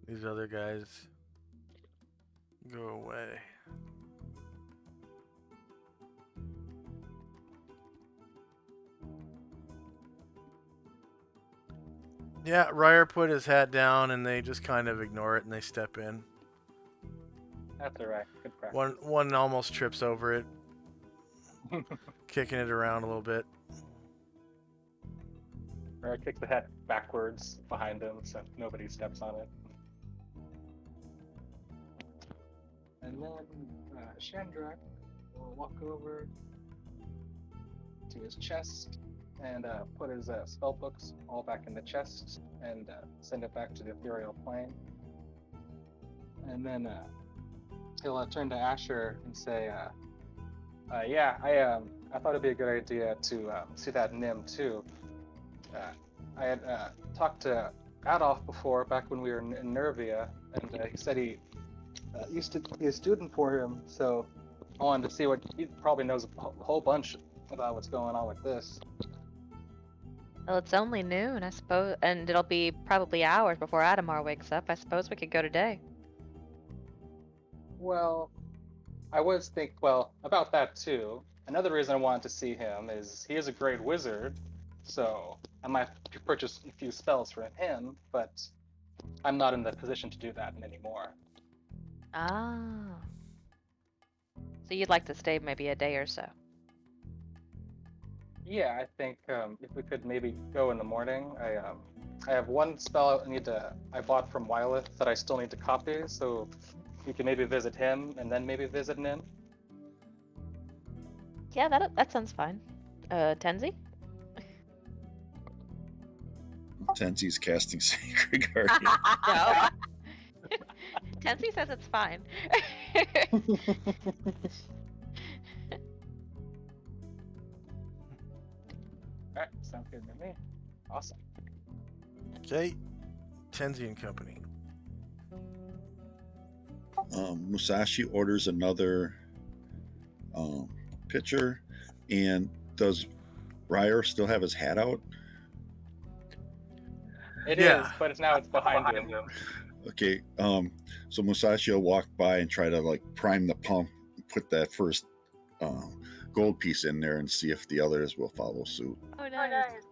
Speaker 1: These other guys go away. Yeah, Ryer put his hat down and they just kind of ignore it and they step in.
Speaker 4: That's alright. Good practice.
Speaker 1: One almost trips over it, kicking it around a little bit.
Speaker 4: Ryer kicks the hat backwards behind him so nobody steps on it. And then Shandrak will walk over to his chest and put his spell books all back in the chest and send it back to the ethereal plane. And then he'll turn to Asher and say, "Yeah, I thought it'd be a good idea to see that Nim too. I had talked to Adolf before, back when we were in Nervia, and he said he used to be a student for him, so I wanted to see what he probably knows a whole bunch about what's going on with this."
Speaker 2: Well, it's only noon, I suppose, and it'll be probably hours before Adamar wakes up. I suppose we could go today.
Speaker 4: Well, I was about that too. Another reason I wanted to see him is he is a great wizard, so I might purchase a few spells for him, but I'm not in the position to do that anymore.
Speaker 2: Ah. So you'd like to stay maybe a day or so?
Speaker 4: Yeah, I think if we could maybe go in the morning. I have one spell I bought from Wyleth that I still need to copy, so we can maybe visit him and then maybe visit Nin.
Speaker 2: Yeah, that sounds fine. Tenzi?
Speaker 3: Tenzi's casting Sacred Guardian.
Speaker 2: No. Tenzi says it's fine.
Speaker 4: Alright, sounds good to me. Awesome.
Speaker 1: Okay, Tenzi and Company.
Speaker 3: Musashi orders another pitcher, and does Ryer still have his hat out?
Speaker 4: It is, but it's behind him.
Speaker 3: Okay. So Musashi will walk by and try to like prime the pump, put that first gold piece in there, and see if the others will follow suit.
Speaker 2: Oh, nice.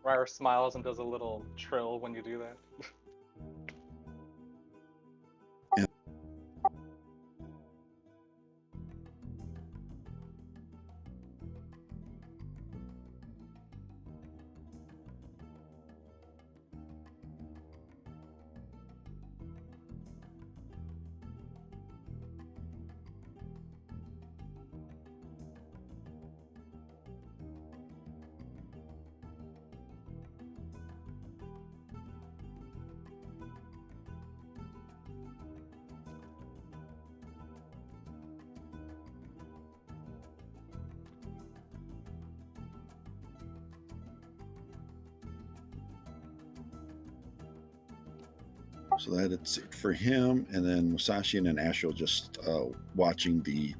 Speaker 4: Ryder smiles and does a little trill when you do that.
Speaker 3: So that's it for him, and then Musashi and then Ashel just watching the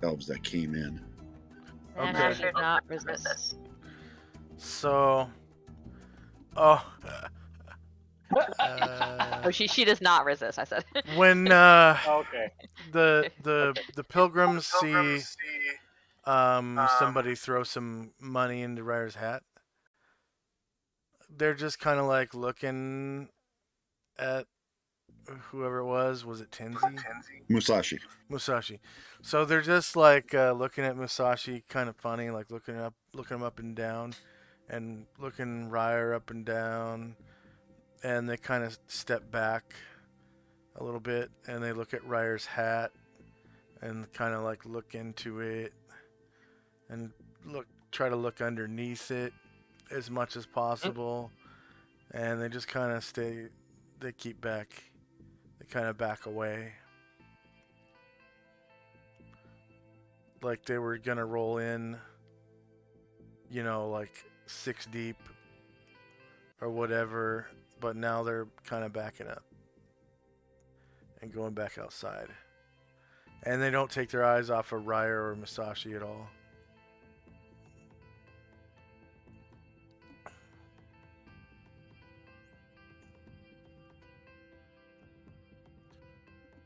Speaker 3: elves that came in.
Speaker 2: And
Speaker 1: Okay.
Speaker 2: I should not resist.
Speaker 1: So, oh,
Speaker 2: Oh, she does not resist. I said.
Speaker 1: when
Speaker 4: Okay.
Speaker 1: the pilgrims see somebody throw some money into Ryder's hat, they're just kind of like looking at whoever it was. Was it Tenzi?
Speaker 3: Musashi.
Speaker 1: Musashi. So they're just like looking at Musashi, kind of funny, like looking him up and down, and looking Ryer up and down, and they kind of step back a little bit, and they look at Ryer's hat, and kind of like look into it, and try to look underneath it as much as possible, and they just kind of stay. They keep back. They kind of back away. Like they were gonna roll in, like 6 deep or whatever, but now they're kind of backing up and going back outside. And they don't take their eyes off of Ryer or Musashi at all.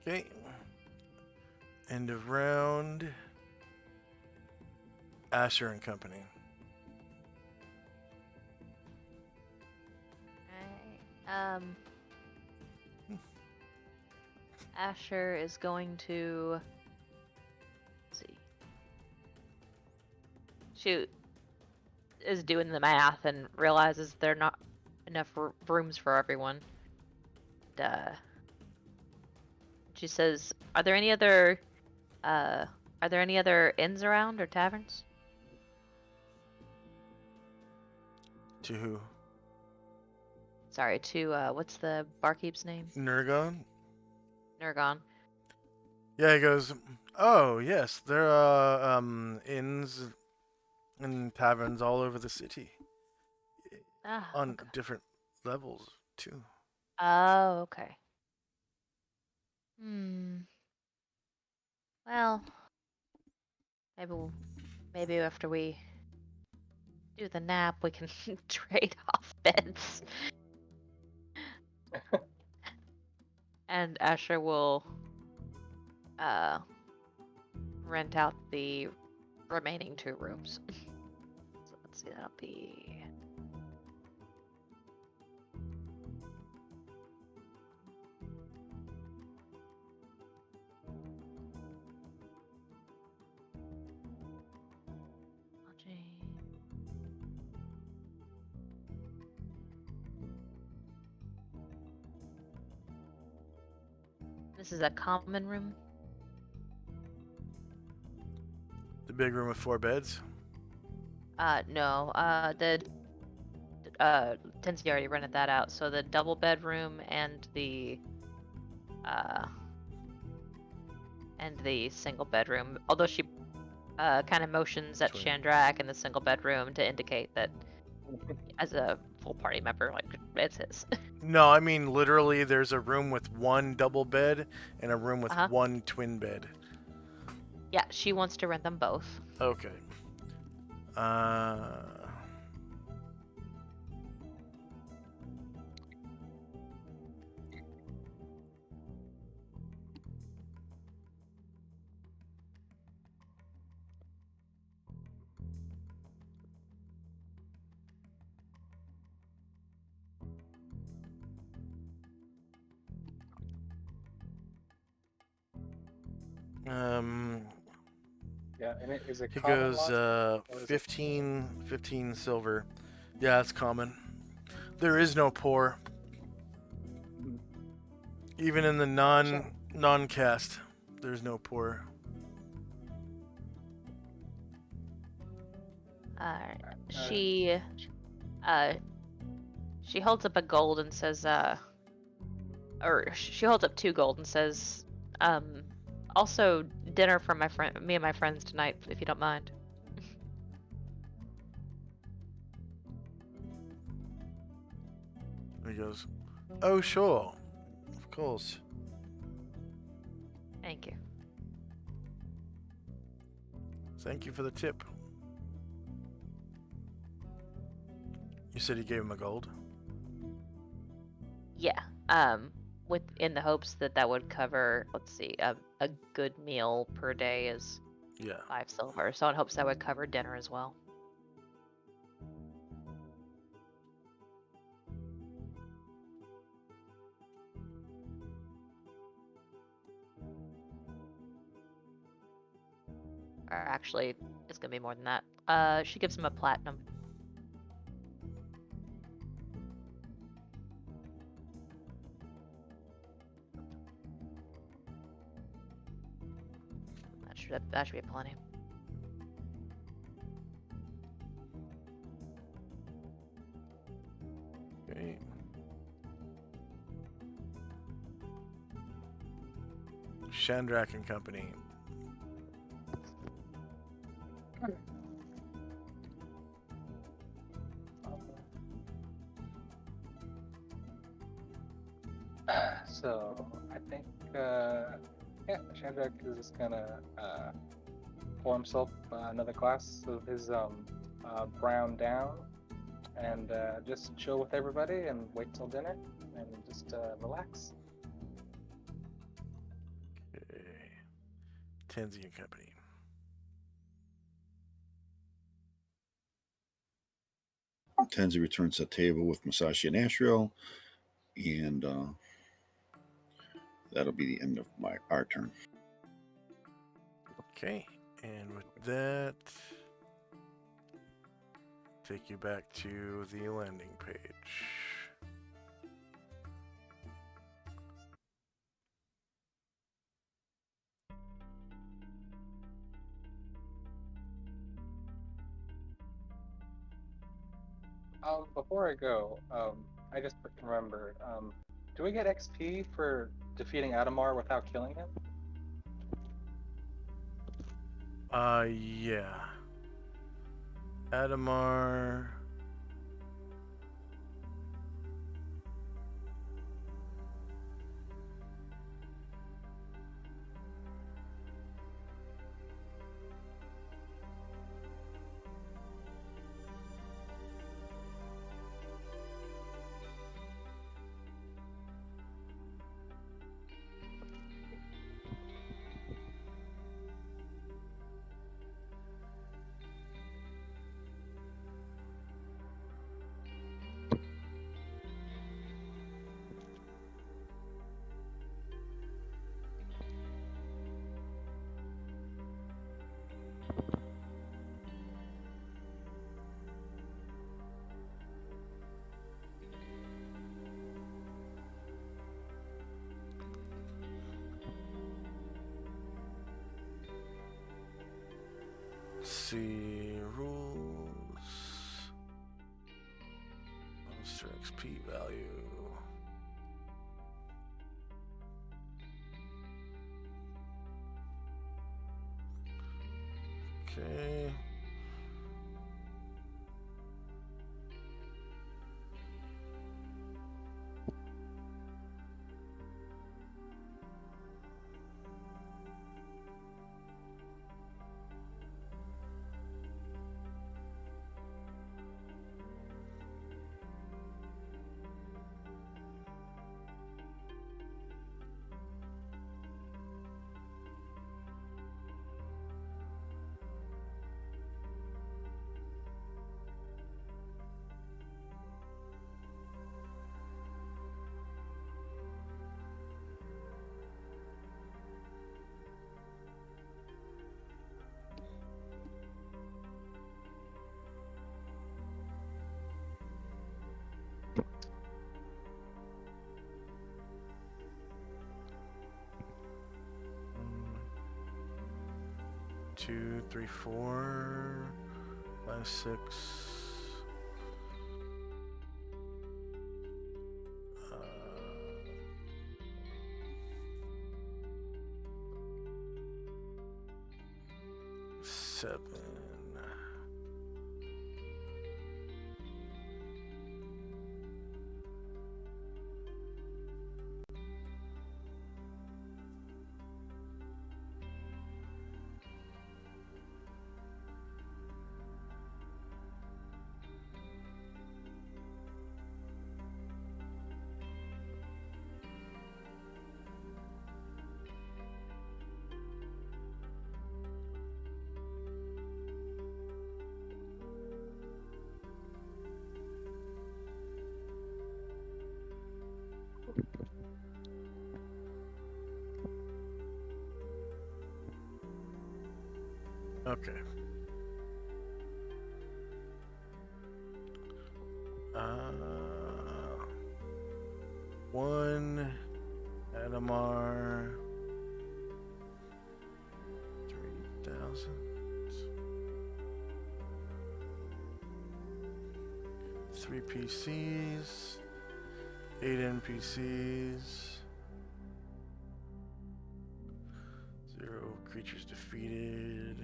Speaker 1: Okay. End of round. Asher and Company.
Speaker 2: Alright. Asher is going to. Let's see. She is doing the math and realizes there are not enough rooms for everyone. She says, "Are there any other inns around or taverns?"
Speaker 1: To who?
Speaker 2: Sorry, to what's the barkeep's name?
Speaker 1: Nurgon?
Speaker 2: Nurgon.
Speaker 1: Yeah, he goes, "Oh, yes, there are inns and taverns all over the city.
Speaker 2: Ah,
Speaker 1: On
Speaker 2: okay.
Speaker 1: different levels, too."
Speaker 2: Oh, okay. Well, maybe after we do the nap, we can trade off beds. And Asher will rent out the remaining 2 rooms. So let's see, that'll be. This is a common room.
Speaker 1: The big room with 4 beds?
Speaker 2: No. Tensi already rented that out. So the double bedroom and the single bedroom. Although she kind of motions at
Speaker 1: Twin.
Speaker 2: Chandrak in the single bedroom to indicate that as a full party member, like it's his.
Speaker 1: No, I mean literally there's a room with 1 double bed and a room with 1 twin bed.
Speaker 2: Yeah, she wants to rent them both.
Speaker 1: Okay. Uh, um,
Speaker 4: Yeah, and is it
Speaker 1: he
Speaker 4: common
Speaker 1: goes
Speaker 4: lost? Or is it-
Speaker 1: 15 silver. Yeah, it's common. There is no poor.
Speaker 4: Mhm.
Speaker 1: Even in the non-cast, there's no poor.
Speaker 2: She she holds up a gold and says, or she holds up 2 gold and says, also dinner for me and my friends tonight, if you don't mind.
Speaker 1: He goes, oh sure, of course.
Speaker 2: Thank you.
Speaker 1: Thank you for the tip. You said you gave him a gold?
Speaker 2: Yeah. In the hopes that that would cover, let's see, a good meal per day is
Speaker 1: Yeah.
Speaker 2: 5 silver. So in hopes that would cover dinner as well. Or actually, it's gonna be more than that. She gives him a platinum. That should be plenty.
Speaker 1: Okay. Shandrak and Company.
Speaker 4: So I think, yeah, Shandrak is just gonna pour himself another glass of his brown down and just chill with everybody and wait till dinner and just relax.
Speaker 1: Okay. Tenzi and Company.
Speaker 3: Tenzi returns to the table with Masashi and Ashriel, and that'll be the end of our turn.
Speaker 1: Okay. And with that, take you back to the landing page.
Speaker 4: Before I go, I just remembered. Do we get XP for defeating Adamar without killing him?
Speaker 1: Yeah. Adamar. See rules. Monster XP value. Okay. 2, 3, 4, 5, 6. 7. Okay. One Adamar 3,000. 3 PCs, 8 NPCs, 0 creatures defeated.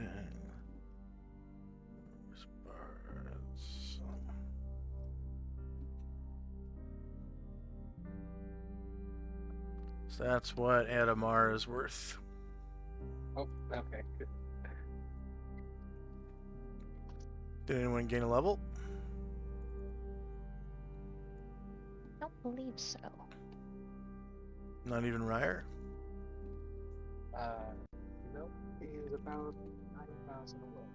Speaker 1: So that's what Adamar is worth.
Speaker 4: Oh, okay. Good.
Speaker 1: Did anyone gain a level?
Speaker 2: I don't believe so.
Speaker 1: Not even Ryer?
Speaker 4: Nope. He is about 9,000 away.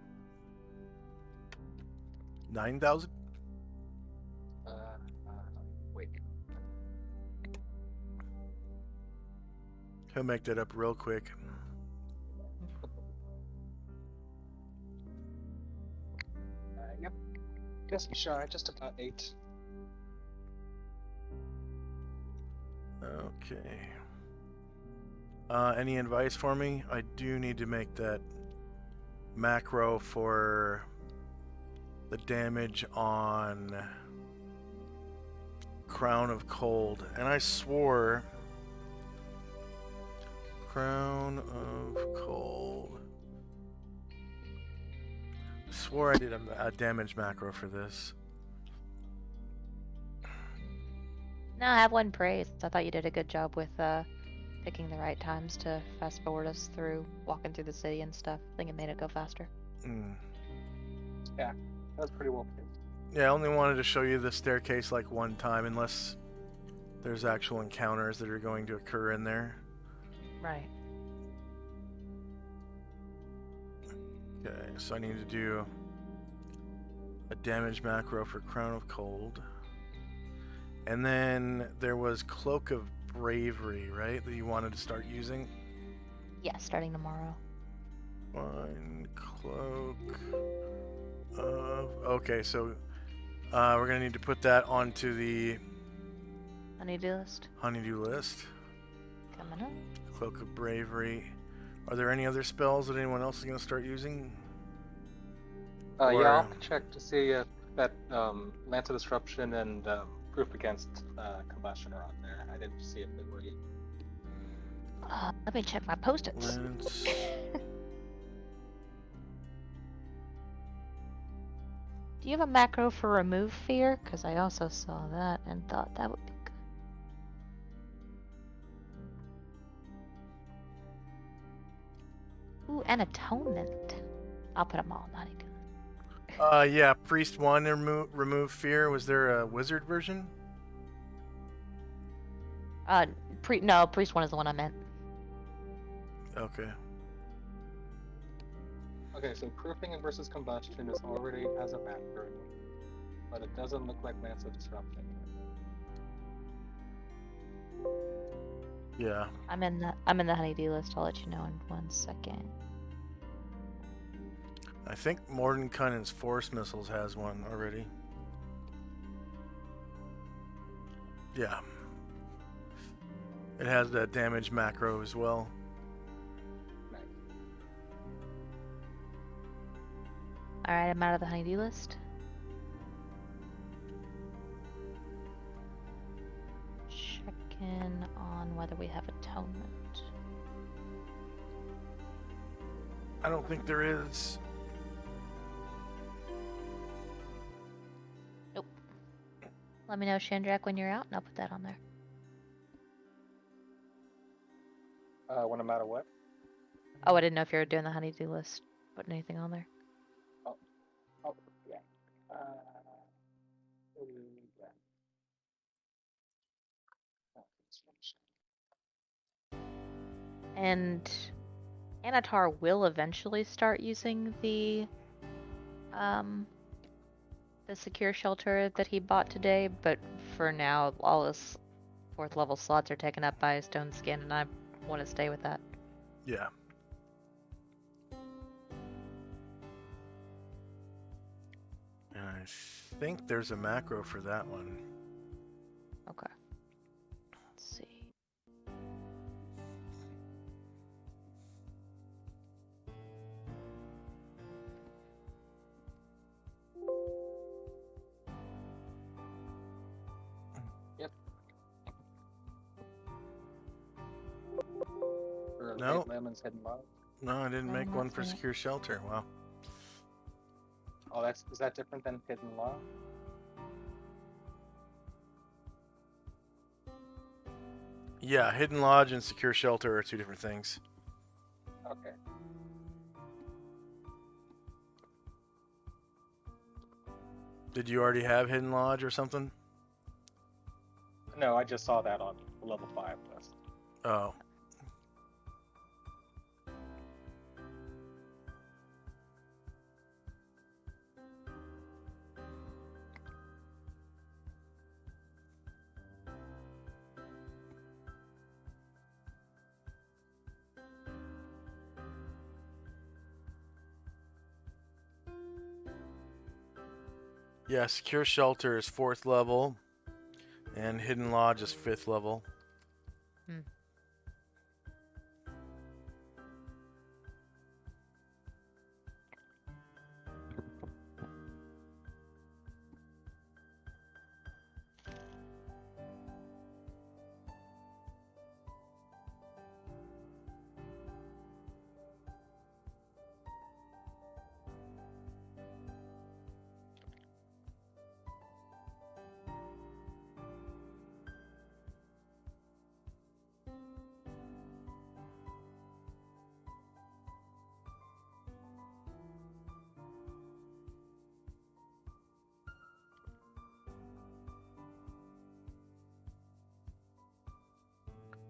Speaker 1: 9,000?
Speaker 4: Wait.
Speaker 1: He'll make that up real quick.
Speaker 4: Yep. Just shy, just about 8.
Speaker 1: Okay. Any advice for me? I do need to make that macro for the damage on Crown of Cold. And I swore Crown of Cold. I swore I did a damage macro for this.
Speaker 2: No, I have one praise. I thought you did a good job with picking the right times to fast forward us through walking through the city and stuff. I think it made it go faster.
Speaker 4: Yeah, that was pretty well paced.
Speaker 1: Yeah, I only wanted to show you the staircase like one time, unless there's actual encounters that are going to occur in there.
Speaker 2: Right.
Speaker 1: Okay, so I need to do a damage macro for Crown of Cold. And then there was Cloak of Bravery, right? That you wanted to start using?
Speaker 2: Yeah, starting tomorrow.
Speaker 1: One Cloak of... Okay, so we're going to need to put that onto the
Speaker 2: Honeydew list.
Speaker 1: honeydew list.
Speaker 2: Coming up.
Speaker 1: Cloak of Bravery. Are there any other spells that anyone else is going to start using?
Speaker 4: Yeah,
Speaker 1: Or-
Speaker 4: I'll check to see if that Lance of Disruption and Proof Against Combustion are on there. I didn't see if they were yet.
Speaker 2: Let me check my post-its.
Speaker 1: Lance.
Speaker 2: Do you have a macro for remove fear? Because I also saw that and thought that would be good. Ooh, and atonement. I'll put them all. Not even.
Speaker 1: Yeah, Priest 1 remove fear. Was there a wizard version?
Speaker 2: No, priest 1 is the one I meant.
Speaker 1: Okay.
Speaker 4: Okay, so Proofing versus Combustion is already has a macro, but it doesn't look like Lance of Disruption.
Speaker 1: Yeah.
Speaker 2: I'm in the honeydew list. I'll let you know in 1 second.
Speaker 1: I think Mordenkainen's Force Missiles has one already. Yeah. It has that damage macro as well.
Speaker 4: Nice.
Speaker 2: Alright, I'm out of the honeydew list. Check in on whether we have atonement.
Speaker 1: I don't think there is.
Speaker 2: Nope. Let me know, Shandrak, when you're out, and I'll put that on there.
Speaker 4: When I'm out of what?
Speaker 2: Oh, I didn't know if you were doing the honeydew list. Putting anything on there.
Speaker 4: Oh, yeah. Yeah.
Speaker 2: And Anatar will eventually start using the secure shelter that he bought today, but for now all his 4th level slots are taken up by stone skin, and I want to stay with that.
Speaker 1: Yeah. And I think there's a macro for that one.
Speaker 2: Okay. Let's see.
Speaker 4: Yep. Or
Speaker 1: No.
Speaker 4: Lemon's Hidden Love.
Speaker 1: No, I didn't
Speaker 2: No,
Speaker 1: make
Speaker 2: not
Speaker 1: one for
Speaker 2: yet.
Speaker 1: secure shelter. Wow.
Speaker 4: Oh, is that different than Hidden Law?
Speaker 1: Yeah, hidden lodge and secure shelter are 2 different things.
Speaker 4: Okay.
Speaker 1: Did you already have hidden lodge or something?
Speaker 4: No, I just saw that on the level 5 list.
Speaker 1: Oh. Yeah, secure shelter is 4th level, and hidden lodge is 5th level.
Speaker 2: Hmm.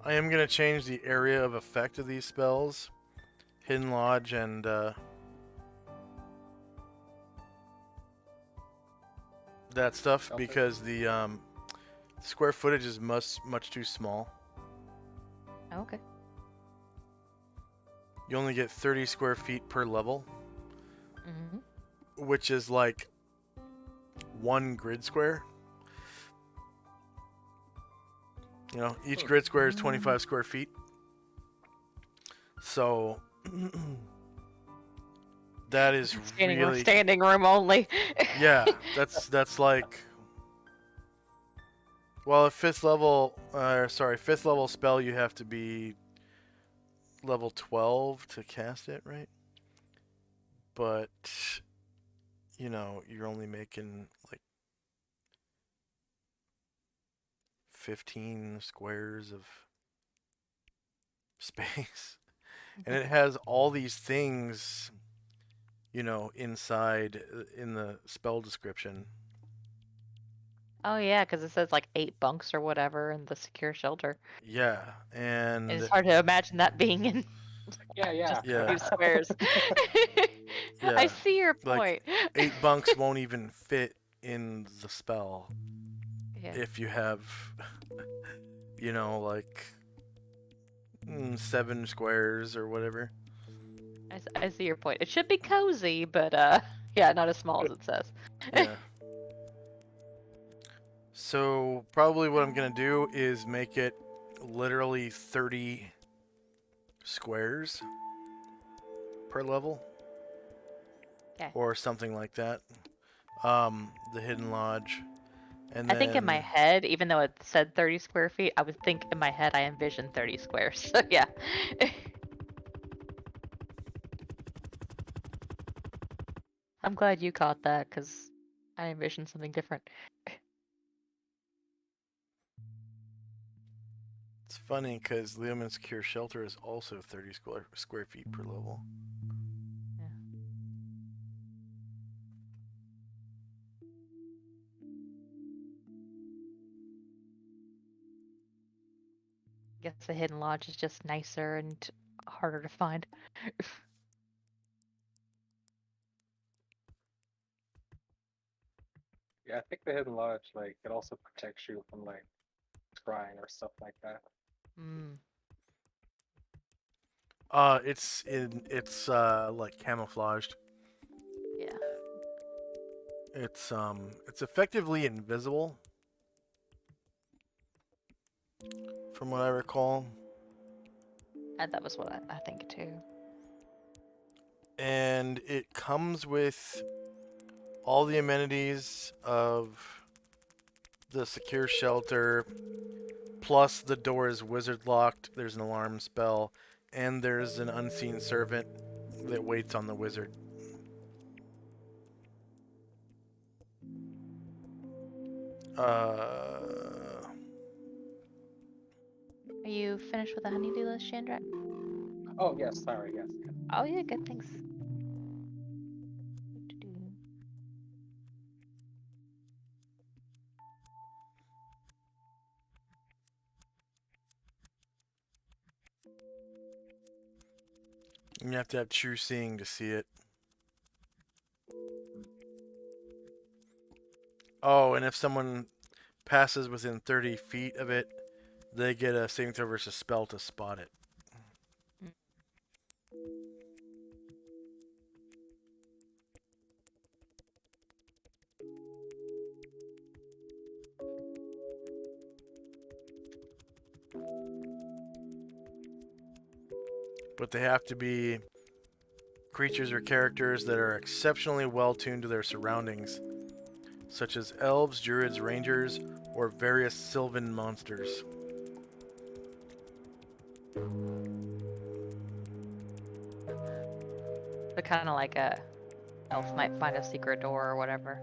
Speaker 1: I am going to change the area of effect of these spells. Hidden lodge and that stuff,
Speaker 4: Okay.
Speaker 1: because the square footage is much too small.
Speaker 2: Okay.
Speaker 1: You only get 30 square feet per level,
Speaker 2: Mm-hmm.
Speaker 1: which is like 1 grid square. You know, each grid square is 25 square feet. So that is really
Speaker 2: Standing room only.
Speaker 1: yeah. That's like, well, a 5th level spell, you have to be level 12 to cast it, right? But you know, you're only making like 15 squares of space. And it has all these things, you know, inside in the spell description.
Speaker 2: Oh yeah, because it says like 8 bunks or whatever in the secure shelter.
Speaker 1: Yeah, and
Speaker 2: It's hard to imagine that being in
Speaker 4: Yeah.
Speaker 2: just
Speaker 1: Yeah.
Speaker 2: a few squares.
Speaker 1: yeah,
Speaker 2: I see your
Speaker 1: like
Speaker 2: point.
Speaker 1: 8 bunks won't even fit in the spell
Speaker 2: Yeah.
Speaker 1: if you have, you know, like 7 squares or whatever.
Speaker 2: I see your point. It should be cozy, but yeah, not as small as it says.
Speaker 1: Yeah. So probably what I'm gonna do is make it literally 30 squares per level.
Speaker 2: Okay.
Speaker 1: or something like that. The Hidden Lodge. And
Speaker 2: I think in my
Speaker 1: then-
Speaker 2: head, even though it said 30 square feet, I would think in my head I envisioned 30 squares. So yeah. I'm glad you caught that because I envisioned something different.
Speaker 1: It's funny because Leoman's Secure Shelter is also 30 square feet per level.
Speaker 2: Yeah. Guess the Hidden Lodge is just nicer and harder to find.
Speaker 4: Yeah, I think the Hidden Lodge, like, it also protects you from, like, scrying or stuff like that.
Speaker 2: Mm.
Speaker 1: It's like camouflaged.
Speaker 2: Yeah.
Speaker 1: It's effectively invisible, from what I recall.
Speaker 2: That was what I think too.
Speaker 1: And it comes with all the amenities of the secure shelter, plus the door is wizard locked, there's an alarm spell, and there's an unseen servant that waits on the wizard.
Speaker 2: Are you finished with the honeydew list, Chandra?
Speaker 4: Oh, yes, sorry, yes.
Speaker 2: Oh yeah, good, thanks.
Speaker 1: You have to have true seeing to see it. Oh, and if someone passes within 30 feet of it, they get a saving throw versus spell to spot it. But they have to be creatures or characters that are exceptionally well tuned to their surroundings, such as elves, druids, rangers, or various sylvan monsters.
Speaker 2: But kind of like a elf might find a secret door or whatever.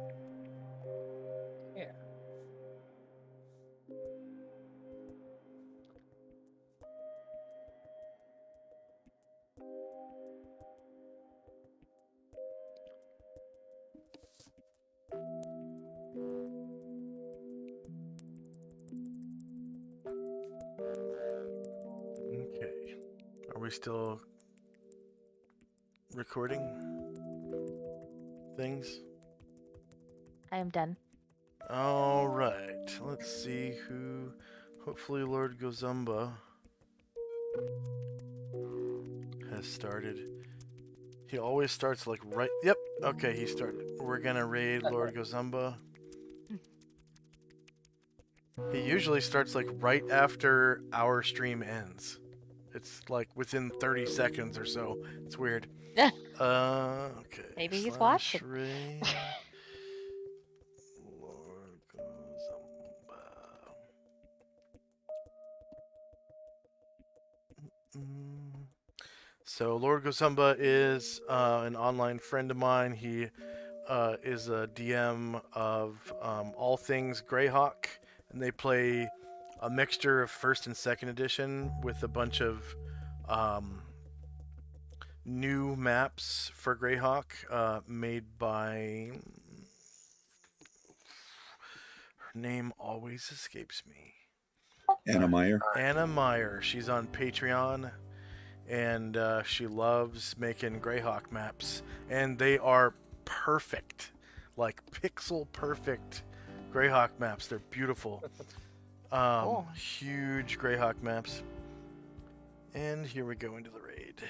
Speaker 4: Yeah.
Speaker 1: Okay. Are we still recording things?
Speaker 2: I am done.
Speaker 1: All right. Let's see who. Hopefully, Lord Gozumba has started. He always starts like right. Yep. Okay, he started. We're gonna raid Lord Gozumba. He usually starts like right after our stream ends. It's like within 30 seconds or so. It's weird. Okay.
Speaker 2: Maybe he's
Speaker 1: Slash
Speaker 2: watching.
Speaker 1: raid Lord Gozumba. So Lord Gozumba is an online friend of mine. He is a DM of all things Greyhawk, and they play a mixture of first and second edition with a bunch of new maps for Greyhawk made by... Her name always escapes me.
Speaker 3: Anna Meyer.
Speaker 1: Anna Meyer. She's on Patreon, and she loves making Greyhawk maps, and they are perfect, like pixel perfect Greyhawk maps. They're beautiful.
Speaker 2: Cool.
Speaker 1: Huge Greyhawk maps. And here we go into the raid.